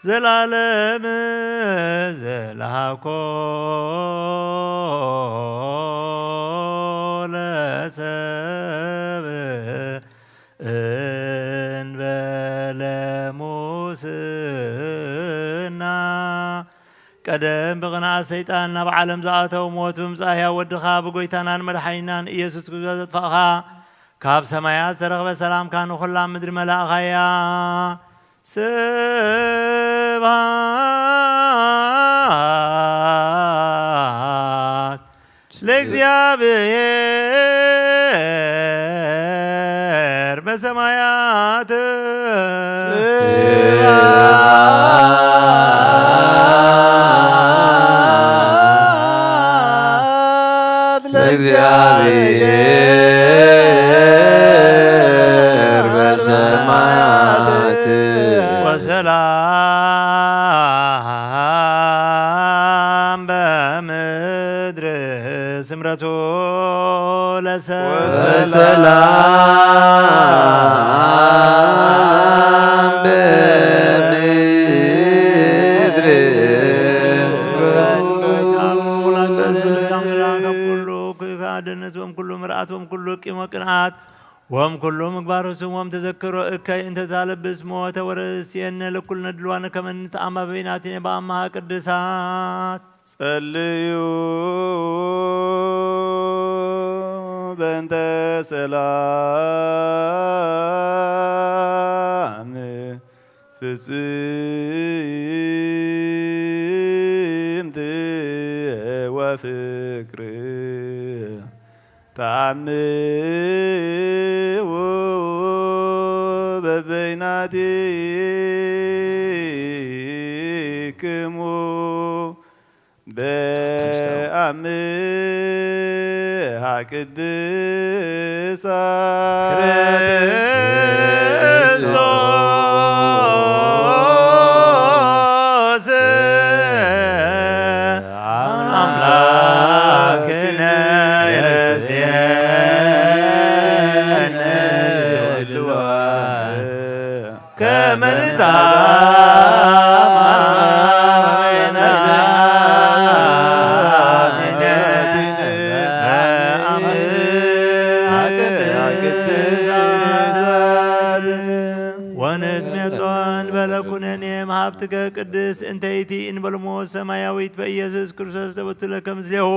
زلالم زلهاكو لسب ان بلموسنا قدم بغنا سيطان بعالم زاتو موت بمصايا ودخا بغويتانان مدحينان ኢየሱስ ክርስቶስ ተፋኻ ካብ ሰማያት ተረኽበ ሰላም ካኑ ኩላም ምድሪ መላእኻያ ስብሐት ለእግዚአብሔር በሰማያት ለእግዚአብሔር በሰማያት ወሰላም በምድር ስምረቱ ወሰላም በምድር وم كل مرأة وم كل قيمة قناعات وم كل مقبار سم وم تذكروا إكاي انت تالبس موت ورسينا لكل ندلوان كمن نتأمى بيناتنا بأمها قدسات صليوا بنت سلام فسنت وفكر تعمي ببيناتكم بأمها قدسات كريستوس أملاكنا يرسينا كمن ቅድስት እንተይቲ እንበልሞ ሰማያዊት በኢየሱስ ክርስቶስ ተበትለከ ምስሌሁ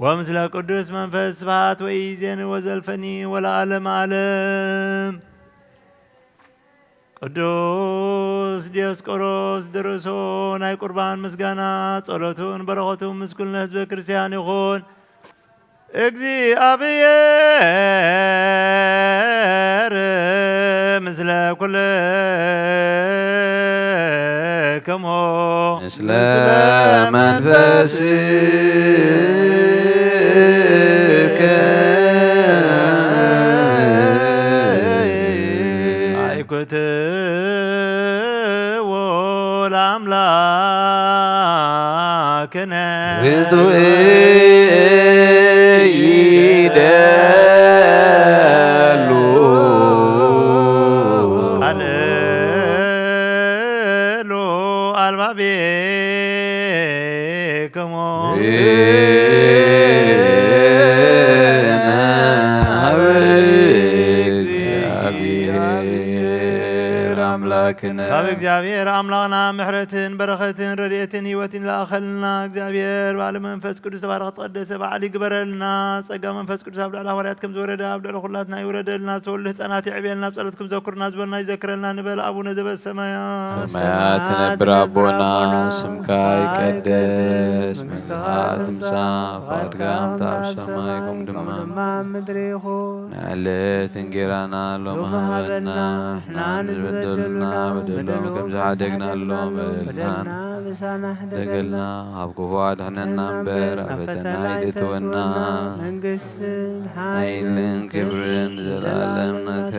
ወምስለ ቅዱስ መንፈስ ስብሐት ወኢዜን ወዘልፈኒ ወለዓለመ ዓለም። ቅዱስ ዲዮስቆሮስ ደርሶ ናይ ቁርባን ምስጋና ጸሎቱን በረኸቱን ምስኩልነ ህዝበ ክርስቲያን ይኹን። እግዚአብሔር ምስለ ኩልክሙ ምስለ መንፈስከ አይኩትዎ ለአምላክነ ይደሉ አልሎ አልባቤክሙ ካብ እግዚአብሔር አምላክና ምሕረትን በረኸትን ረድኤትን ህይወትን ላእኸልና እግዚአብሔር ባለ መንፈስ ቅዱስ ተባረኸ ተቀደሰ በዓል ይግበረልና። ጸጋ መንፈስ ቅዱስ ኣብ ልዕሊ ሐዋርያት ከም ዝወረደ ኣብ ልዕሊ ኩላትና ይውረደልና። ዝተወልዱ ህፃናት ይዕብየልና፣ ብጸሎትኩም ዘኩርና ዝበልና ይዘክረልና ንበል። አቡነ ዘበሰማያት ሰማያት ትነብር አቦና ስምካ ይቀደስ መንግሥትካ ትምጻእ ፈቃድካ ኣብ ሰማይ ከም ድማ ምድሪ ይኹን ንዕለት እንጀራና ሎሚ ሃበና ንሕና ንዝበደሉና በደሎም ከም ዝሓደግናሎም በደልና ደገልና ኣብ ክፉ ኣድሕነና እምበር ኣብ ፈተና ኣይተእትወና መንግስትን ኃይልን ክብርን ዘላለም ናትከ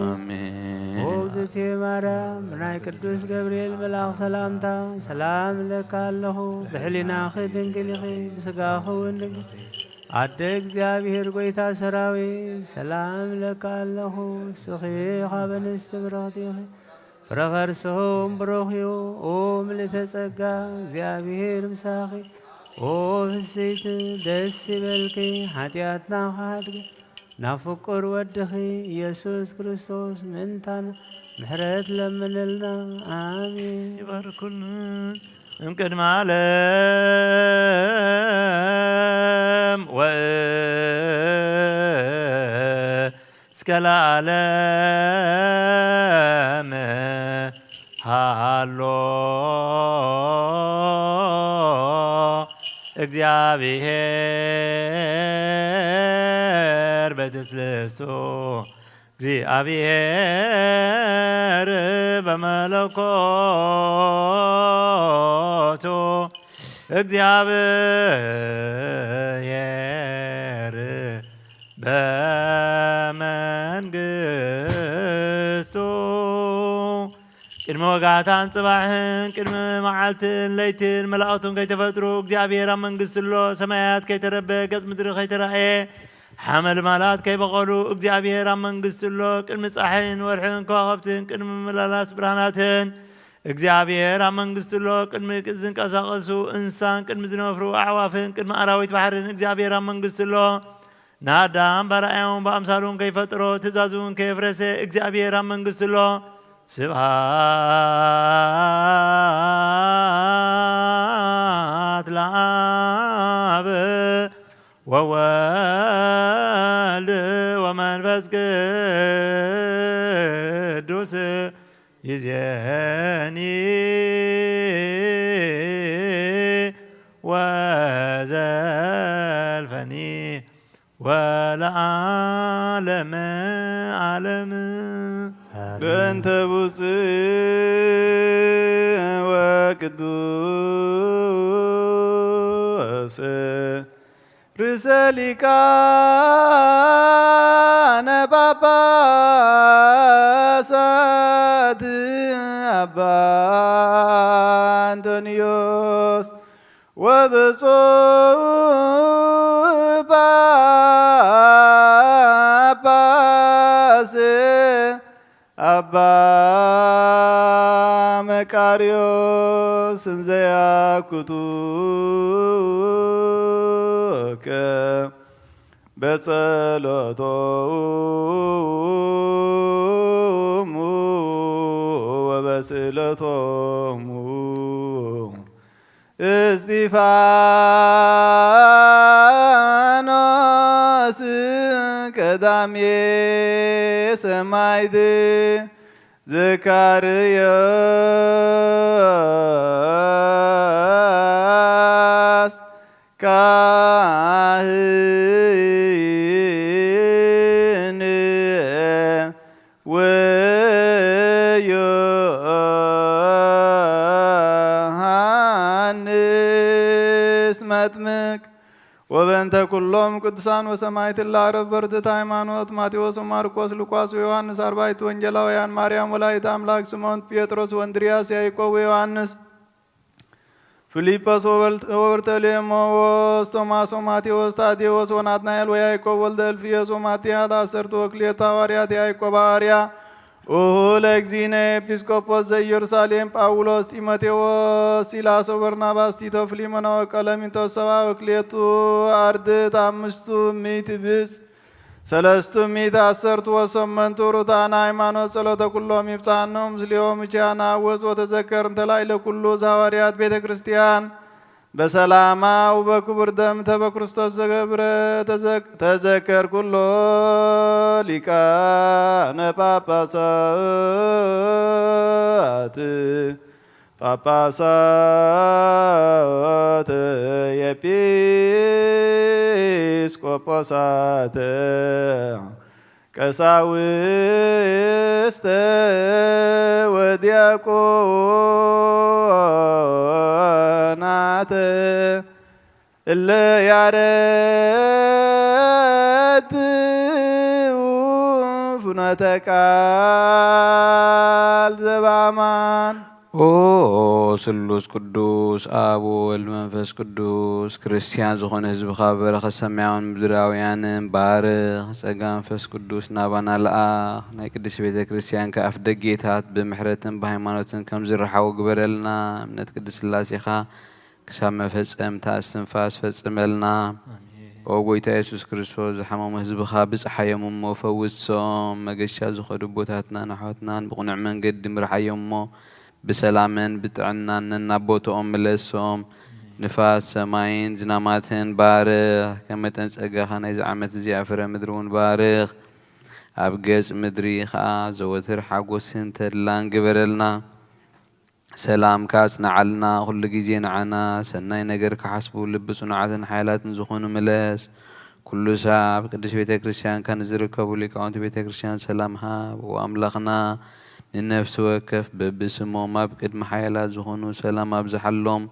አሜን። እግዝእትየ ማርያም ብናይ ቅዱስ ገብርኤል መልአክ ሰላምታ ሰላም ለካ ኣለኹ ብሕሊናኺ ድንግል ኢኺ ብስጋኺ እውን ድንግል አደ እግዚአብሔር ጎይታ ሰራዊት ሰላም ለካ ኣለኹ ስኺ ኻብ እንስት ብርኽቲ ኢኺ ፍረ ከርስኹም ብሩኽ እዩ ኦ ምልዕተ ጸጋ እግዚአብሔር ምሳኺ ኦ ፍስይቲ ደስ ይበልኪ ኃጢአትና ካድግ ናብ ፍቁር ወድኺ ኢየሱስ ክርስቶስ ምንታና ምሕረት ለምንልና አሜን። ይባርኩልን እምቅድመ ዓለም ወእስከ ለዓለም ሃሎ እግዚአብሔር በትስልሱ እግዚአብሔር በመለኮቱ እግዚአብሔር በመንግስቱ ቅድመ ወጋታን ጽባሕን ቅድመ መዓልትን ለይትን መላእክቱን ከይተፈጥሩ እግዚአብሔር ኣብ መንግስት ሎ ሰማያት ከይተረበ ገጽ ምድሪ ከይተራእየ ሓመል ማላት ከይበቐሉ እግዚአብሔር ኣብ መንግስት ሎ ቅድሚ ጻሕን ወርሕን ከዋኸብትን ቅድሚ መላላስ ብርሃናትን እግዚአብሔር ኣብ መንግስት ሎ ቅድሚ ዝንቀሳቐሱ እንስሳን ቅድሚ ዝነፍሩ ኣዕዋፍን ቅድሚ ኣራዊት ባሕርን እግዚአብሔር ኣብ መንግስት ሎ ንኣዳም በራእዮን ብኣምሳሉን ከይፈጥሮ ትእዛዙን ከየፍረሰ እግዚአብሔር ኣብ መንግስት ሎ ስብሐት ለአብ ወወልድ ወመንፈስ ቅዱስ ይእዜኒ ወዘልፈኒ ወለዓለመ ዓለም በእንተ ብፁዕ ወቅዱስ ርእሰ ሊቃነ ጳጳሳት አባ አንቶንዮስ ወብፁዕ ጳጳስ አባ መቃርዮስ እንዘ ያኩቱከ በጸሎቶሙ ወበስእለቶሙ እስጢፋኖስ ቀዳሜ ሰማዕት ዘካርያስ ካህን ወዮሐንስ መጥምቅ ወበእንተ ኩሎም ቅዱሳን ወሰማዕት ለአረብ በርትዕተ ሃይማኖት ማቴዎስ ወማርቆስ ሉቃስ ወዮሐንስ አርባዕቱ ወንጌላውያን ማርያም ወላዲተ አምላክ ስምዖን ጴጥሮስ ወእንድርያስ ያዕቆብ ወዮሐንስ ፊልጶስ ወበርተሎሜዎስ ቶማስ ወማቴዎስ ታዴዎስ ወናትናኤል ወያዕቆብ ወልደ እልፍዮስ ወማትያስ አሰርቱ ወክልኤቱ ሐዋርያት ያዕቆብ ሐዋርያ ለእግዚእነ ኤጲስቆጶስ ዘኢየሩሳሌም ጳውሎስ ጢሞቴዎስ ሲላስ ወበርናባስ ቲቶ ፊልሞና ወቀለሚንጦስ ሰብአ ወክልኤቱ አርድእት አምስቱ ምዕት ብጽ ሰለስቱ ምዕት አሰርቱ ወሰመንቱ ሩታነ ሃይማኖት ጸሎተ ኩሎም ይብጽሐኖሙ ምስሌሆሙ ቻና ወጽ ወተዘከር እንተ ላዕለ ኩሉ ዘሐዋርያት ቤተ ክርስቲያን በሰላማ ወበክቡር ደም በክርስቶስ ዘገብረ ተዘከር ኩሎ ሊቃነ ጳጳሳት ኤጲስቆጶሳት ቀሳውስተ ወዲያቆናት እለ ያረትዑ ፍኖተ ቃል ዘበአማን ኦ ስሉስ ቅዱስ አብ ወወልድ መንፈስ ቅዱስ ክርስቲያን ዝኾነ ህዝብኻ በረኸት ሰማያውን ምድራውያንን ባርኽ ጸጋ መንፈስ ቅዱስ ናባና ለኣኽ ናይ ቅድስት ቤተ ክርስቲያን ከኣፍ ደጌታት ብምሕረትን ብሃይማኖትን ከም ዝረሓቡ ግበረልና እምነት ቅድስት ሥላሴኻ ክሳብ መፈጸምታ እስትንፋስ ፈጽመልና ኦ ጎይታ ኢየሱስ ክርስቶስ ዝሓመሙ ህዝብኻ ብፀሓዮም እሞ ፈውሶም መገሻ ዝኸዱ ቦታትናን ኣሕዋትናን ብቕኑዕ መንገዲ ምርሓዮም እሞ ብሰላምን ብጥዕናን ናቦቶኦም መለሶም ንፋስ ሰማይን ዝናማትን ባርኽ ከም መጠን ጸጋኻ ናይዚ ዓመት እዚኣ ፍረ ምድሪ እውን ባርኽ ኣብ ገጽ ምድሪ ከዓ ዘወትር ሓጎስን ተድላን ግበረልና ሰላምካ ጽንዓልና ኩሉ ግዜ ንዓና ሰናይ ነገር ክሓስቡ ልቢ ጽኑዓትን ሓይላትን ዝኾኑ መለስ ኩሉ ሳብ ቅዱስ ቤተ ክርስቲያንካ ንዝርከቡ ሊቃውንቲ ቤተ ክርስቲያን ሰላም ሃብ ወኣምላኽና ንነፍሲ ወከፍ በብስሞም ኣብ ቅድሚ ሓያላት ዝኾኑ ሰላም ኣብዝሓሎም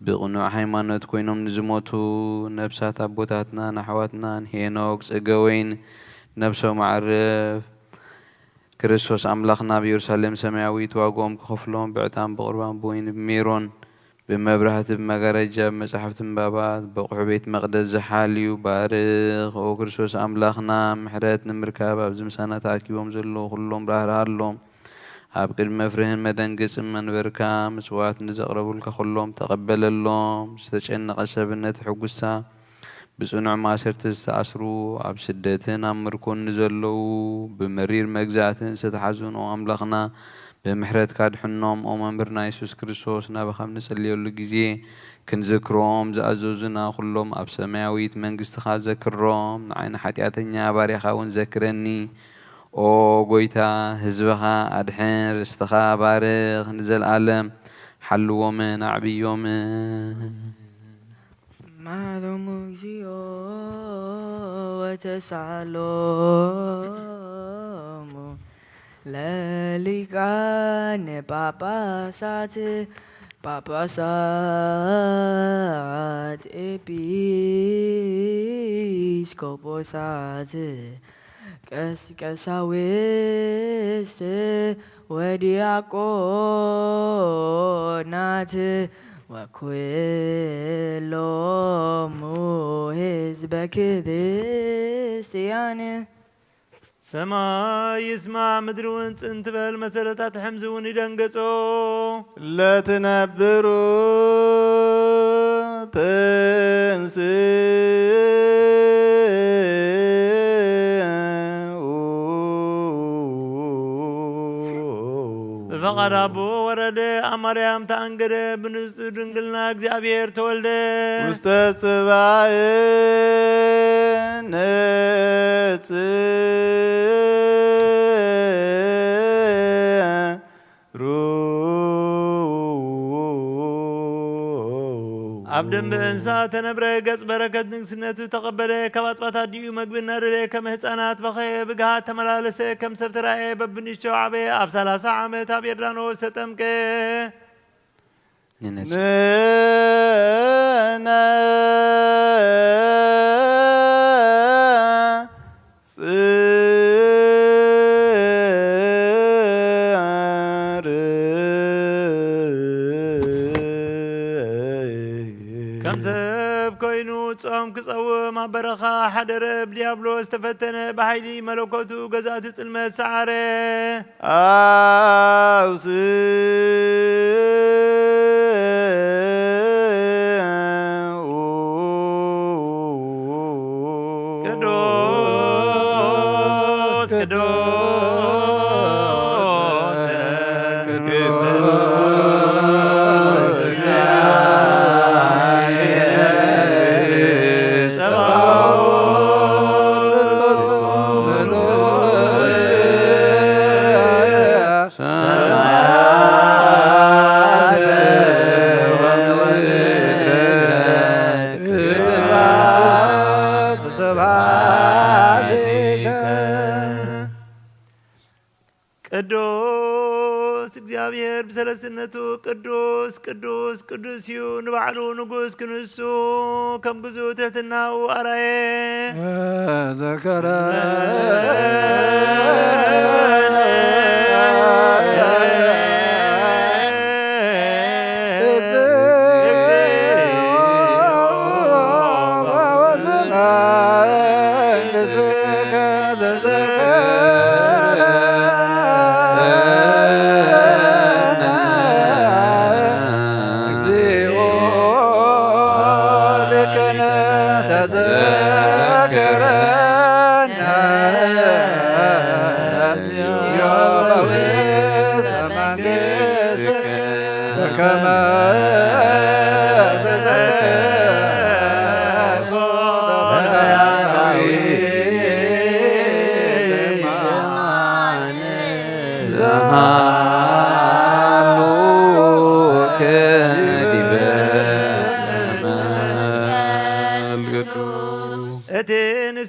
ብቕኑዕ ሃይማኖት ኮይኖም ንዝሞቱ ነብሳት ኣቦታትናን ኣሕዋትናን ሄኖክ ጽገወይን ነብሶም ማዕረፍ ክርስቶስ ኣምላኽና ብኢየሩሳሌም ሰማያዊት ዋግኦም ክኸፍሎም ብዕጣን ብቁርባን ብወይኒ ብሜሮን ብመብራህቲ ብመጋረጃ ብመጻሕፍቲ ምንባባት በቑሑ ቤት መቕደስ ዝሓልዩ ባርኽ ኦ ክርስቶስ ኣምላኽና ምሕረት ንምርካብ ኣብዚ ምሳና ተኣኪቦም ዘለዉ ኩሎም ራህርሃሎም ኣብ ቅድሚ መፍርህን መደንገጽን መንበርካ ምጽዋት ንዘቕረቡልካ ኩሎም ተቐበለሎም ዝተጨነቐ ሰብነት ሕጉሳ ብጽኑዕ ማእሰርቲ ዝተኣስሩ ኣብ ስደትን ኣብ ምርኮን ንዘለዉ ብመሪር መግዛእትን ዝተሓዝኑ ኣምላኽና ብምሕረትካ ድሕኖም ኦ መምህርና ኢየሱስ ክርስቶስ ናባኻ ንጸልየሉ ግዜ ክንዝክሮም ዝኣዘዙና ኩሎም ኣብ ሰማያዊት መንግስትኻ ዘክሮም ንዓይኒ ሓጢኣተኛ ባርያኻ እውን ዘክረኒ ኦ ጎይታ ህዝብኻ ኣድሕን ርስትኻ ባርኽ ንዘለኣለም ሓልዎምን ኣዕብዮምን ማሮሙ እግዚኦ ወተሳሎሙ ለሊቃነ ጳጳሳት ኤጲስቆጶሳት ቀሳውስት ወዲያቆናት ወኩሎሙ ህዝበ ክርስቲያን ሰማይ ይስማዕ ምድሪ እውን ጽንት በል መሰረታት ሕምዚ እውን ይደንገጾ ለትነብሩ ትንስ ማርያም ተአንገደ ብንጹህ ድንግልና እግዚአብሔር ተወልደ ውስተ ጽባእ አብደን በእንሳ ተነብረ ገጽ በረከት ንግስነቱ ተቀበለ ከባጥባታ ድዩ መግብና ደለ ከም ህፃናት በኸየ ብግሃት ተመላለሰ ከም ሰብ ተራእየ በብንሽቶ ዓበየ ኣብ 30 ዓመት ኣብ ዮርዳኖስ ተጠምቀ ጾም ክጸውም ኣብ በረኻ ሓደረ ብዲያብሎስ ተፈተነ ብሓይሊ መለኮቱ ገዛእቲ ጽልመት ሰዓረ ኣውስ ቅዱስ እግዚአብሔር ብሰለስትነቱ ቅዱስ ቅዱስ ቅዱስ እዩ ንባዕሉ ንጉስ ክንሱ ከም ግዙእ ትሕትናኡ ኣራየ ዘከረ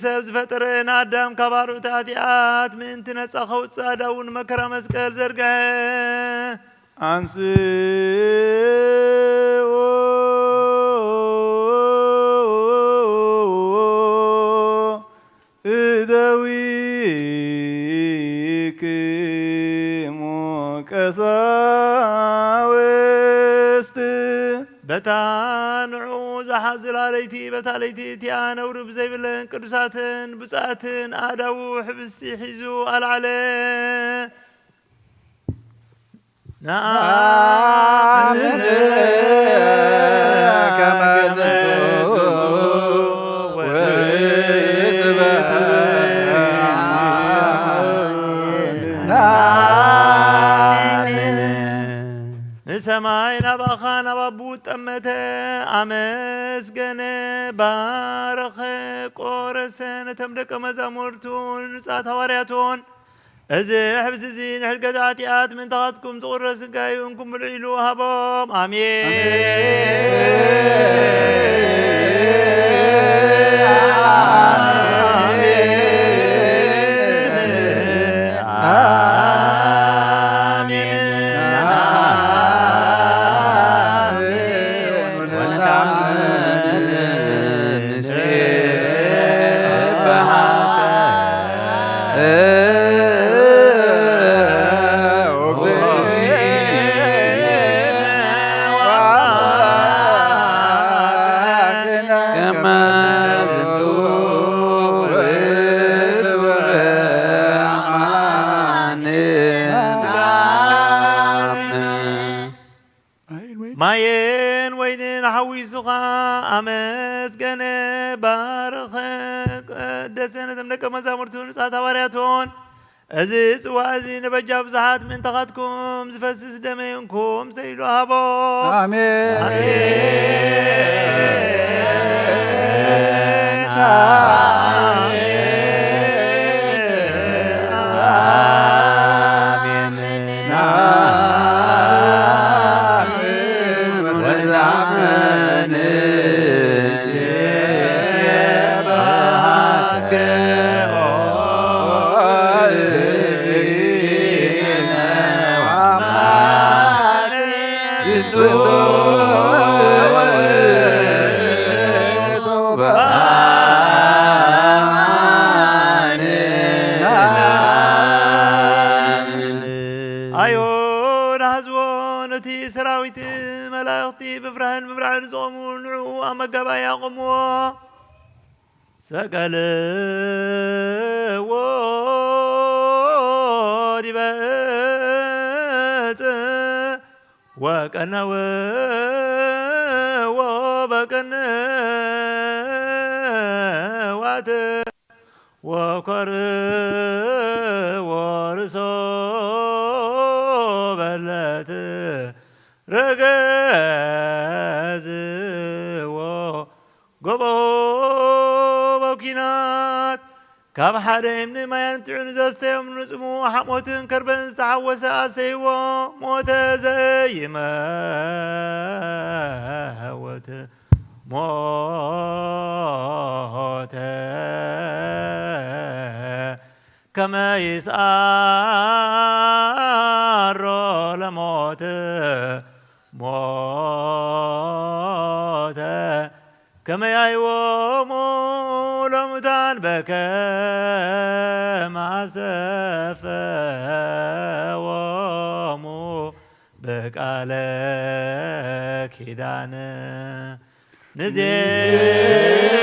ሰብ ዝፈጠረን ኣዳም ካብ ኣርዑት ኃጢአት ምእንቲ ነፃ ኸውፅእ ኣዳውን መከራ መስቀል ዘርግሐ አንስኡ እደዊክሙ ቀሳውስት በታንዑ ዝሓዝላለይቲ በታለይቲ እቲኣ ነውሪ ብዘይብለን ቅዱሳትን ብፃትን ኣዳው ሕብስቲ ሒዙ ኣልዓለ ንኣምን ንሰማይ ናባኻ ናባቡ ጠመተ ኣመስገነ ባረኸ ቆረሰ ነቶም ደቀ መዛሙርቱን ንጻት ሃዋርያቱን እዚ ሕብሲ እዚ ንሕድገት ኃጢአት ምንታኻትኩም ዝቑረስ ሥጋዩ እንኩም ብልዑ ኢሉ ሃቦም ማየን ወይንን ሓዊሱኻ ኣመስገነ ባረኸ ቀደሰ ነቶም ደቀ መዛሙርቱን ንጻት ሃዋርያቱን أزي سوازي نبجا بزحات من تغاتكم زفسس دمينكم سيلو هابو آمين سقل ودبت وكان وبكن وات وقر ورسو بلت رجز وقبو كينات كاب حدا من ما ينتعن زستيهم نسمو حموتن كربن تعوس أسيو موت زي ما هوت موت كما يسار لموت موت كما يوم لمدان بك مع سفا ومو بك على كيدان نزيل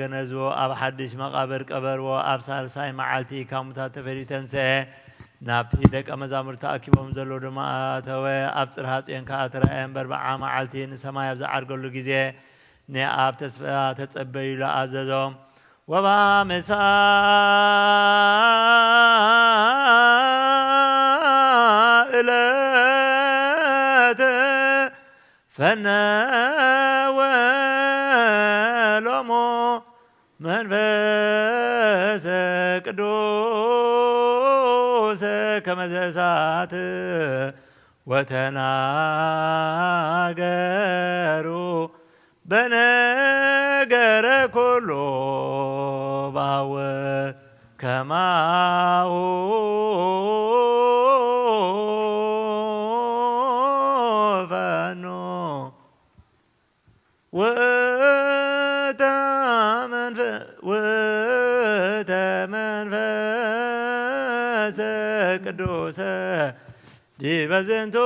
ገነዝዎ ኣብ ሓድሽ መቃብር ቀበርዎ ኣብ ሳልሳይ መዓልቲ ካብ ሙታት ተፈሊዩ ተንስአ ናብቲ ደቀ መዛሙርቲ ተኣኪቦም ዘሎ ድማ ኣተወ ኣብ ፅርሐ ጽዮን ከዓ ተረኣየ እምበር በዓ መዓልቲ ንሰማይ ኣብ ዝዓርገሉ ግዜ ንኣብ ተስፋ ተጸበዩ ኢሉ ኣዘዞም ወባ መሳእለት ፈነወ ሎሞ መንፈስ ቅዱስ ከመ ዘእሳት ወተናገሩ በነገረ ኩሉ ባወ ከማሁ ፈኖ ወተመንፈሰ ቅዱስ ዲበ ዝንቱ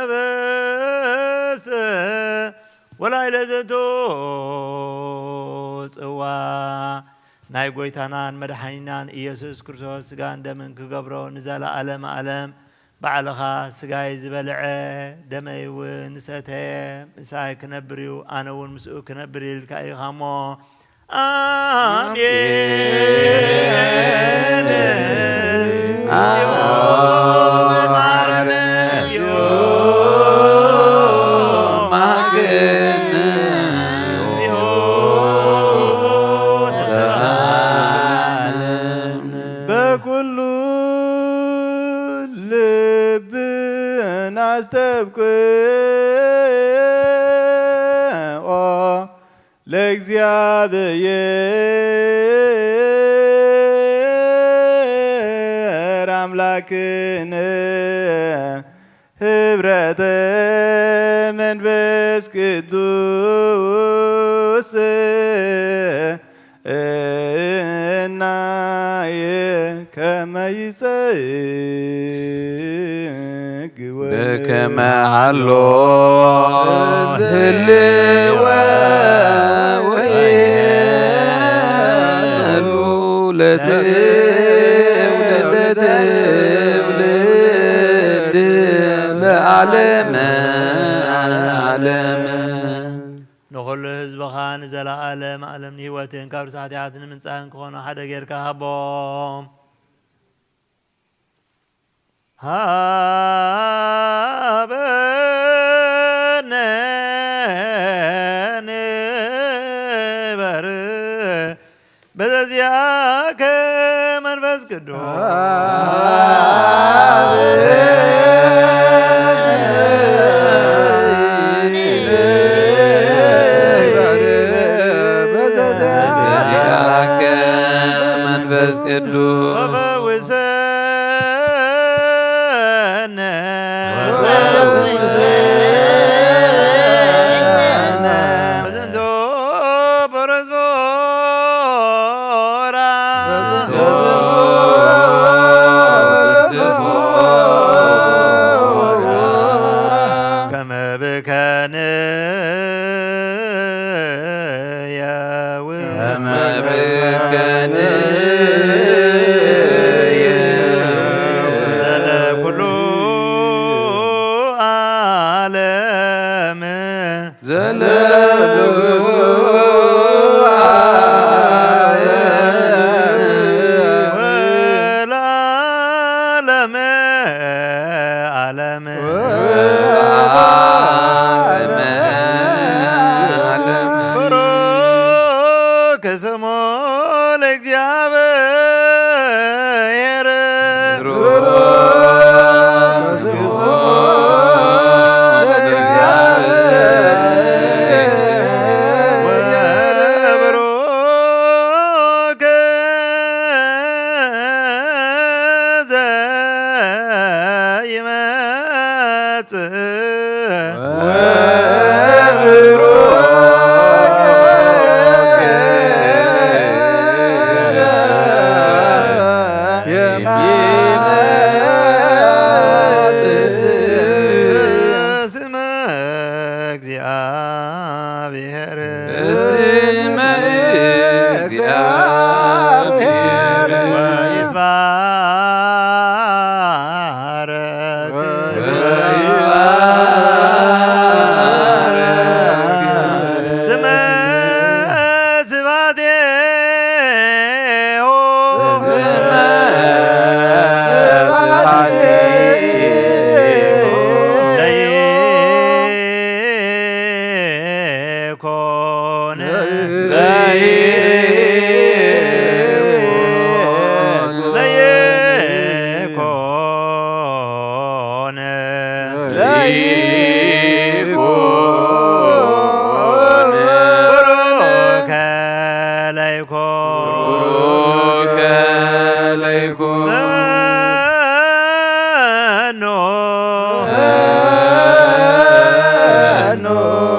ህብስት ወላዕለ ዝንቱ ጽዋ ናይ ጎይታናን መድሓኒናን ኢየሱስ ክርስቶስ ስጋን ደምን ክገብሮ ንዘለኣለም ዓለም ባዕልኻ ስጋይ ዝበልዐ ደመይ እውን ሰተየ ምሳይ ክነብር እዩ ኣነ እውን ምስኡ ክነብር ኢልካ ኢኻ እሞ አሜን በኩሉ ልብ ናስተብቅዕ ለእግዚአብሔር አምላክነ ህብረተ መንፈስ ቅዱስ እናየ ከመ ይጸግወ በከመ ሀሎ ህልወ ወይሉ ለትውልደ ትውልድ ለዓለመ ዓለመ ንኩሉ ህዝብኻ ንዘለኣለም ዓለም ንህይወትን ካብ ርሳ ኃጢኣትን ምንጻእን ክኾኑ ሓደ ጌርካ ሃቦም ሃበነ ንበር በዘዚአከ መንፈስ ቅዱስ ወፈውሰነ በዘንቶ በረዝቦራ ከመ ብከነ ለኩሉ ዓለም ወለዓለመ ዓለም ቡሩክ ስሙ ለእግዚአብሔር ወቡሩክ ስመ እግዚአብሔር ወይትባረክ ስመ ስብሐቲሁ ለይኮነ ቡሩከ ለይኮን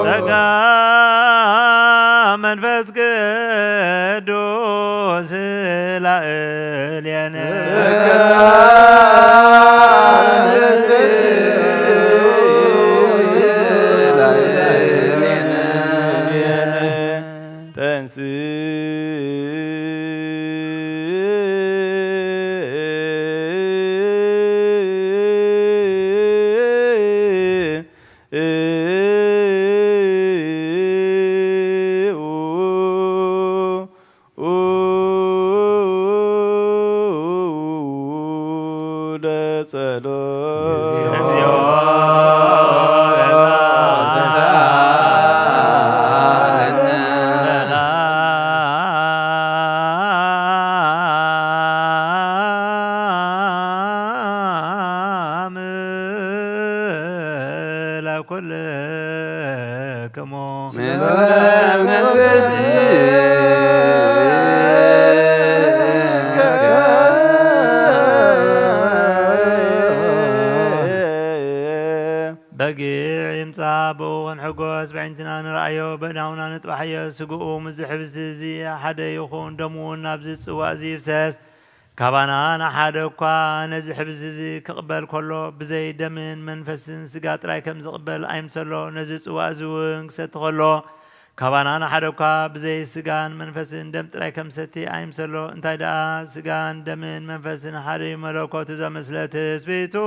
ጸጋ መንፈስ ቅዱስ ላዕሌነ ተንስ ለኩልክሙ ምስለ መንፈስ بقيع يمصى بوغن حقوس بعينتنا نرأيو بناونا نطبحيو سقوء مزحب زي حدا يخون دمون نابز السواء زي بساس كابانا أنا حدا كوا نزحب زي كقبل كله بزي دمن منفسن سقات راي كم زقبل أيمسلو نزي السواء زوين ستغلو كابانا أنا حدا كوا بزي سقان منفسن دم راي كم ستي أيمسلو انتاي دا سقان دمن منفسن حدا ملوكو تزا مسلا تسبيتو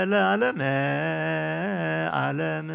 العالم عالم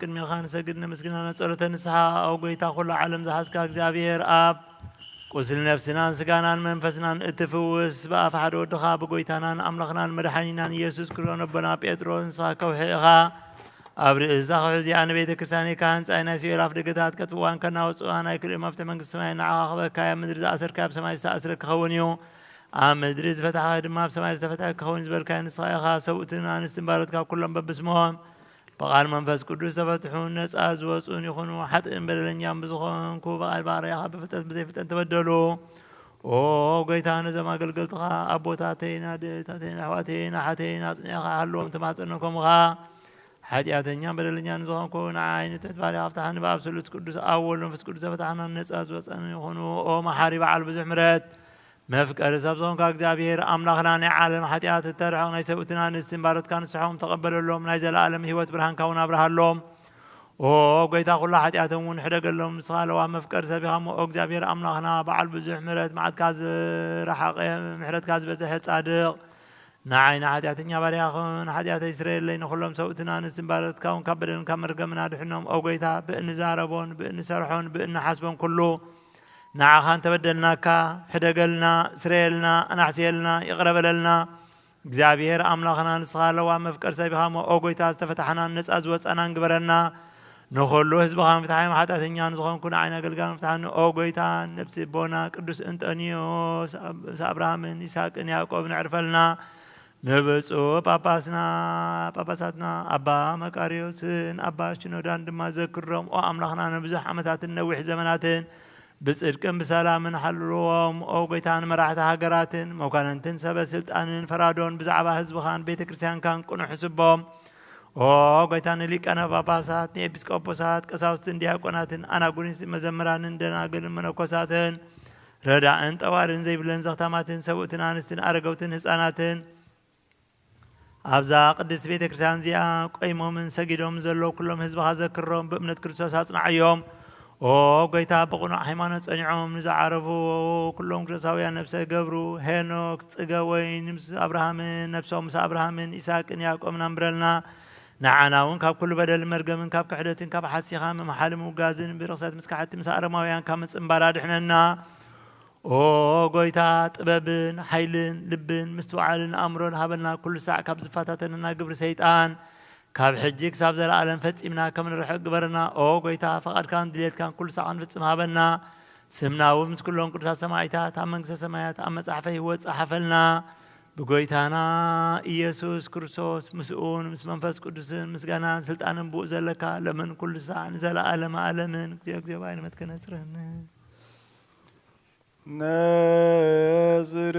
ቅድሚ ኻን ሰግድነ ምስግናና ጸሎተ ንስሓ ኣብ ጎይታ ኩሉ ዓለም ዝሓዝካ እግዚኣብሔር ኣብ ቁስል ነፍስናን ስጋናን መንፈስናን እትፍውስ በአፍ ሓደ ወድኻ ብጎይታናን ኣምላኽናን መድሓኒናን ኢየሱስ ክርስቶስ ኣቦና ጴጥሮስ ንስኻ ከውሒኻ ኣብ ርእሳ ከውሒ እዚኣ ንቤተ ክርስቲያን ኢካ ህንፃይ ናይ ሲኦል ኣፍ ደገታት ከጥፍዋን ከናውፅዋ ናይ ክልእ መፍትሒ መንግስቲ ሰማይ ንዓኻ ክበካ ኣብ ምድሪ ዝኣሰርካ ኣብ ሰማይ ዝተኣስረ ክኸውን እዩ ኣብ ምድሪ ዝፈታሕኻ ድማ ኣብ ሰማይ ዝተፈትሐ ክኸውን ዝበልካዮ ንስኻ ኢኻ ሰብኡትን ኣንስትን ባሮት ካብ ኩሎም በብስሞም በቃል መንፈስ ቅዱስ ተፈትሑን ነፃ ዝወፁን ይኹኑ ሓጥእን በደለኛም ብዝኾንኩ በቃል ባርያኻ ብፍጠት ብዘይፍጠን ተበደሉ ኦ ጎይታ ነዞም ኣገልገልትኻ ኣቦታተይን ኣዴታተይን ኣሕዋተይን ኣሓተይን ኣፅኒዕኻ ሃለዎም ተማፀነኮምኻ ሓጢኣተኛን በደለኛን ዝኾንኩ ንዓይ ንትሕት ባርያኻ ፍታሕኒ ብኣብሰሉት ቅዱስ ኣብ ወልድ መንፈስ ቅዱስ ተፈታሕና ነፃ ዝወፀን ይኹኑ ኦ መሓሪ በዓል ብዙሕ ምሕረት መፍቀሪ ሰብ ዝኾንካ እግዚኣብሔር ኣምላኽና ናይ ዓለም ሓጢኣት እተርሕቕ ናይ ሰብኡትን ኣንስትን ባሮትካ ንስሖም ተቐበለሎም ናይ ዘለኣለም ሂወት ብርሃንካ እውን ኣብርሃሎም ኦ ጎይታ ኩሉ ሓጢኣቶም እውን ሕደገሎም ንስኻ ለዋ መፍቀሪ ሰብ ኢኻ ኦ እግዚኣብሔር ኣምላኽና በዓል ብዙሕ ምሕረት መዓትካ ዝረሓቐ ምሕረትካ ዝበዝሐ ጻድቕ ንዓይና ሓጢኣተኛ ባርያኹን ሓጢኣተይ ይስረየለይ ንኩሎም ሰብኡትን ኣንስትን ባሮትካ እውን ካብ በደልን ካብ መርገምን ኣድሕኖም ኦ ጎይታ ብእንዛረቦን ብእንሰርሖን ብእንሓስቦን ኩሉ ንዓኻን ተበደልናካ ሕደገልና ስረየልና ኣናሕስየልና ይቕረበለልና እግዚኣብሔር ኣምላኽና ንስኻ ለዋ መፍቀር ሰብ ኢኻ ኦ ጎይታ ዝተፈታሕናን ነፃ ዝወፀናን ግበረና ንኩሉ ህዝብኻ ምፍትሓይ ሓጢኣተኛ ንዝኾንኩ ንዓይና ኣገልጋል ምፍትሓኒ ኦ ጎይታ ነብሲ ቦና ቅዱስ እንጠኒዮስ ኣብርሃምን ይስሐቅን ያዕቆብን ዕርፈልና ንብፁዕ ጳጳሳትና ኣባ መቃርዮስን ኣባ ሽኖዳን ድማ ዘክሮም ኦ ኣምላኽና ንብዙሕ ዓመታትን ነዊሕ ዘመናትን ብጽድቅን ብሰላምን ሓልዎም ኦ ጎይታ ንመራሕቲ ሃገራትን መኳንንትን ሰበስልጣንን ፈራዶን ብዛዕባ ህዝብኻን ቤተ ክርስቲያንካን ቁኑሕ ስቦም ኦ ጎይታ ንሊቃነ ጳጳሳት ንኤጲስቆጶሳት ቀሳውስትን ዲያቆናትን ኣናጉኒስ መዘምራንን ደናግልን መነኮሳትን ረዳእን ጠዋርን ዘይብለን ዘኽታማትን ሰብኡትን ኣንስትን ኣረገውትን ህፃናትን ኣብዛ ቅድስት ቤተ ክርስቲያን እዚኣ ቆይሞምን ሰጊዶምን ዘለዉ ኩሎም ህዝብኻ ዘክሮም ብእምነት ክርስቶስ ኣጽናዕዮም ኦ ጎይታ ብቕኑዕ ሃይማኖት ጸኒዖም ንዝዓረፉ ኩሎም ክርስቶሳውያን ነብሰ ገብሩ ሄኖክ ጽገወይን ምስ ኣብርሃምን ነብሶም ምስ ኣብርሃምን ይስሐቅን ያዕቆብን ኣንብረልና ንዓና እውን ካብ ኩሉ በደል መርገምን ካብ ክሕደትን ካብ ሓሲኻ መምሓሊ ምውጋዝን ብርክሰት ምስካሕቲ ምስ ኣረማውያን ካብ ምጽምባር ኣድሕነና ኦ ጎይታ ጥበብን ሓይልን ልብን ምስትውዓልን ኣእምሮን ሃበልና ኩሉ ሳዕ ካብ ዝፋታተንና ግብሪ ሰይጣን ካብ ሕጂ ክሳብ ዘለኣለም ፈጺምና ከም ንርሕቕ ግበርና ኦ ጎይታ ፈቓድካን ድሌትካን ኩሉ ሳዕ ንፍጽም ሃበና ስምና እውን ምስ ኩሎም ቅዱሳት ሰማዕታት ኣብ መንግስተ ሰማያት ኣብ መጽሓፈ ህይወት ጸሓፈልና ብጎይታና ኢየሱስ ክርስቶስ ምስኡን ምስ መንፈስ ቅዱስን ምስጋናን ስልጣንን ብኡ ዘለካ ለምን ኩሉ ሳዕ ንዘለኣለመ ኣለምን እግዚኦ ባይነ መትከነጽረን ነጽር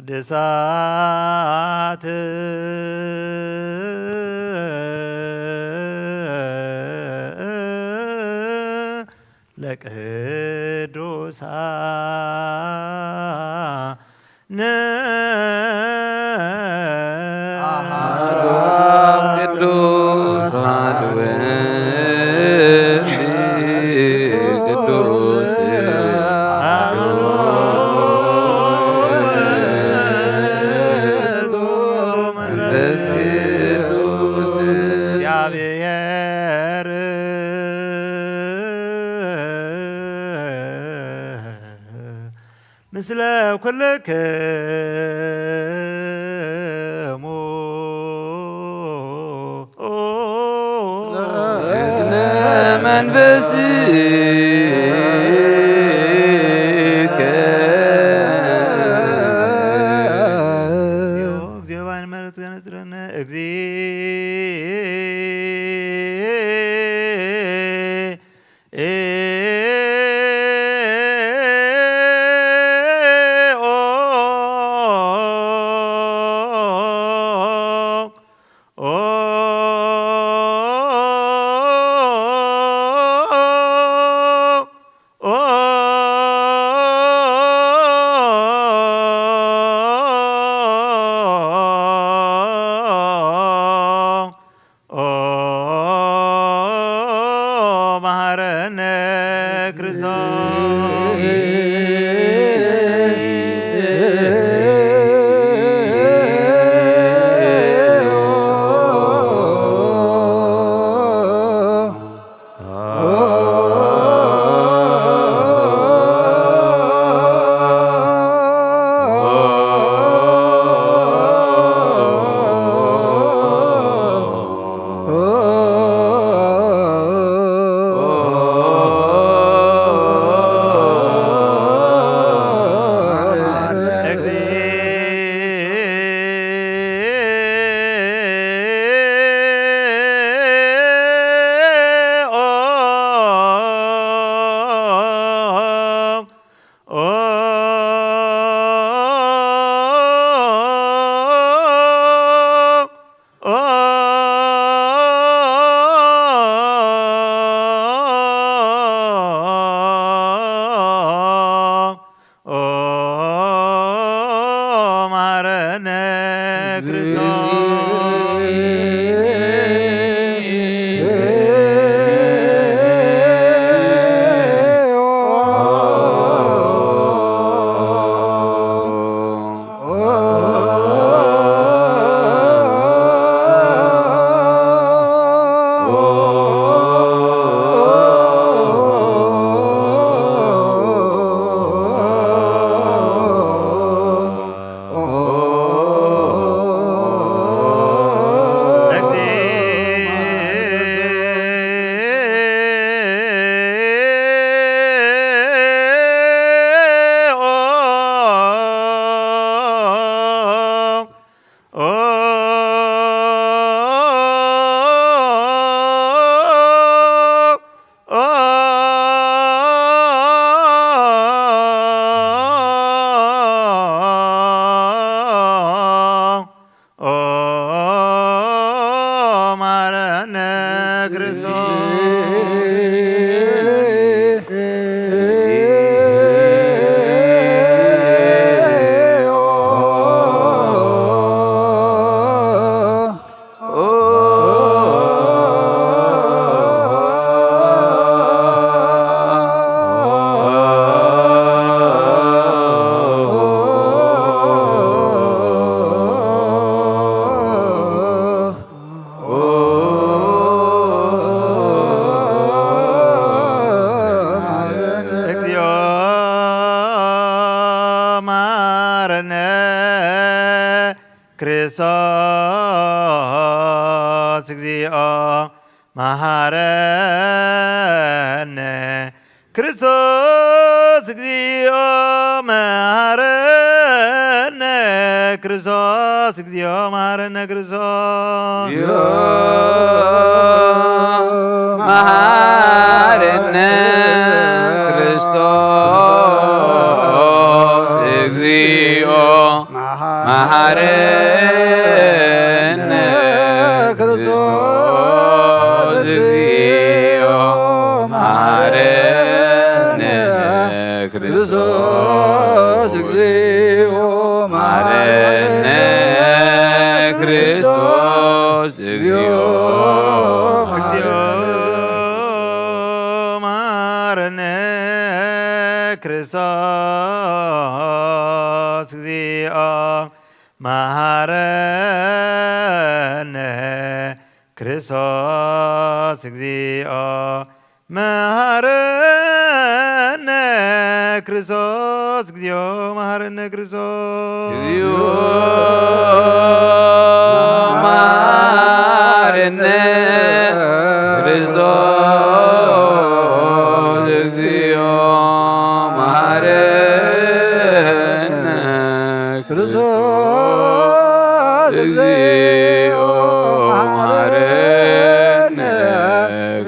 ቅድሳት ለቅዱሳን ምስለ ኩልክሙ ስለ መንፈስከ እግዚኦ ባይነ መረት ገነጽረነ ክርስቶስ እግዚኦ መሐረነ ክርስቶስ እግዚኦ መሐረነ ክርስቶስ እግዚኦ መሐረነ ክርስቶስ መሐረነ ክርስቶስ እግዚኦ መሐረነ ክርስቶስ እግዚኦ መሐረነ ክርስቶስ እግዚኦ መሐረነ ክርስቶስ እግዚኦ መሐረነ ክርስቶስ እግዚኦ መሐረነ ክርስቶስ እግዚኦ መሐረነ ክርስቶስ እግዚኦ መሐረነ ክርስቶስ መሐረነ ክርስቶስ እግዚኦ መሐረነ ክርስቶስ እግዚኦ መሐረነ ክርስቶስ እግዚኦ መሐረነ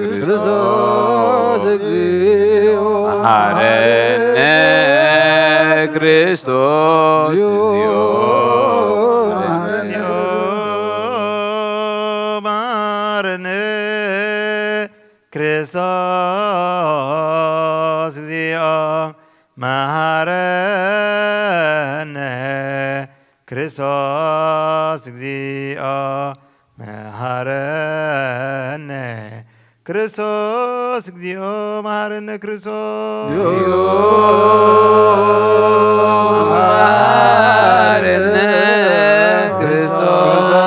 ክርስቶስ እግዚኦ መሐረነ ክርስቶስ እግዚኦ መሐረነ ክርስቶስ እግዚኦ መሐረነ ክርስቶስ እግዚኦ መሐረነ ክርስቶስ መሐረነ ክርስቶስ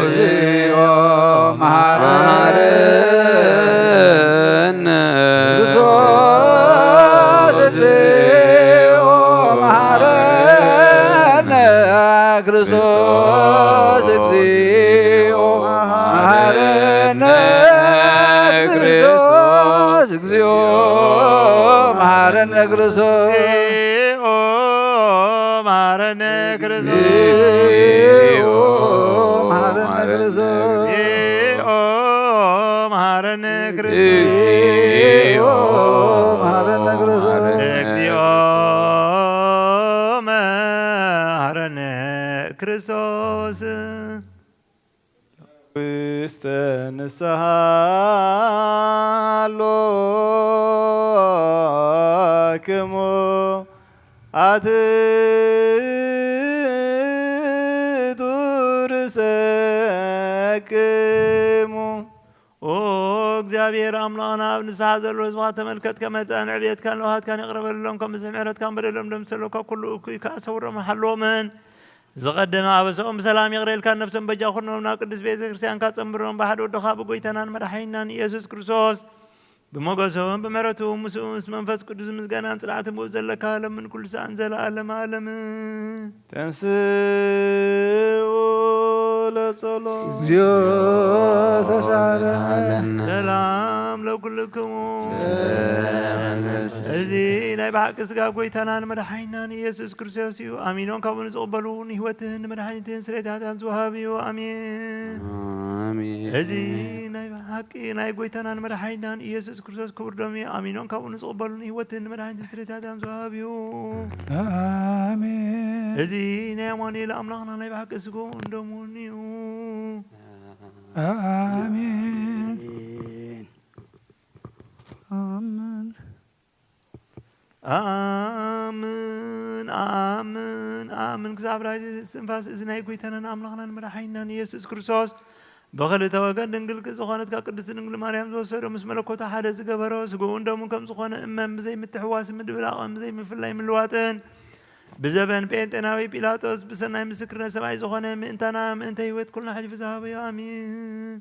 እግዚኦ መሐረነ ክርስቶስ እግዚኦ መሐረነ ክርስቶስ እግዚኦ መሐረነ ክርስቶስ እግዚኦ መሐረነ ክርስቶስ መሐረነ ክርስቶስ መሐረነ ክርስቶስ እግዚኦ መሐረነ ክርስቶስ ውስተ ንስሐ ሎክሙ ይጠቅሙ ኦ እግዚአብሔር አምላክና ኣብ ንስሓ ዘሎ ህዝብኻ ተመልከት ከመጠን ዕብየት ካን ለውሃት ካን ይቕረበሎም ከም ብዝሕ ምሕረት ካን በደሎም ደምሰሎ ካብ ኩሉ እኩይ ከኣሰውሮም ሓለዎምን ዝቐደመ ኣበሶኦም ብሰላም ይቕረልካ ነፍሶም በጃ ኩኖም ናብ ቅዱስ ቤተ ክርስቲያን ካፀምብሮም ብሓደ ወድኻ ብጎይታናን መድሓኒናን ኢየሱስ ክርስቶስ ብሞገሶም ብምሕረቱን ምስኡ ምስ መንፈስ ቅዱስ ምስጋናን ጽንዓትን ብኡ ዘለካ ለምን ኩሉ ሰዓን ዘለዓለመ ዓለም ተንስኡ ለጸሎት እግዚኦ ተሳለነ ሰላም ለኩልክሙ እዚ ናይ ብሓቂ ስጋ ጎይታናን መድሓኒናን ኢየሱስ ክርስቶስ እዩ ኣሚኖም ካብኡ ንዝቕበሉን ህይወትን መድሓኒትን ስሬታትን ዝውሃብ እዩ ኣሜን እዚ ናይ ብሓቂ ናይ ጎይታናን መድሓኒናን ኢየሱስ ክርስቶስ ክቡር ደሙ እዩ ኣሚኖም ካብኡ ንዝቕበሉን ህይወትን መድሓኒትን ስሬታትን ዝውሃብ እዩ አሜን እዚ ናይ ኣማኑኤል ኣምላኽና ናይ ብሓቂ ስግኡን ደሙን እዩ አሜን አሜን አሜን አሜን አሜን ክሳብ ራእይ እስትንፋስ እዚ ናይ ጎይታናን ኣምላኽናን መድሓኒናን ኢየሱስ ክርስቶስ ብኽልተ ወገን ድንግል ዝኾነት ካብ ቅድስቲ ድንግል ማርያም ዝወሰዶ ምስ መለኮታ ሓደ ዝገበሮ ስግኡን ደሙን ከም ዝኾነ እመን ብዘይ ምትሕዋስ ምድብላቕን ብዘይ ምፍላይ ምልዋጥን ብዘበን ጴንጤናዊ ጲላጦስ ብሰናይ ምስክርነት ሰማይ ዝኾነ ምእንታና ምእንተ ህይወት ኩልና ሓሊፉ ዝሃበዮ ኣሜን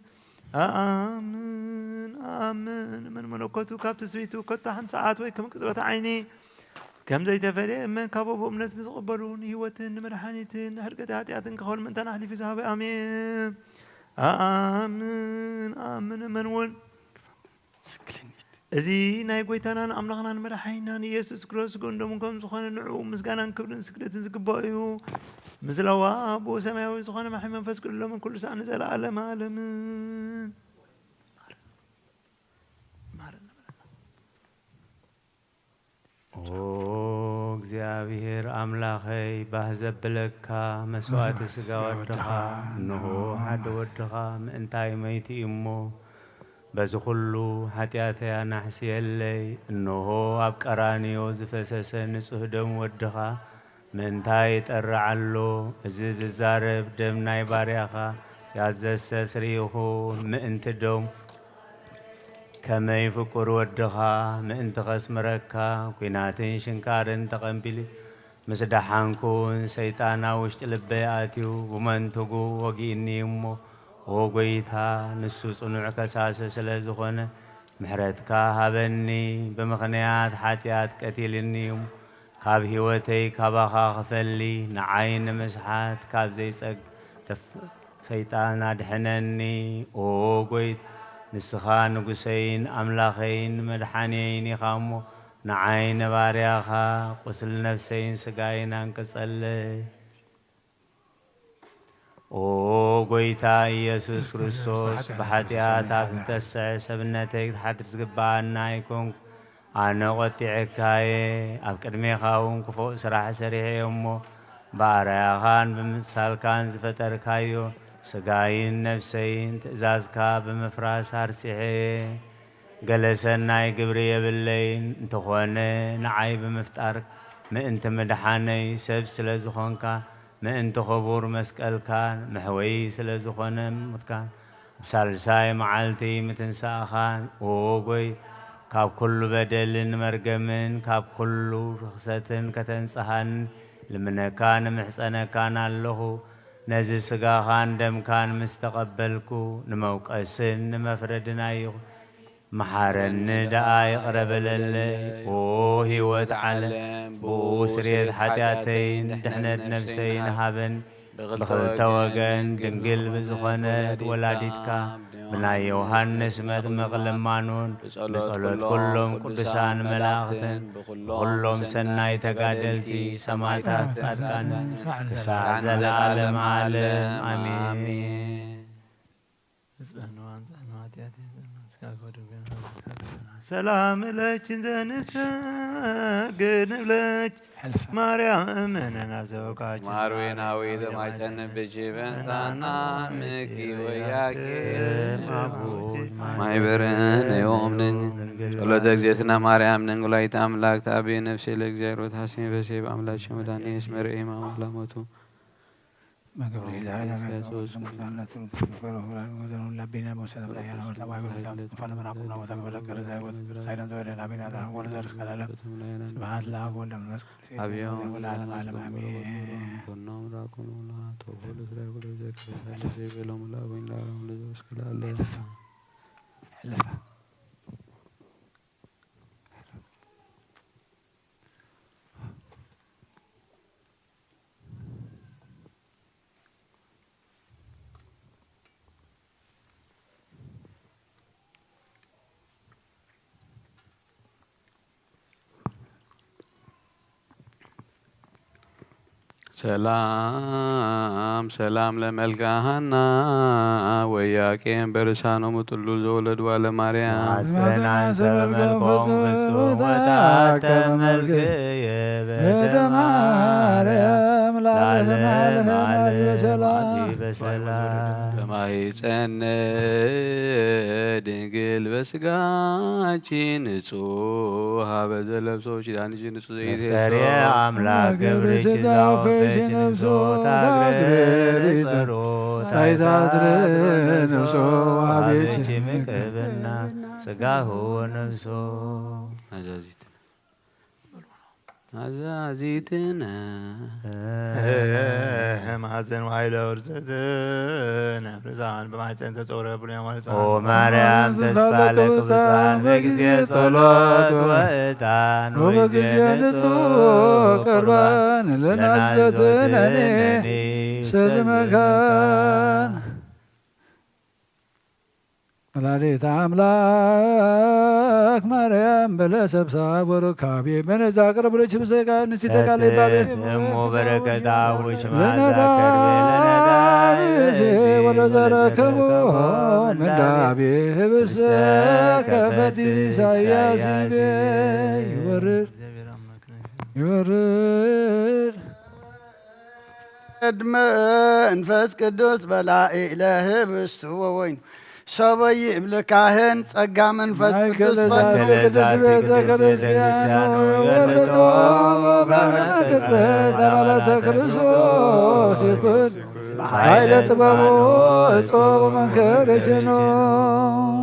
አሜን አሜን من መለኮቱ ካብ ትስቢቱ ኮታ ሓንቲ ሰዓት ወይ ከም ቅጽበት ዓይኒ ከም ዘይተፈለየ እመን ካብ ኣቦ እምነት ዝቕበሉን ህይወትን መድሓኒትን ሕርቀት ኃጢአትን ከኸል ምእንታና ሓሊፉ ዝሃበዮ ኣሜን አሜን አሜን እመን እውን እዚ ናይ ጎይታናን ኣምላኽናን መድሓኒናን ኢየሱስ ክርስቶስ ስግኡን ደሙን ከም ዝኾነ ንዕኡ ምስጋናን ክብርን ስግደትን ዝግባእ እዩ ምስለዋ ኣቦ ሰማያዊ ዝኾነ ማሒ መንፈስ ቅዱስ ሎምን ኩሉ ሰዓት ንዘለዓለመ ዓለምን ኦ እግዚአብሔር አምላኸይ ባህ ዘብለካ መስዋዕቲ ስጋ ወድኻ እንሆ ሓደ ወድኻ ምእንታይ መይቲ እሞ በዚ ኩሉ ኃጢአተያ ናሕስየለይ እንሆ ኣብ ቀራንዮ ዝፈሰሰ ንጹህ ደም ወድኻ ምእንታይ ጠርዓሎ እዚ ዝዛረብ ደም ናይ ባርያኻ ያዘሰ ስሪኹን ምእንቲ ደም ከመይ ፍቁር ወድኻ ምእንቲ ኸስምረካ ኩናትን ሽንካርን ተቐንቢል ምስ ደሓንኩን ሰይጣና ውሽጢ ልበይ ኣትዩ ብመንትጉ ወጊእኒ እሞ ኦ ጎይታ ንሱ ጽኑዕ ከሳሰ ስለ ዝኾነ ምሕረትካ ሃበኒ ብምኽንያት ኃጢአት ቀቲልኒ እሞ ካብ ህይወተይ ካባኻ ኽፈሊ ንዓይ ንምስሓት ካብ ዘይጸግ ሰይጣን ኣድሕነኒ ኦ ጎይታ ንስኻ ንጉሰይን ኣምላኸይን መድሓኒየይን ኢኻ እሞ ንዓይ ነባርያኻ ቁስል ነፍሰይን ስጋይን አንቅጸለይ ኦ ጎይታ ኢየሱስ ክርስቶስ ብኃጢአት ኣብ ዝተስዐ ሰብነተይ ክትሓድር ዝግባአና ኣይኮንኩ ኣነ ቖጢዕካየ ኣብ ቅድሜኻ እውን ክፉእ ስራሕ ሰሪሐ እሞ ብኣርኣያኻን ብምሳልካን ዝፈጠርካዮ ስጋይን ነፍሰይን ትእዛዝካ ብምፍራስ ኣርሲሐ ገለ ሰናይ ግብሪ የብለይን እንተኾነ ንዓይ ብምፍጣር ምእንቲ ምድሓነይ ሰብ ስለ ዝኾንካ ምእንቲ ኽቡር መስቀልካን መሕወይ ስለ ዝኾነ ሙትካን ብሳልሳይ መዓልቲ ምትንሳእኻን ኦ ጎይ ካብ ኩሉ በደልን መርገምን ካብ ኩሉ ርኽሰትን ከተንጽሃን ልምነካ ንምሕፀነካን ኣለኹ ነዚ ስጋኻን ደምካን ምስ ተቐበልኩ ንመውቀስን ንመፍረድን ኣይኹ መሓረኒ ደኣ ይቕረበለለይ ኦ ህይወት ዓለም ብኡ ስርየት ኃጢአተይን ድሕነት ነፍሰይን ሃበን ብኽልተ ወገን ድንግል ብዝኾነት ወላዲትካ ብናይ ዮሃንስ መጥምቕ ልማኑን ብጸሎት ኩሎም ቅዱሳን መላእኽትን ብኹሎም ሰናይ ተጋደልቲ ሰማዕታት ጻድቃን ክሳዕ ዘለዓለም ዓለም ኣሜን ሰላም ለችን ዘንሰግድ ንብለች ማርያም እምነና ዘወቃች ማርዌናዊ ተማጨን ብጅበንታና ምኪ ወያቄ ማይበረን የኦምንን ጸሎተ እግዝእትነ ማርያም ነንጉላይት አምላክ ታቤ ነፍሴ ለእግዚአብሔር ወታሴ በሴብ አምላክ ሸመዳኔ ስመርኤ ማምላሞቱ ሰላም ሰላም ለመልካሃና ወያቄም በርሳኖሙ ጥሉል ዘወለዱ ለማርያም አሰናሰበ መልኮሙ ፍጹም ወታተ መልክየ በደማርያም ለዓለመ ዓለም በሰላም በማኅፀነ ድንግል በሥጋችን ንጹሕ በዘለብሶ ኪዳንሽ ንጹሕ መፍቀሬ አምላክ ገብርች ዛውፈች ነፍሶ ታግረር ጸሎት አይታትረ ነፍሶ አቤች ምቅብና ሥጋሁ ነፍሶ አዛዚትነ ማዘን ዋይለ ወርዘትን ፍርዛን በማኅፀን ተጾረ ብሉያ ማለት ኦ ማርያም ተስፋ ለቅዱሳን በጊዜ ጸሎት ወዕጣን ወጊዜ ንጹሕ ቁርባን ለናዘትነኒ ሰዝመካን ወላዲተ አምላክ ማርያም በለሰብሳብ ወረካቤ መነዛ ቅርብልች ብሰቃ ንሲተቃለ ባቤ እሞ በረከታ ውች ለነዳቤ ወለዘረከቦ ምንዳቤ ህብሰ ከፈቲ ኢሳያስ ቤ ይወርድ ይወርድ መንፈስ ቅዱስ በላኢ ለህብስቱ ወወይኑ ሰበይ እብልካህን ጸጋ መንፈስ ቅዱስ ቅዱስ ቤተ ክርስቲያኑ ወለቶ በመንቅጽበት አባላተ ክርስቶስ ይኩን ኃይለ ጥበቡ እጾብ መንከር የችኖ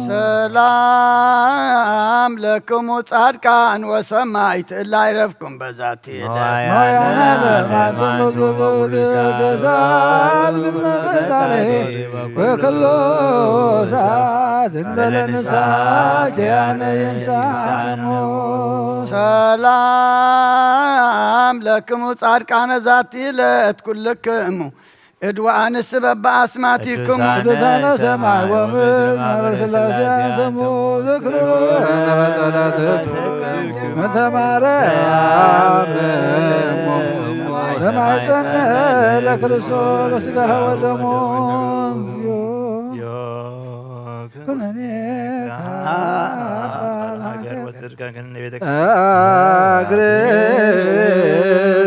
ሰላም ለክሙ ጻድቃን ወሰማዕት እለ አይረፍኩም በዛቲ በክሎ ሰዓት እንበለ ንስሐ ጀያነ የንሳሞ ሰላም ለክሙ ጻድቃነ ዛቲ ዕለት ኩልክሙ እድዋ አንስ በበአስማቲክሙ ቅዱሳነ ሰማይ ወምድር ማኅበረ ሥላሴ አንትሙ ዝክሩ በጸሎትስ መተማርያም ለማኅፀነ ለክርስቶስ በሥጋሁ ወደሙ ኩነኔ አግር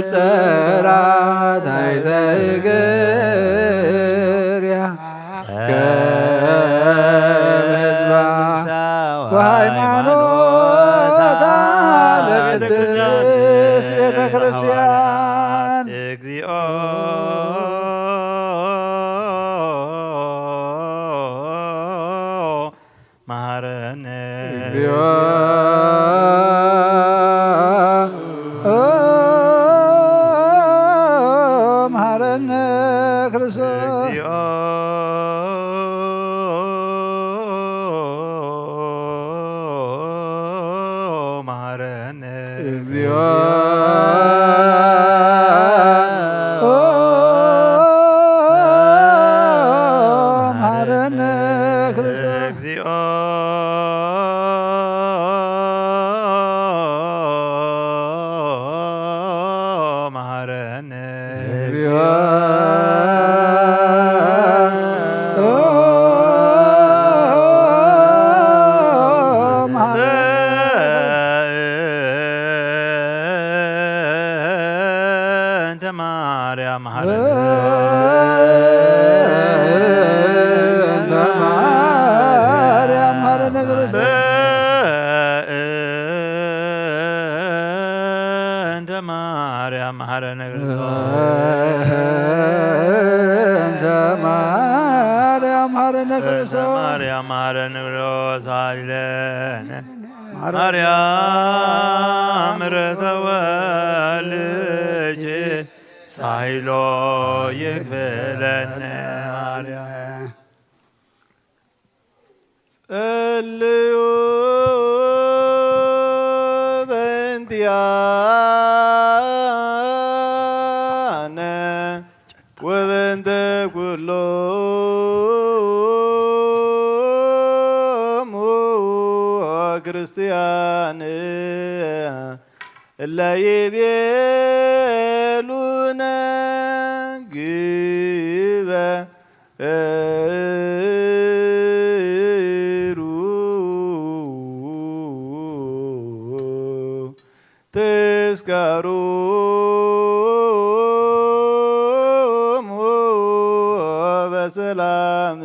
ጸራት አይዘግርያ ከህዝባ ወሃይማኖታ ለቅድስት ቤተ ክርስቲያን እግዚኦ መሐረነ መሐረነ ክርስቶስ መሐረነ እግዚኦ መሐረነ ክርስቶስ እግዚኦ መሐረነ እግዚኦ ማረነ ክርስቶስ ማርያም ማረን ብሎ ሳለን ማርያም ረተወልጅ ሳይሎ ይቅበለን ማርያም ጸልዩ በእንቲአነ ወበእንተ ኩሎሙ ክርስቲያን እለ ይቤሉነ ግበሩ ተስካሮሙ በሰላም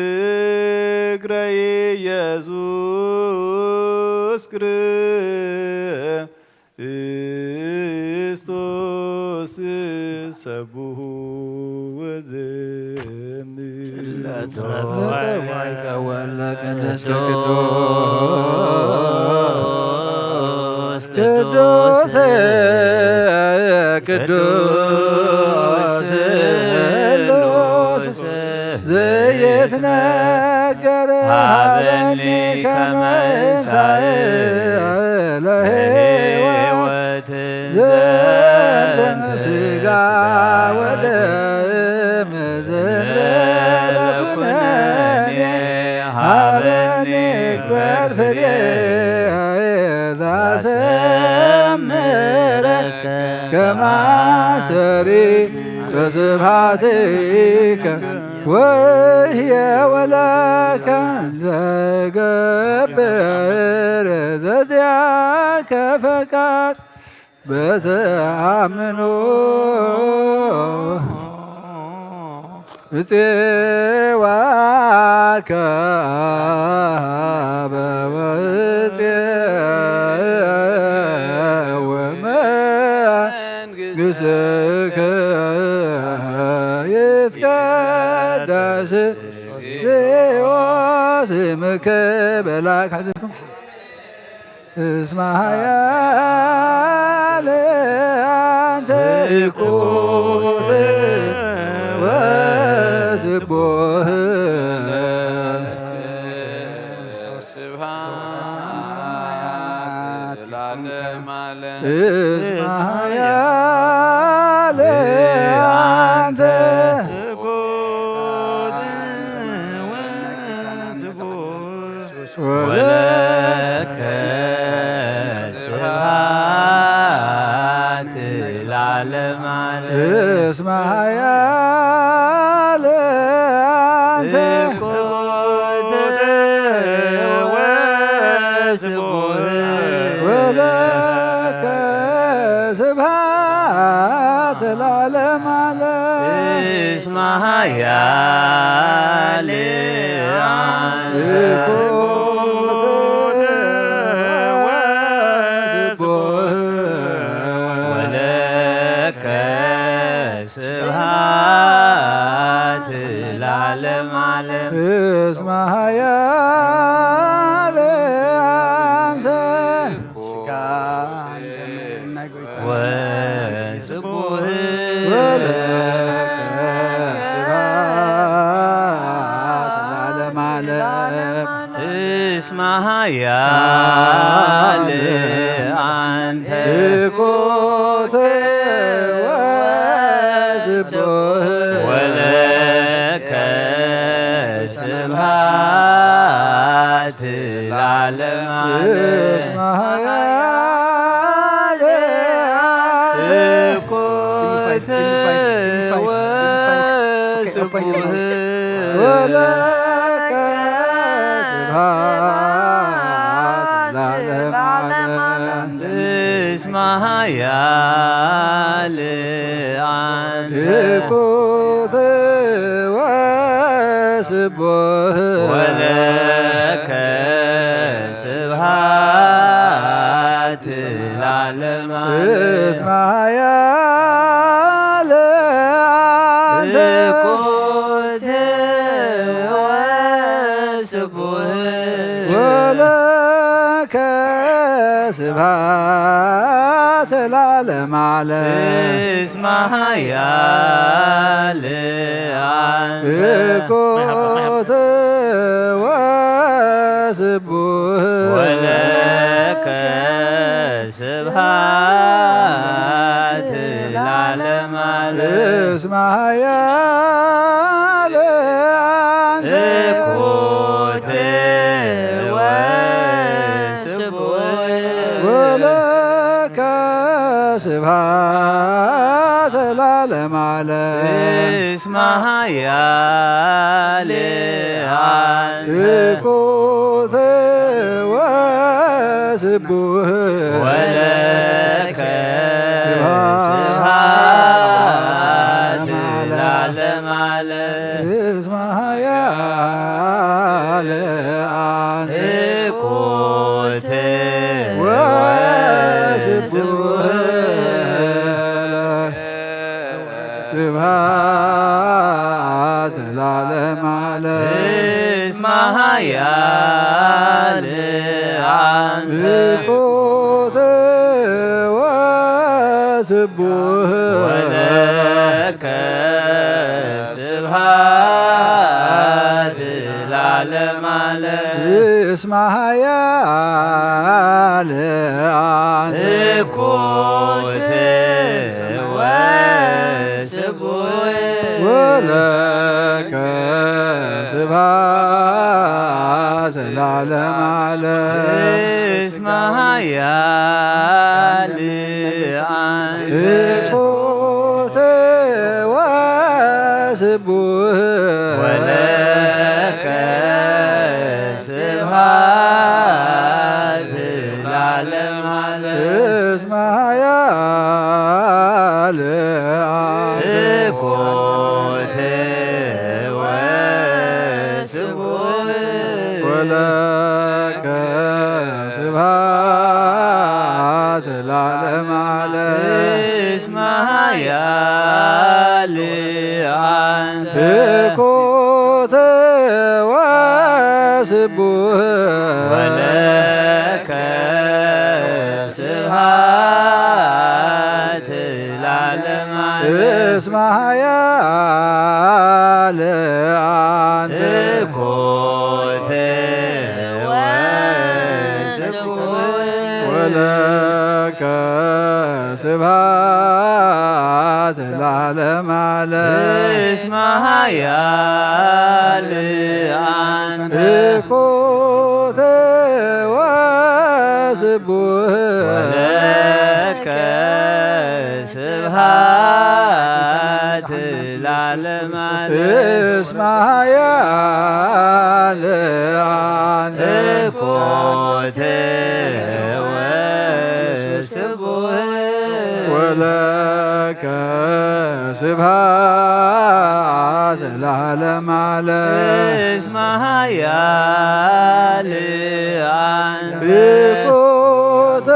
ወበፍቅረ ኢየሱስ ክርስቶስ ሰብሑ ቅዱስ ቅዱስ ቅዱስ ዘይትነገር ሀበኒ ከመሳይ ለሕይወት ዘንተ ሥጋ ወደም ዘለለኩነኔ ሀበኒ ክበር ፍሬ ዛሰምረከ ከማሰሪ በስብሐቲከ ወሕየወለከ ዘገብር ዘዚአከ ፈቃድ በተአምኖ እፄዋከ ወመንግሥትከ ይትቀደስ ስምከ በላዕከ ሐዘንከ እስመ ኃያል አንተ እኩት ወስቡሕ እስመ ኃያል አንተ ወለከ ስብሐት ለዓለመ ዓለም እስመ ኃያል አንተ ወለከ ስብሐት ለዓለመ ዓለም እስመ ኃያል ወለከ ስብሐት ለዓለመ ዓለም እስመ ኃያል አንተ ወስቡሕ ወለከ ስብሐት ለዓለመ ዓለም እስመ ኃያል አንተ እኩት ወስቡሕ ወለከ ስብሐት ለዓለመ ዓለም እስመ ኃያል እኩት ወስቡሕ ወለከ ስብሐት ለዓለመ ዓለም እስመ ኃያል አንተ እኩት ወስቡሕ ወለከ ስብሐት ለዓለመ ዓለም እስመ ኃያል አንተ ስብሐት ለዓለመ ዓለም እስመ ኃያል አንተ እኮት ወስቡህ ወለከ ስብሐት ለዓለመ ዓለም እስመ ኃያል አንተ እኮት ወስቡህ ወለከ ስብሐት ለዓለመ ዓለም እስመ ኃያል አንተ እኮት ወስቡህ ወለከ ስብሐት ለዓለመ ዓለም እስመ ኃያል አንተ እኮት ወስቡህ ስብሐት ለዓለመ ዓለም እስመ ኃያል አንተ እኮት ወስቡህ ወለከ ስብሐት ለዓለመ ዓለም እስመ ኃያል አንተ እኮት ወስቡህ ወለከ ስብሐት ለዓለመ ዓለም እስመ ኃያል አንተ እኮት ወስቡህ ወለከ ስብሐት ለዓለመ ዓለም እስመ ኃያል አንተ እኮት ወስቡህ ወለከ ስብሐት ለዓለመ ዓለም እስመ ኃያል አንተ እኮት ወስቡህ ወለከ ስብሐት ለዓለመ ዓለም እስመ ኃያል አንተ እኮት ወስቡህ ወለከ ስብሐት ለዓለመ ዓለም እስመ ኃያል አንተ እኮት ወስቡህ ወለከ ስብሐት ለዓለመ ዓለም እስመ ኃያል አንተ እኮት ወስቡህ ወለከ ስብሐት ለዓለመ ዓለም እስመ ኃያል አንተ እኮት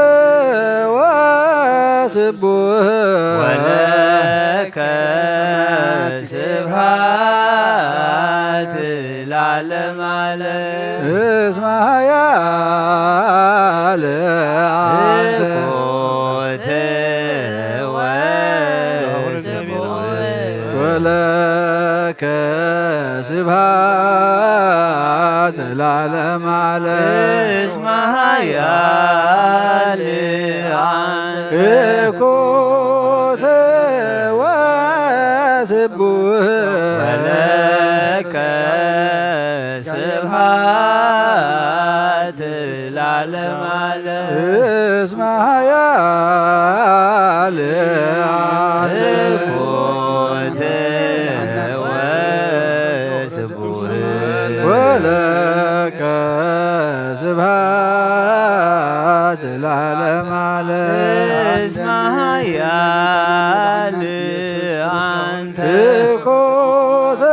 ወስቡህ ወለከ ስብሐት ለዓለመ ዓለም እስመ ኃያል አንተ እኮት ወስቡህ ወለከ ስብሐት ለዓለመ ዓለም እስመ ኃያል አንተ እኮት ወስቡህ ወለከ ስብሐት ለዓለመ ዓለም እስመ ኃያል አንተ እኮት ወስቡህ ወለከ ስብሐት ለዓለመ ዓለም እስመ ኃያል አንተ እኮት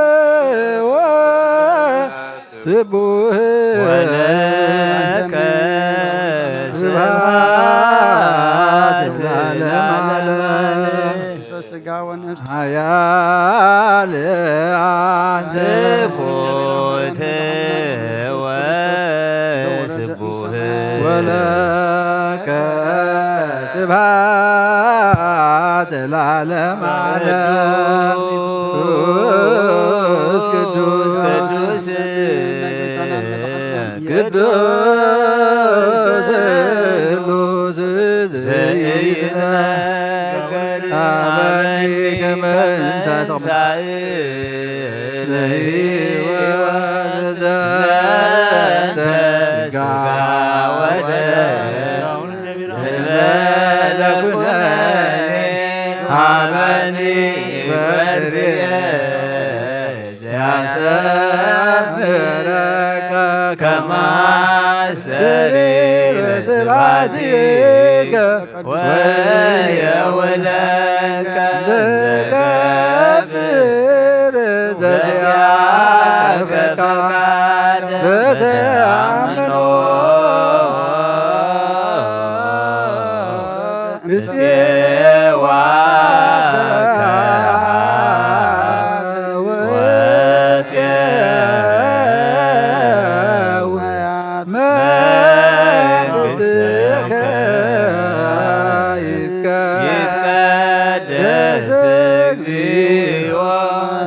ወስቡህ ወለከ ስብሐት ለዓለመ ዓለም ሥጋ ወነፍስ ኃያል አንተ እኮት ወስቡህ ወለከ ስብሐት ለዓለመ ዓለም ቅዱስ ቅዱስ ቅዱስ ስሉስ ዘይትነገር አበኒ ከመ እንሳእ ለሕይወት ዘንተ ሥጋ ወደም ለኩነኔ አበኒ በርየ ዘያሰምረከ ከማሰሪ በስብሐቲከ ወየውለከ ዘገብር ዘዚአከ ፈቃደ በተአምኖ ምስዋከ ወፄው መንግሥትከ ይትቀደስ እግዚኦ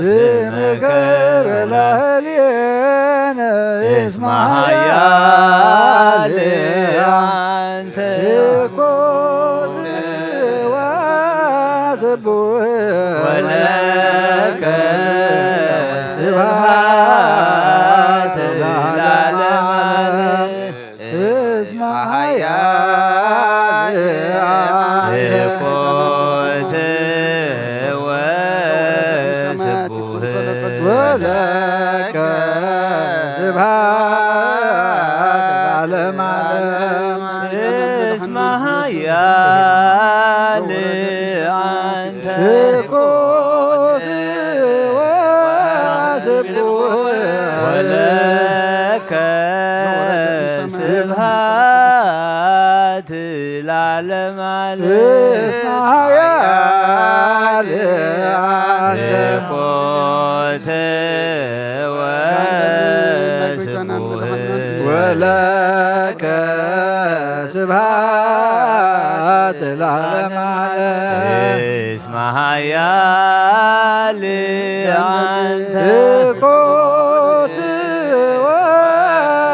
ስምከ በላዕሌነ እስመ ኃያል አንተ ወለከ ስብሐት ለዓለመ ዓለም እስመ ኃያል ኮት ወስቡሕ ወለከ ስብሐት ለዓለመ ዓለም እስመ ኃያል ኮት ወስቡሕ ወለከ ስብሐት ለዓለመ ዓለም እስመ ኃያል አንተ ኮት ወስቡሕ ወለከ ስብሐት ለዓለመ ዓለም እስመ ኃያል አንተ ኮት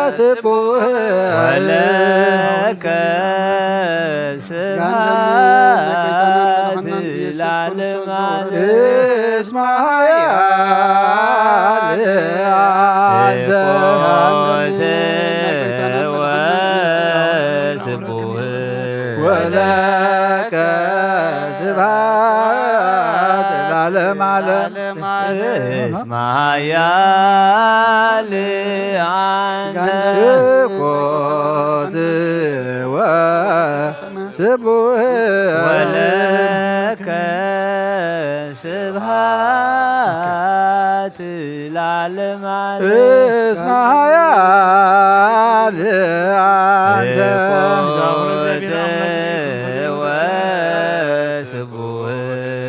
ወስቡሕ ወለከ ስብሐት ለዓለመ ዓለም እስመ ኃያል አንተ ኮት ወስቡሕ ወለከ ስብሐት ለዓለመ ዓለም እስመ ኃያል አንተ ኮት ወስቡሕ ወለከ ስብሐት ለዓለመ ዓለም እስመ ኃያል አንተ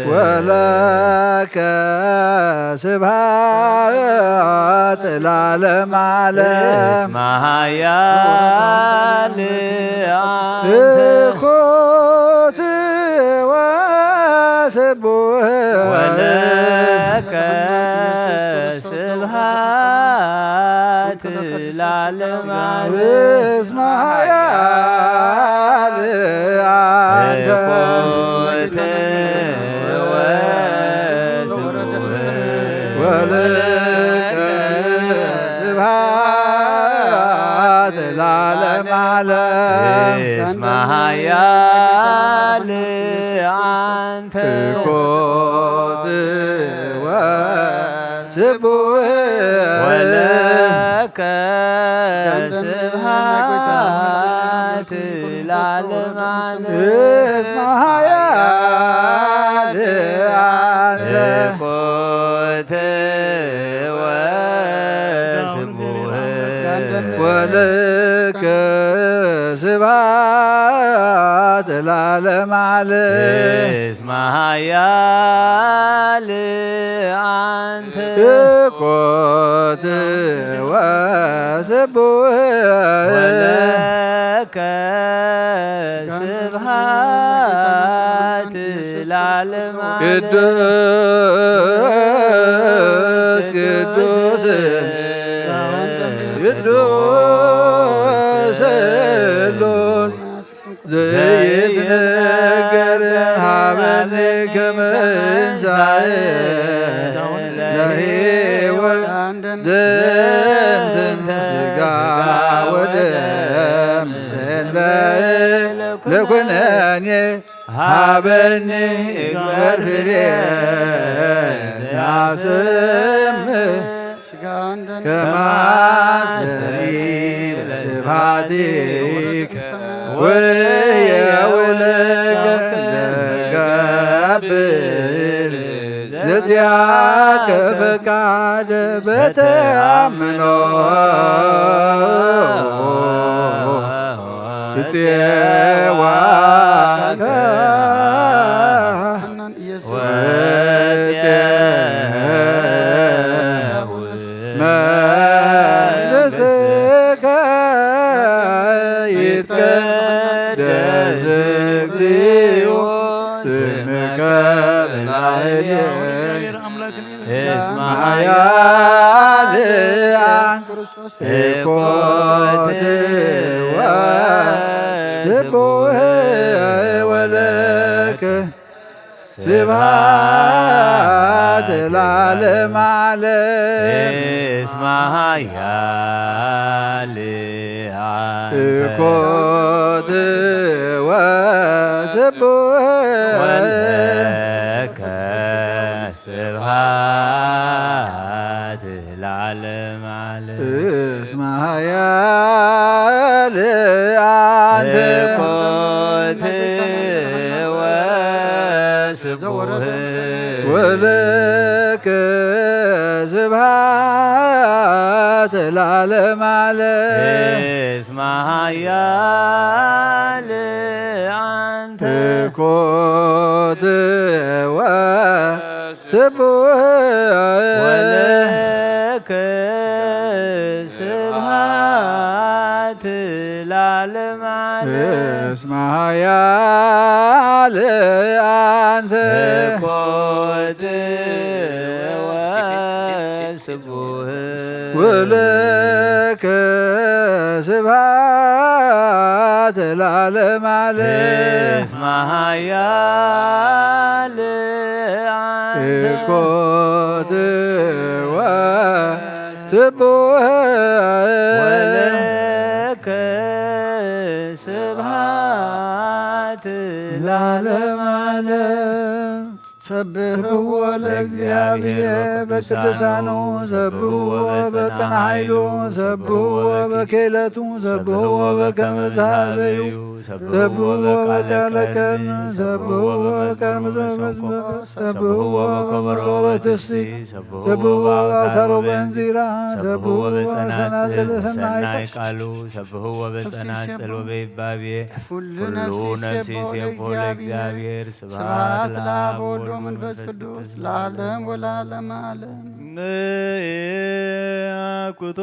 ወለከ ስብሐት ለዓለመ ዓለም እስመ ኃያል አንተ ኮት ወስቡሕ ወለከ ስብሐት ለዓለመ ዓለም እስመ ኃያል አንተ ኮት ወለከ ስብሐት ለዓለመ ዓለም እስመ ኃያል አንተ ኮት ወስቡሕ ወለከ ስብሐት ለዓለመ ዓለም እስመ ኃያል አንተ ኮት ወስቡሕ ወለከ ስብሐት ለዓለመ ዓለም እስመ ኃያል አንተ ኮት ወስቡሕ ወለከ ቅዱስ ቅዱስ ቅዱስ ስሉስ ዘይትነገር ሀበኒ ከመ እንሳኤ ለሕይወት ዘንትን ሥጋ ወደም ዘእንበለ ለኵነኔ ሀበኒ እግበር ፍሬ ያሰምህ ከማስተሪብ ስብሐቲከ ወየውለከ ዘገብር ዘዚአከ ፈቃደ በተአምኖ እፄዋከ መቅደስከ ይትቀደስ እግዚኦ ስምከ በላዕሌየ እስመ ኃያላን እኮት ወስቡሕ ወለከ ስብሐት ለዓለመ ዓለም እስመ ኃያላን እኮት ወስቡሕ ወለከ ስብሐት ለዓለመ ዓለም እስመ ኃያላን እኮት ወስቡሕ ወለከ ስብሐት ለዓለመ ዓለም እስመ ኃያላን እኮት ወስቡሕ ወለከ ስብሐት ለዓለመ ዓለም እስመ ኃያላን እኮት ወስቡሕ ወለከ ስብሐት ለዓለመ ዓለም እስመ ኃያላን እኮት ወስቡሕ ወለከ ስብሐት ለዓለመ ዓለም ሰብሕዎ ለእግዚአብሔር በቅዱሳኑ ሰብሕዎ በጽንዓ ኃይሉ ሰብሕዎ በክእለቱ ሰብሕዎ በከመ ዛሃበዩ ሰብሕዎ በቃለ ቀን ሰብሕዎ በቃለ መዝሙር ሰብሕዎ በከበሮ ትፍሥሕት ሰብሕዎ በአውታሮ በእንዚራ ሰብሕዎ በጸናጽል ሰናይ ቃሉ ሰብሕዎ በጸናጽል ወበይባቤ ሁሉ ነፍሲ ሲሴፎ ለእግዚአብሔር ስብሐት ለአብ ወወልድ መንፈስ ቅዱስ ለዓለም ወለዓለመ ዓለም አኩቶ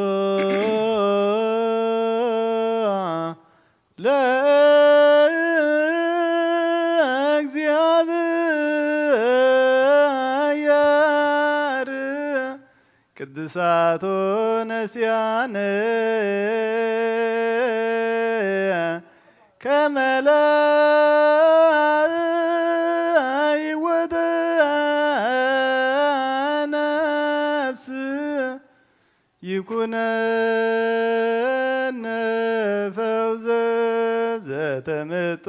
ለእግዚአብሔር ቅዱሳቶ ነስያነ ከመለ ይኩነነ ፈውዘ ዘተመጦ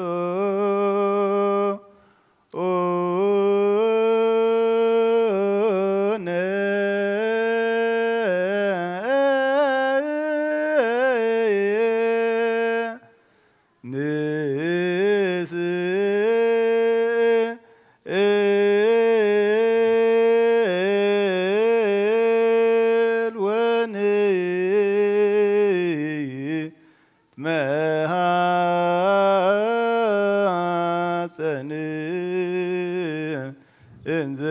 መሐፀን እንዘ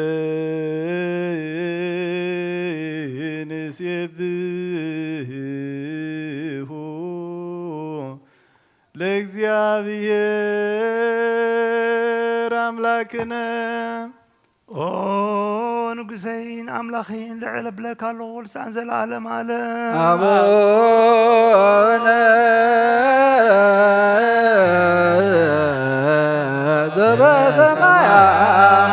ንሴብሖ ለእግዚአብሔር አምላክነ أو نقزين أملاخين لعلب لك الله لسان زلالم على أبونا زبا سمايات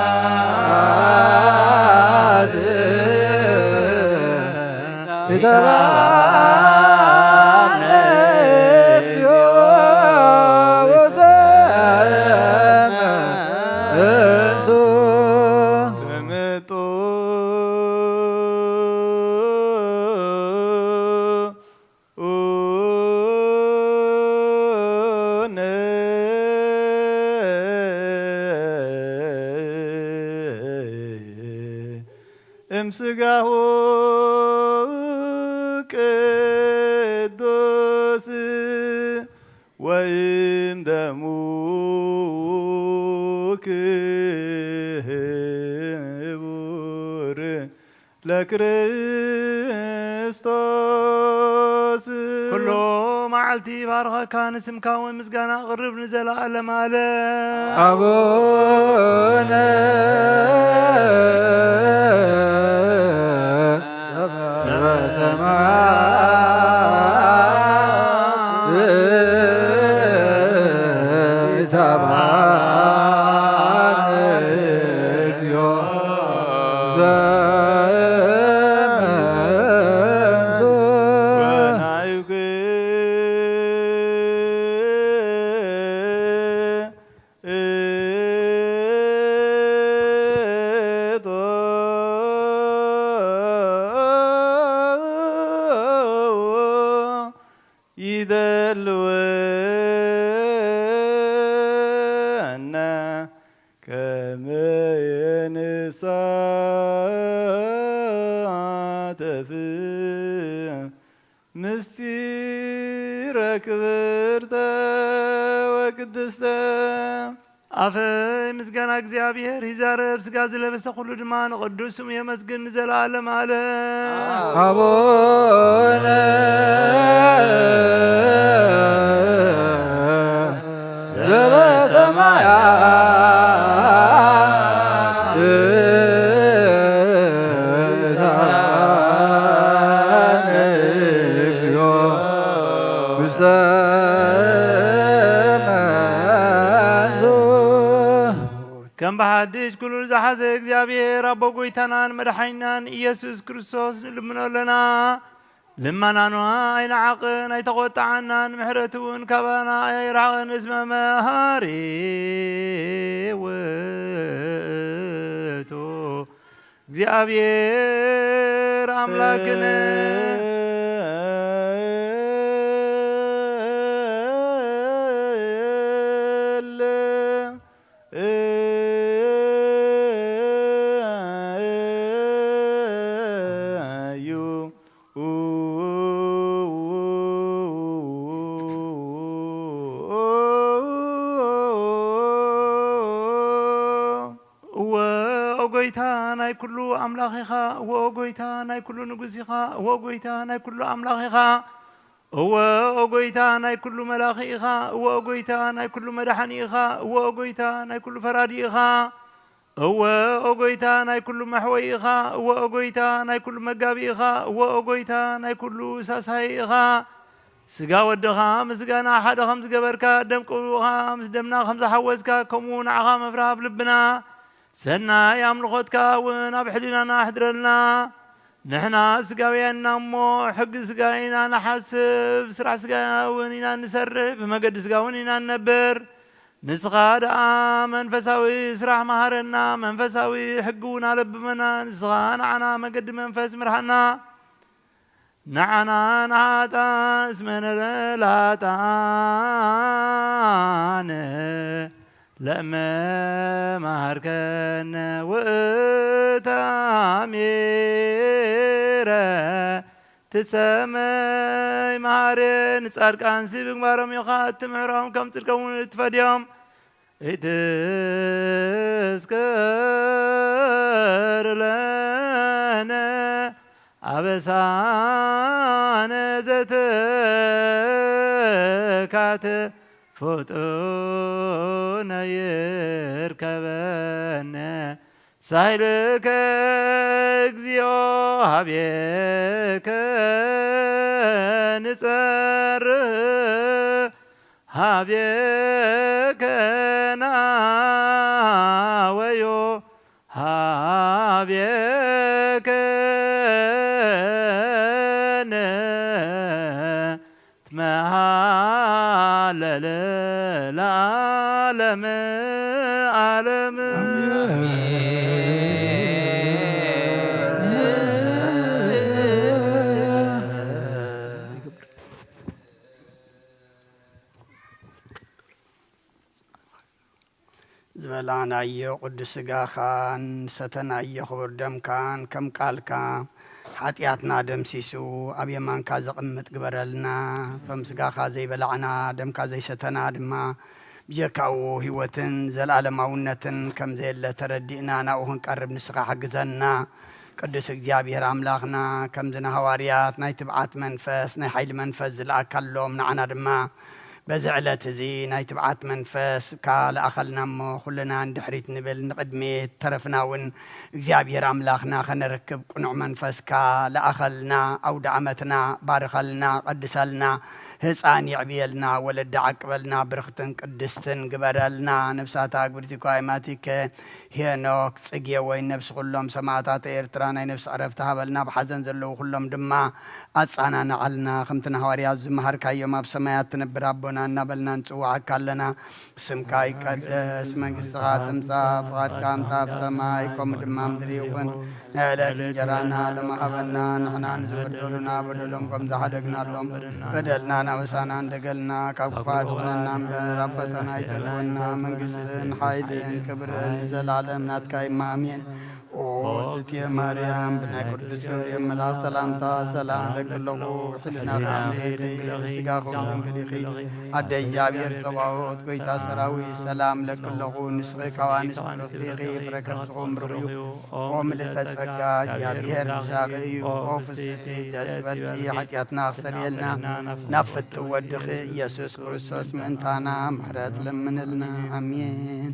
امسقه قدوس ويم دمو كبور لكريستوس كله معلتي بارغة كان اسم كاوي مسقانا غرب نزل على ماله أبونا يدلونا كما ينسات في مستير كبرت وقدست أفا مسقانا እግዚአብሔር ይዛረብ ስጋ ዝለበሰ ሁሉ ድማ ንቅዱስም የመስግን ዘላለም አለ አቡነ كم بحدش كل زحز እግዚአብሔር አቦ ጎይታናን መድኃኒናን ኢየሱስ ክርስቶስ ልምኖ ለና ልመናኗ አይናዓቅን አይተቆጣዓናን ምሕረቱን ከባና አይራቅን እስመ መሃሪ ውእቱ እግዚአብሔር አምላክነ وأوجيتا ناي كل أملاخها وأوجيتا ناي كل نجوزها وأوجيتا ناي كل أملاخها وأوجيتا ناي كل ملاخيها وأوجيتا ناي كل مدحنيها وأوجيتا ناي كل فراديها وأوجيتا ناي كل محويها وأوجيتا ناي كل مجابيها وأوجيتا ناي كل ساسايها سجا ودها مسجانا حدا خمس جبركا دم كوها مس دمنا خمس حوزكا كمون عها مفرها بلبنا سنا يملخوتك وناب حدنا نحضرنا نحنا سقاوينا مو حق سقاينا نحسب سرع سقا ونينا نسرب مقد سقا ونينا نبر نسغاد منفساوي سرع مهرنا منفساوي حقونا لبمنا نسغانا عنا مقد منفس مرحنا نعنا نعتا اسمنا لا تانا لما مهركنا وتاميرا تسمي مهرين ساركان سيبك مارم يخات معرام كم تلكون تفديهم اتذكر لنا عبسان زتكات فتونا يركبنا ሳይልከ እግዚኦ ሀቤከ ንጸርህ ሀቤከ ናወዮ ሀቤከ ነትመሃለል ለዓለመ ዓለም ዝበላናዮ ቅዱስ ስጋኻን ሰተናዮ ክቡር ደምካን ከም ቃልካ ሓጢኣትና ደምሲሱ ኣብ የማንካ ዘቕምጥ ግበረልና ከም ስጋኻ ዘይበላዕና ደምካ ዘይሰተና ድማ ብጀካኡ ህይወትን ዘለዓለማውነትን ከም ዘየለ ተረዲእና ናብኡ ክንቀርብ ንስኻ ሓግዘና ቅዱስ እግዚኣብሔር ኣምላኽና ከምዝና ሃዋርያት ናይ ትብዓት መንፈስ ናይ ሓይሊ መንፈስ ዝለኣካሎም ንዓና ድማ በዚ ዕለት እዚ ናይ ትብዓት መንፈስ ካለኣኸልና እሞ ኩልና እንድሕሪት ንብል ንቕድሜት ተረፍና እውን እግዚኣብሔር ኣምላኽና ከነርክብ ቁኑዕ መንፈስካ ለኣኸልና ኣውደ ዓመትና ባርኸልና ቀድሰልና ህፃን ይዕብየልና ወለዳ ዓቅበልና ብርክትን ቅድስትን ግበረልና ነብሳታ ግብርቲ ኳይማቲከ ሄኖክ ጽጌ ወይ ነብስ ኩሎም ሰማዕታት ኤርትራ ናይ ነብስ ዕረፍቲ ሃበልና ብሓዘን ዘለዉ ኩሎም ድማ ኣጻናንዓልና ከምቲ ሃዋርያት ዝመሃርካዮም ኣብ ሰማያት ትነብር ኣቦና እናበልና ንፅዋዓካ ኣለና ስምካ ይቀደስ መንግስትኻ ትምጻእ ፍቓድካ እምታ ኣብ ሰማይ ከምኡ ድማ ምድሪ ይኹን ናይ ዕለት እንጀራና ሎሚ ሃበና ንሕና ንዝበደሉና በደሎም ከም ዝሓደግናሎም በደልና ናወሳና እንደገልና ካብ ክፋድ ኩነና እምበር ኣብ ፈተና ይተግበና መንግስትን ሓይልን ክብርን ንዘላለም ናትካ ኢማ ኣሜን ኦ እትየ ማርያም ብናይ ቅዱስ ገብርኤል መልኣክ ሰላምታ ሰላም ለክለኹ ሕልና ስጋኹም ድንግል ኢኺ ኣደ እግዚኣብሔር ፀባኦት ጎይታ ሰራዊት ሰላም ለክለኹ ንስኺ ካብ ኣንስቲ ኢኺ ፍረ ከርስኹም ርኽዩ ኦ ምልዕተ ጸጋ እግዚኣብሔር ምሳኺ እዩ ኦ ፍስቲ ደስ በልቲ ሓጢኣትና ክሰሪየልና ናብ ፍቲ ወድኺ ኢየሱስ ክርስቶስ ምእንታና ምሕረት ለምንልና ኣሜን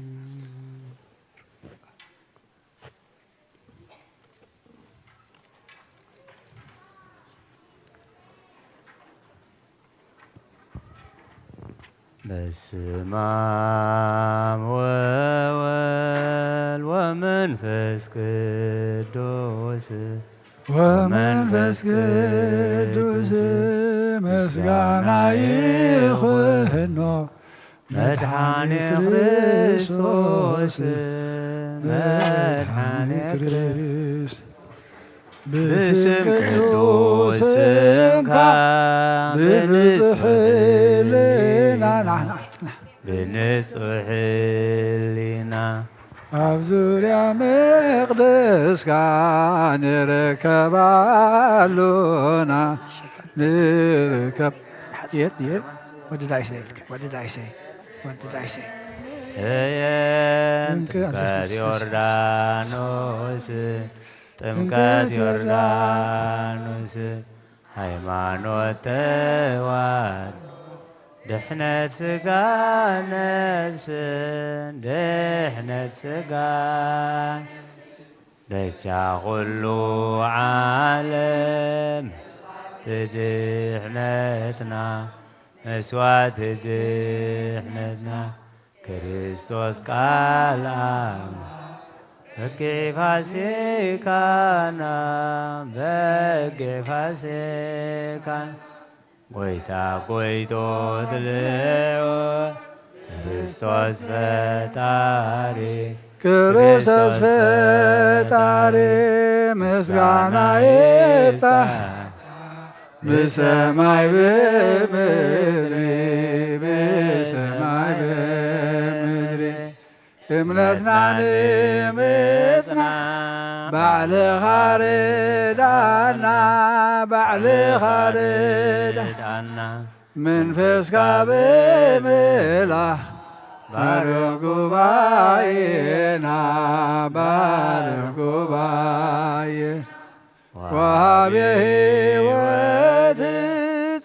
በስመ አብ ወወልድ ወመንፈስ ቅዱስ ወመንፈስ ቅዱስ ምስጋና ይኹኖ መድኃኔ ክርስቶስ መድኃኔ ክርስቶስ ብስም ቅዱስ ስምካ ብንጹሕ ብንጹሕ ሕሊና ኣብ ዙርያ መቕደስካ ንረከባሉና ንርከብ What did I say? What did I say? What did I say? ጥምቀት ዮርዳኖስ ጥምቀት ዮርዳኖስ ሃይማኖት ተዋህዶ ድሕነት ስጋ ነፍስን ድሕነት ስጋ ደጃ ኩሉ ዓለም ትድሕነትና መስዋዕት ድሕነትና ክርስቶስ ቃል በጊዕ ፋሲካና በጊዕ ፋሲካና ጎይታ ጎይቶ ትልዑ ክርስቶስ ፈጣሪ ክርስቶስ ፈጣሪ ምስጋና ይብጻሕ በሰማይ በምድሪ በሰማይ በምድሪ እምነትና ንምጽና ባዕልኻ ርዳእና ባዕልኻ ርዳእና መንፈስካ ብምልኣኽ ባርኽ ጉባኤና ባርኽ ጉባኤና ወሃቤ ሕይወት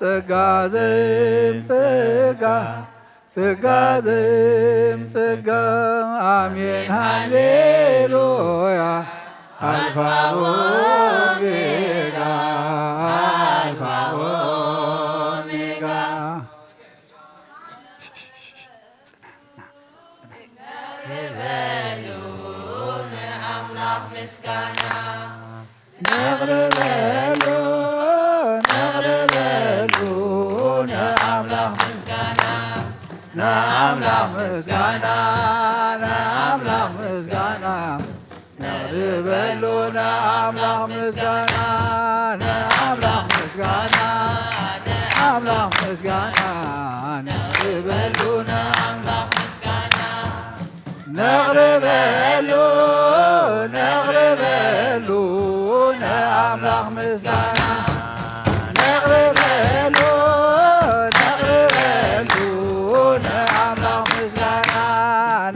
ጸጋ ዘምጽጋ ጸጋ ጸጋ አሜን ሃሌሉያ አልፋ ኦሜጋ አልፋ ኦሜጋ ነቅርበሉ ነአምላኽ ምስጋና ነአምላኽ ምስጋና ነአምላኽ ምስጋና ነቅርበሉ ነአምላኽ ምስጋና ነአምላኽ ምስጋና ነአምላኽ ምስጋና ነቅርበሉ ነአምላኽ ምስጋና ነቅርበሉ ነቅርበሉ ነአምላኽ ምስጋና ነቅርበሉ ነቅርበሉ ነአምላኽ ምስጋና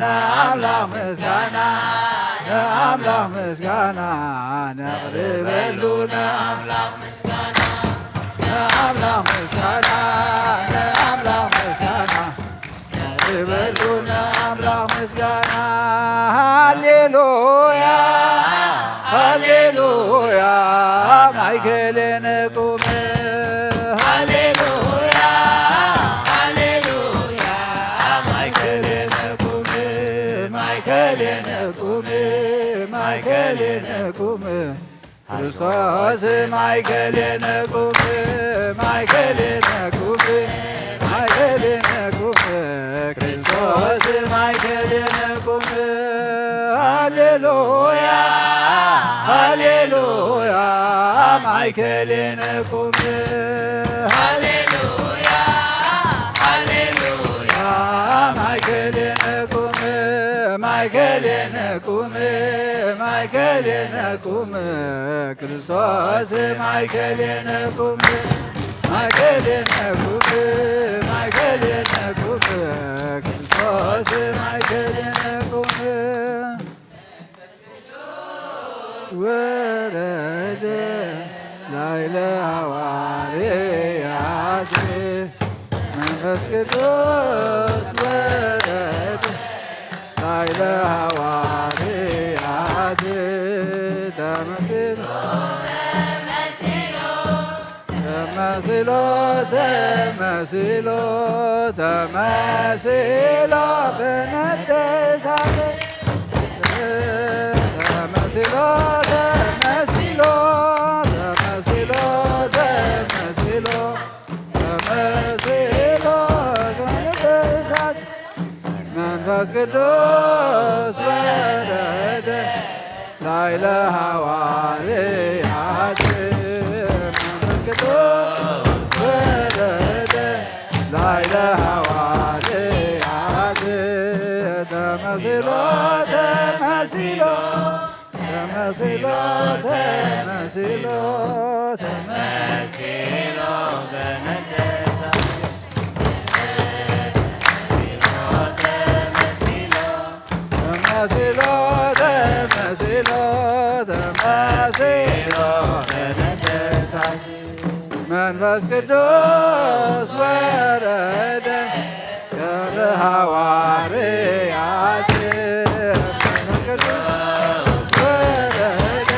ነአምላኽ ምስጋና ነአምላኽ ምስጋና ነቅርበሉ ነአምላኽ ምስጋና ነአምላኽ ምስጋና ነአምላኽ ምስጋና ነቅርበሉ ነአምላኽ ምስጋና ሃሌሉያ ሃሌሉያ ማእከሌነ ቁም ሃሌሉያ ሃሌሉያ ማእከሌነ ቁም ማእከሌነ ቁም ማእከሌነ ቁም ክርስቶስ ማእከሌነ ቁም ማእከሌነ ቁም ማእከሌነ ቁም ክርስቶስ ማእከሌነ ቁም ሃሌሉያ ሃሌሉያ ማእከሌነ ቁም ሃሌሉያ ሃሌሉያ ማእከሌነ ቁም ማእከሌነ ቁም ማእከሌነ ቁም ክርስቶስ ማእከሌነ ቁም ማእከሌነ ቁም ማእከሌነ ቁም ክርስቶስ ማእከሌነ ቁም ወረደ ላዕለ ሐዋርያት መንፈስ ቅዱስ ወረደ ላዕለ ሐዋርያት ተመስሎ ተመስሎ ተመስሎ ተመስሎ በነደ እሳት ተመስሎ ተመስሎ ተመስሎ ተመስሎ ተመስሎ በነደ እሳት መንፈስ ቅዱስ ወረደ ላዕለ ሐዋርያት መንፈስ ቅዱስ ወረደ ላዕለ ሐዋርያት ተመስሎ ተመስሎ ተመስሎ ተመስሎ ተመስሎ በነደ እሳት ተመስሎ ተመስሎ ተመስሎ በነደ እሳት መንፈስ ቅዱስ ወረደ ገብረ ሐዋርያት መንፈስ ቅዱስ ወረደ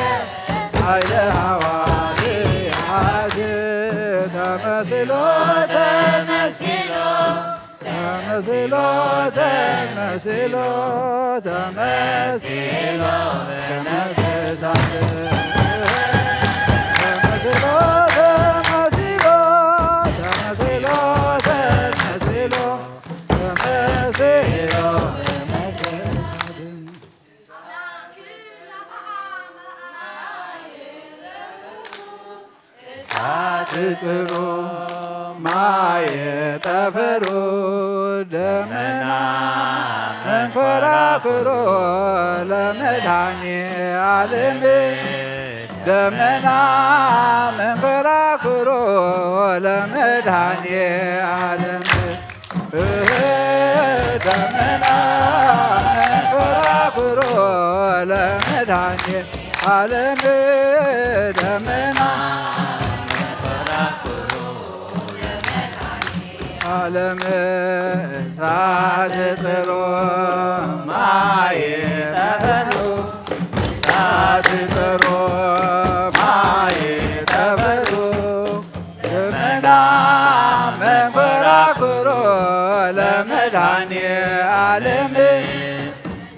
ኃይለ ሐዋርያት ተመስሎ ተመስሎ ተመስሎ ተመስሎ ተመስሎ በነደ እሳት ተመስሎ ተመስሎ ተመስሎ ተመስሎ ተመስሎ በነደ እሳት ጽሩ ማየ ጠፈሩ ደመና መንኮራኩሮ ለመድኃኔ ዓለም ደመና መንኮራኩሮ ለመድኃኔ ዓለም ደመና መንኮራኩሮ ለመድኃኔ ዓለም ደመና ዓለም እሳት ጽሩ ማይ ጠፈሩ እሳት ጽሩ ማይ ጠፈሩ ደመና መንኮራኩሮ ለመድኃኔ ዓለም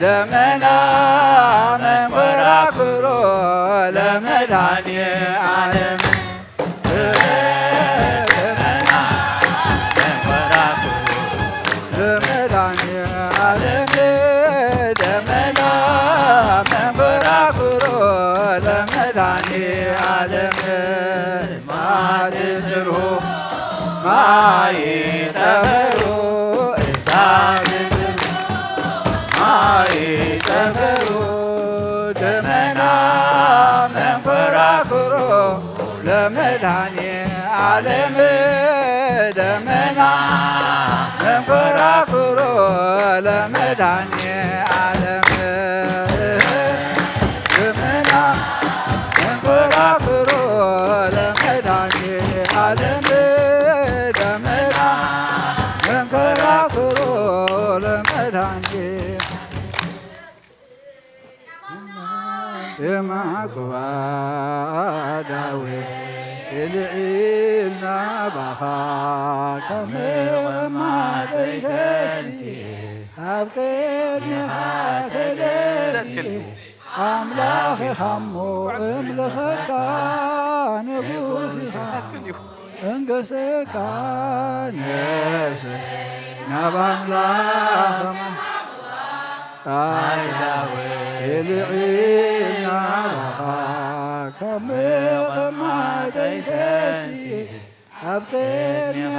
ደመና መንኮራኩሮ ለመድኃኔ ዓለም ለመድኃኔ ዓለም ደመና መንኮራኩሮ ለመድኃኔ ዓለም እሳት ጽሩ ማይ ጠፈሩ እሳት ጽሩ ማይ ጠፈሩ ደመና መንኮራኩሮ ለመድኃኔ ዓለም ደመና መንኮራኩሮ ለመድኃኔ ዓለም ደመና መንኮራኩሮ ለመድኃኔ ዓለም ደመና መንኮራኩሮ ለመድኃኔ የማዕቁባ ዳዊት ልዒልና ባኻ ከምቕማጠይተሲ ኣብ ቅድሚኻ ተደፊ ኣምላኺኻ እሞ እምልኸካ ንጉሲኻ እንገሰካ ነፍሲ ናብ ኣምላኽማ ልዒልና ባኻ ከምቕማጠይተሲ ኣብ ቅድሚኻ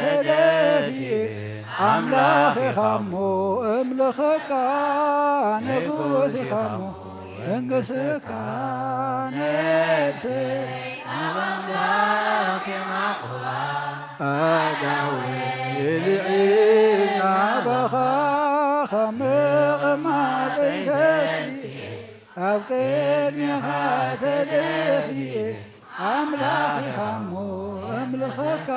ተደፊ ኣምላኺኻ እሞ እምልኸካ ንጉሲኻ እሞ እንገሰካ ነፍሲ ናብ ኣምላኽ የማዕቁባ ዳዊት ልዒልና ባኻ ከምቕማጠይተሲ ኣብ ቅድሚኻ ተደፊ ኣምላኺኻ እሞ እምልኸካ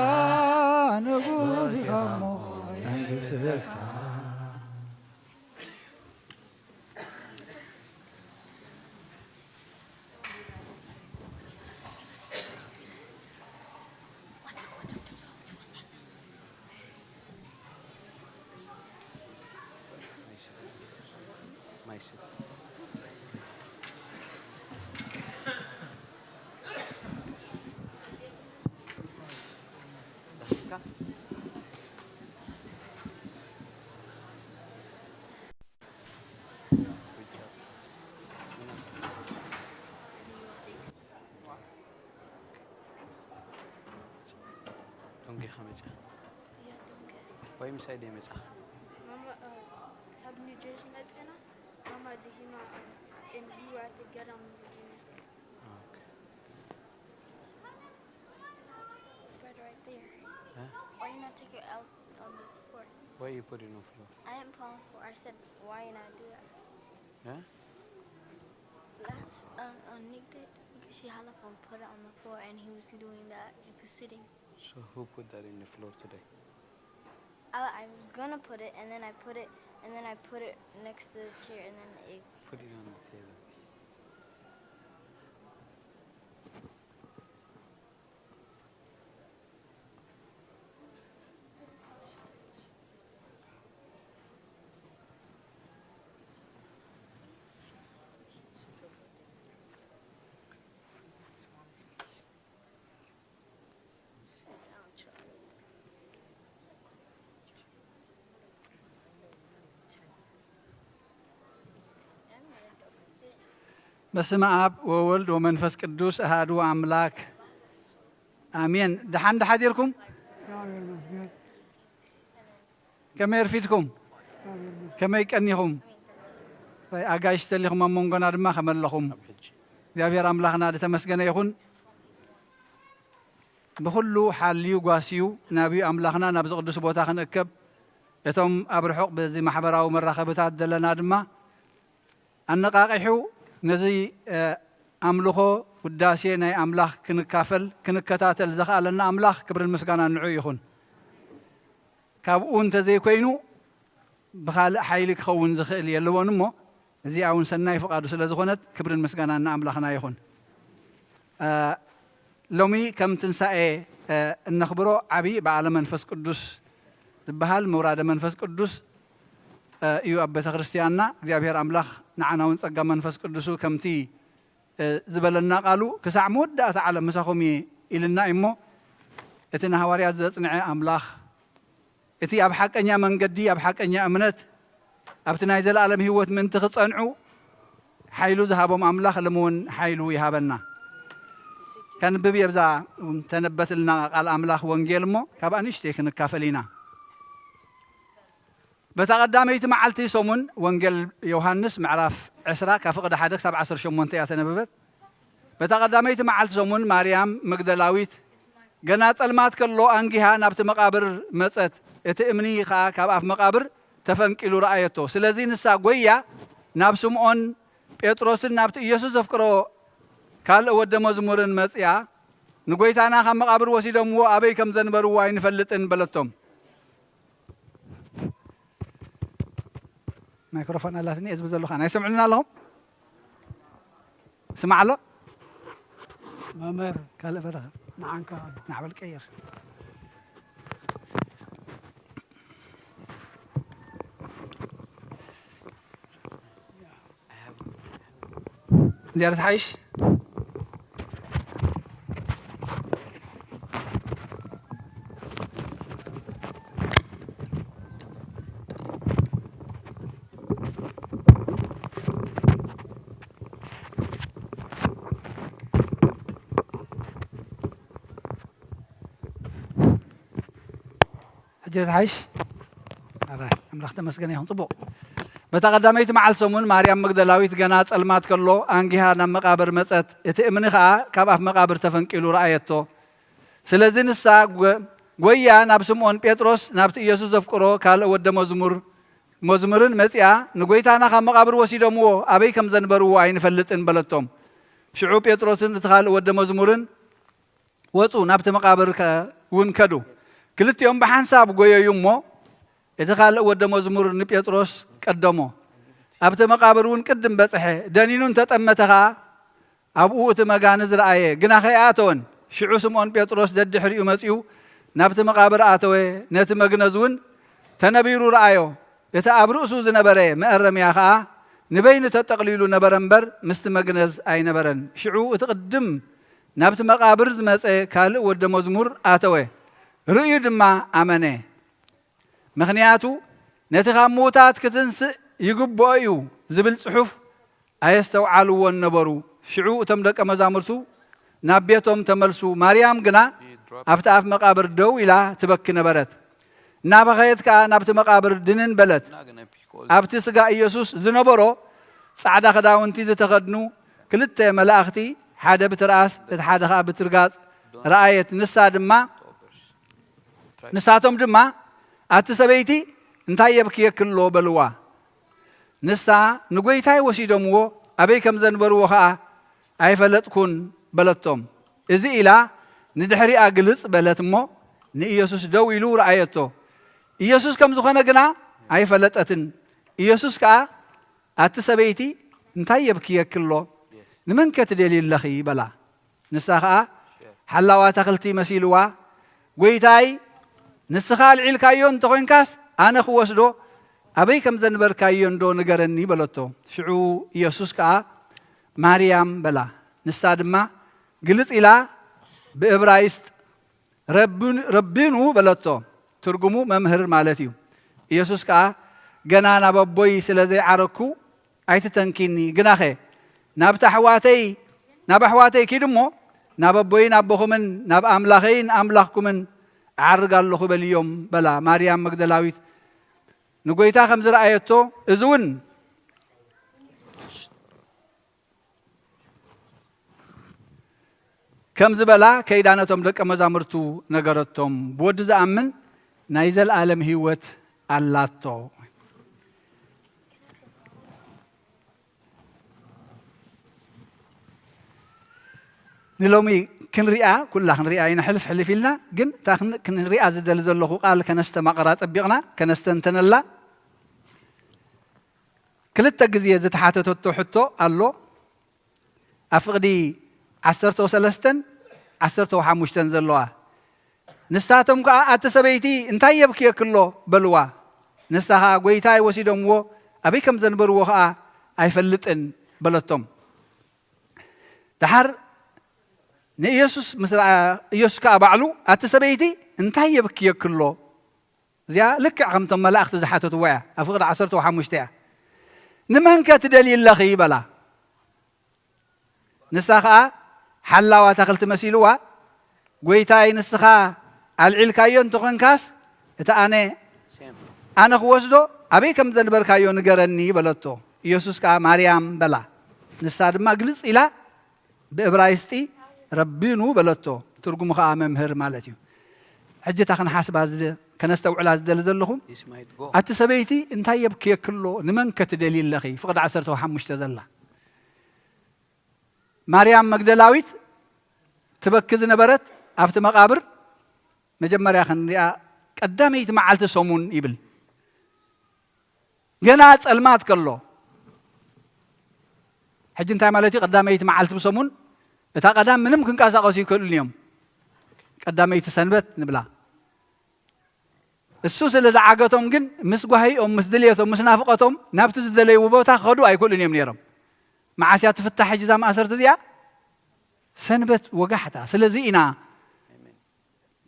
ንጉሲኻ እሞ እንግስካ ወይም ሳይድ የመጻ Mama, have New Jersey Mets in it? Mama, did he not? And you were at the get on Virginia. Okay. Bread right there. Huh? Why you not take it out on the floor? Why you put it on the floor? I didn't put it on the floor. I said, why you not do that? Yeah? That's Nick did because she had and put it on the floor, and he was doing that. He was sitting. So who put that in the floor today? I was gonna put it, and then I put it next to the chair, and then it. Put it on the table. በስመ አብ ወወልድ ወመንፈስ ቅዱስ አሐዱ አምላክ አሜን። ደሓን ሓዲርኩም ከመይ ረፊድኩም ከመይ ቀኒኹም ኣጋይሽ ተሊኹም ኣብ መንጎና ድማ ከመለኹም እግዚአብሔር ኣምላኽና ዝተመስገነ ይኹን። ብኩሉ ሓልዩ ጓስዩ ናብዩ ኣምላኽና ናብ ዝቕዱስ ቦታ ክንእከብ እቶም ኣብ ርሑቕ በዚ ማሕበራዊ መራኸብታት ዘለና ድማ ኣነቃቂሑ ነዚ ኣምልኾ ውዳሴ ናይ ኣምላኽ ክንካፈል ክንከታተል ዘኽኣለና ኣምላኽ ክብርን ምስጋና ንዑ ይኹን። ካብኡ እንተዘይ ኮይኑ ብኻልእ ሓይሊ ክኸውን ዝኽእል የለዎን እሞ እዚኣ እውን ሰናይ ፍቓዱ ስለ ዝኾነት ክብርን ምስጋናን ንኣምላኽና ይኹን። ሎሚ ከም ትንሳኤ እነኽብሮ ዓብዪ በዓለ መንፈስ ቅዱስ ዝበሃል ምውራደ መንፈስ ቅዱስ እዩ ኣብ ቤተ ክርስቲያንና። እግዚኣብሔር ኣምላኽ ንዓና እውን ጸጋ መንፈስ ቅዱሱ ከምቲ ዝበለና ቃሉ ክሳዕ መወዳእታ ዓለም ምሳኹም እየ ኢልና እሞ እቲ ንሃዋርያት ዘጽንዐ ኣምላኽ እቲ ኣብ ሓቀኛ መንገዲ ኣብ ሓቀኛ እምነት ኣብቲ ናይ ዘለኣለም ህይወት ምንቲ ክጸንዑ ሓይሉ ዝሃቦም ኣምላኽ ለመውን ሓይሉ ይሃበና። ከንብብ የብዛ ተነበትልና ቃል ኣምላኽ ወንጌል እሞ ካብኣ ንእሽተይ ክንካፈል ኢና። በታ ቀዳመይቲ መዓልቲ ሰሙን ወንጌል ዮሃንስ ምዕራፍ 10 ካብ ፍቕዲ 1 ክሳብ 18 እያ ተነበበት። በታ ቀዳመይቲ መዓልቲ ሰሙን ማርያም መግደላዊት ገና ጸልማት ከሎ ኣንጊሃ ናብቲ መቃብር መጸት፣ እቲ እምኒ ከዓ ካብ ኣፍ መቃብር ተፈንቂሉ ረኣየቶ። ስለዚ ንሳ ጐያ ናብ ስምዖን ጴጥሮስን ናብቲ ኢየሱስ ዘፍቅሮ ካልእ ወደ መዝሙርን መጽያ ንጐይታና ካብ መቃብር ወሲዶምዎ ኣበይ ከም ዘንበርዎ ኣይንፈልጥን በለቶም። ማይክሮፎን ኣላትኒ እየ ዝብል ዘለኹ ናይ ስምዑልና ኣለኹም? ስማዕ ኣሎ መምህር ካልእ ፈረኸ ንዓንካ ናዕበል ቀይር زيارة حيش حجرة حيش أمرخت مسكني هون طبق በታ ቀዳመይቲ መዓልቲ ሰሙን ማርያም መግደላዊት ገና ጸልማት ከሎ ኣንጊሃ ናብ መቃብር መጸት፣ እቲ እምኒ ከዓ ካብ ኣፍ መቃብር ተፈንቂሉ ረኣየቶ። ስለዚ ንሳ ጐያ ናብ ስምዖን ጴጥሮስ ናብቲ ኢየሱስ ዘፍቅሮ ካልእ ወደ መዝሙርን መጽያ ንጐይታና ካብ መቃብር ወሲዶምዎ ኣበይ ከም ዘንበርዎ ኣይንፈልጥን በለቶም። ሽዑ ጴጥሮስን እቲ ካልእ ወደ መዝሙርን ወፁ ናብቲ መቃብር እውን ከዱ። ክልቲኦም ብሓንሳብ ጐየዩ እሞ እቲ ካልእ ወደ መዝሙር ንጴጥሮስ ቀደሞ። ኣብቲ መቃብር እውን ቅድም በጽሐ። ደኒኑን ተጠመተ ከዓ ኣብኡ እቲ መጋንዝ ረኣየ፣ ግና ከይኣተወን። ሽዑ ስምዖን ጴጥሮስ ደድሕሪኡ መጺኡ ናብቲ መቃብር ኣተወ። ነቲ መግነዝ እውን ተነቢሩ ረኣዮ። እቲ ኣብ ርእሱ ዝነበረ መእረምያ ከዓ ንበይኑ ተጠቕሊሉ ነበረ እምበር ምስቲ መግነዝ ኣይነበረን። ሽዑ እቲ ቅድም ናብቲ መቃብር ዝመጸ ካልእ ወደ መዝሙር ኣተወ፣ ርእዩ ድማ ኣመነ። ምክንያቱ ነቲ ካብ ምዉታት ክትንስእ ይግብኦ እዩ ዝብል ጽሑፍ ኣየስተውዓልዎን ነበሩ። ሽዑ እቶም ደቀ መዛሙርቱ ናብ ቤቶም ተመልሱ። ማርያም ግና ኣብቲ ኣፍ መቃብር ደው ኢላ ትበኪ ነበረት። እናበኸየት ከዓ ናብቲ መቃብር ድንን በለት። ኣብቲ ስጋ ኢየሱስ ዝነበሮ ጻዕዳ ክዳውንቲ ዝተኸድኑ ክልተ መላእኽቲ፣ ሓደ ብትርኣስ እቲ ሓደ ከዓ ብትርጋጽ ረኣየት። ንሳቶም ድማ ኣቲ ሰበይቲ እንታይ የብክየክሎ በልዋ። ንሳ ንጐይታይ ወሲዶምዎ ኣበይ ከም ዘንበርዎ ከዓ ኣይፈለጥኩን በለቶም። እዚ ኢላ ንድሕሪኣ ግልጽ በለት እሞ ንኢየሱስ ደው ኢሉ ረኣየቶ። ኢየሱስ ከም ዝኾነ ግና ኣይፈለጠትን። ኢየሱስ ከዓ ኣቲ ሰበይቲ እንታይ የብክየክሎ ንመን ከትደልየለኺ በላ። ንሳ ከዓ ሓላዋ ተኽልቲ መሲልዋ ጐይታይ ንስኻ ልዒልካዮ እንተኾይንካስ ኣነ ክወስዶ ኣበይ ከም ዘንበርካዮ እንዶ ንገረኒ በለቶ። ሽዑ ኢየሱስ ከዓ ማርያም በላ። ንሳ ድማ ግልጽ ኢላ ብዕብራይስጥ ረቢኑ በለቶ። ትርጉሙ መምህር ማለት እዩ። ኢየሱስ ከዓ ገና ናብ ኣቦይ ስለ ዘይዓረኩ ኣይትተንኪኒ፣ ግናኸ ናብ ኣሕዋተይ ኪድ እሞ ናብ ኣቦይን ኣቦኹምን ናብ ኣምላኸይን ኣምላኽኩምን ዓርግ ኣለኹ በልዮም በላ። ማርያም መግደላዊት ንጐይታ ከም ዝረኣየቶ እዚ እውን ከም ዝበላ ከይዳ ነቶም ደቀ መዛሙርቱ ነገረቶም። ብወዲ ዝኣምን ናይ ዘለኣለም ህይወት ኣላቶ። ንሎሚ كنرئا كلها كنرئا ينحلف حلف لنا جن تا كنرئا زدل زلخو قال كنستمع قرا طبقنا كنستنتنلا كلتا غزيه زتحاتتو حتو الله أفقدي 13 15 زلوا نستاتم كا أتسبيتي انتي يبكي كله بلوا نستها قويتاي وسيدهم و أبي كم زنبر وخا أيفلتن بلتهم دحر نيسوس مثلا يسوس كأبعلو أتسبيتي انتي يبكي كله زيا لك عمتم ملاك تزحاتو ويا أفقد 15 نمن كتدليل لخي بلا نسخة حلاوة تقلت مسيلوا قويتاي نسخة العيل كايون تقن كاس أنا خوصدو أبي كم زنبر كايون نقرني بلتو يسوس كا مريم بلا نساد ما جلس إلى بإبرايستي ربينو بلتو ترجم خا ممهر مالتي حجة أخن حاسب هذا كنستوعب على هذا لهم أتسبيتي انتي يبكي كله نمن كتدليل لخي فقد 15 تزلا مريم مجدلاويت تبكز نبرت أفت مقابر مجمّر خنريا قداميت معلت سومون يبل جنات المات كله حج انت مالتي قداميت معلت بسومون اتا قدام منم كنقاسقسي كل اليوم قداميت سنبت نبلا السوس اللي زعقتهم جن مسقهيهم مسدليتهم مسنافقتهم نابت زدلي وبوتا خدو اي كل اليوم نيرم معاشات تفتح حجزا ما أسرت زيا سنبت وقحتها سلزينا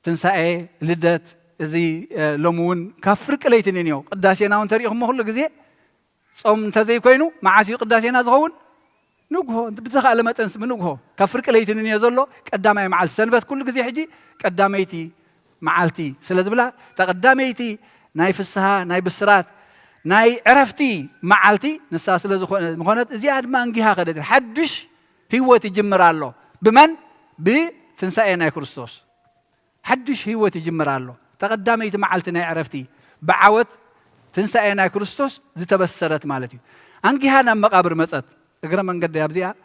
تنسى لدت زي لمون كفرق ليتنينيو قداسينا ونتريهم كل جزء صوم تزي كوينو معاشي قداسينا زغون نوجه بتخيل لما تنس بنوجه كفرق ليتنينيو زلوا قدامي مع السنبت كل جزء حجي قداميتي معالتي سلزبلا تقداميتي نايف السها نايف السرات ناي عرفتي معالتي نساس لازم مخونات زياد ما نجيها قدرت حدش هوتي جمرالله بمن بتنسأنا كريستوس حدش هوتي جمرالله تقدميت معالتي ناي عرفتي بعوت تنسأنا كريستوس زي تبصرت مالتي أنجيها نم مقابر مسات أقرأ من قد يابزيها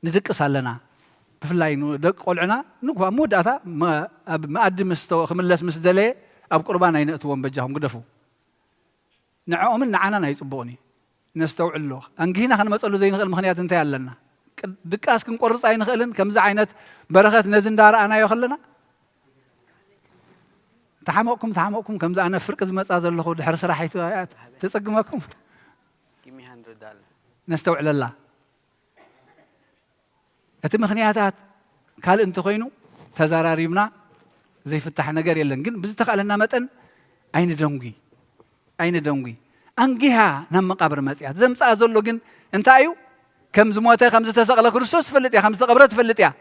ندق سالنا بفلاي ندق قلعنا نقوى مود أتا ما أدي مستوى خملس مسدلي أب قربان ينأتون بجهم قدفوا نعوم نعنا نيصبوني نستوعب اللغة أنجينا خلنا مسألة زي نخل مخنيات انتهى لنا دكاس كم قرص عين خلنا كم زعينت برخت نزن دار أنا يخلنا تحمقكم كم زعنا فرق زمت أزل الله خود حرس راح يتوقعات تسقمكم نستوعب الله أتم مخنياتات قال أنت خينو تزاراريبنا زي فتح نجار يلن جن بزتخ لنا متن أين دونجي أين دونجي أنجيها نم مقابر مسيح زمس أزلوا جن أنت أيو كم زموته 5 سقلا كريستوس فلت يا 5 قبرات فلت يا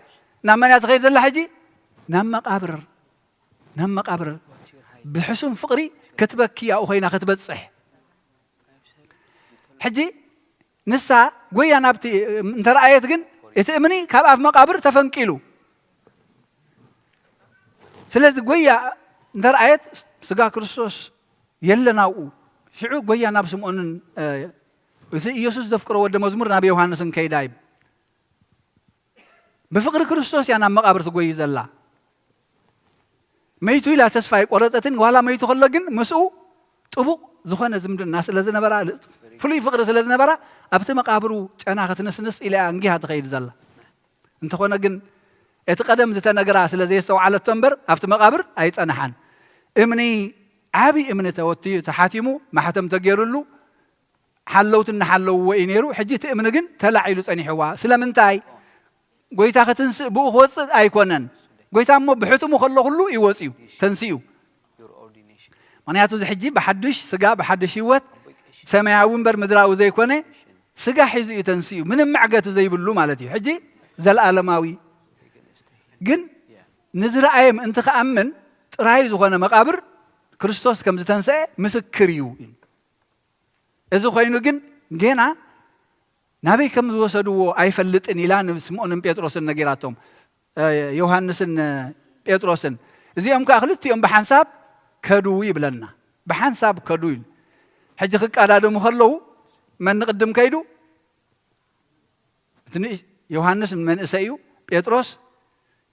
نعم أنا أتخيل زل حجي نم مقابر بحسن فقري كتبك يا أخينا كتبت صح حجي نسا قوي نبتي أنت رأيت جن يتأمني كاب مقابر تفنكيلو سلسل قوي أنت رأيت سجا كريستوس يلا شعو قويا نابسم أن يسوس دفكر ود مزمور نبي يوحناس كيدايب بفقر كريستوس يعني مقابر تقوي زلا ميتو لا تسفاي قرطتن ولا ميتو خلقن مسو طبو زخنا زمد الناس لازم برا فلي فقر لازم برا ابت مقابرو انا ختنسنس الى انجيها تخيد زلا انت خونا جن اتقدم زتنغرا سلازي يستوعل التنبر ابت مقابر ايصنحان امني عابي امنه توتي تحاتيمو ما حتم تغيرلو حلوتن حلو وينيرو حجيت امن جن تلاعيلو صنيحوا سلامنتاي غويتا ختنس بو خوص ايكونن غويتا مو بحتمو خلو كله يوصيو تنسيو معناته حجي بحدش سغا بحدش هيوت سماياو منبر مدراو زي كونه سغا حيزو يتنسيو من معقت زي بلو مالتي حجي زلالماوي جن نزرعيم انت خامن طراي زغونه مقابر كريستوس كم زتنسى مسكريو إذا خاينو جن جينا نبي كم زوسدو أي فلت إن إلان اسمهم بيتروسن نجيراتهم يوحنسن بيتروسن زي أمك أخلت يوم بحنساب كدوي بلنا بحنساب كدوي حجك على دم خلو من نقدم كيدو تني يوحنس من إسيو بيتروس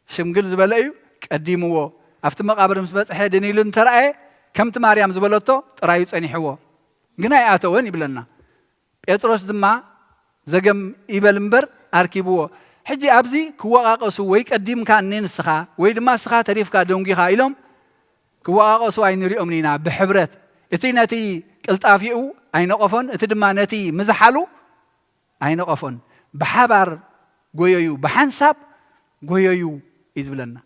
شمقل زبلأيو قديمو أفت مقابر مسبت حدن يلون ترأي كم تماريام زبلتو ترايو صنيحو غنا ياتون يبلنا بيتروس دما زغم يبلمبر أركيبو حجي أبزي كواقاسو وي قديم كان نسخا وي دما سخا تريفكا دونغيخا إلهم كواقاسو أي نريهم لينا بحبرت اتي نتي قلطافيو أي نقفون اتي دما نتي مزحالو أي نقفون بحبر غويو بحنساب غويو يزبلنا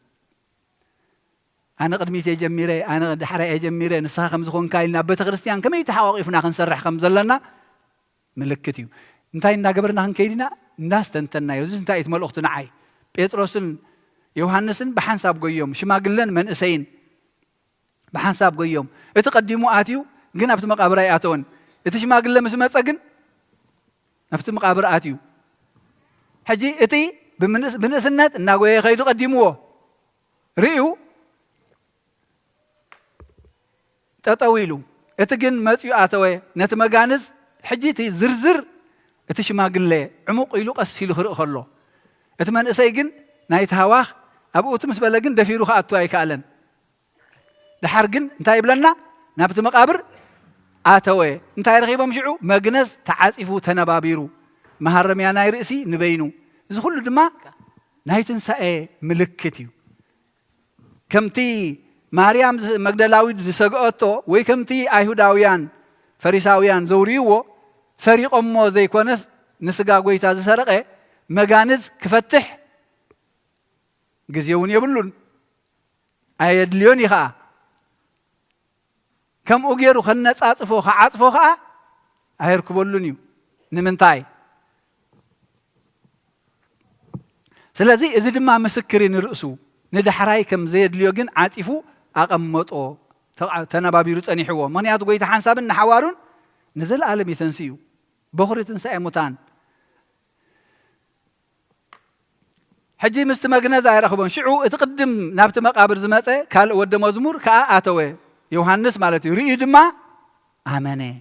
أنا قدمي تجميري أنا دحرة أجميري نسخة خمس خون كايلنا بيت كريستيان كم يتحققنا خنسرح خمس لنا ملكتيو انتي ناقبرنا هنكيدنا الناس تنتنا يوزن انتي يتمل أختنا عاي بيتروسن يوحنسن بحنساب قيوم شماقلن من إسين بحنساب قيوم اتقدموا آتيو قنا في مقابر آتون اتشماقلن مسمات أجن في مقابر آتيو حجي اتي بمنسنات ناقوي خيدو قدموه ريو تطويلو اتجن مصيو اتوي نتمغانز حجيتي زرزر اتشماغله عمق يلو قسيلو خرق خلو اتمن اسيغن نايت هواخ ابو تمس بلغن دفيرو خاتو ايكالن دحرغن انتي يبلنا نابت مقابر اتوي انتي رخيبو مشعو مغنز تعاصفو تنبابيرو مهرميا ناي رئسي نبينو زي كله دما نايتن ساي ملكتيو كمتي ماريام مغدلاوي زسغوتو وي كمتي ايهوداويان فريساويان زوريو سريقمو زي كونس نسغا غويتا زسرقه مغانز كفتح غزيون يبلون ايدليون يخا كم اوغيرو خنصاصفو خاصفو خا ايركبولونيو نمنتاي سلازي اذا دما مسكرين رؤسو ندحراي كم زيد ليوغن عاطفو اقمطو تنبابيرو صنيحو منياتو غيت حنسابن حوارون نزل عالم يتنسيو بخرتن ساي موتان حجي مستمغنز ايرخبون شعو اتقدم نابت مقابر زمصه قال ود مزمور كا اتوي يوحنس مالتي ري دما امنه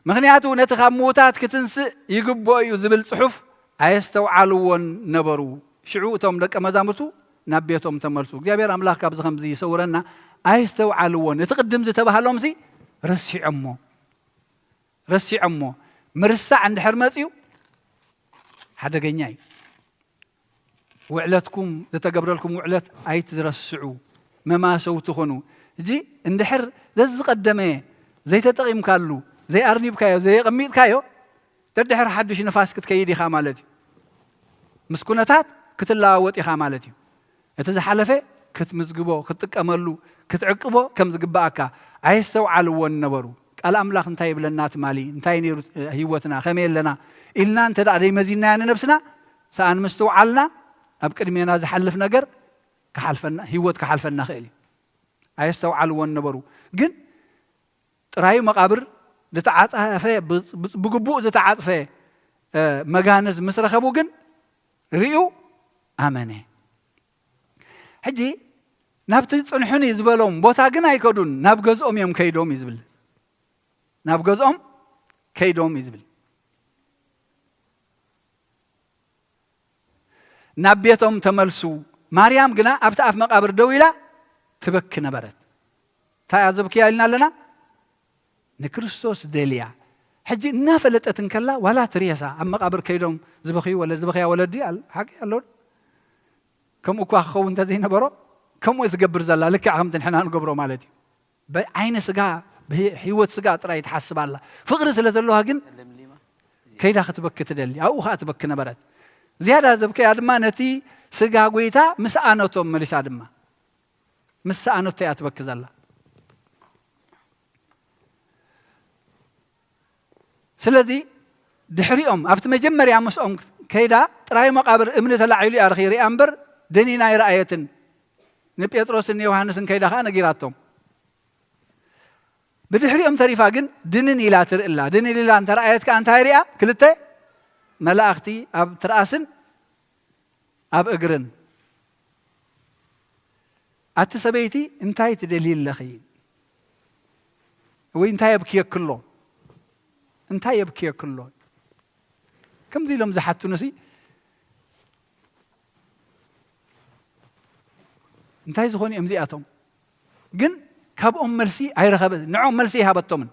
مغنياتو نتخموتات كتنس يغبو زبل صحف ايستوعلون نبرو شعوتهم لك مزامرتو نبيتهم تمرسو እግዚአብሔር አምላክ ካብዝ ከምዚ ይሰውረና አይስተውዓልዎን የተቀደም ዝተባሃሎም ሲ ረሲዕሞ ምርሳዕ እንድሕር መጽዩ ሓደገኛይ ውዕለትኩም ዝተገብረልኩም ውዕለት ኣይትዝረስዑ መማሰው ትኾኑ እጂ እንድሕር ዘዝቀደመ ዘይተጠቂምካሉ ዘይአርኒብካዮ ዘይቀሚጥካዮ ደድሕር ሓድሽ ነፋስ ክትከይድ ኢኻ ማለት እዩ مسكونات كتلاوت إخا مالتي اتزحلفه كتمزغبو كتقملو كتعقبو كم زغباكا عيستو علوون نبرو قال املاح انتي بلنات مالي انتي نيرو هيوتنا خميلنا إلنا انت دعي مزينا نفسنا سان مستوعلنا اب قدمينا زحلف نجر كحلفنا هيوت كحلفنا خيلي عيستو علوون نبرو جن رايو مقابر لتعاطفه بغبو زتعاطفه مغانز مسرخبو جن ريو آمنه حجي نابت صنحوني زبلهم بوتا غنا يكدون نابغزኦም يم كيدوم يزبل نابغزኦም كيدوم يزبل نابيتهم تملسو مريم غنا ابت اف مقابر دويلا تبك نبرت تاعزبك يالنا لنا نكريستوس ديليا حجي نافلتت انكلا ولا تريسا اما قبر كيدوم زبخي ولا زبخيا ولدي حق الله كم اكو خو انت زي نبرو كم يتقبر زلا لك عمت نحنا نقبرو مالتي بعين سغا بهيوت سغا طرا يتحسب الله فقر سلازلوها جن كيدا ختبك تدلي او خاتبك نبرت زياده زبكي ادما نتي سغا غويتا مسانوتو مليس ادما مسانوتو ياتبك زلا سلازي دحريهم افت مجمريا مسኦም كيدا طراي مقابر امنه تلعيلي ارخيري امبر دنينا رايتن نبيتروسن يوحنسن كيدا خا نغيراتهم بدحريهم تريفا جن دنن الى تر الا دنن الى انت رايت كانت هيريا كلته ملائختي اب تراسن اب اجرن اتسبيتي انتي تدليل لخي وين انتي يبكي كله انت يبكي كله كم زي لهم زحتو نسي انتهي زخوني أمزياتهم جن كاب مرسي أي رخبة نعم مرسي هابتهم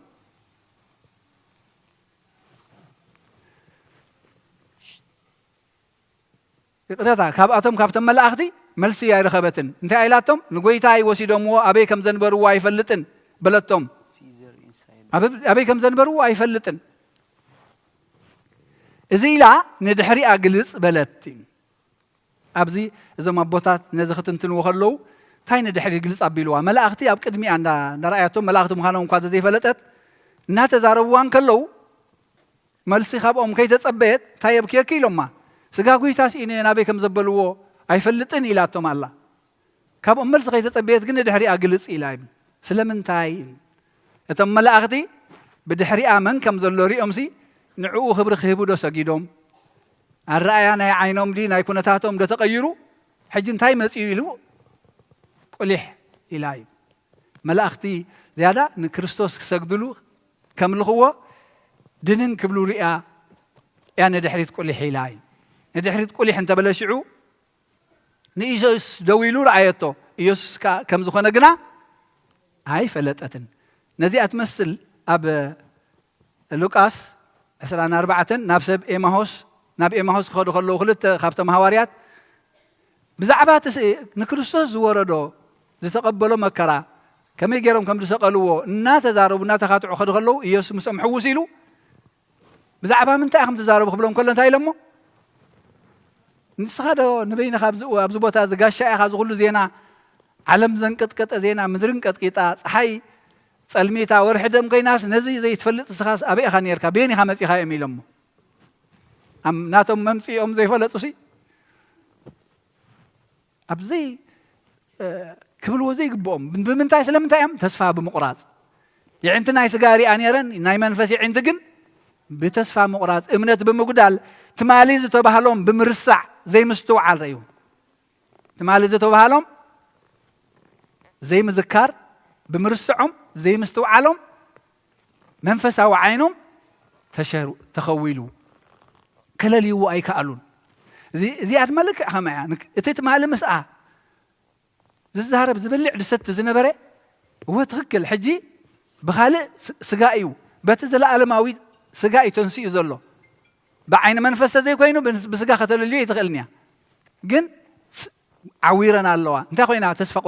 يقدر كاب أتم كاب تم ملأختي مرسي أي رخبتن انتهي أيلاتهم نقويتاي وسيدهم أبي كم زنبروا واي فلتن بلتهم أبي كم زنبروا واي فلتن إذا لا ندحري أجلس بلتين أبزي إذا ما بوتات نزختن تنوخلو تاين دحري جلس أبيلوا ملاختي أبكدمي عند رأيتهم ملاختهم خانهم قاد زي فلتت ناتزاروان كلو ملسي خاب كي تتصبيت تايب كي لما سجاكوي تاس إني نبي كم زبلوا أي فلتن إلى توم الله كاب ملسي كي تتصبيت جن دحري أجلس إلى سلمن تاي أتم ملاختي بدحري آمن كم زلوري أمسي نعو خبر خيبو دو سجيدهم الرأي أنا عينهم دي نايكون تاتهم ده تغيروا حجن تاي مسيلو قليح إلهي ملاختي زيادة نكريستوس سجدلو كم القوة دنن كبلو رئة يعني دحريت قليح إلهي دحريت قليح أنت بلا شعو نيجوس دويلو رأيته يسوس كم زخنا جنا هاي فلتأتن نزي أتمثل أب لوكاس عسرنا 4 نابسب إيماهوس ناب إيماهوس خلو خلت خابتم هواريات بزعبات نكريستوس وردو زتقبلوا مكرا كما يجرم كم تسقلوا الناس تزاروا الناس خاطعوا خلو يسوس مسامحوا وسيلوا بزعبها من تاخم تزاروا خبلهم كلن تاي لمو نسخدو نبينا خابز ابز بوتا زغاشا خاز كل زينا علم زنقطقط زينا مدرن قطقيطا صحي صلميتا ورحدم كيناس نزي زي تفلط سخاس ابي خانيركا بيني خمصي خا يميلمو ام ناتم ممصيهم زي فلطوا سي ابزي كبلو زي قبهم بمنتاي سلمنتايم تسفى بمقراص يعني ناي سغاري انيرن ناي منفسي عند جن بتسفى مقراص امنت بمغدال تماليز تبهالهم بمرسع زي مستوعل ريو تماليز تبهالهم زي مذكر بمرسعهم زي مستوعلهم منفسا وعينهم تشاروا تخويلوا كلليو اي كالون زي ادملك خمايا اتتمال مسأ زهرب زبلع دست زنبره هو تخكل حجي بخالق سقايو بتزل علماوي سقاي تنسي زلو بعين منفس زي كوينو بسقا ختل اللي يتغلنيا جن عويرنا اللوا انت خوينا تسفى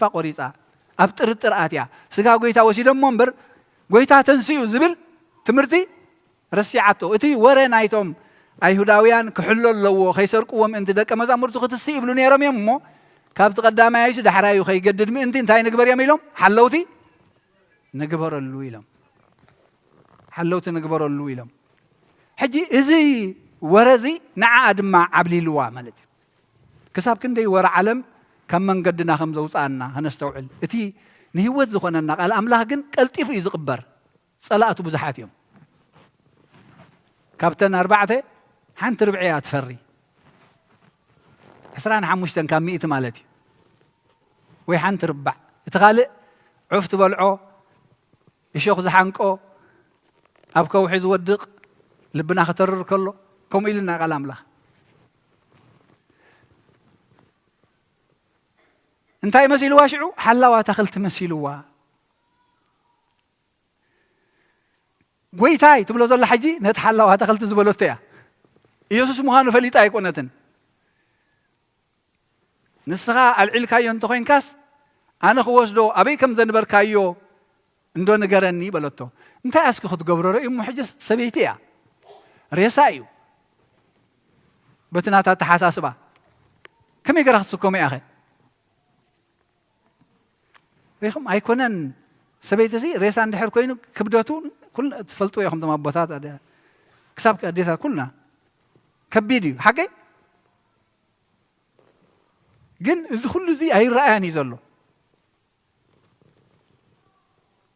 قريصا ابطرطر اتيا سقا غويتا وسيدم منبر غويتا تنسيو زبل تمرتي رسيعته اتي ورنايتهم أيهوداويان كحلو لو خيسرقوهم انت دك مزامرتو ختسي يبلو نيرم يمو كابت قدامي ايش دحرايو خي يقدد مي انت انتي نقبر يميلهم حلوتي نقبر اللو يلم حلوتي نقبر اللو يلم حجي ازي ورزي نعا ادما عبلي لوا مالتي كساب كندي ور عالم كم من قدنا خمزه وصانا هنستوعل اتي نهوت زخوننا قال املاح كن قلطيف يزقبر صلاتو بزحات يوم كابتن 4 حنت ربعيات فري حسران حمشتن كان 100 مالتي وي حنت ربع تخالق عفت بلعو يشوخ زحانقو ابكو حيز ودق لبنا خطرر كله كم إلنا قال املاح انتي مسيلوا شعو حلاوا تخلت مسيلوا ويتاي تبلو زل حجي نتحلاوا تخلت زبلوتيا يسوس مهانو فليتا يكونتن نسخا العلكايو انتخوين كاس انا خوسدو ابي كم زنبر كايو اندو نغرني بلوتو انت اسكو خد قبرو ام حجس سبيتيا ريسايو بتناتا تحاساسبا كم يقرخصكم يا اخي ريخم ايكونن سبيتسي ريسا اندحر كوينو كبدوتو كل تفلطوا ياهم تما بوتات كساب اديتا كلنا كبيديو حقي جن إذا كل زي هاي رأياني زلوا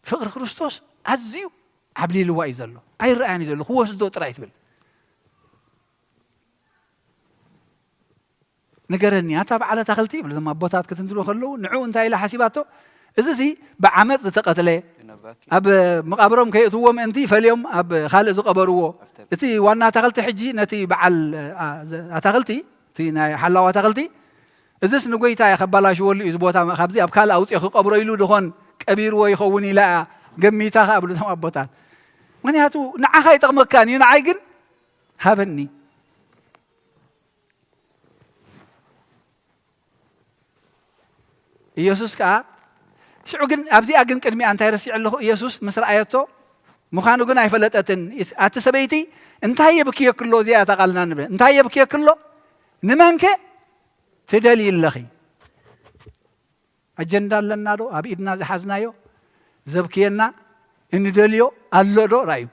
فقر كريستوس عزيو عبلي لواي زلوا هاي رأياني زلوا هو سدو ترايت بل نقرني أتابع على تخلتي بل لما بوتات كتنتلو خلو نعو انتهي لحسيباته إذا زي بعمت تقتله أب مقابرهم كي يتوهم أنتي فاليوم أب خالق زقبروه إتي وانا تغلتي حجي نتي بعل تغلتي تي حلاوة تغلتي እዝስ ንጎይታ ያኸባላሽወሉ እዩ ዝቦታ ካብዚ ኣብ ካልእ ኣውፅኡ ክቐብሮ ኢሉ ድኾን ቀቢርዎ ይኸውን ኢላ ገሚታ ኣብሉቶም ኣቦታት ምክንያቱ ንዓኻ ይጠቕመካን እዩ ንዓይ ግን ሃበኒ ኢየሱስ ከዓ ሽዑ ግን ኣብዚኣ ግን ቅድሚኣ እንታይ ረሲዕ ኣለኹ ኢየሱስ ምስ ረኣየቶ ምዃኑ ግን ኣይፈለጠትን ኣቲ ሰበይቲ እንታይ የብክየክሎ እዚኣ ተቓልና ንብል እንታይ የብክየክሎ ንመንከ ትደልይ ኣለኺ ኣጀንዳ ኣለና ዶ ኣብ ኢድና ዝሓዝናዮ ዘብክየና እንደልዮ ኣሎ ዶ ራእዩ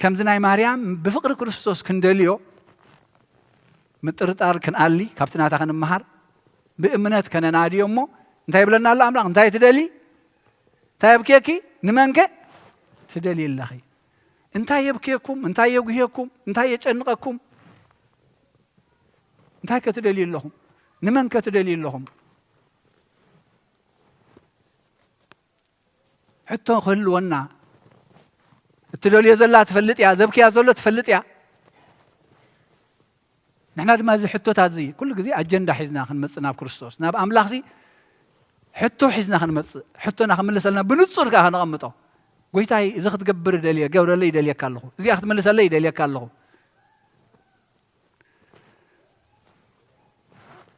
ከምዚ ናይ ማርያም ብፍቅሪ ክርስቶስ ክንደልዮ ምጥርጣር ክንኣሊ ካብቲ ናታ ክንመሃር ብእምነት ከነናድዮ እሞ እንታይ ይብለና ኣሎ ኣምላኽ እንታይ ትደሊ እንታይ የብክየኪ ንመንከ ትደልይ ኣለኺ እንታይ የብክየኩም እንታይ የጉህየኩም እንታይ የጨንቐኩም እንታይ ከትደልዩ ኣለኹም ንመን ከትደልዩ ኣለኹም ሕቶ ክህልወና እትደልዮ ዘላ ትፈልጥ እያ ዘብክያ ዘሎ ትፈልጥ እያ ንሕና ድማ እዚ ሕቶታት እዚ ኩሉ ግዜ ኣጀንዳ ሒዝና ክንመፅእ ናብ ክርስቶስ ናብ ኣምላኽ ሲ ሕቶ ሒዝና ክንመፅእ ሕቶና ክምልሰልና ብንጹር ከዓ ክነቐምጦ ጎይታይ እዚ ክትገብር ደልየ ገብረለይ ይደልየካ ኣለኹ እዚኣ ክትምልሰለይ ይደልየካ ኣለኹ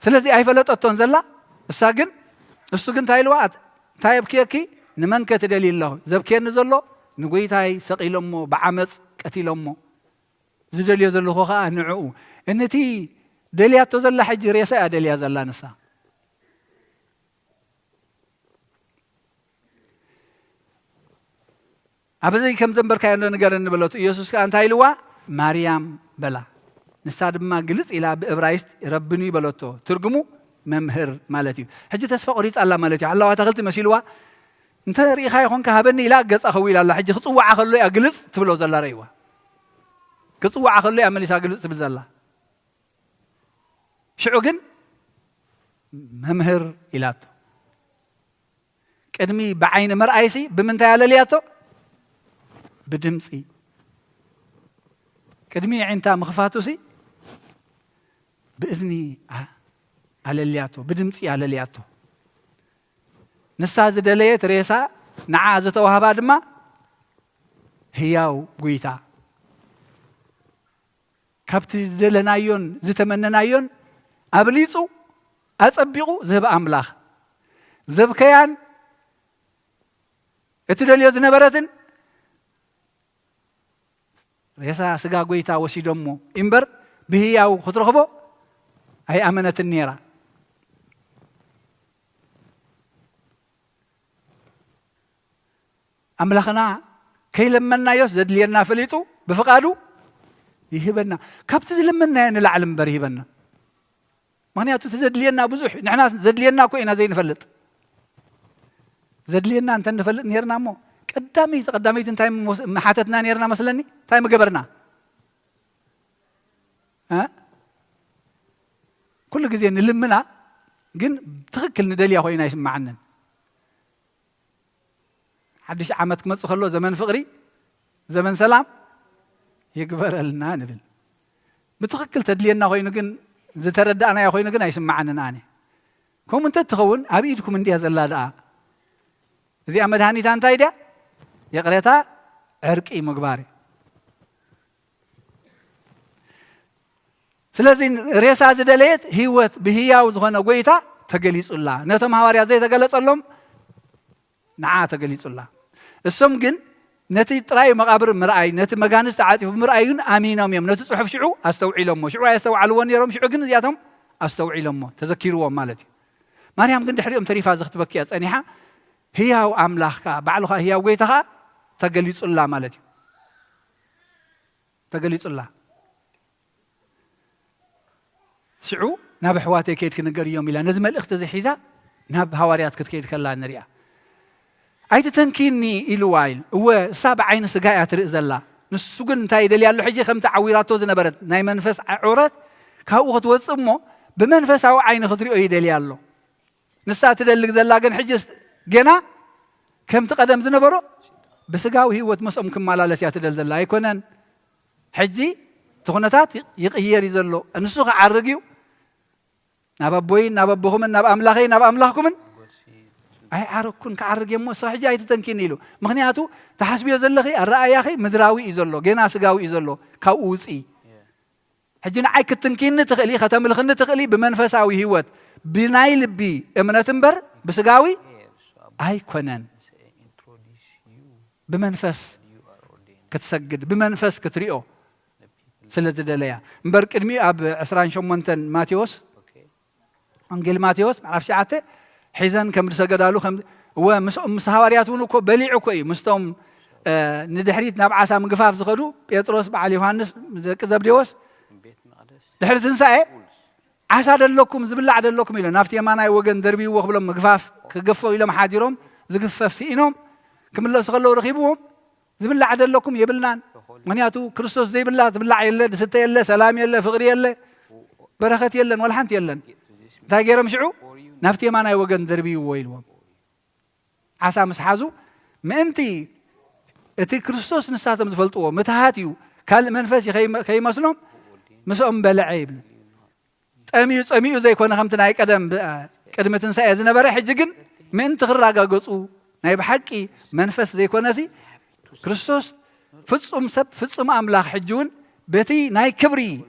ስለዚ ኣይፈለጠቶን ዘላ እሳ ግን እሱ ግን እንታይ ኢልዋ እንታይ የብክየኪ ንመን ከትደልይ ኣለኹ ዘብክየኒ ዘሎ ንጎይታይ ሰቒሎሞ ብዓመፅ ቀቲሎሞ ዝደልዮ ዘለኹ ከዓ ንዕኡ እነቲ ደልያቶ ዘላ ሕጂ ሬሳ እያ ደልያ ዘላ ንሳ ኣብዚ ከም ዘንበርካዮ ነገር እንበለቱ ኢየሱስ ከዓ እንታይ ኢልዋ ማርያም በላ ንሳ ድማ ግልጽ ኢላ ብዕብራይስጥ ረብኒ በለቶ ትርጉሙ መምህር ማለት እዩ ሕጂ ተስፋ ቆሪፃ ኣላ ማለት እዩ ሓላዋ ተኽልቲ መሲልዋ እንተ ርኢኻ ይኾንካ ሃበኒ ኢላ ገጻ ኸዊ ኢላ ኣላ ሕጂ ክፅዋዓ ከሎ እያ ግልጽ ትብሎ ዘላ ረእይዋ ክፅዋዓ ከሎ እያ መሊሳ ግልጽ ትብል ዘላ ሽዑ ግን መምህር ኢላቶ ቅድሚ ብዓይኒ መርኣይሲ ብምንታይ ኣለልያቶ ብድምፂ ቅድሚ ዓይንታ ምኽፋቱሲ ብእዝኒ ኣለልያቶ ብድምፂ ኣለልያቶ ንሳ ዝደለየት ሬሳ ንዓ ዝተዋህባ ድማ ህያው ጎይታ ካብቲ ዝደለናዮን ዝተመነናዮን ኣብሊፁ ኣጸቢቑ ዝህብ ኣምላኽ ዘብከያን እቲ ደልዮ ዝነበረትን ሬሳ ስጋ ጎይታ ወሲዶሞ እምበር ብህያው ክትረኽቦ ኣይኣመነትን ነይራ ኣምላኽና ከይለመናዮስ ዘድልየና ፈሊጡ ብፍቓዱ ይህበና ካብቲ ዝለመናዮ ንላዕሊ እምበር ይህበና ምክንያቱ እቲ ዘድልየና ብዙሕ ንሕና ዘድልየና እኮ ኢና ዘይንፈልጥ ዘድልየና እንተ ንፈልጥ ነርና እሞ ቀዳመይቲ እንታይ ሓተትና ነርና መስለኒ እንታይ ምገበርና ኩሉ ግዜ ንልምና ግን ትኽክል ንደልያ ኮይና ይስማዓንን ሓድሽ ዓመት ክመፅእ ከሎ ዘመን ፍቕሪ ዘመን ሰላም ይግበረልና ንብል ብትኽክል ተድልየና ኮይኑ ግን ዝተረዳእናዮ ኮይኑ ግን ኣይስማዓንን ኣነ ከምኡ እንተትኸውን ኣብ ኢድኩም እንዲያ ዘላ ደኣ እዚኣ መድሃኒታ እንታይ ድያ የቕሬታ ዕርቂ ምግባር ስለዚ ሬሳ ዝደለየት ህይወት ብህያው ዝኾነ ጎይታ ተገሊጹላ ነቶም ሃዋርያት ዘይተገለጸሎም ንዓ ተገሊጹላ እሶም ግን ነቲ ጥራይ መቃብር ምርኣይ ነቲ መጋንስ ተዓፂፉ ምርኣዩን ኣሚኖም እዮም ነቲ ጽሑፍ ሽዑ ኣስተውዒሎሞ ሽዑ ኣስተውዓልዎ ነይሮም ሽዑ ግን እዚኣቶም ኣስተውዒሎሞ ተዘኪርዎም ማለት እዩ ማርያም ግን ድሕሪኦም ተሪፋ ዝኽትበኪያ ጸኒሓ ህያው ኣምላኽ ከዓ ባዕሉኻ ህያው ጎይታ ከዓ ተገሊጹላ ማለት እዩ ተገሊጹላ ሽዑ ናብ ኣሕዋተይ ከይድ ክንገር እዮም ኢላ ነዚ መልእኽቲ እዚ ሒዛ ናብ ሃዋርያት ክትከይድ ከላ ንሪኣ ኣይትተንኪኒ ኢሉዋ ኢል እወ እሳ ብዓይኒ ስጋ እያ ትርኢ ዘላ ንሱ ግን እንታይ ይደልያ ኣሎ ሕጂ ከምቲ ዓዊራቶ ዝነበረት ናይ መንፈስ ዕውረት ካብኡ ክትወፅእ እሞ ብመንፈሳዊ ዓይኒ ክትሪኦ ይደልያ ኣሎ ንሳ ትደልግ ዘላ ግን ሕጂ ገና ከምቲ ቀደም ዝነበሮ ብስጋዊ ህይወት መስኦም ክመላለስ እያ ትደል ዘላ ኣይኮነን ሕጂ እቲ ኩነታት ይቕየር እዩ ዘሎ ንሱ ክዓርግ እዩ ناب أبوين ناب أبوهم ناب أملاخي ناب أملاخكم أي عاركون كعرق يمو صحيح جاي تتنكين له مغنياتو تحسبي يزلخي الرأي يا أخي مدراوي يزلو جينا سجاوي يزلو كاوزي حجنا عاي كتنكين تخلي ختم الخن تخلي بمنفساوي هوت بنايل بي امنتنبر بسجاوي أي كونن بمنفس كتسجد بمنفس كتريو سلة دليا مبرك إدمي أب عسران شمونتن ماتيوس أنجيل ماتيوس معرفش عاته حيزن كم رسجدالو خم ومسحواريات ونكو بليعو كوي مستوم ندحريت نبع عسى من قفاف زخدو بيتروس بعلي يوحنس كذبديوس دحرت نساء عسى دلكم زبل عدلكم إلى نافتي ما ناي وجن دربي وقبل ما قفاف كقفوا إلى محاديرهم زقفف سينهم كم الله سخلوا رخيبهم زبل عدلكم يبلنان منياتو كريستوس زي بالله زبل يلا دستة يلا سلام يلا فقر يلا بركة يلا ولا حنت يلا تاجر مشعو نفتي ما ناي وجن دربي ويلهم عسى مسحازو ما أنتي أتي كريستوس نساتم زفلتوه متهاتيو كال منفسي خي مسلم مسؤم بلعيب أميو زي كنا خمتنا هيك قدم تنسى إذا نبرة حججن من تخرج جزء نايب حكي منفس زي كنا سي كريستوس فتصم أملاخ حجون بتي ناي كبري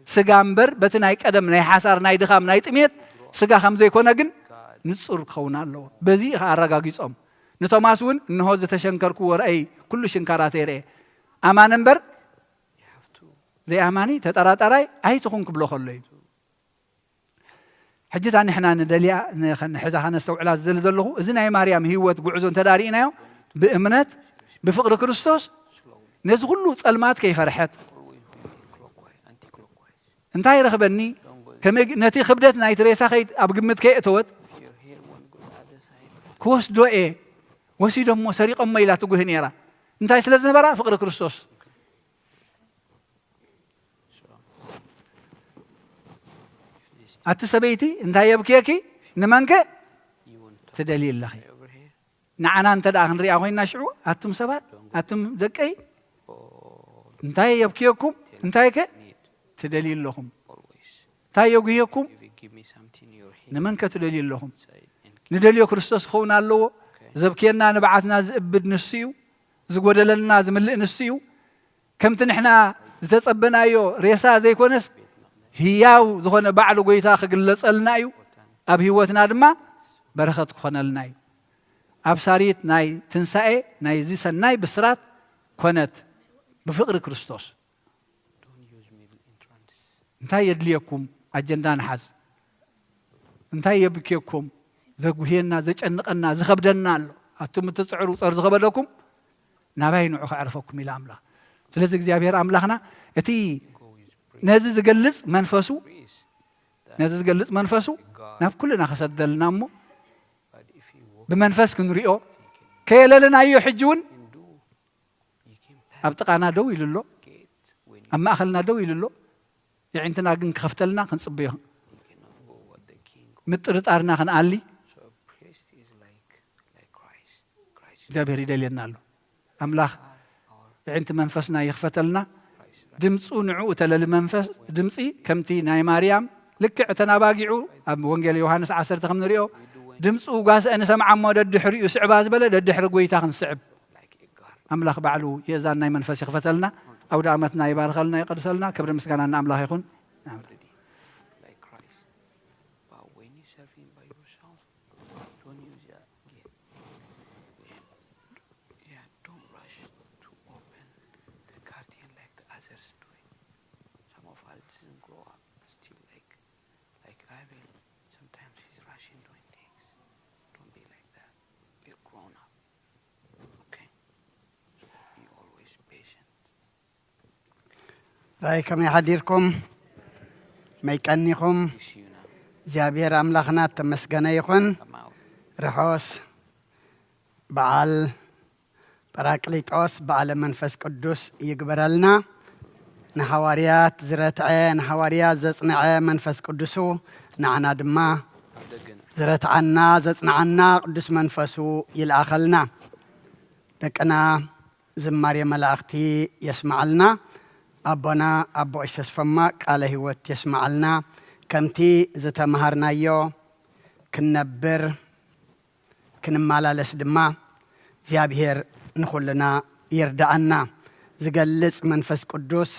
سجامبر بتي ناي قدم ناي حسار ناي دخام ناي تميت سجا خم زي كنا جن نصر خونا الله بذي خارج جزء نتوماسون إنه هذا تشنكر كور أي كل شنكرات إيه أمان نمبر زي أماني تترات أراي أي تكون قبله خليه حجت عن إحنا ندليا نحزا خنا استوعلا زلزله إذن هي مريم هي وتقعزون تدارينا بإمنات بفقر كريستوس نزغلوا تسلمات كيف فرحت انتهي رخبني كم نتي خبدت نايت ريسا خيت أبقمت كي أتوت كوس دو إيه وسيدهم مسريق أم إلى تقول هنيرا انتهي سلزنا برا فقر كريستوس أتسبيتي انتهي يبكيكي نمانك تدليل لخي نعنا انت دا هنري أخوين نشعو أتم سبات أتم دكي انتهي يبكيكم انتهي كي تدليل لهم انتهي يبكيكم نمانك تدليل لهم ندليو كريستوس خونا اللو زبكينا نبعثنا زبد نسيو زقودلنا زملئ نسيو كم تنحنا زتصبنا يو ريسا زي كونس هياو زخنا بعد قويتا خجلت النايو أبي هوتنا دما برخت خنا الناي أبصاريت ناي تنسأ ناي زيس الناي بسرات كونت بفقر كريستوس انتهي يدليكم أجندان حز انتهي يبكيكم زقوهينا زجنقنا زخبدنا له أتم تسعروا صار زخبدكم نبين عخ عرفكم إلى أملاك ثلاثة جزابير أملاكنا يتي نازل جلس منفسو نازل جلس منفسو ناب كلنا خسدلنا مو بمنفس كنريو كيلا لنا أيو حجون أبتقانا دوي للو أما أخلنا دوي للو يعني أنتنا جن خفتلنا خنصبيهم مترت أرنا خن علي جابر يدلنا له أملاخ يعني أنت منفسنا يخفتلنا دمصو نعو تلل منفس دمصي كمتي ناي مريم لك اعتنا باقيعو اب وانجيل يوحنس 10 نريو دمصو غاس انا سمع مود دحريو سعباز بلا دحر غويتا خنسعب املاخ بعلو يزان ناي منفس يخفتلنا او دامتنا يبارخلنا يقدسلنا كبر مسكانا املاخ يكون رأيكم يحديركم ما يكنيكم زيابير أملاخنا تمسكنا يكون رحوس بعال براكليتوس بعال منفس قدوس يقبر لنا نحواريات زرتعي نحواريات زصنعي منفس قدسو نعنا دما زرتعنا زصنعنا قدس منفسو يلأخلنا لكنا زماري ملاختي يسمع لنا أبونا أبو إساس فما قال هو يسمع لنا كمتي زتمهرنايو كنبر كنمالالس دما زيابير نخلنا يردأنا زقلص منفس قدوس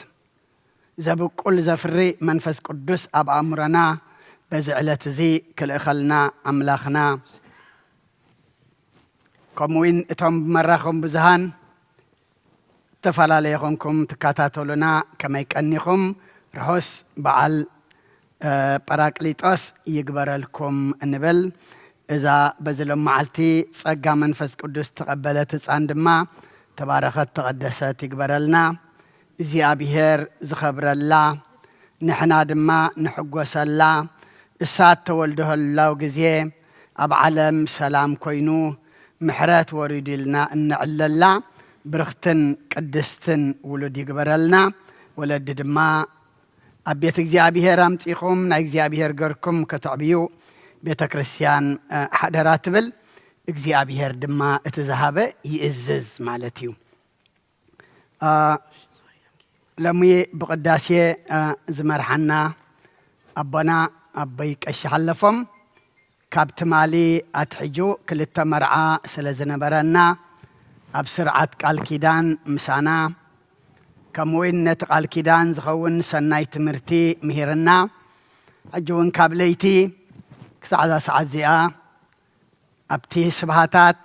زبقل زفري منفس قدوس أب أمرنا بزعلت زي كل أخلنا أملاخنا كموين اتم مراخم بزهان تفلاليخمكم تكاتاتولنا كما يكأنيكم رحوس بعل باراكليتوس يقبر لكم النبل إذا بزلهم معلتي صقا منفس قدوس تقبلت عندما تباركت تقدست يقبر لنا زيابير زخبر الله نحنا دما نحقوس الله السات تولده الله وقزيه أب علم سلام كوينو محرات وريد لنا إن علا الله برختن قدستن ولد يقبر لنا ولد دما أبيت እግዚአብሔር አምጪኹም ናይ እግዚአብሔር ገርኩም ከተዕብዩ ቤተ ክርስቲያን ሓደራት ብል እግዚአብሔር ድማ እቲ ዝሃበ ይእዝዝ ማለት እዩ ለሚ ብቅዳሴ ዝመርሐና ኣቦና ኣበይ ቀሺ ሓለፎም ካብ ትማሊ ኣትሕጁ ክልተ መርዓ ስለ ዝነበረና ኣብ ስርዓት ቃል ኪዳን ምሳና كموين نتقال كيدان زخون سناي تمرتي مهيرنا أجون كابليتي كسعة ساعة زيا أبتي سبهاتات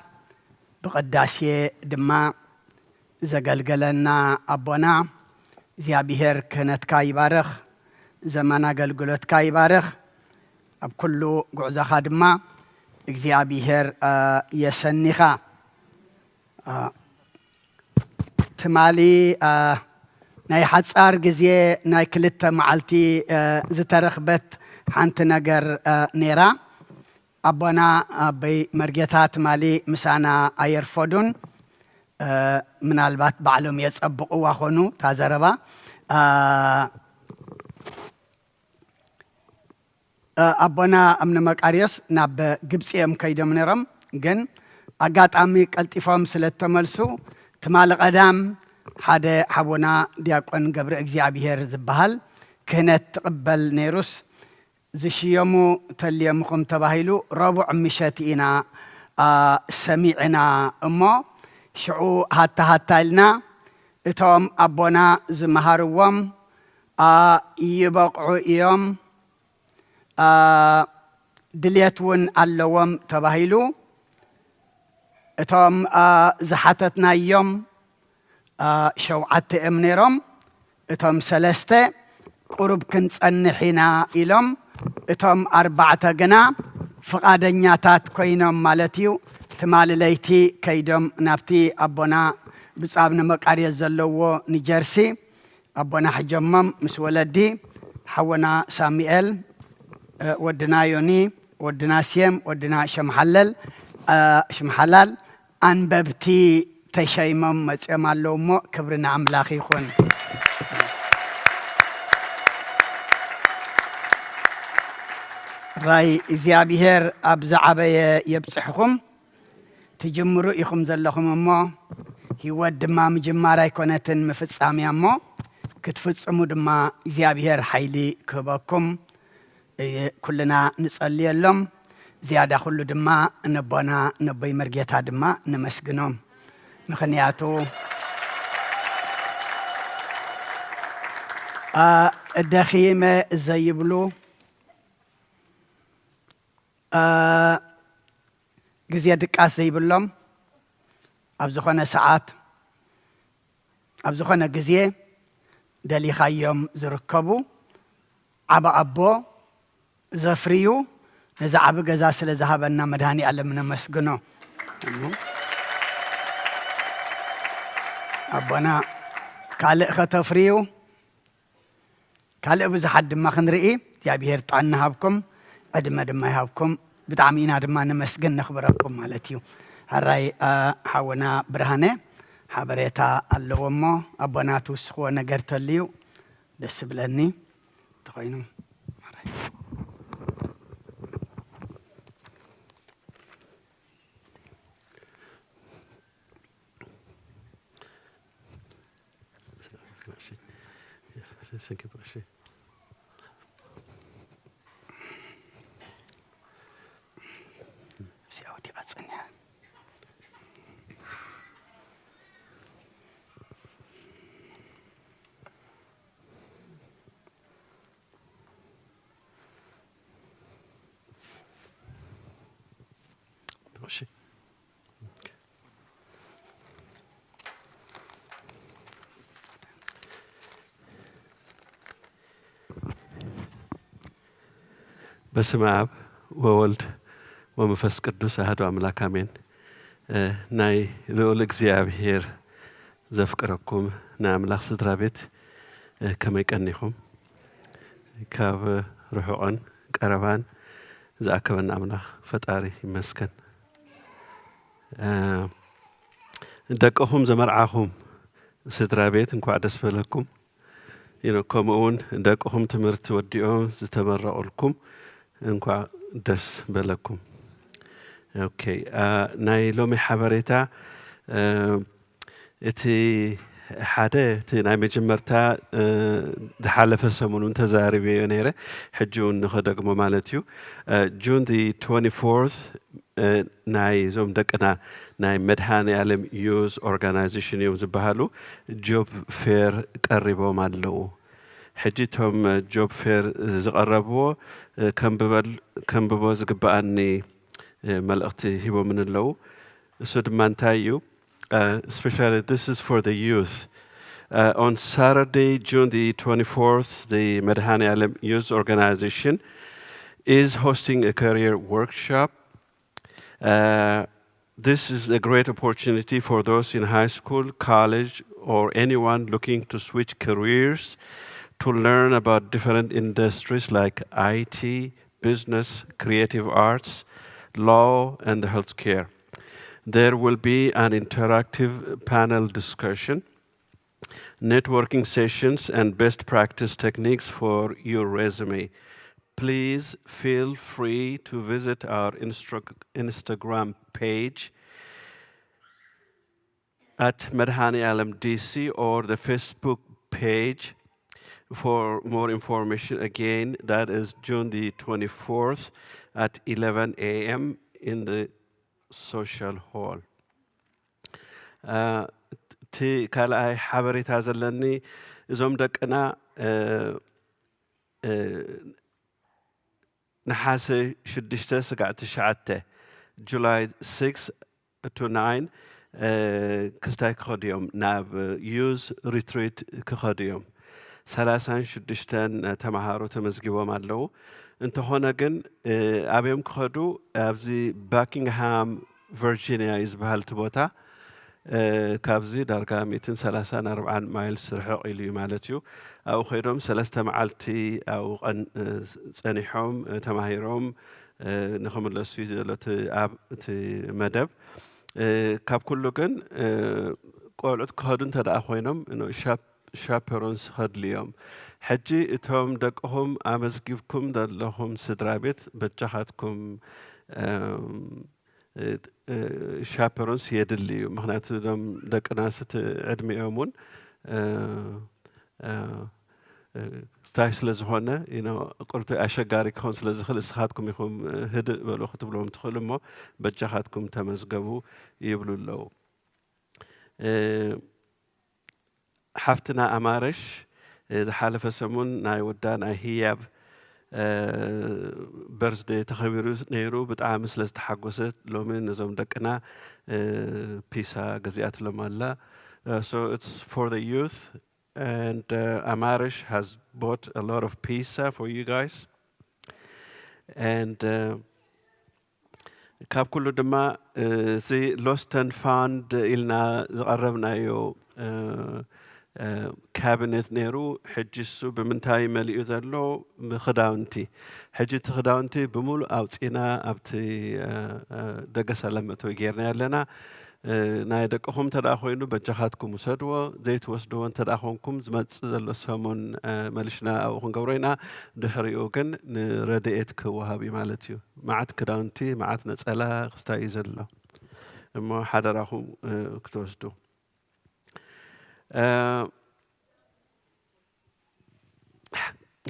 بقداسي دما زقلقلنا أبونا زيابيهر كانت كاي بارخ زمانا قلقلت كاي بارخ أب كله قعزة خادمة زيابيهر يسنخا تمالي ناي حصار غزي ناي كلتا معلتي زترخبت حنت نجر نيرا أبونا بي مرجتات مالي مسانا أيرفودون من البات بعلم يتصبقوا وخونو تازربا أبونا أمن مكاريس ناب جبسي أم كيدم نرم جن أقات أمي كالتفام سلت ملسو تمال قدام حدا حبونا دياقون قبر እግዚአብሔር ዝبهال كهنت تقبل نيروس زشيمو تليمكم تباهيلو ربع مشاتينا سميعنا أمو شعو هاتا لنا اتوم أبونا زمهاروام يبقعو يوم دليتون اللوام تباهيلو اتوم زحاتتنا يوم شوعت امنيرم اتم سلسته قرب كنت انحينا إلهم اتم أربعة جنا فقادنياتات كوينم مالتيو تمال ليتي كيدم نابتي أبونا بصابنا مقاري الزلوو نجرسي أبونا حجمم مسولدي حونا ساميل ودنا يوني ودنا سيم ودنا شمحلل أنببتي تشايمم مصيمالو مو كبرنا أملاخي يكون راي እግዚአብሔር أبزعبي يبصحكم تجمروا يخم زلهم مو هيود دما مجمارا يكونتن مفصامي مو كتفصموا دما እግዚአብሔር حيلي كبكم كلنا نصلي لهم زيادة كله دما نبنا نبي مرجيتا دما نمسجنهم مخنياتو الدخيمة زي بلو جزية دكاس زي بلهم أبزخنا ساعات أبزخنا جزية دلي خيم زركبو عبا أبو زفريو نزعب جزاس لذهبنا مدهاني على من مسجنو أبونا كالق ختفريو كالق بزحد ما خنرئي እግዚአብሔር ጣዕና ሃብኩም ዕድመ ድማ ይሃብኩም ብጣዕሚ ኢና ድማ ንመስግን ነኽብረኩም ማለት እዩ ሃራይ ሓወና ብርሃነ ሓበሬታ ኣለዎ እሞ ኣቦና ትውስኽዎ ነገር ተልዩ ደስ ብለኒ ተኾይኑ Thank you. تنيا ماشي በስመ አብ ወወልድ ወመንፈስ ቅዱስ አሐዱ አምላክ አሜን። ናይ ልዑል እግዚአብሔር ዘፍቅረኩም ናይ አምላክ ስድራ ቤት ከመይ ቀኒኹም ካብ ርሑቕን ቀረባን ዝኣከበና አምላክ ፈጣሪ ይመስገን። ደቅኹም ዘመርዓኹም ስድራ ቤት እንኳዕ ደስ በለኩም። ከምኡውን ደቅኹም ትምህርቲ ወዲኦም ዝተመረቑልኩም እንኳዕ ደስ በለኩም። ኦኬ ናይ ሎሚ ሓበሬታ እቲ ሓደ እቲ ናይ መጀመርታ ዝሓለፈ ሰሙን ተዛሪበዮ ነይረ ሕጂ እውን ንኸደግሞ ማለት እዩ። ጁን 24 ናይ ዞም ደቅና ናይ መድሃኒ ዓለም ዩዝ ኦርጋናይዜሽን እዮም ዝበሃሉ ጆብ ፌር ቀሪቦም ኣለዉ። ሕጂ እቶም ጆብ ፌር ዝቐረብዎ ከንብቦ ዝግባኣኒ መልእኽቲ ሂቦምን ኣለዉ። እሱ ድማ እንታይ እዩ? Especially this is for the youth. On Saturday, June 24th, the Medhani Alem Youth Organization is hosting a career workshop. This is a great opportunity for those in high school, college, or anyone looking to switch careers to learn about different industries like IT, business, creative arts, law, and healthcare. There will be an interactive panel discussion, networking sessions, and best practice techniques for your resume. Please feel free to visit our Instagram page at Medhani Alam DC or the Facebook page for more information. Again, that is June 24th at 11 a.m. in the social hall. ቲ ካልኣይ ሓበሬታ ዘለኒ እዞም ደቅና ነሓሰ 6-9 ጁላይ 6 to 9 ክስታይ ክኸዱ እዮም ናብ ዩዝ ሪትሪት ክኸዱ እዮም። 36 ተምሃሮ ተመዝጊቦም ኣለዉ። እንተኾነ ግን ኣብዮም ክኸዱ ኣብዚ ባኪንግሃም ቨርጂኒያ እዩ ዝበሃል እቲ ቦታ ካብዚ ዳርጋ 134 ማይልስ ርሕቕ ኢሉ እዩ ማለት እዩ። ኣብኡ ኸይዶም 3 መዓልቲ ኣብኡ ፀኒሖም ተማሂሮም ንኽምለሱ እዩ ዘሎ እቲ መደብ። ካብ ኩሉ ግን ቆልዑት ክኸዱ እንተደኣ ኮይኖም ሻፐሮንስ ከድልዮም። ሕጂ እቶም ደቅኹም ኣመዝጊብኩም ዘለኹም ስድራ ቤት በጃኻትኩም ሻፐሮንስ የድሊ እዩ። ምክንያቱ እዞም ደቅና ስቲ ዕድሚኦም እውን ስታይ ስለ ዝኾነ ቁርቶ ኣሸጋሪ ክኸውን ስለ ዝኽእል እስኻትኩም ኢኹም ህድእ በሉ ክትብሎም ትኽእሉ እሞ በጃኻትኩም ተመዝገቡ ይብሉ ኣለዉ። ሓፍትና ኣማረሽ ዝሓለፈ ሰሙን ናይ ወዳ ናይ ህያብ በርዝደይ ተኸቢሩ ነይሩ። ብጣዕሚ ስለ ዝተሓጎሰት ሎሚ ነዞም ደቅና ፒሳ ገዚኣትሎም ኣላ። So it's for the youth and Amarish has bought a lot of pizza for you guys. And ካብ ኩሉ ድማ እዚ lost and found ኢልና ዝቐረብናዮ ካቢኔት ነይሩ። ሕጂ እሱ ብምንታይ መሊኡ ዘሎ? ብክዳውንቲ። ሕጂ እቲ ክዳውንቲ ብምሉእ ኣውፂና ኣብቲ ደገ ሰላም መእተዊ ጌርና ኣለና። ናይ ደቅኹም እንተደኣ ኮይኑ በጃኻትኩም ውሰድዎ። ዘይትወስድዎ እንተደኣ ኮንኩም ዝመፅእ ዘሎ ሰሙን መልሽና ኣብኡ ክንገብሮ ኢና። ድሕሪኡ ግን ንረድኤት ክወሃብ እዩ ማለት እዩ። መዓት ክዳውንቲ መዓት ነፀላ ክስታይ እዩ ዘሎ እሞ ሓደራኹም ክትወስዱ።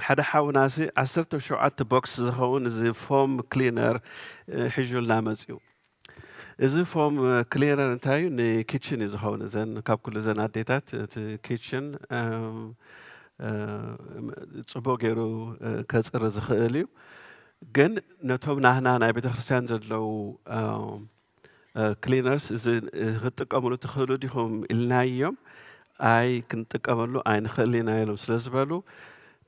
ሓደ ሓውናሲ 17 ቦክስ ዝኸውን እዚ ፎም ክሊነር ሒዙልና መፅኡ። إذا فهم كليرر انتايو ن كيتشن إذا هون زين كاب كل زين عديتات كيتشن صبوا جيرو كسر زخيليو جن نتهم نحنا ناي بيت خرسان زلوا كلينرز إذا غتك أمرو تخلو ديهم النايم أي كنت أمرلو أي نخلينا يلو سلسبالو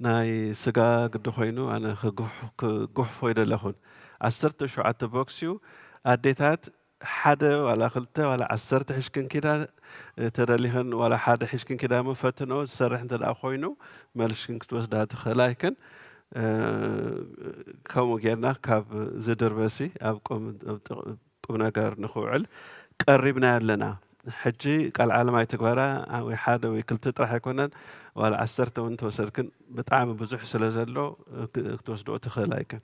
ناي سجا قد خوينو أنا خجوح فايدة لهون عصرت شو عتبوكسيو عديتات حدا ولا خلته ولا عصرت حشكن كده ترى لهن ولا حدا حشكن كده مفتنو سرح انت الأخوينو مالشكن كتوزدات خلايكن كم جينا كاب زدر بسي أبكم نجار نخوعل قربنا لنا حجي قال عالم يتقبرا أو حدا ويكل تطرح يكونن ولا عصرت وانت وسركن بتعامل بزح سلازلو توزدو تخلايكن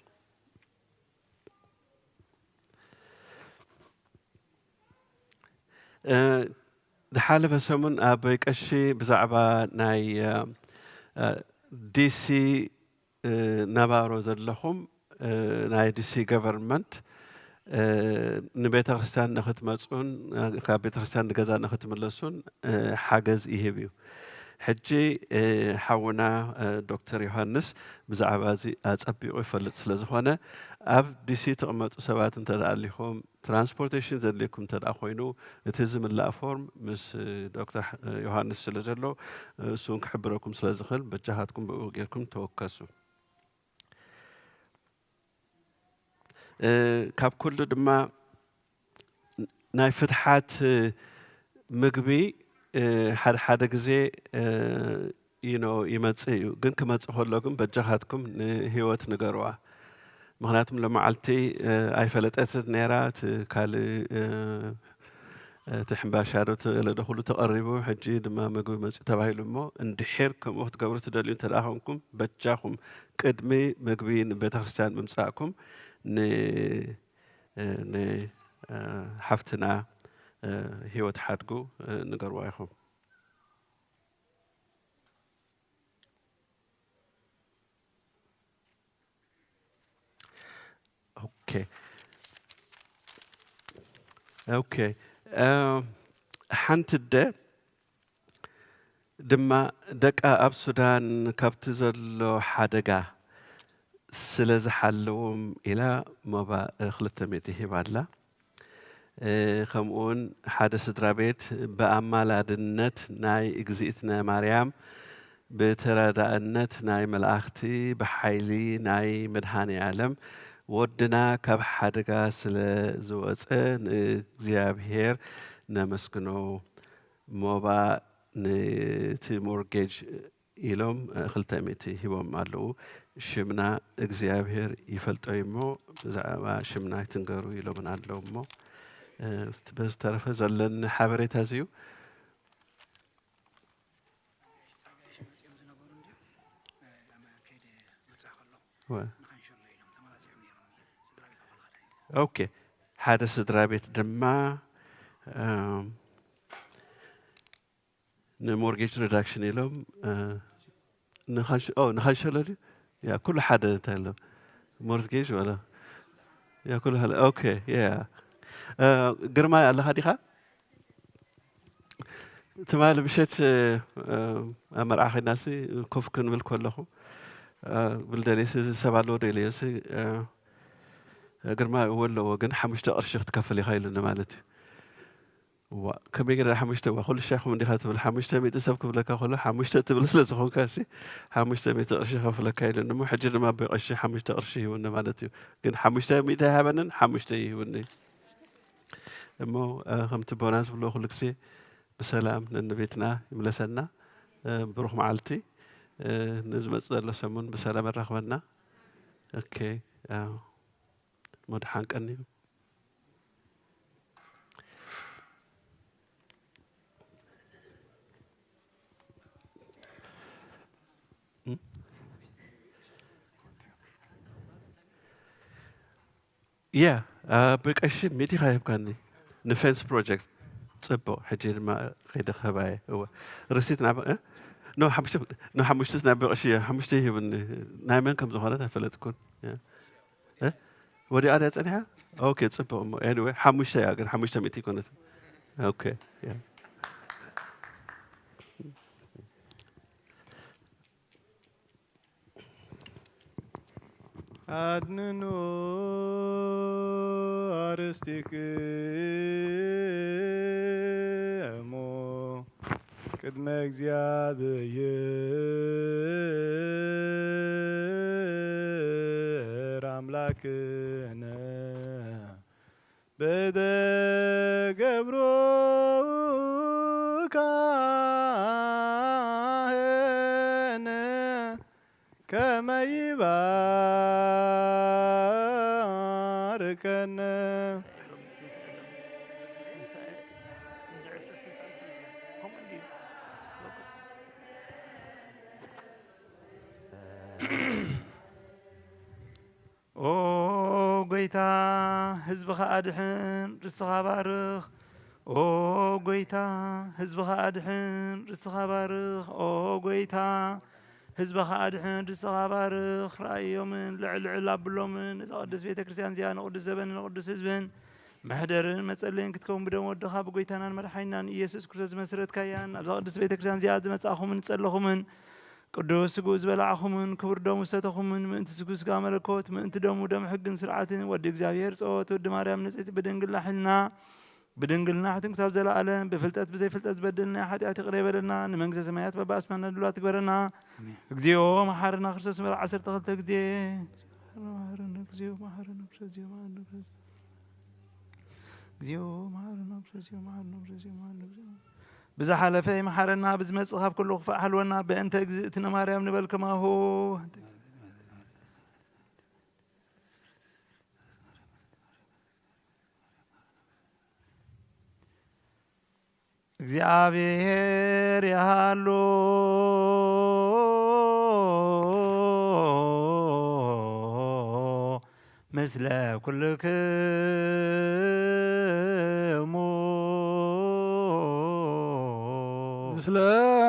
دحالة فسمون أبيك أشي بزعبا ناي دي سي نبارو زلهم ناي دي سي government نبيت خرستان نخت مسؤون كابيت خرستان نجزا نخت ملسون حاجز إيهبيو حجي حونا دكتور يوحنس بزعبا زي أتصبيو يفلت سلازخوانا أب دي سي تقمت سبات انت عليهم ترانسبورتيشن زلكم تدأخوينو تهزم اللافورم مس دكتور يوحنس سلازلو سونك حبركم سلازخل بجهاتكم بوجيكم توكسو كاب كل دما ناي فتحات مقبي حد غزي يمصيو ግን ክመጽኸለኩም በጃሃትኩም ንህይወት ንገርዋ ምክንያቱም ለማዓልቲ ኣይፈለጠት ነራት ካል تحمباشارو لدخلوا تقربوا حجي دما مجو مسجد تبعيلهم اندحير كم وقت قبرت دليل تلاقونكم بتجاهم قدمي مجبين بتخرسان بمساكم ن حفتنا هيوت حدقو نقروايهم اوكي حنت الدا دما دقا اب سودان كابت زلو حدقا سلز حلوم الى مبا خلتميتي هبادلا خمون حادث درابيت بأمالادنت ناي اجزيتنا مريم بترادانت ناي ملاختي بحيلي ناي مدهاني عالم ودنا كاب حدقا سلزوصن እግዚአብሔር نمسكنو موبا نتي مورجيج إلهم خلتميتي هبهم علو شمنا እግዚአብሔር يفلطيمو زعما شمنا تنقرو إلهم علو مو بس تعرف زلن حبريت هزيو اوكي حادث درابيت دما نمورجيج ريدكشن يلهم نخش لدي يا كل حدا تايلو مورجيج ولا يا كل هلا اوكي يا قرما الله هاديخا تمال بشيت امر اخي ناسي كوف كنبل كلخو بلدانيس سبالو ديليس قرما ولا وقن حمشت أرشخ تكفل يخيلنا مالتي وكم يقدر حمشت وأقول الشيخ من دخلت بالحمشت ميت سبك بلك أقول حمشت تبلس لزخون كاسي حمشت ميت أرشخ فلك يخيلنا مو حجر ما بيقش حمشت أرشي ونا مالتي قن حمشت ميت هبنا حمشت وني مو هم تبوناس بلو خلك سي بسلام لأن بيتنا يملسنا بروح معلتي نزمت الله سمون بسلام الرغبنا أوكي مدحان كني يا بقشي ميتي خايب كاني نفنس بروجكت صبو حجي ما خيد خباي هو رسيت نعب نو حمشت نعب قشي حمشت هي بن نايمن كم زهرة فلتكون ودي أنا أسألها اوكي تصبوا anyway حمشة يا كن حمشة ميتي كنت اوكي አድንኖ አርስትክሙ ቅድመ እግዚአብሔር አምላክነ በደገብሮ ካህነ ከመ ይባርከነ ኦ ጎይታ ህዝብኻ አድሕን ርስትኻ ባርኽ ኦ ጎይታ ህዝብኻ አድሕን ርስትኻ ባርኽ ኦ ጎይታ ህዝብኻ አድሕን ርስትኻ ባርኽ ራእዮምን ልዕልዕል አብሎምን እዛ ቅዱስ ቤተ ክርስቲያን እዚኣ ንቅዱስ ዘበንን ንቅዱስ ህዝብን መሕደርን መጸለይን ክትከውን ብደም ወድኻ ብጎይታናን መድሓኒናን ኢየሱስ ክርስቶስ ዝመስረትካያን ኣብዛ ቅዱስ ቤተ ክርስቲያን እዚኣ ዝመጻእኹምን ዝጸለኹምን ቅዱስ ስጉእ ዝበላዕኹምን ክቡር ደሙ ዝሰተኹምን ምእንቲ ስጉእ ስጋ መለኮት ምእንቲ ደሙ ደም ሕግን ስርዓትን ወዲ እግዚአብሔር ጾወት ወዲ ማርያም ንጽሕቲ ብድንግልና ሕልና ብድንግልና ሕትን ክሳብ ዘለኣለም ብፍልጠት ብዘይፍልጠት ዝበደልና ሓጢኣት ይቕረ ይበለና ንመንግስተ ሰማያት በብኣስማና ድሉዋት ትግበረና እግዚኦ መሓረና ክርስቶስ መርዓ 12 ግዜ መሓረና እግዚኦ መሓረና ክርስቶስ እግዚኦ መሓረና ክርስቶስ መሓረና ክርስቶስ መሓረና ብዝሓለፈ ይመሓረና ብዝመጽእ ካብ ኩሉ ክፋእ ሓልወና በእንተ እግዝእትነ ማርያም ንበል ከማሁ እግዚአብሔር ያሃሎ ምስለ ኩልክሙ ምስለ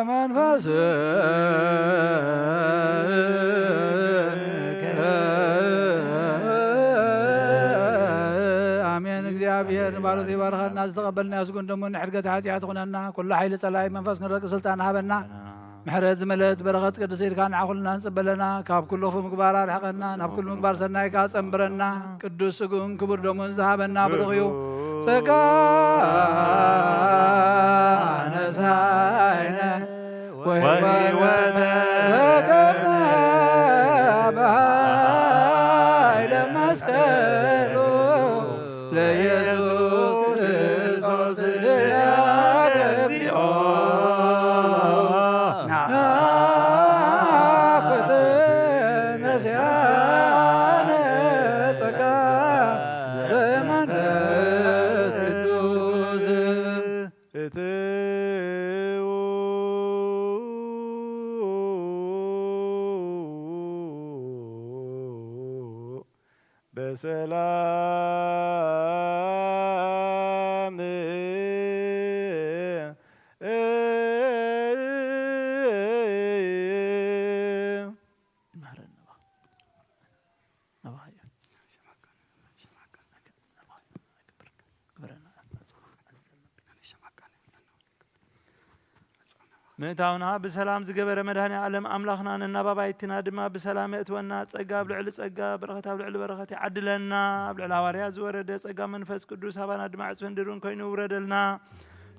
መንፈስከ አሜን። እግዚአብሔር ባሎት ይባርከና ዝተቀበልና ያስጉን ደሞ ንሕድገት ኃጢአት ኹነና ኩሉ ኃይሊ ጸላይ መንፈስ ክንረቅ ስልጣን ሃበና ምሕረት ዝመለት በረኸት ቅዱስ ኢልካ ንዓኹልና ንጽበለና ካብ ኩሉ ክፉእ ምግባር ኣርሕቐና ናብ ኩሉ ምግባር ሰናይካ ጸንብረና ቅዱስ ስጉእን ክቡር ደሙን ዝሃበና ብርኽዩ ጸጋ ነሳይነ ወሕይወተ ረከብና በኃይለ መስቀሉ ለኢየሱስ ክርስቶስ ልያተ እግዚኦ ናፍቅነ ሲያነ ጸጋ ዘመንፈስ ቅዱስ እትው በሰላም ምእታውና ብሰላም ዝገበረ መድሃኒ ዓለም ኣምላኽና ነናባባይትና ድማ ብሰላም እትወና ጸጋ ብልዕሊ ጸጋ በረኸት ኣብ ልዕሊ በረኸት ይዓድለና ኣብ ልዕሊ ሃዋርያት ዝወረደ ጸጋ መንፈስ ቅዱስ ሃባና ድማ ዕፅፍን ድሩን ኮይኑ ይውረደልና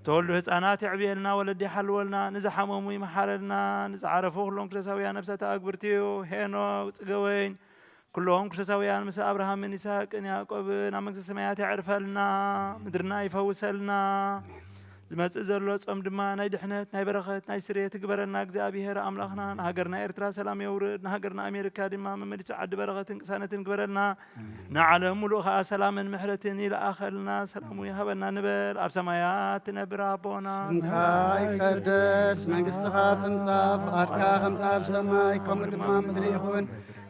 ተወልዱ ህፃናት ይዕብየልና ወለዲ ይሓልወልና ንዝሓመሙ ይመሓረልና ንዝዓረፉ ኩሎም ክርስቶሳውያን ነብሳት ኣግብርቲዩ ሄኖክ ጽገወይን ኩሎም ክርስቶሳውያን ምስ ኣብርሃምን ይስሐቅን ያዕቆብን ኣብ መንግስቲ ሰማያት ያዕርፈልና ምድርና ይፈውሰልና ዝመጽእ ዘሎ ጾም ድማ ናይ ድሕነት ናይ በረኸት ናይ ስርየት ትግበረና እግዚአብሔር ኣምላኽና ንሃገርና ኤርትራ ሰላም የውርድ ንሃገርና ኣሜሪካ ድማ መመልጫ ዓዲ በረኸትን ቅሳነትን ግበረና ንዓለም ሙሉእ ከዓ ሰላምን ምሕረትን ይለኣኸልና ሰላሙ ይሃበና ንበል ኣብ ሰማያት ትነብር ኣቦና ስምካ ይቀደስ መንግስትኻ ትምጻእ ፍቓድካ ከምቲ ኣብ ሰማይ ከምኡ ድማ ምድሪ ይኹን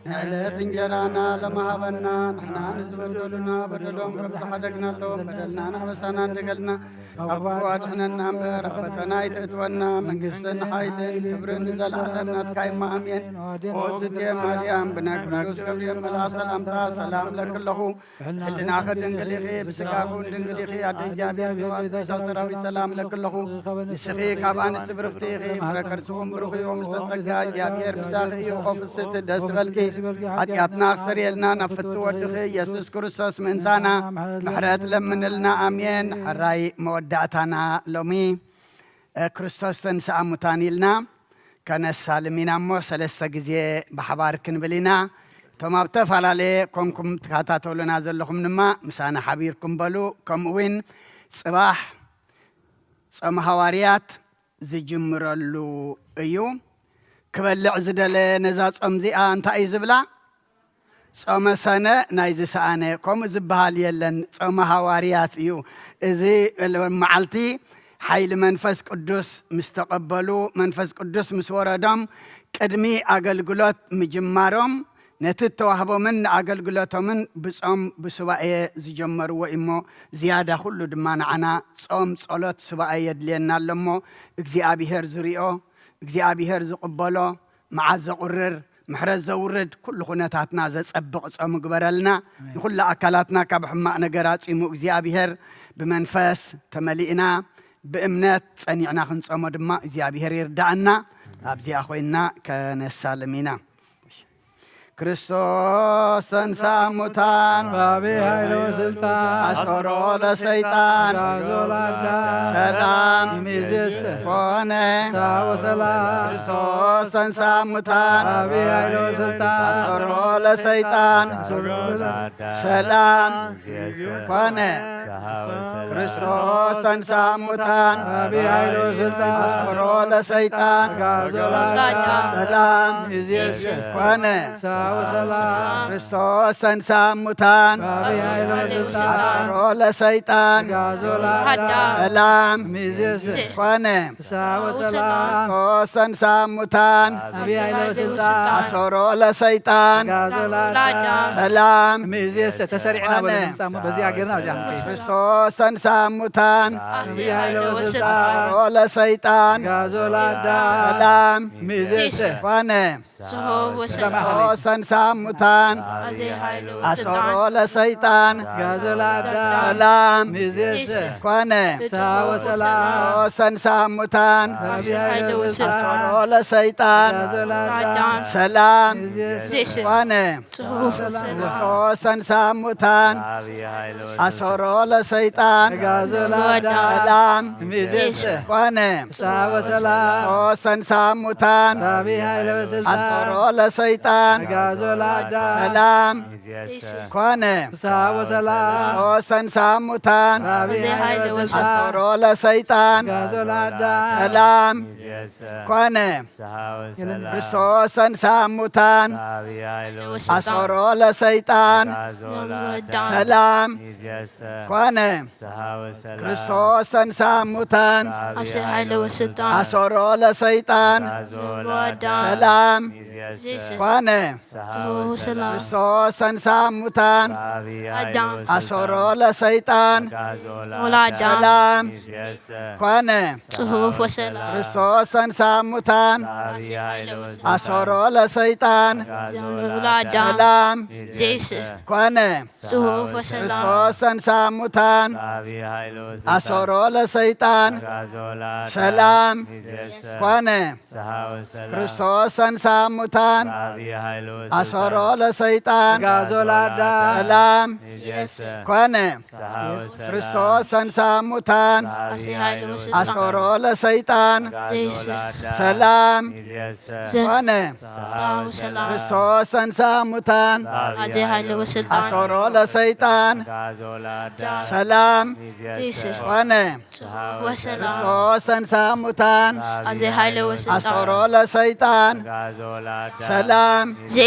ንዕለት እንጀራና ለማሃበና ንሕና ንዝበደሉና በደሎም ከም ዝሓደግናሎም በደልና ንኣበሳና እንደገልና أبواد حننا أمبر فتنا يتأتونا من قصن حيلين كبرن زلالنا تكايم آمين وزتي مريم بناكروس كبريم ملا سلام لك الله اللي ناخد دنقليخي بسقاقون دنقليخي عدي جابي سراوي سلام لك الله السخي كابان استبرفتيخي فركرسوهم بروخي ومستسقا جابير بساقي وخوف الست دسغلكي عطياتنا أكثر يلنا نفتو ودخي يسوس كرسوس منتانا محرات لمن لنا آمين حراي مودعتنا لومي كريستوس تنسى أموتاني لنا كان السالمين أمو سلسة جزية بحباركن بلنا توما بتفعل عليه كونكم تكاتاتو لنا زلكم نما مسانا حبيركم بلو كم وين صباح صم حواريات زجمرلو ايو كبلع زدل نزاز أمزيئة انت اي زبلا صم سنة نايز سانة كم زبهال يلن صم حواريات ايو ازي المعلتي حيل منفس قدوس مستقبلو منفس قدوس مسوردم قدمي أقلقلات مجمارهم نتتوهبو من أقلقلاتهم من بصوم بسواء زجمر وإمو زيادة كله دمان عنا صوم صلاة سواء يدلينا لمو اكزي أبيهر زريئو اكزي أبيهر زقبالو معز قرر محرز زورد كل خناتاتنا زبق صوم قبرلنا كل أكلاتنا كبحماء نقرات إمو اكزي أبيهر بمنفس تملئنا بإمنات صنيعنا خنصوم دما اكزي أبيهر يردعنا أبزي أخوينا كنسالمينا كريستوس انسى موتان بابي هايلو سلطان أشورو لسيطان سلام ميزيس كونه ساو سلام كريستوس انسى موتان بابي هايلو سلطان أشورو لسيطان سلام كونه كريستوس انسى موتان بابي هايلو سلطان أشورو لسيطان سلام ميزيس كونه كريستوس انسى موتان أشورو لسيطان سلام كونه كريستوس انسى موتان أشورو لسيطان سلام تسرعنا بزي عقرنا كريستوس انسى موتان أشورو لسيطان سلام كونه كريستوس انسى موتان أشورو لسيطان سلام كونه كريستوس انسى موتان أشورو لسيطان سلام كونه كريستوس انسى موتان أشورو لسيطان سلام كونه كريستوس انسى موتان أشورو لسيطان سلام كونه كريستوس انسى موتان أشورو لسيطان سلام كونه كريستوس انسى موتان أشورو لسيطان سلام كونه كريستوس انسى موتان أشورو لسيطان سلام كونه كريستوس انسى موتان أشورو لسيطان سلام كونه كريستوس انسى موتان أشورو لسيطان سلام كونه كريستوس انسى موتان أشورو لسيطان سلام كونه كريستوس انسى موتان أشورو لسيطان سلام كونه كريستوس انسى موتان أشورو لسيطان سلام كونه كريستوس انسى موتان أشورو لسيطان سلام كونه كريستوس انسى موتان أشورو لسيطان سلام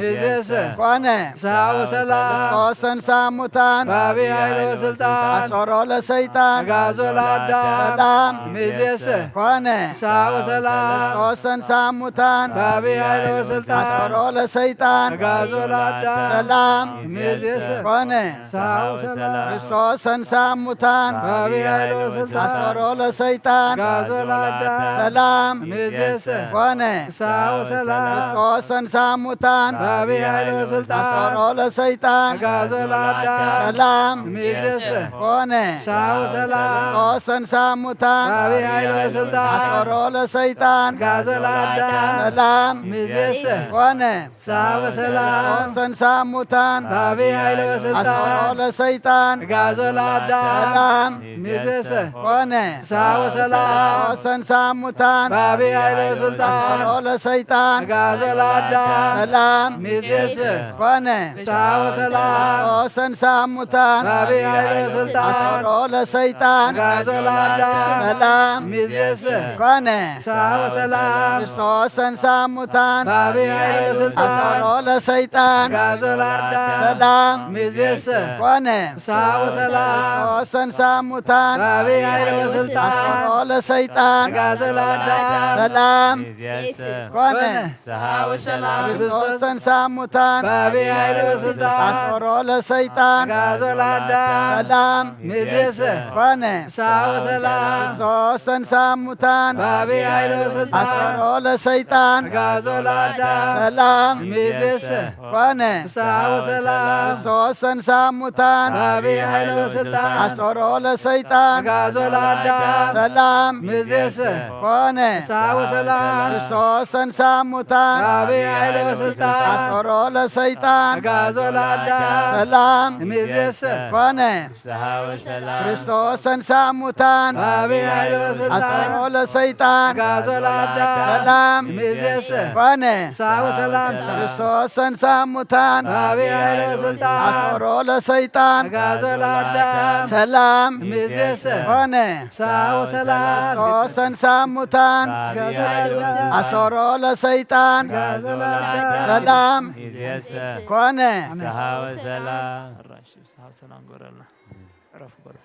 ሚዜሰ ኮነ ፍስሐ ወሰላም ሶሰን ሳሙታን በአብይ ኃይል ወስልጣን አሶሮ ለሰይጣን አጋዞ ለአዳም ሰላም ሚዜሰ ኮነ ፍስሐ ወሰላም ሶሰን ሳሙታን በአብይ ኃይል ወስልጣን አሶሮ ለሰይጣን አጋዞ ለአዳም ሰላም ሚዜሰ ኮነ ፍስሐ ወሰላም ክርስቶስን ሳሙታን በአብይ ኃይል ወስልጣን አሶሮ ለሰይጣን አጋዞ ለአዳም ሰላም ሚዜሰ ኮነ ፍስሐ ወሰላም ክርስቶስን ሳሙታን በአብይ ኃይል ወስልጣን አሶሮ ለሰይጣን አጋዞ ለአዳም ሰላም ሚዜሰ ኮነ ፍስሐ ወሰላም ክርስቶስን ሳሙታን በአብይ ኃይል ወስልጣን አሶሮ ለሰይጣን አጋዞ ለአዳም ሰላም ሚዜሰ ኮነ ፍስሐ ወሰላም ክርስቶስን ሳሙታን በአብይ ኃይል ወስልጣን አሶሮ ለሰይጣን አጋዞ ለአዳም ሰላም ሚዜሰ ኮነ ፍስሐ ወሰላም ክርስቶስን ሳሙታን በአብይ ኃይል ወስልጣን አሶሮ ለሰይጣን አጋዞ ለአዳም ሰላም ሚዜሰ ኮነ ፍስሐ ወሰላም ክርስቶስን ሳሙታን በአብይ ኃይል ወስልጣን አሶሮ ለሰይጣን አጋዞ ለአዳም ሰላም ሚዜሰ ኮነ ፍስሐ ወሰላም ክርስቶስን ሳሙታን በአብይ ኃይል ወስልጣን አሶሮ ለሰይጣን አጋዞ ለአዳም ሰላም ሚዜሰ ኮነ ፍስሐ ወሰላም ክርስቶስን ሳሙታን በአብይ ኃይል ወስልጣን አሶሮ ለሰይጣን አጋዞ ለአዳም ሰላም ኮነ ፍስሐ ወሰላም ክርስቶስን ሳሙታን በአብይ ኃይል ወስልጣን አሶሮ ለሰይጣን አጋዞ ለአዳም ሰላም ሚዜሰ ኮነ ፍስሐ ወሰላም ክርስቶስን ሳሙታን በአብይ ኃይል ወስልጣን አሶሮ ለሰይጣን አጋዞ ለአዳም ሰላም ሚዜሰ ኮነ ፍስሐ ወሰላም ክርስቶስን ሳሙታን በአብይ ኃይል ወስልጣን አሶሮ ለሰይጣን አጋዞ ለአዳም ሰላም ሚዜሰ ኮነ ፍስሐ ወሰላም ክርስቶስን ሳሙታን በአብይ ኃይል ወስልጣን አሶሮ ለሰይጣን አጋዞ ለአዳም ሰላም ሚዜሰ ኮነ ፍስሐ ወሰላም ክርስቶስን ሳሙታን በአብይ ኃይል ወስልጣን አሶሮ ለሰይጣን አጋዞ ለአዳም ሰላም ሚዜሰ ኮነ ፍስሐ ወሰላም ክርስቶስን ሳሙታን በአብይ ኃይል ወስልጣን አሶሮ ለሰይጣን አጋዞ ለአዳም ሰላም ሚዜሰ ኮነ ፍስሐ ወሰላም ክርስቶስን ሳሙታን አጋዞ ለአዳም አሶሮ ለሰይጣን አጋዞ ለአዳም ሰላም ሚዜሰ ኮነ ፍስሐ ወሰላም ፍስሐ ሰላም ጎረልና ረፍ በሉ